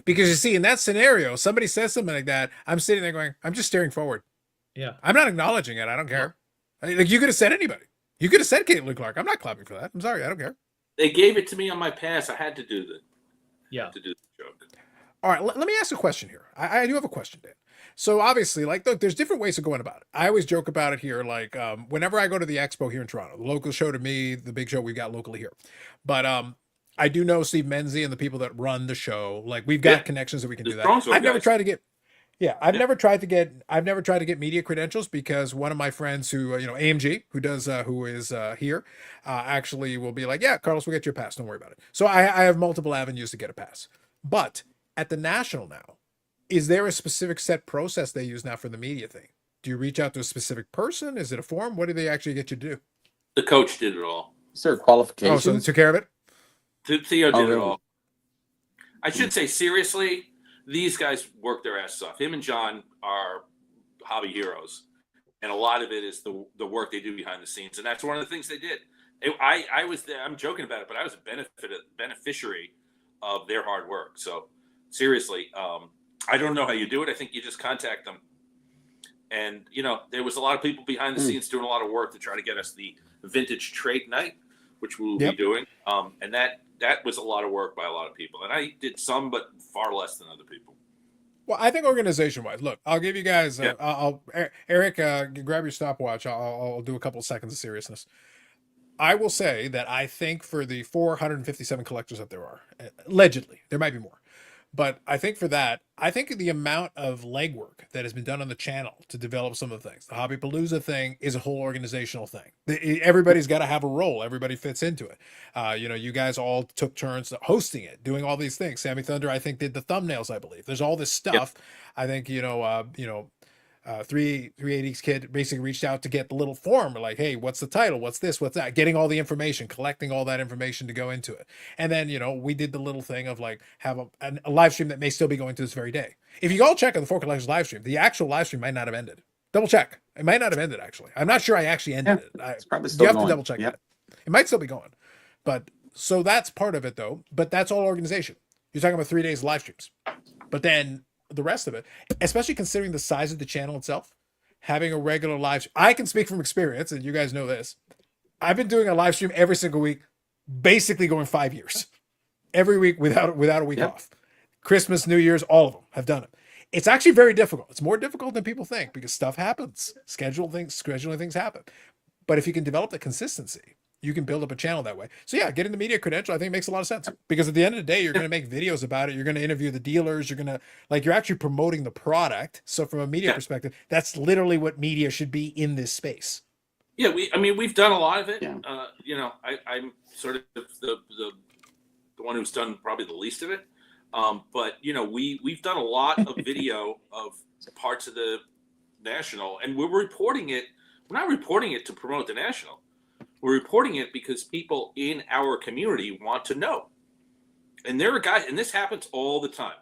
Because you see, in that scenario, somebody says something like that, I'm sitting there going, I'm just staring forward. Yeah. I'm not acknowledging it. I don't care. Like, you could have said anybody. You could have said Caitlin Clark. I'm not clapping for that. I'm sorry. I don't care. They gave it to me on my pass. I had to do the joke. All right. Let me ask a question here. I do have a question, Dan. So obviously, like, look, there's different ways of going about it. I always joke about it here. Like, whenever I go to the expo here in Toronto, the local show to me, the big show we've got locally here. But I do know Steve Menzie and the people that run the show. Like, we've got connections that we can do that. I've never tried to get media credentials because one of my friends who, AMG, who is here, actually will be like, yeah, Carlos, we'll get you a pass. Don't worry about it. So I have multiple avenues to get a pass. But at the national now, is there a specific set process they use now for the media thing? Do you reach out to a specific person? Is it a form? What do they actually get you to do? The coach did it all. Is there a qualification? Oh, so they took care of it? Theo did it all. I should say, seriously, these guys work their asses off. Him and John are hobby heroes. And a lot of it is the work they do behind the scenes. And that's one of the things they did. I was there. I'm joking about it, but I was a beneficiary of their hard work. So seriously, I don't know how you do it. I think you just contact them. And, there was a lot of people behind the scenes doing a lot of work to try to get us the vintage trade night, which we will be doing. And that was a lot of work by a lot of people. And I did some, but far less than other people. Well, I think organization-wise, look, I'll give you guys, Eric, grab your stopwatch. I'll do a couple of seconds of seriousness. I will say that I think for the 457 collectors that there are, allegedly, there might be more. But I think for that, I think the amount of legwork that has been done on the channel to develop some of the things, the Hobbypalooza thing is a whole organizational thing. Everybody's got to have a role. Everybody fits into it. You guys all took turns hosting it, doing all these things. Sammy Thunder, I think, did the thumbnails, I believe. There's all this stuff. Yep. I think, 380's kid basically reached out to get the little form like, hey, what's the title? What's this? What's that? Getting all the information, collecting all that information to go into it. And then, we did the little thing of like have a live stream that may still be going to this very day. If you all check on the 4 Collectors live stream, the actual live stream might not have ended. Double check. It might not have ended, actually. I'm not sure I actually ended it. It's probably still you have going. to double check that. It might still be going. But so that's part of it though. But that's all organization. You're talking about 3 days of live streams. But then the rest of it, especially considering the size of the channel itself, having a regular live. I can speak from experience, and you guys know this. I've been doing a live stream every single week, basically going 5 years, every week without a week off. Christmas, New Year's, all of them have done it. It's actually very difficult. It's more difficult than people think because stuff happens. Scheduling things happen. But if you can develop the consistency, you can build up a channel that way. So yeah, getting the media credential, I think makes a lot of sense because at the end of the day, you're going to make videos about it. You're going to interview the dealers. You're going to you're actually promoting the product. So from a media perspective, that's literally what media should be in this space. Yeah, we've done a lot of it. I'm sort of the one who's done probably the least of it. But we've done a lot of video of parts of the national, and we're reporting it. We're not reporting it to promote the national. We're reporting it because people in our community want to know. And there are guys, and this happens all the time.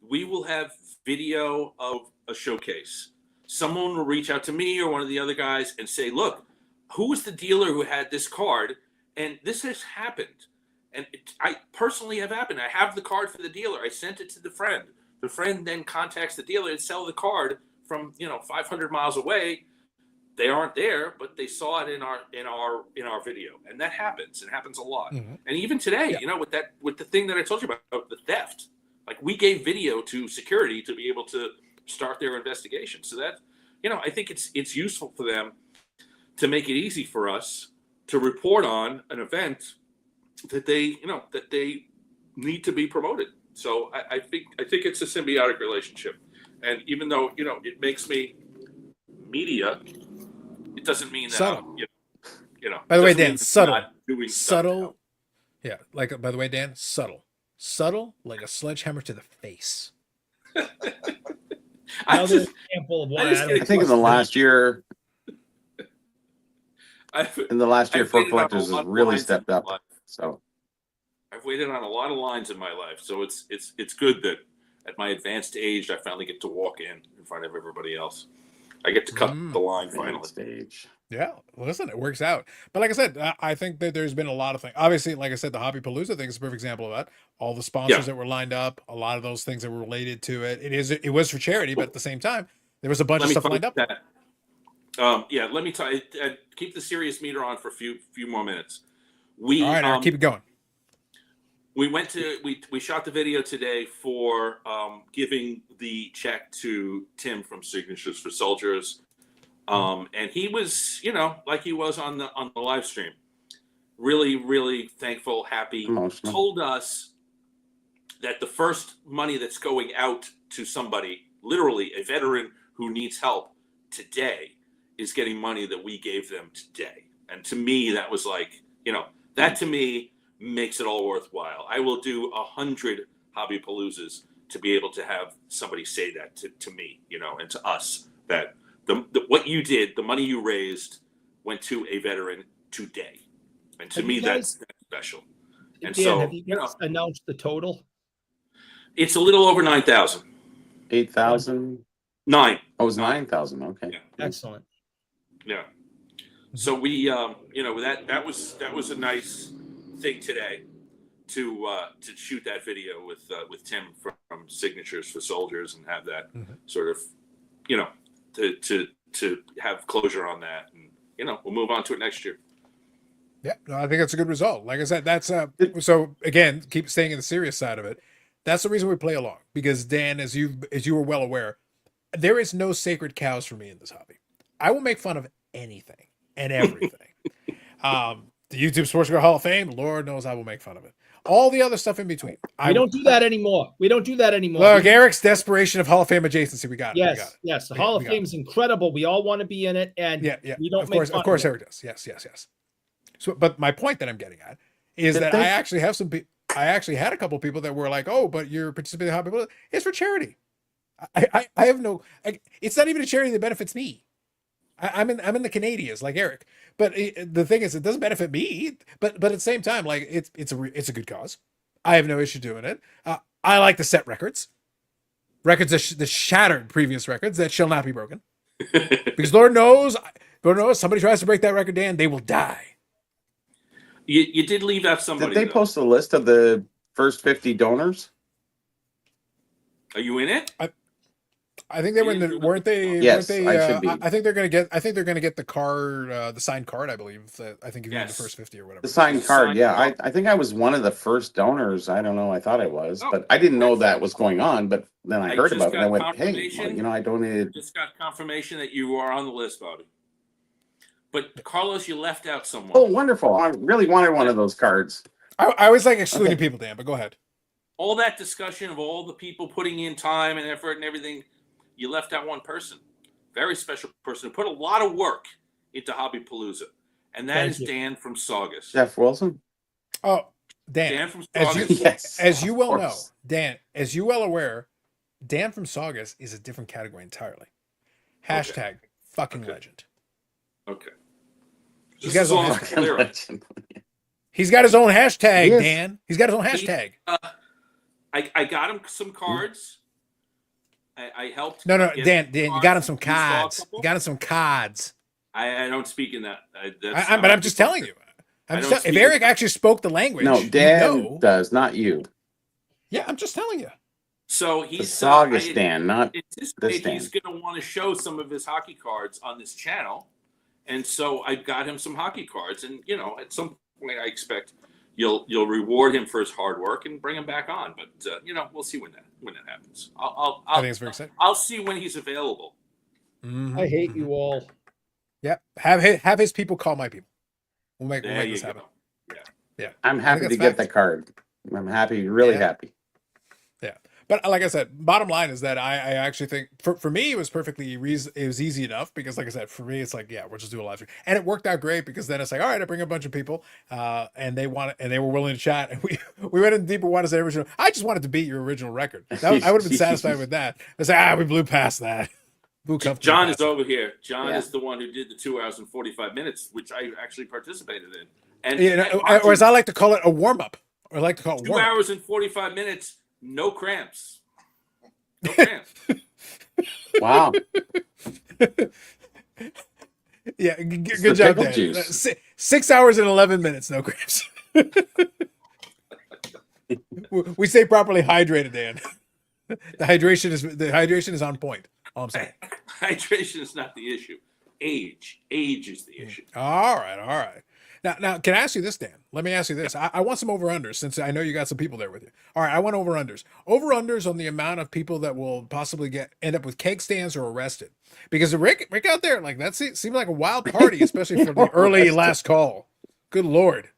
We will have video of a showcase. Someone will reach out to me or one of the other guys and say, look, who was the dealer who had this card? And this has happened. And I personally have happened. I have the card for the dealer. I sent it to the friend. The friend then contacts the dealer and sell the card from 500 miles away. They aren't there, but they saw it in our video, and that happens. It happens a lot. Mm-hmm. And even today, with the thing that I told you about the theft, like we gave video to security to be able to start their investigation. So that I think it's useful for them to make it easy for us to report on an event that they need to be promoted. So I think it's a symbiotic relationship, and even though it makes me media, it doesn't mean that subtle. I'm, By the way, Dan, subtle. Subtle. Yeah, by the way, Dan, subtle like a sledgehammer to the face. Another example of why I think in the last year, Ford Collectors has really stepped up. So I've waited on a lot of lines in my life, so it's good that at my advanced age I finally get to walk in front of everybody else. I get to cut the line finally. Stage. Yeah, listen, it works out. But like I said, I think that there's been a lot of things. Obviously, like I said, the Hobby Palooza thing is a perfect example of that. All the sponsors that were lined up, a lot of those things that were related to it. It was for charity, but at the same time, there was a bunch of stuff lined up. Let me tell you. Keep the serious meter on for a few more minutes. All right, Eric, keep it going. We shot the video today for giving the check to Tim from Signatures for Soldiers, and he was, like he was on the live stream, really, really thankful, happy. Emotional. Told us that the first money that's going out to somebody, literally a veteran who needs help today, is getting money that we gave them today. And to me, that was like, that to me makes it all worthwhile. I will do 100 Hobby Paloozas to be able to have somebody say that to me, and to us, that what you did, the money you raised, went to a veteran today. And to me, that's special. And Dan, so, have you guys announced the total? it's a little over 9,000. 8,000? 9. Oh, it was 9,000. Okay. Excellent. Yeah. So we, that was a nice thing today to shoot that video with Tim from Signatures for Soldiers and have that sort of, to have closure on that, and we'll move on to it next year. Yeah, no, I think that's a good result. Like I said, that's so again, keep staying in the serious side of it. That's the reason we play along, because Dan, as you were well aware, there is no sacred cows for me in this hobby. I will make fun of anything and everything. The YouTube Sports Car Hall of Fame, Lord knows I will make fun of it. All the other stuff in between. We don't do that anymore. Look, Eric's desperation of Hall of Fame adjacency. We got it. Yes, yes. The Hall of Fame is incredible. We all want to be in it, and we don't. Of course, Eric does. Yes. So, but my point that I'm getting at is that I actually have I actually had a couple of people that were like, "Oh, but you're participating in Hobby Paloozas. It's for charity." I have no. It's not even a charity that benefits me. I'm in the Canadians like Eric, but the thing is, it doesn't benefit me. But at the same time, like it's a good cause. I have no issue doing it. I like to set records that shattered previous records that shall not be broken, because Lord knows, somebody tries to break that record, Dan, they will die. You did leave out somebody. Did they post a list of the first 50 donors? Are you in it? I think they were in the, weren't they? Yes, weren't they? I should be. I think they're gonna get. I think they're gonna get the card, the signed card. I believe that. I think if you need the first 50 or whatever. The signed card, signed yeah. card. I think I was one of the first donors. I don't know. I thought I was, Oh, but I didn't know that was going on. But then I I heard just about it and I got went, hey, well, confirmation. you know, I donated. Just got confirmation that you are on the list, Bobby. But Carlos, you left out someone. Oh, wonderful. I really wanted one of those cards. I always like excluding people, Dan. But go ahead. All that discussion of all the people putting in time and effort and everything, you left out one person. Very special person who put a lot of work into Hobby Palooza. And that Thank is you. Dan from Saugus. Jeff Wilson. Oh, Dan. Dan from As you, Saugus. Yes, as you of well know, course. Dan, as you well aware, Dan from Saugus is a different category entirely. Hashtag fucking legend. Okay. He's Just got his as own long as it's clear. Legend. He's got his own hashtag, He is. Dan. He's got his own hashtag. I got him some cards. I helped. No, get Dan, you got him some You saw a cards. couple? You got him some cards. I don't speak in that. But I'm just telling you. If Eric actually spoke the language, No, you Dan know. does, not you. Yeah, I'm just telling you. So The he's Saugus Dan, not this anticipate Dan. he's going to want to show some of his hockey cards on this channel, and so I got him some hockey cards. And you know, at some point, I expect you'll reward him for his hard work and bring him back on. But you know, we'll see when that happens. I think it's very exciting. I'll see when he's available. I hate you all. Yep. Have his people call my people. We'll make There this you happen. go. Yeah. I'm happy to that's get facts. the card. I'm happy, really happy. Yeah. But like I said, bottom line is that I actually think for me it was perfectly it was easy enough because like I said, for me it's like, yeah, we'll just do a live stream. And it worked out great because then it's like, all right, I bring a bunch of people and they were willing to chat and we went in deeper waters than original. I just wanted to beat your original record. I would have been satisfied with that. I said, we blew past that. John is over here. John is the one who did the 2 hours and 45 minutes, which I actually participated in. And or as I like to call it, a warm up. Or I like to call it 2 warm up. hours and 45 minutes, no cramps. No cramps. Wow. Yeah, It's good the job, pickle Dan. juice. 6 hours and 11 minutes, no cramps. We stay properly hydrated, Dan. The hydration is on point. All I'm saying. Hydration is not the issue. Age is the issue. All right. Now, can I ask you this, Dan? Let me ask you this. I want some over-unders since I know you got some people there with you. All right, I want over-unders. Over-unders on the amount of people that will possibly end up with keg stands or arrested. Because Rick out there, like that seemed like a wild party, especially for the early last call. Good Lord.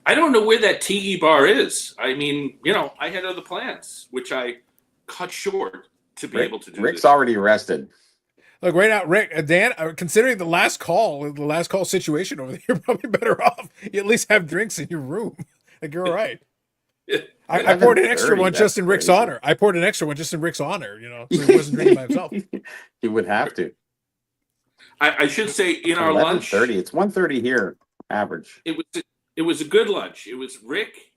I don't know where that tiki bar is. I mean, you know, I had other plans, which I cut short to be able to do Rick's this. already arrested. Look, right now, Rick, Dan, considering the last call situation over there, you're probably better off. You at least have drinks in your room. Like, you're all right. I poured an extra one just in Rick's honor. You know, so he wasn't drinking by himself. He would have to. I should say in our lunch, 11:30. It's 1:30 here, average. it was a good lunch. It was Rick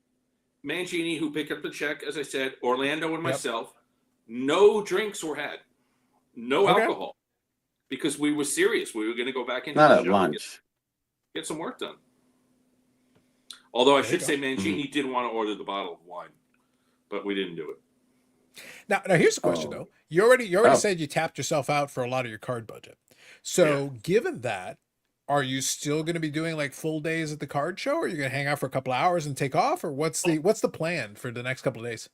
Mangini who picked up the check, as I said, Orlando and myself. No drinks were had. No alcohol. Because we were serious. We were going to go back into Not the at show lunch. get some work done. Although I should say Mm-hmm. Mangini did want to order the bottle of wine, but we didn't do it. Now here's the question though. You already said you tapped yourself out for a lot of your card budget. So given that, are you still going to be doing like full days at the card show, or are you going to hang out for a couple of hours and take off, or what's the plan for the next couple of days?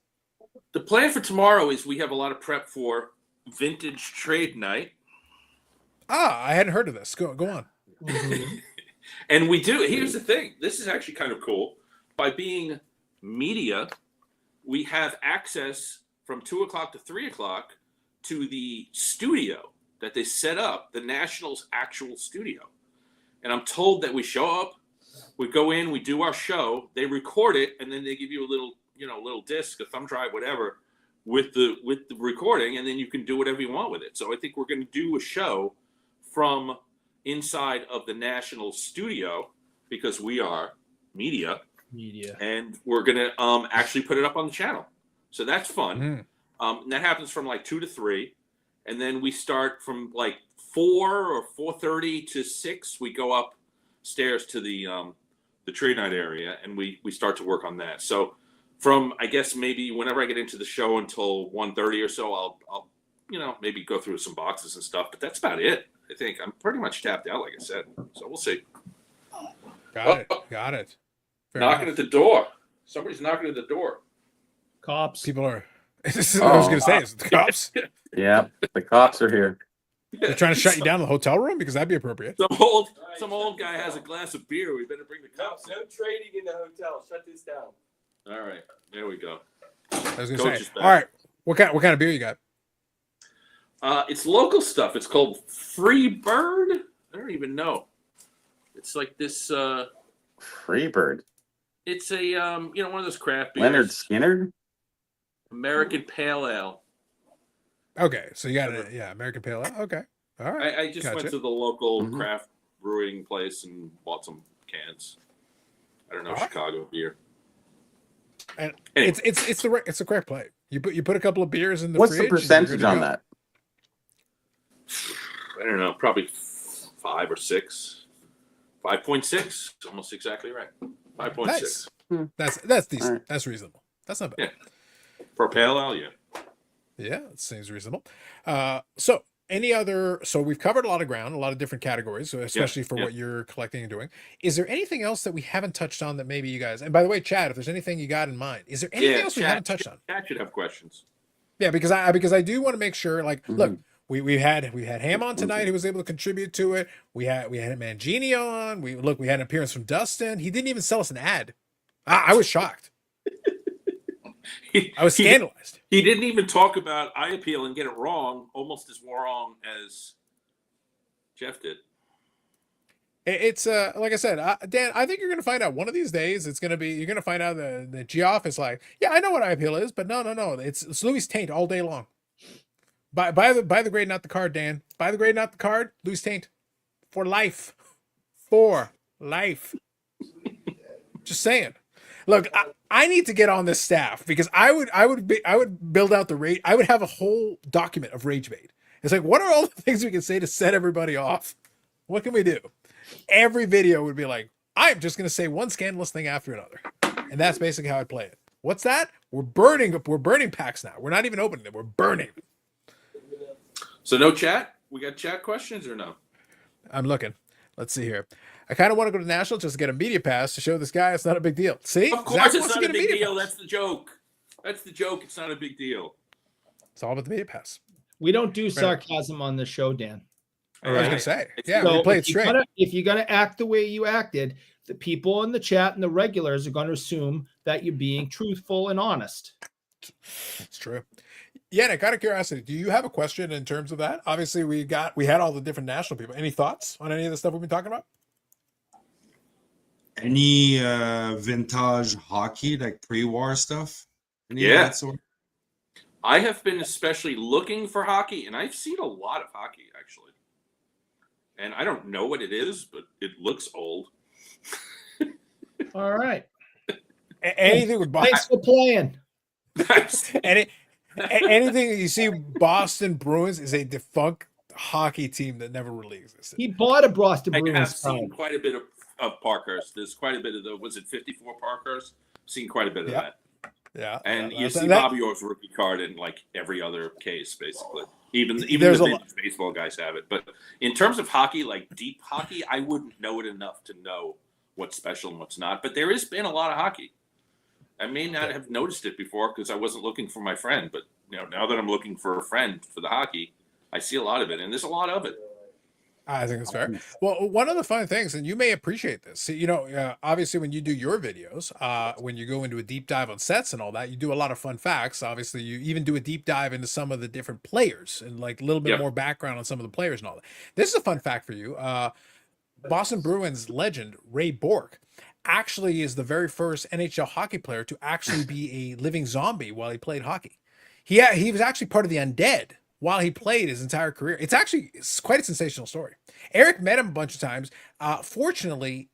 The plan for tomorrow is we have a lot of prep for vintage trade night. I hadn't heard of this. Go on. And we do. Here's the thing. This is actually kind of cool. By being media, we have access from 2 o'clock to 3 o'clock to the studio that they set up, the Nationals' actual studio. And I'm told that we show up, we go in, we do our show, they record it, and then they give you a little disc, a thumb drive, whatever, with the recording, and then you can do whatever you want with it. So I think we're going to do a show from inside of the National studio because we are media, and we're going to actually put it up on the channel. So that's fun. And that happens from like 2 to 3, and then we start from like 4 or 4:30 to 6. We go upstairs to the trade night area, and we start to work on that. So from, I guess, maybe whenever I get into the show until 1:30 or so, I'll maybe go through some boxes and stuff, but that's about it. I think I'm pretty much tapped out, like I said. So we'll see. Got it. Fair knocking enough. at the door. Somebody's knocking at the door. Cops. People are. I was going to say, is it the cops? Yeah, the cops are here. They're trying to shut you down in the hotel room because that'd be appropriate. Some old guy has a glass of beer. We better bring the cops. No trading in the hotel. Shut this down. All right, there we go. I was going Coach to is say. back. All right, what kind of beer you got? It's local stuff. It's called Free Bird. I don't even know. It's like this. Freebird. It's a one of those craft beers. Leonard Skinner. American Pale Ale. Okay, so you got American Pale Ale. Okay, all right. I just went to the local craft brewing place and bought some cans. I don't know, Chicago beer. And Anyway. it's the correct play. You put a couple of beers in the What's fridge. the percentage on that? I don't know, probably 5 or 6. 5.6, almost exactly right. 5.6. Nice. That's decent. Right. That's reasonable. That's not bad. Yeah. For a pale ale, yeah. Yeah, it seems reasonable. So we've covered a lot of ground, a lot of different categories, so especially for what you're collecting and doing. Is there anything else that we haven't touched on that maybe you guys, and by the way, Chad, if there's anything you got in mind, is there anything else we haven't touched on? Chad should have questions. Yeah, because I do want to make sure, like, look, we had Ham on tonight who was able to contribute to it. We had Mangini on. We had an appearance from Dustin. He didn't even sell us an ad. I was shocked. I was scandalized. He didn't even talk about eye appeal and get it wrong, almost as wrong as Jeff did. It's like I said, Dan, I think you're going to find out one of these days. You're going to find out the Geoff is like, yeah, I know what eye appeal is, but no. It's Louis Taint all day long. By the grade, not the card, Dan. By the grade, not the card. Louis Taint for life. For life. Just saying. Look, I need to get on this staff because I would build out the rage. I would have a whole document of rage bait. It's like, what are all the things we can say to set everybody off? What can we do? Every video would be like, I'm just going to say one scandalous thing after another, and that's basically how I play it. What's that? We're burning packs now. We're not even opening them. We're burning. So no chat? We got chat questions or no? I'm looking. Let's see here. I kind of want to go to National just to get a media pass to show this guy it's not a big deal. See? Of course Zach it's wants to not a get big media deal. pass. That's the joke. That's the joke. It's not a big deal. It's all about the media pass. We don't do sarcasm on the show, Dan. I was going to say. Yeah, So we play it straight. if you're gonna act the way you acted, the people in the chat and the regulars are going to assume that you're being truthful and honest. It's true. Yannick, out of curiosity, do you have a question in terms of that? Obviously, we had all the different national people. Any thoughts on any of the stuff we've been talking about? Any vintage hockey, like pre-war stuff? Any of Yeah. that sort? I have been especially looking for hockey, and I've seen a lot of hockey, actually. And I don't know what it is, but it looks old. All right. Anything with Boston. Thanks for playing. Anything that you see Boston Bruins is a defunct hockey team that never really existed. He bought a Boston I have Bruins seen card. quite a bit of Parkhurst. There's quite a bit of was it 54 Parkhurst? Seen quite a bit of that. Yeah. And you so see that- Bobby Orr's rookie card in like every other case, basically. Even There's the a lot. vintage baseball guys have it. But in terms of hockey, like deep hockey, I wouldn't know it enough to know what's special and what's not. But there has been a lot of hockey. I may not have noticed it before because I wasn't looking for my friend. But now that I'm looking for a friend for the hockey, I see a lot of it, and there's a lot of it. I think it's fair. Well, one of the fun things, and you may appreciate this, obviously when you do your videos, when you go into a deep dive on sets and all that, you do a lot of fun facts. Obviously, you even do a deep dive into some of the different players and like a little bit more background on some of the players and all that. This is a fun fact for you. Boston Bruins legend Ray Bourque actually is the very first NHL hockey player to actually be a living zombie while he played hockey. He was actually part of the undead while he played his entire career. It's quite a sensational story. Eric met him a bunch of times. Fortunately,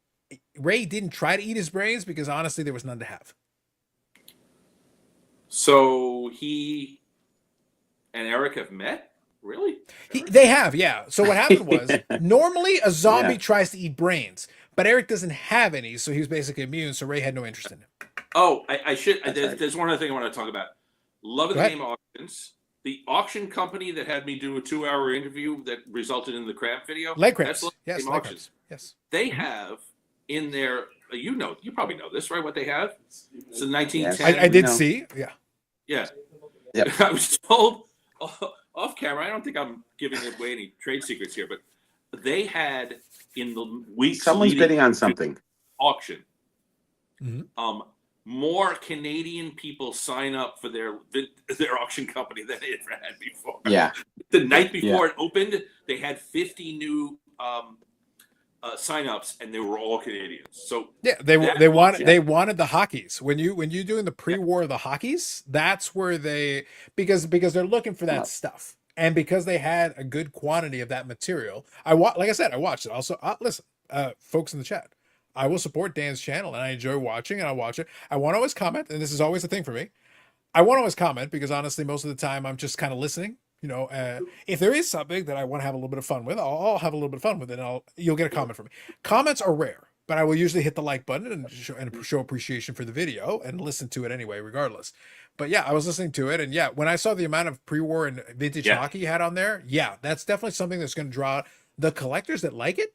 Ray didn't try to eat his brains because honestly, there was none to have. So he and Eric have met? Really? They have, yeah. So what happened was normally a zombie tries to eat brains, but Eric doesn't have any, so he was basically immune, so Ray had no interest in him. Oh, I should. There's one other thing I want to talk about. Love of the Game auctions. the auction company that had me do a 2-hour interview that resulted in the cramp video. Leg That's cramps. Yes, Same leg Auctions. cramps. Yes. They have in their, you probably know this, right? What they have? It's the Yes, 1910. I did know. see. Yeah. Yeah. Yep. I was told off camera. I don't think I'm giving away any trade secrets here, but they had in the weeks Someone's leading bidding on to something. auction. Mhm. More Canadian people sign up for their auction company than they ever had before. Yeah. The night before it opened, they had 50 new sign-ups, and they were all Canadians. So Yeah, they wanted the hockeys. When you doing the pre-war of the hockeys, that's where because they're looking for that stuff, and because they had a good quantity of that material. Like I said, I watched it. Also, listen, folks in the chat, I will support Dan's channel, and I enjoy watching, and I watch it. I want to always comment, and this is always the thing for me. I want to always comment because honestly, most of the time I'm just kind of listening. If there is something that I want to have a little bit of fun with, I'll have a little bit of fun with it. And you'll get a comment from me. Comments are rare, but I will usually hit the like button and show appreciation for the video and listen to it anyway, regardless. But yeah, I was listening to it, and yeah, when I saw the amount of pre-war and vintage hockey you had on there, yeah, that's definitely something that's going to draw the collectors that like it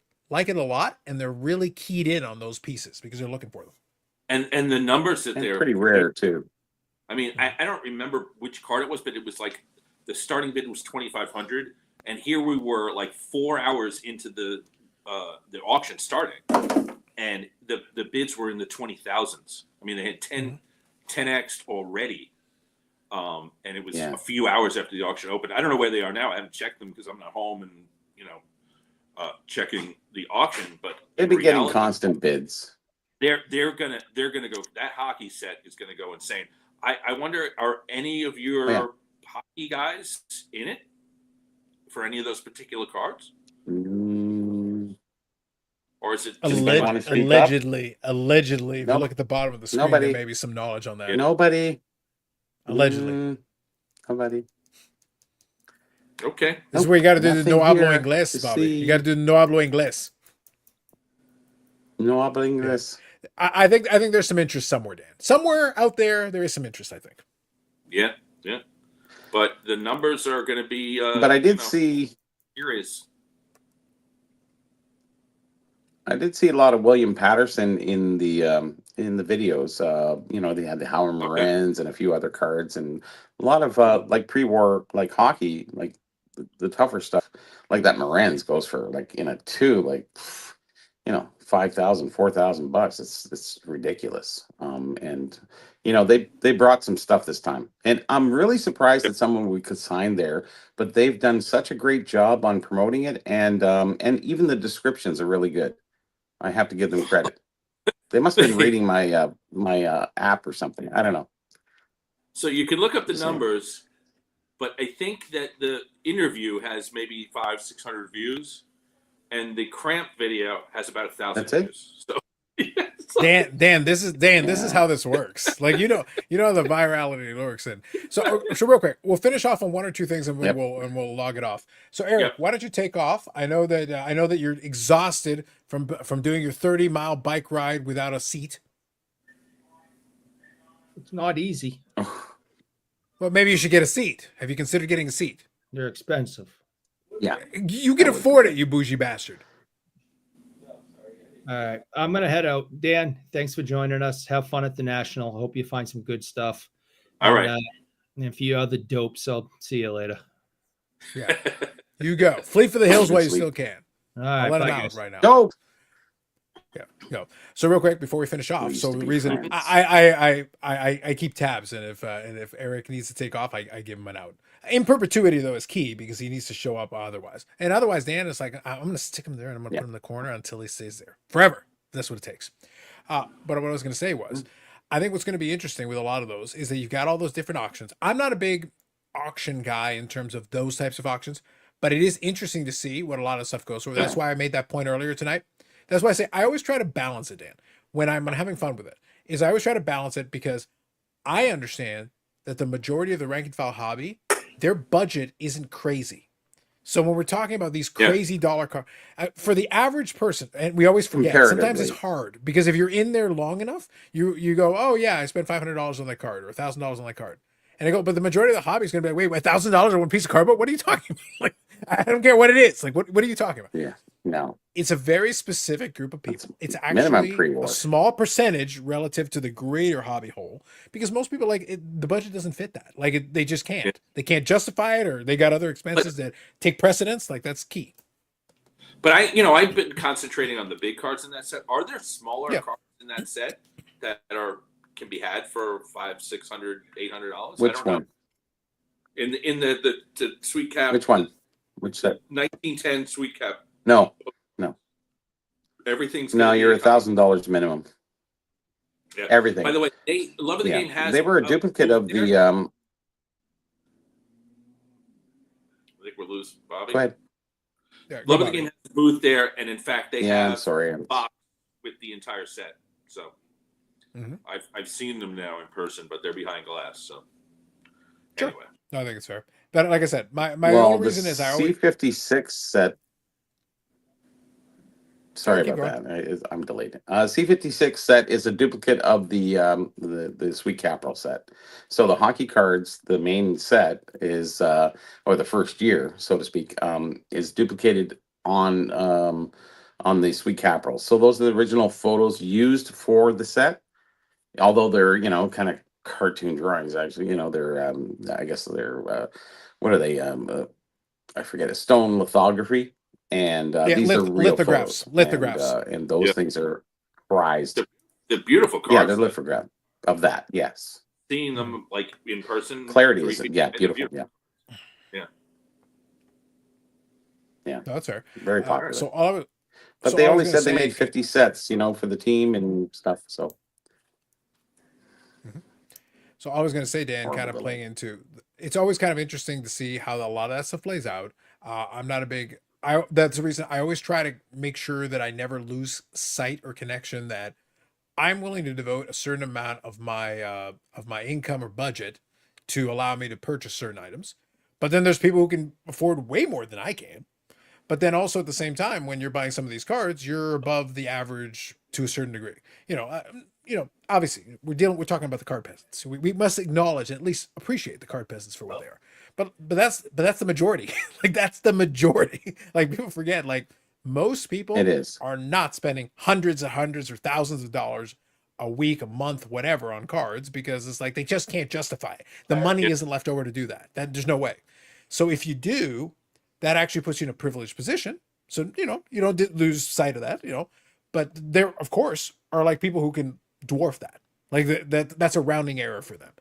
a lot, and they're really keyed in on those pieces because they're looking for them. And the numbers that And they're pretty rare too. I mean, I don't remember which card it was, but it was like the starting bid was 2,500, and here we were like 4 hours into the auction starting, and the bids were in the 20,000s. I mean, they had 10x already, and it was a few hours after the auction opened. I don't know where they are now. I haven't checked them because I'm not home and checking the auction. But They'd be getting constant bids. They're gonna go. That hockey set is gonna go insane. I wonder, are any of your hockey guys in it for any of those particular cards? Or is it just allegedly? If you look at the bottom of the screen, Nobody. there may be some knowledge on that. Nobody. Allegedly. Nobody. Okay. This is where you got to do the no hablo here inglés, to Bobby. see. You got to do the no hablo inglés. No hablo inglés. I think there's some interest somewhere, Dan. Somewhere out there is some interest, I think. Yeah. But the numbers are going to be. But I did see. Curious. I did see a lot of William Patterson in the videos. They had the Howard Morans and a few other cards, and a lot of like pre-war like hockey, like the tougher stuff, like that Morans goes for like in a two, like $5,000, $4,000. It's ridiculous. And they brought some stuff this time, and I'm really surprised that someone we could sign there. But they've done such a great job on promoting it, and even the descriptions are really good. I have to give them credit. They must have been reading my my app or something. I don't know. So you can look up the numbers, but I think that the interview has maybe 500-600 views, and the cramp video has about 1,000 views. So Dan, this is how this works. Like the virality works. And so real quick, we'll finish off on one or two things, and we'll log it off. So Eric, why don't you take off? I know that you're exhausted from doing your 30-mile bike ride without a seat. It's not easy. Well, maybe you should get a seat. Have you considered getting a seat? They're expensive. Yeah, you can afford it, you bougie bastard. All right, I'm gonna head out. Dan, thanks for joining us. Have fun at the National. Hope you find some good stuff. All right. And if you are the dopes, I'll see you later. Yeah, you go. Flee for the hills while you still can. All right, I'll let bye, him out guys. right now. Go. Yeah, go. So real quick before we finish off, so the reason I keep tabs, and if Eric needs to take off, I give him an out. In perpetuity though is key because he needs to show up otherwise. And otherwise, Dan is like, I'm gonna stick him there and I'm gonna put him in the corner until he stays there forever. That's what it takes. But what I was gonna say was, I think what's gonna be interesting with a lot of those is that you've got all those different auctions. I'm not a big auction guy in terms of those types of auctions, but it is interesting to see what a lot of stuff goes for. That's why I made that point earlier tonight. That's why I say I always try to balance it, Dan. When I'm having fun with it, is I always try to balance it because I understand that the majority of the rank and file hobby, their budget isn't crazy. So when we're talking about these crazy dollar cards, for the average person, and we always forget, sometimes it's hard because if you're in there long enough, you go, oh yeah, I spent $500 on that card or $1,000 on that card. And I go, but the majority of the hobby is going to be like, wait, $1,000 on one piece of cardboard? What are you talking about? Like, I don't care what it is. Like, what are you talking about? Yeah, no. It's a very specific group of people. It's Minimum actually pre-order. a small percentage relative to the greater hobby whole, because most people the budget doesn't fit that. Like they just can't. Yeah. They can't justify it, or they got other expenses that take precedence. Like that's key. But I've been concentrating on the big cards in that set. Are there smaller cards in that set that can be had for $500, $600, $800? Which I don't one? know. In the sweet cap. Which one? Which set? 1910 sweet cap. No. Everything's No, you're $1,000 minimum. Yeah. Everything. By the way, Love of the Game has. They were a duplicate of the. I think we're losing Bobby. Go ahead. Yeah, Love of the Game has a booth there, and in fact, they have I'm sorry. a box with the entire set. So Mhm. I've seen them now in person, but they're behind glass. So Sure. anyway, No, I think it's fair. But like I said, my Well, only the reason is I always C56 set. Sorry Keep about that. I'm delayed. C56 set is a duplicate of the Sweet Capital set. So the hockey cards, the main set is, or the first year, so to speak, is duplicated on the Sweet Capital. So those are the original photos used for the set, although they're kind of cartoon drawings. Actually, they're I guess they're what are they? I forget. A stone lithography. And these are real lithographs. photos. Lithographs. And those things are prized. they're beautiful cards. Yeah, they're lithograph of that. Yes. Seeing them like in person, Clarity is 3 feet, beautiful. Yeah. No, that's fair. Very popular. But they only said they made 50 sets, for the team and stuff. So. So I was going to say, Dan, Horrible kind of delay. playing into. It's always kind of interesting to see how a lot of that stuff plays out. I'm not a big. That's the reason I always try to make sure that I never lose sight or connection that I'm willing to devote a certain amount of my income or budget to allow me to purchase certain items. But then there's people who can afford way more than I can. But then also at the same time, when you're buying some of these cards, you're above the average to a certain degree. Obviously we're talking about the card peasants. We must acknowledge and at least appreciate the card peasants for what they are. But that's the majority. Like that's the majority. Like people forget, like most people are not spending hundreds or thousands of dollars a week, a month, whatever on cards, because it's like they just can't justify it. The money isn't left over to do that. There's no way. So if you do, that actually puts you in a privileged position. So, you don't lose sight of that, but there, of course, are like people who can dwarf that. Like that's a rounding error for them.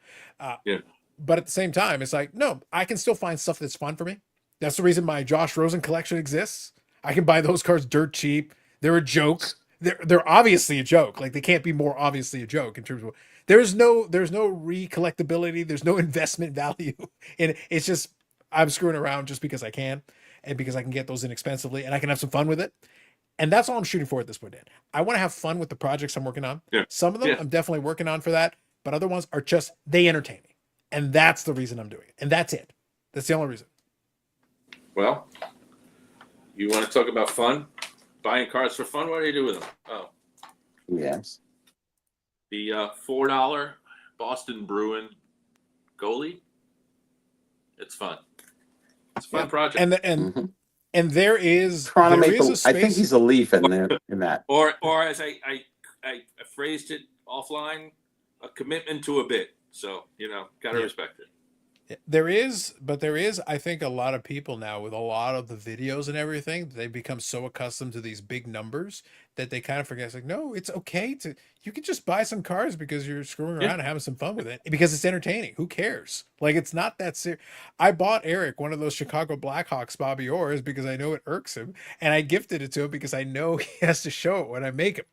But at the same time, it's like, no, I can still find stuff that's fun for me. That's the reason my Josh Rosen collection exists. I can buy those cards dirt cheap. They're a joke. They're obviously a joke. Like they can't be more obviously a joke in terms of there's no recollectability. There's no investment value. And it's just, I'm screwing around just because I can and because I can get those inexpensively and I can have some fun with it. And that's all I'm shooting for at this point, Dan. I want to have fun with the projects I'm working on. Yeah. Some of them I'm definitely working on for that, but other ones are just, they entertain me. And that's the reason I'm doing it. And that's it. That's the only reason. Well, you want to talk about fun? Buying cards for fun? What do you do with them? Oh. Yes. The $4 Boston Bruin goalie. It's fun. It's a fun project. And there is Toronto there Maple. is a space. I think he's a Leaf in there in that. Or as I phrased it offline, a commitment to a bit. So, gotta respect it. There is, I think, a lot of people now with a lot of the videos and everything, they've become so accustomed to these big numbers that they kind of forget. It's like, no, it's okay you can just buy some cards because you're screwing around and having some fun with it because it's entertaining. Who cares? Like, it's not that serious. I bought Eric one of those Chicago Blackhawks Bobby Orrs because I know it irks him, and I gifted it to him because I know he has to show it when I make him.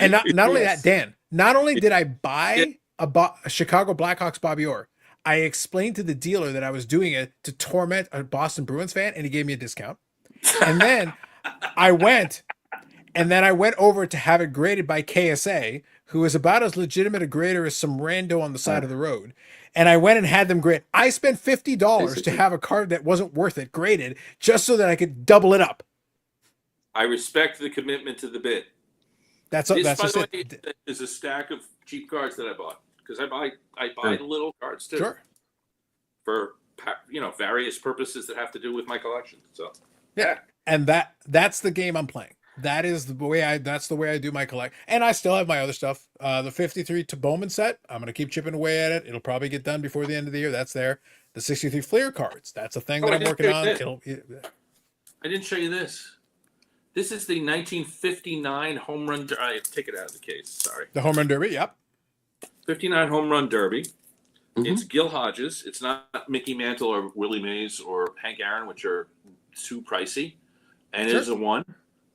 And not only that, Dan, not only did I buy a Chicago Blackhawks Bobby Orr, I explained to the dealer that I was doing it to torment a Boston Bruins fan, and he gave me a discount. And then I went over to have it graded by KSA, who is about as legitimate a grader as some rando on the side of the road. And I went and had them grade. I spent $50 to have a card that wasn't worth it graded just so that I could double it up. I respect the commitment to the bit. That's By just the it. way, is a stack of cheap cards that I bought. because I buy little cards too. Sure. For various purposes that have to do with my collection. So yeah, and that's the game I'm playing. That's the way I do my collect. And I still have my other stuff. The 53 to Bowman set, I'm going to keep chipping away at it. It'll probably get done before the end of the year. That's there. The 63 Fleer cards, that's a thing that I'm working on. I didn't show you this. This is the 1959 home run. I take it out of the case. Sorry. The home run derby. Yep. 59 home run derby. It's Gil Hodges. It's not Mickey Mantle or Willie Mays or Hank Aaron, which are too pricey. And it is a one.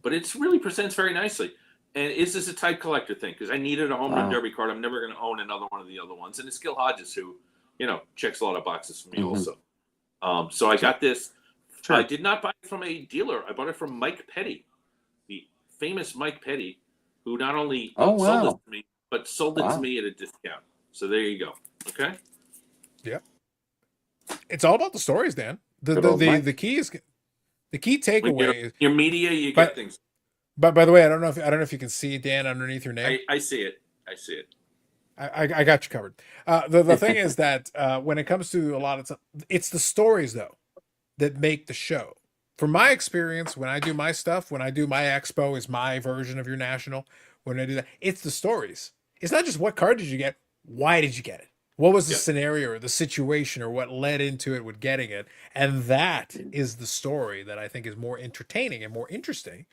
But it really presents very nicely. And is this a type collector thing? Because I needed a home run derby card. I'm never going to own another one of the other ones. And it's Gil Hodges who, checks a lot of boxes for me also. So I got this. Sure. I did not buy it from a dealer. I bought it from Mike Petty, the famous Mike Petty, who not only sold it to me, but sold it to me at a discount. So there you go. Okay. Yep. It's all about the stories, Dan. The key is the key takeaway is your media. You get things. But by the way, I don't know if you can see Dan underneath your name. I see it. I see it. I got you covered. The thing is that when it comes to a lot of stuff, it's the stories though that make the show. From my experience, when I do my stuff, when I do my expo, is my version of your national. When I do that, it's the stories. It's not just what card did you get. Why did you get it? What was the scenario or the situation or what led into it with getting it? And that is the story that I think is more entertaining and more interesting.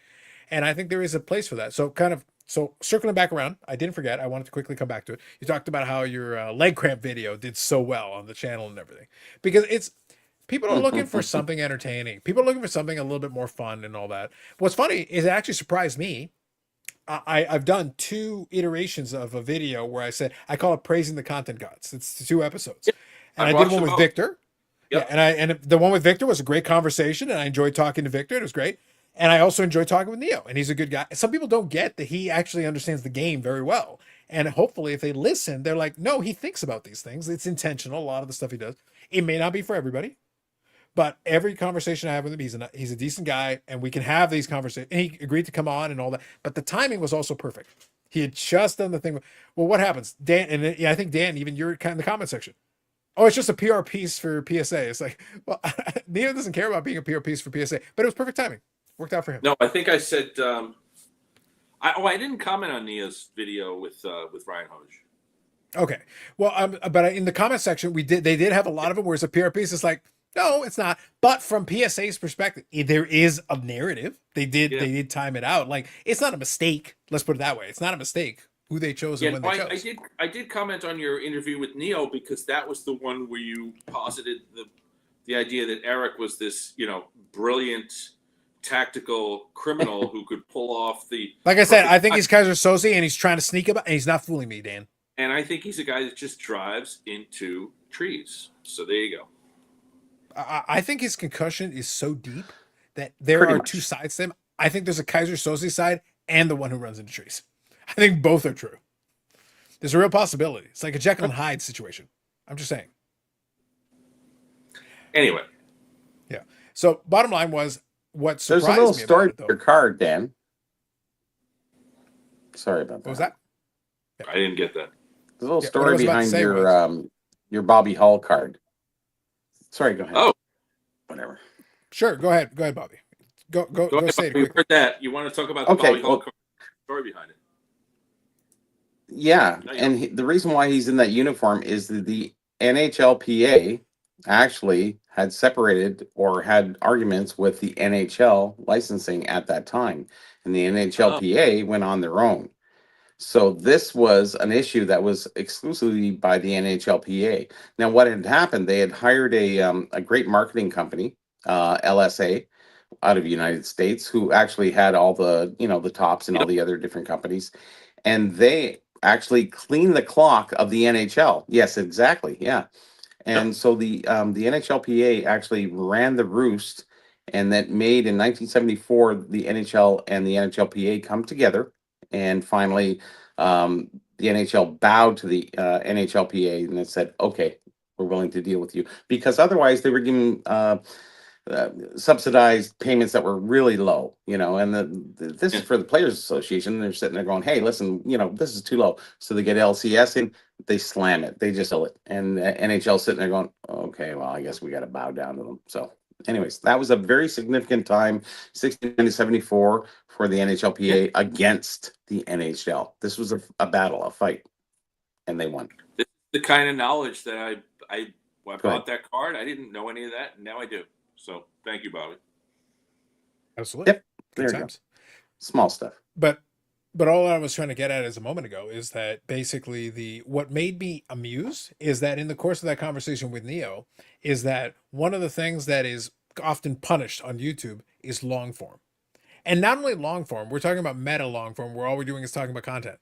And I think there is a place for that. So circling back around, I didn't forget. I wanted to quickly come back to it. You talked about how your leg cramp video did so well on the channel and everything. Because people are looking for something entertaining. People are looking for something a little bit more fun and all that. What's funny is it actually surprised me. I've done 2 iterations of a video where I call it Praising the Content Gods. It's 2 episodes. And I did one with Victor. Yep. Yeah, and the one with Victor was a great conversation, and I enjoyed talking to Victor. It was great. And I also enjoyed talking with Neo, and he's a good guy. Some people don't get that he actually understands the game very well. And hopefully if they listen, they're like, no, he thinks about these things. It's intentional, a lot of the stuff he does. It may not be for everybody. But every conversation I have with him, he's a decent guy, and we can have these conversations. And he agreed to come on and all that. But the timing was also perfect. He had just done the thing. Well, what happens? Dan, and I think Dan, even you're kind of in the comment section. Oh, it's just a PR piece for PSA. It's like, well, Neo doesn't care about being a PR piece for PSA, but it was perfect timing. Worked out for him. No, I think I said, I didn't comment on Nia's video with Ryan Hodge. Okay. Well, but in the comment section, they did have a lot of it where it's a PR piece. It's like, no, it's not. But from PSA's perspective, there is a narrative. They did time it out. Like, it's not a mistake. Let's put it that way. It's not a mistake who they chose and when they chose. I did comment on your interview with Neo because that was the one where you posited the idea that Eric was this, brilliant tactical criminal who could pull off the. Like I said, I think he's Kaiser Soze and he's trying to sneak about, and he's not fooling me, Dan. And I think he's a guy that just drives into trees. So there you go. I think his concussion is so deep that there are 2 sides to him. I think there's a Kaiser Soze side and the one who runs into trees. I think both are true. There's a real possibility. It's like a Jekyll and Hyde situation. I'm just saying. Anyway. Yeah. So bottom line was what surprised me. There's a little story to your card, Dan. Sorry about that. What was that? Yeah. I didn't get that. There's a little story behind your Bobby Hall card. Sorry, go ahead. Oh, whatever. Sure, go ahead, Bobby. Go ahead, say it. We heard that. You want to talk about the Bobby Hall card story behind it? Yeah, and the reason why he's in that uniform is that the NHLPA actually had separated or had arguments with the NHL licensing at that time, and the NHLPA went on their own. So this was an issue that was exclusively by the NHLPA. Now, what had happened, they had hired a great marketing company, LSA, out of the United States, who actually had all the, the tops and all the other different companies. And they actually cleaned the clock of the NHL. Yes, exactly. Yeah. And so the NHLPA actually ran the roost, and that made in 1974 the NHL and the NHLPA come together. And finally, the NHL bowed to the NHLPA and it said, okay, we're willing to deal with you. Because otherwise they were giving subsidized payments that were really low, and this is for the Players Association. They're sitting there going, hey, listen, this is too low. So they get LCS in. they slam it. They just kill it. And the NHL sitting there going, okay, well, I guess we got to bow down to them. So anyways, that was a very significant time, 69 to 74 for the NHLPA against the NHL. This was a battle, a fight, and they won. This is the kind of knowledge that I Go ahead. bought that card. I didn't know any of that, and now I do. So thank you, Bobby. Absolutely. Yep. Good There you go. times. Small stuff. But all I was trying to get at is a moment ago is that basically what made me amused is that in the course of that conversation with Neo is that one of the things that is often punished on YouTube is long form. And not only long form, we're talking about meta long form where all we're doing is talking about content.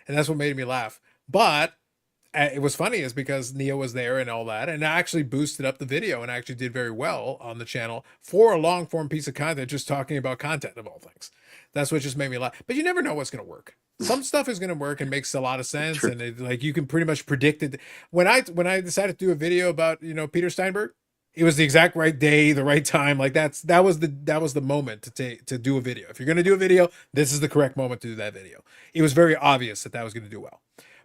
And that's what made me laugh. But it was funny is because Neo was there and all that, and I actually boosted up the video and actually did very well on the channel for a long form piece of content, just talking about content of all things. That's what just made me laugh. But you never know what's going to work. Some stuff is going to work and makes a lot of sense, True. and like you can pretty much predict it. When I decided to do a video about Peter Steinberg, it was the exact right day, the right time. Like that was the moment to do a video. If you're going to do a video, this is the correct moment to do that video. It was very obvious that was going to do well.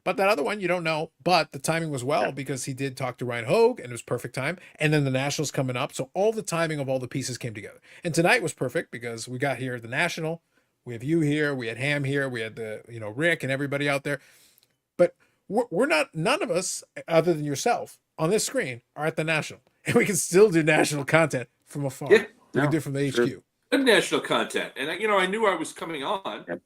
But that other one, you don't know. But the timing was well because he did talk to Ryan Hogue and it was perfect time. And then the Nationals coming up. So all the timing of all the pieces came together. And tonight was perfect because we got here at the National. We have you here. We had Ham here. We had the, Rick and everybody out there. But we're not, none of us, other than yourself, on this screen are at the National. And we can still do national content from afar. Yeah. We can do it from the HQ. Good national content. And, I knew I was coming on. Yep.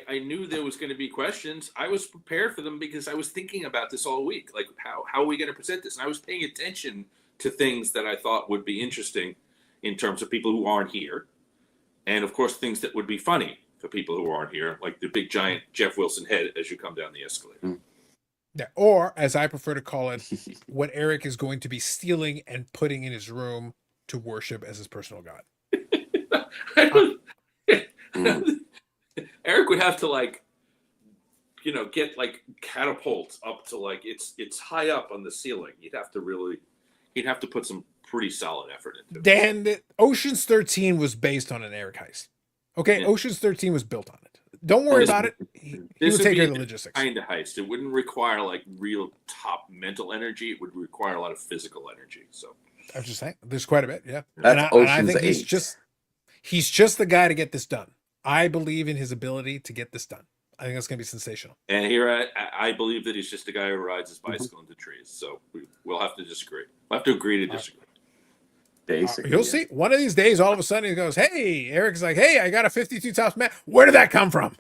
I knew there was going to be questions. I was prepared for them because I was thinking about this all week. Like, how are we going to present this? And I was paying attention to things that I thought would be interesting in terms of people who aren't here. And, of course, things that would be funny for people who aren't here, like the big, giant Jeff Wilson head as you come down the escalator. Yeah, or, as I prefer to call it, what Eric is going to be stealing and putting in his room to worship as his personal god. Eric would have to get catapults up to it's high up on the ceiling. He'd have to put some pretty solid effort into it. Dan, Ocean's 13 was based on an Eric heist. Okay, yeah. Ocean's 13 was built on it. Don't worry about it. He would take care of the logistics. Kind of heist. It wouldn't require real top mental energy. It would require a lot of physical energy. So I'm just saying, there's quite a bit. Yeah, that's and I think he's just the guy to get this done. I believe in his ability to get this done. I think that's going to be sensational. And here I believe that he's just a guy who rides his bicycle into trees. So we'll have to disagree. We'll have to agree to disagree. Basically, you'll see. One of these days, all of a sudden, he goes, "Hey," Eric's like, "Hey, I got a 52 tops mat. Where did that come from?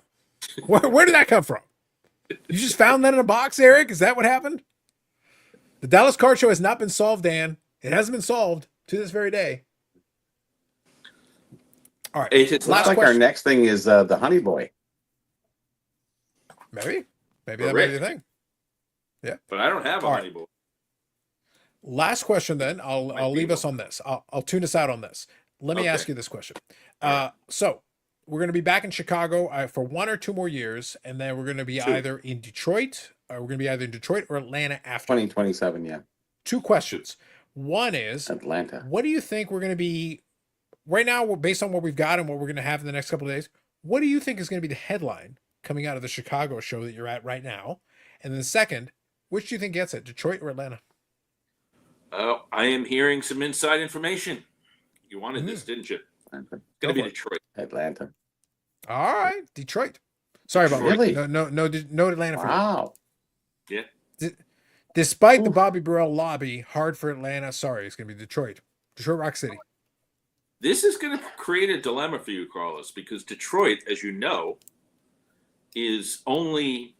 Where did that come from? You just found that in a box, Eric? Is that what happened?" The Dallas Card Show has not been solved, Dan. It hasn't been solved to this very day. All right. It looks like our next thing is the Honey Boy. Maybe that might be the thing. Yeah, but I don't have a Honey Boy. Last question, then. I'll leave us on this. I'll tune us out on this. Let me ask you this question. So we're going to be back in Chicago for 1 or 2 more years, and then we're going to be either in Detroit, or Atlanta after 2027. Yeah. 2 questions. One is Atlanta. What do you think we're going to be right now, based on what we've got and what we're going to have in the next couple of days? What do you think is going to be the headline coming out of the Chicago show that you're at right now? And then second, which do you think gets it, Detroit or Atlanta? I am hearing some inside information. You wanted this, didn't you? It's going to be Detroit. Atlanta. All right, Detroit. Sorry about really? No Atlanta. Wow. For you. Yeah. Despite the Bobby Burrell lobby, hard for Atlanta. Sorry, it's going to be Detroit. Detroit Rock City. This is going to create a dilemma for you, Carlos, because Detroit, as you know, is only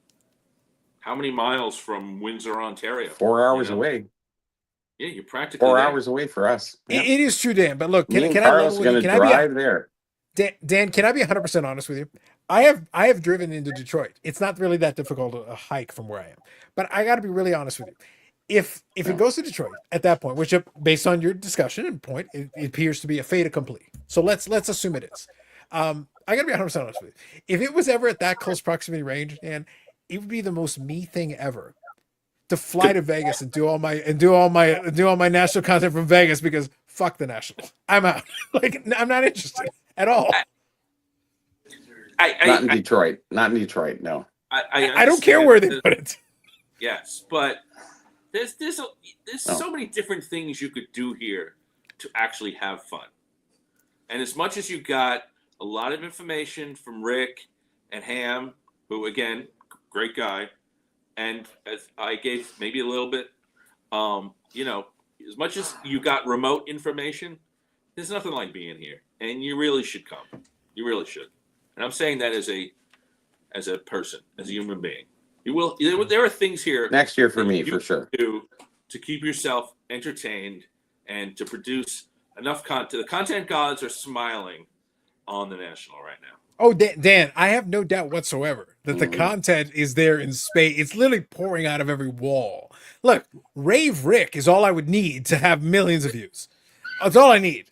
how many miles from Windsor, Ontario? 4 hours away. Yeah, you're practically 4 there. hours away for us. Yep. It is true, Dan. But look, can Carlos going to drive there? Dan, can I be 100% honest with you? I have driven into Detroit. It's not really that difficult a hike from where I am. But I got to be really honest with you. If it goes to Detroit at that point, which based on your discussion and point, it appears to be a fait accompli. So let's assume it is. I got to be 100% honest with you. If it was ever at that close proximity range, Dan, it would be the most me thing ever to fly to Vegas and do all my national content from Vegas, because fuck the Nationals. I'm out. I'm not interested at all. Not in Detroit. No. I don't care where they put it. Yes, but there's so many different things you could do here to actually have fun. And as much as you got a lot of information from Rick and Ham, who again, great guy, and as I gave maybe a little bit, as much as you got remote information, there's nothing like being here, and you really should come. You really should. And I'm saying that as a person, as a human being. You will. There are things here Next year for me, for sure. To keep yourself entertained and to produce enough content. The content gods are smiling on the National right now. Oh, Dan, I have no doubt whatsoever that the content is there in space. It's literally pouring out of every wall. Look, Rave Rick is all I would need to have millions of views. That's all I need.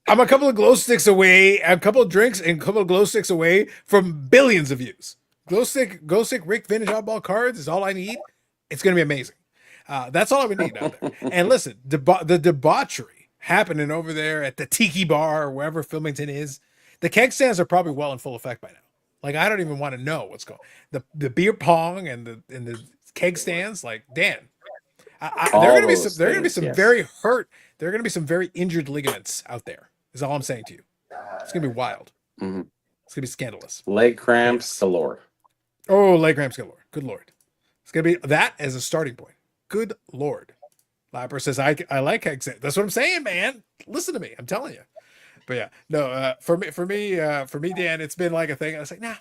I'm a couple of glow sticks away, a couple of drinks, and a couple of glow sticks away from billions of views. Glow stick Rick vintage oddball cards is all I need. It's going to be amazing. That's all I would need out there. And listen, the debauchery happening over there at the Tiki Bar or wherever Filmington is. The keg stands are probably well in full effect by now. Like, I don't even want to know what's going on. The beer pong and the keg stands, like, Dan. There are going to be some very hurt. There are going to be some very injured ligaments out there. Is all I'm saying to you. It's going to be wild. Mm-hmm. It's going to be scandalous. Leg cramps galore. Oh, leg cramps galore. Good Lord. It's going to be that as a starting point. Good Lord. Lapper says, I like keg stands. That's what I'm saying, man. Listen to me. I'm telling you. But yeah, no, for me, Dan, it's been like a thing. I was like, nah,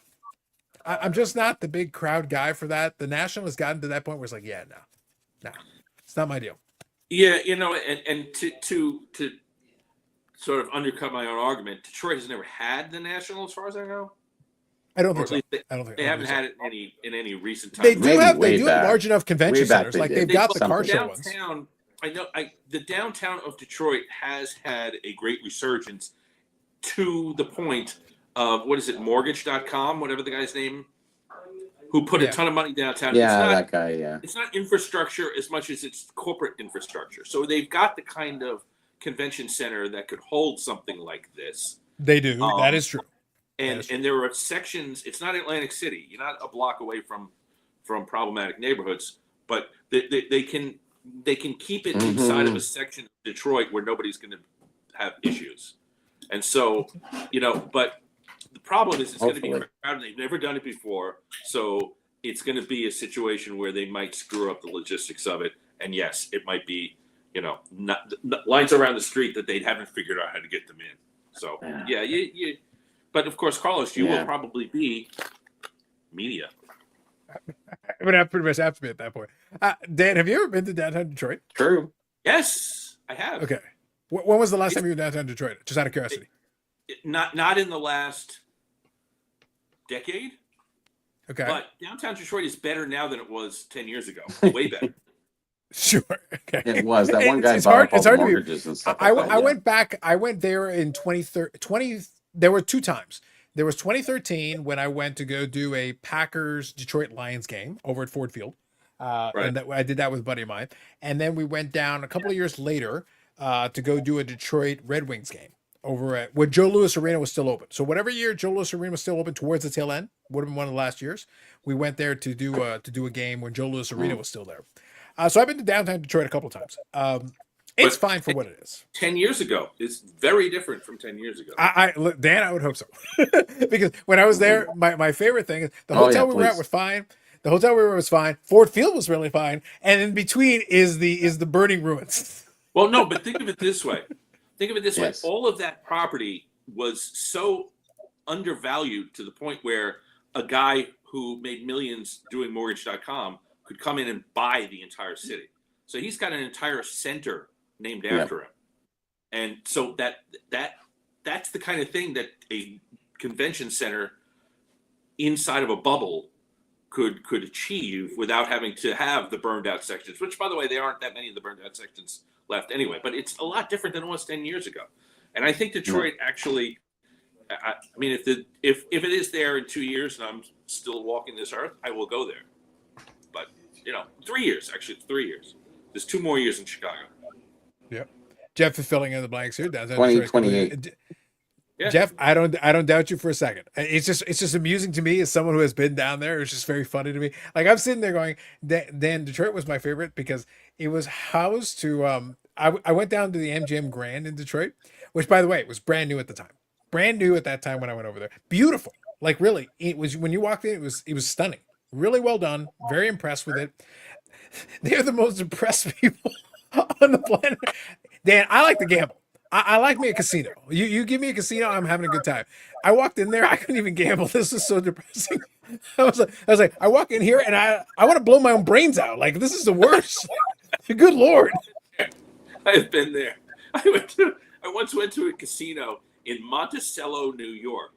I'm just not the big crowd guy for that. The National has gotten to that point where it's like, yeah, no, it's not my deal. Yeah, and to sort of undercut my own argument, Detroit has never had the National, as far as I know. I don't think so. They haven't had it in any recent time. They do have large enough convention centers. Like they've got the car show ones. I know. The downtown of Detroit has had a great resurgence to the point of mortgage.com, whatever the guy's name, who put a ton of money downtown. Yeah, that guy. Yeah, it's not infrastructure as much as it's corporate infrastructure. So they've got the kind of convention center that could hold something like this. They do. That is true. And there are sections. It's not Atlantic City. You're not a block away from problematic neighborhoods, but they can keep it inside of a section of Detroit where nobody's going to have issues. And so, but the problem is it's going to be crowded. They've never done it before, so it's going to be a situation where they might screw up the logistics of it. And yes, it might be, not lines around the street that they haven't figured out how to get them in. So yeah, you. But of course, Carlos, you will probably be media. I would have pretty much have to be at that point. Dan, have you ever been to downtown Detroit? True. Yes, I have. Okay. When was the last time you were downtown Detroit? Just out of curiosity. Not in the last decade. Okay. But downtown Detroit is better now than it was 10 years ago. Way better. Sure. Okay. It was. That one guy it's hard to be. I went back. I went there in 2013. There were two times. There was 2013 when I went to go do a Packers Detroit Lions game over at Ford Field. And I did that with a buddy of mine. And then we went down a couple of years later to go do a Detroit Red Wings game over at where Joe Louis Arena was still open. So whatever year Joe Louis Arena was still open towards the tail end, would have been one of the last years. We went there to do a game when Joe Louis Arena was still there. So I've been to downtown Detroit a couple of times. It's fine for what it is. 10 years ago is very different from 10 years ago. Dan, I would hope so. Because when I was there, my favorite thing is the hotel we were at was fine. The hotel we were at was fine. Ford Field was really fine. And in between is the burning ruins. Well, no, but think of it this way. All of that property was so undervalued to the point where a guy who made millions doing mortgage.com could come in and buy the entire city. So he's got an entire center named after him. And so that's the kind of thing that a convention center inside of a bubble could achieve without having to have the burned out sections, which, by the way, there aren't that many of the burned out sections left anyway, but it's a lot different than it was 10 years ago. And I think Detroit actually, I mean, if it is there in 2 years and I'm still walking this earth, I will go there. But 3 years, actually, it's 3 years. There's 2 more years in Chicago. Yep. Jeff is filling in the blanks here. Downtown 2028. Yeah. Jeff, I don't doubt you for a second. It's just amusing to me as someone who has been down there. It's just very funny to me. Like I'm sitting there going, Dan, Detroit was my favorite because it was housed to I went down to the MGM Grand in Detroit, which by the way was brand new at the time. Brand new at that time when I went over there. Beautiful. Like really, it was when you walked in, it was stunning. Really well done. Very impressed with it. They're the most impressed people on the planet. Dan, I like to gamble. I like me a casino. You give me a casino, I'm having a good time. I walked in there, I couldn't even gamble. This is so depressing. I was like, I walk in here and I want to blow my own brains out. Like this is the worst. Good Lord. I've been there. I once went to a casino in Monticello, New York,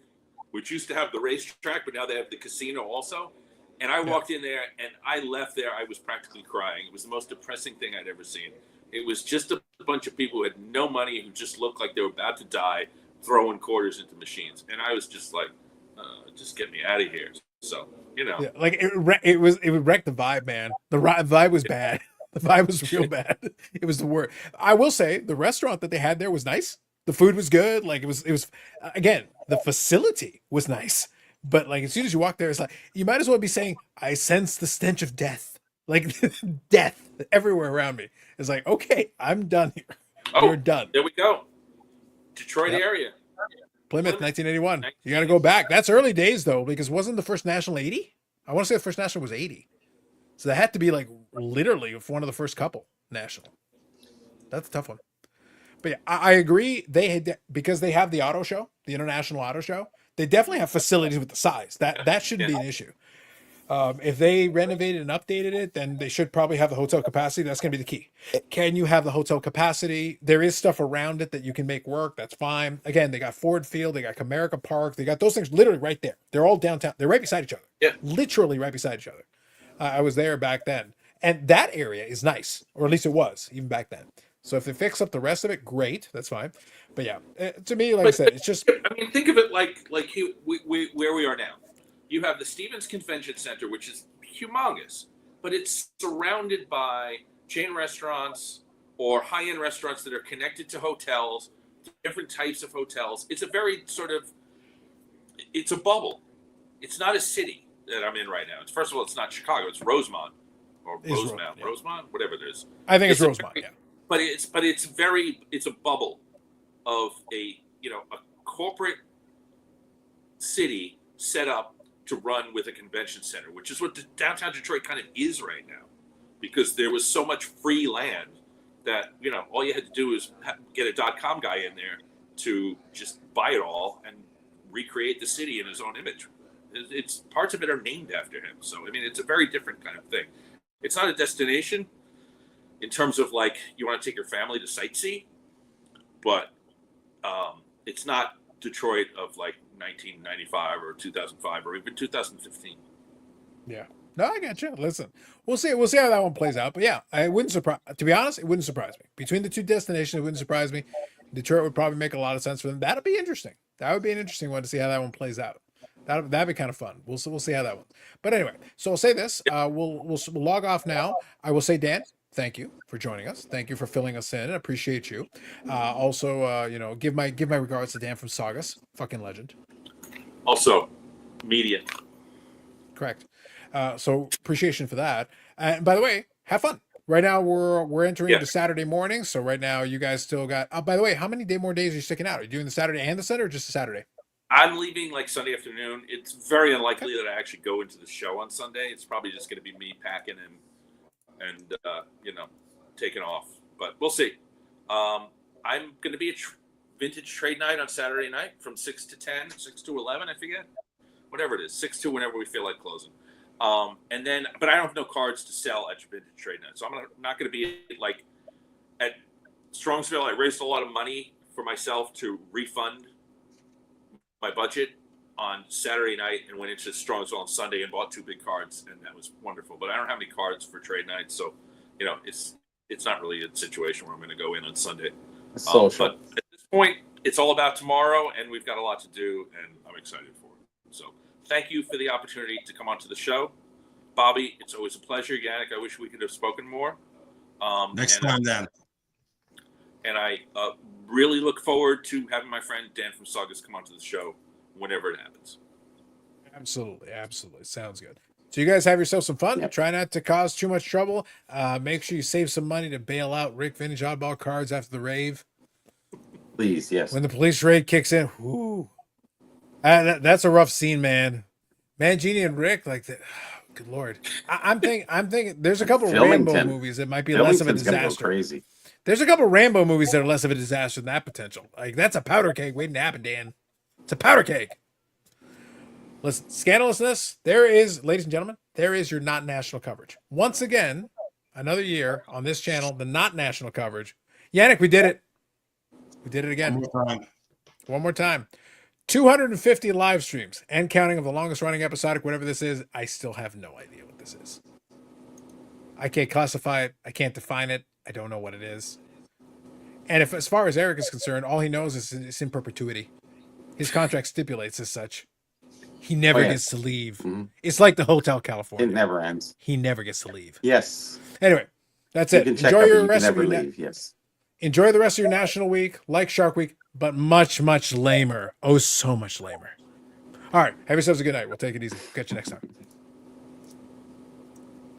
which used to have the racetrack, but now they have the casino also. And I walked in there and I left there. I was practically crying. It was the most depressing thing I'd ever seen. It was just a bunch of people who had no money, who just looked like they were about to die, throwing quarters into machines. And I was just like, just get me out of here. So, Yeah, like it would wreck the vibe, man. The vibe was bad. The vibe was real bad. It was the worst. I will say the restaurant that they had there was nice. The food was good. Like it was again, the facility was nice. But like as soon as you walk there, it's like you might as well be saying, I sense the stench of death. Like death everywhere around me. It's like, okay, I'm done here. You're done. There we go. Detroit area. Plymouth, 1981. You got to go back. That's early days though, because wasn't the first national 80? I want to say the first national was 80. So that had to be like literally one of the first couple national. That's a tough one. But yeah, I agree. They had, because they have the auto show, the International Auto Show. They definitely have facilities with the size. That shouldn't be an issue. If they renovated and updated it, then they should probably have the hotel capacity. That's going to be the key. Can you have the hotel capacity? There is stuff around it that you can make work. That's fine. Again, they got Ford Field. They got Comerica Park. They got those things literally right there. They're all downtown. They're right beside each other. Yeah. Literally right beside each other. I was there back then. And that area is nice, or at least it was, even back then. So if they fix up the rest of it, great. That's fine. But yeah, to me, like I said, it's just... I mean, think of it like where we are now. You have the Stevens Convention Center, which is humongous, but it's surrounded by chain restaurants or high-end restaurants that are connected to hotels, different types of hotels. It's a very it's a bubble. It's not a city that I'm in right now. First of all, it's not Chicago. It's Rosemont or Rosemount, yeah. Rosemont, whatever it is. I think it's Rosemont, yeah. But it's a bubble of a corporate city set up to run with a convention center, which is what downtown Detroit kind of is right now, because there was so much free land that all you had to do is get a .com guy in there to just buy it all and recreate the city in his own image. It's parts of it are named after him, so I mean it's a very different kind of thing. It's not a destination in terms of like you want to take your family to sightsee, but it's not Detroit of like 1995 or 2005 or even 2015. Yeah. No, I got you. Listen, we'll see how that one plays out. But yeah, it wouldn't surprise. To be honest, it wouldn't surprise me. Between the two destinations, it wouldn't surprise me. Detroit would probably make a lot of sense for them. That'd be interesting. That would be an interesting one to see how that one plays out. That'd be kind of fun. We'll see how that one. But anyway, so I'll say this. We'll log off now. I will say, Dan, thank you for joining us. Thank you for filling us in. I appreciate you. Also, give my regards to Dan from Saugus. Fucking legend. Also, media. Correct. So appreciation for that. And by the way, have fun. Right now we're entering into Saturday morning. So right now you guys still got. By the way, how many more days are you sticking out? Are you doing the Saturday and the Sunday, or just the Saturday? I'm leaving like Sunday afternoon. It's very unlikely that I actually go into the show on Sunday. It's probably just going to be me packing and taking off. But we'll see. I'm going to be at Vintage Trade Night on Saturday night from 6 to 10, 6 to 11, I forget. Whatever it is, 6 to whenever we feel like closing. But I don't have no cards to sell at Vintage Trade Night. So I'm not going to be like at Strongsville. I raised a lot of money for myself to refund my budget on Saturday night and went into Strongsville on Sunday and bought 2 big cards, and that was wonderful. But I don't have any cards for trade night, so it's not really a situation where I'm going to go in on Sunday. But at this point, it's all about tomorrow, and we've got a lot to do, and I'm excited for it. So thank you for the opportunity to come onto the show. Bobby, it's always a pleasure. Yannick, I wish we could have spoken more. Next time, Dan. And I really look forward to having my friend Dan from Saugus come onto the show whenever it happens. Absolutely, absolutely. Sounds good. So you guys have yourself some fun. Yep. Try not to cause too much trouble. Make sure you save some money to bail out Rick Vintage Oddball Cards after the rave. Please, yes. When the police raid kicks in, whoo. That's a rough scene, man. Mangini and Rick, like that. Good Lord. I'm thinking there's a couple Rambo Fillmington. movies that might be less of a Fillmington's gonna go disaster. crazy. There's a couple Rambo movies that are less of a disaster than that potential. Like, that's a powder keg waiting to happen, Dan. It's a powder keg. Listen, scandalousness, there is, ladies and gentlemen, there is your not national coverage. Once again, another year on this channel, the not national coverage. Yannick, we did it. We did it again. One more time. 250 live streams and counting of the longest running episodic, whatever this is. I still have no idea what this is. I can't classify it. I can't define it. I don't know what it is. And if, as far as Eric is concerned, all he knows is it's in perpetuity. His contract stipulates as such. He never gets to leave. Mm-hmm. It's like the Hotel California. It never ends. He never gets to leave. Yes. Anyway, that's You it. can check Enjoy out, but your you rest can of never your leave. Yes. Enjoy the rest of your National Week, like Shark Week, but much, much lamer. Oh, so much lamer. All right. Have yourselves a good night. We'll take it easy. Catch you next time.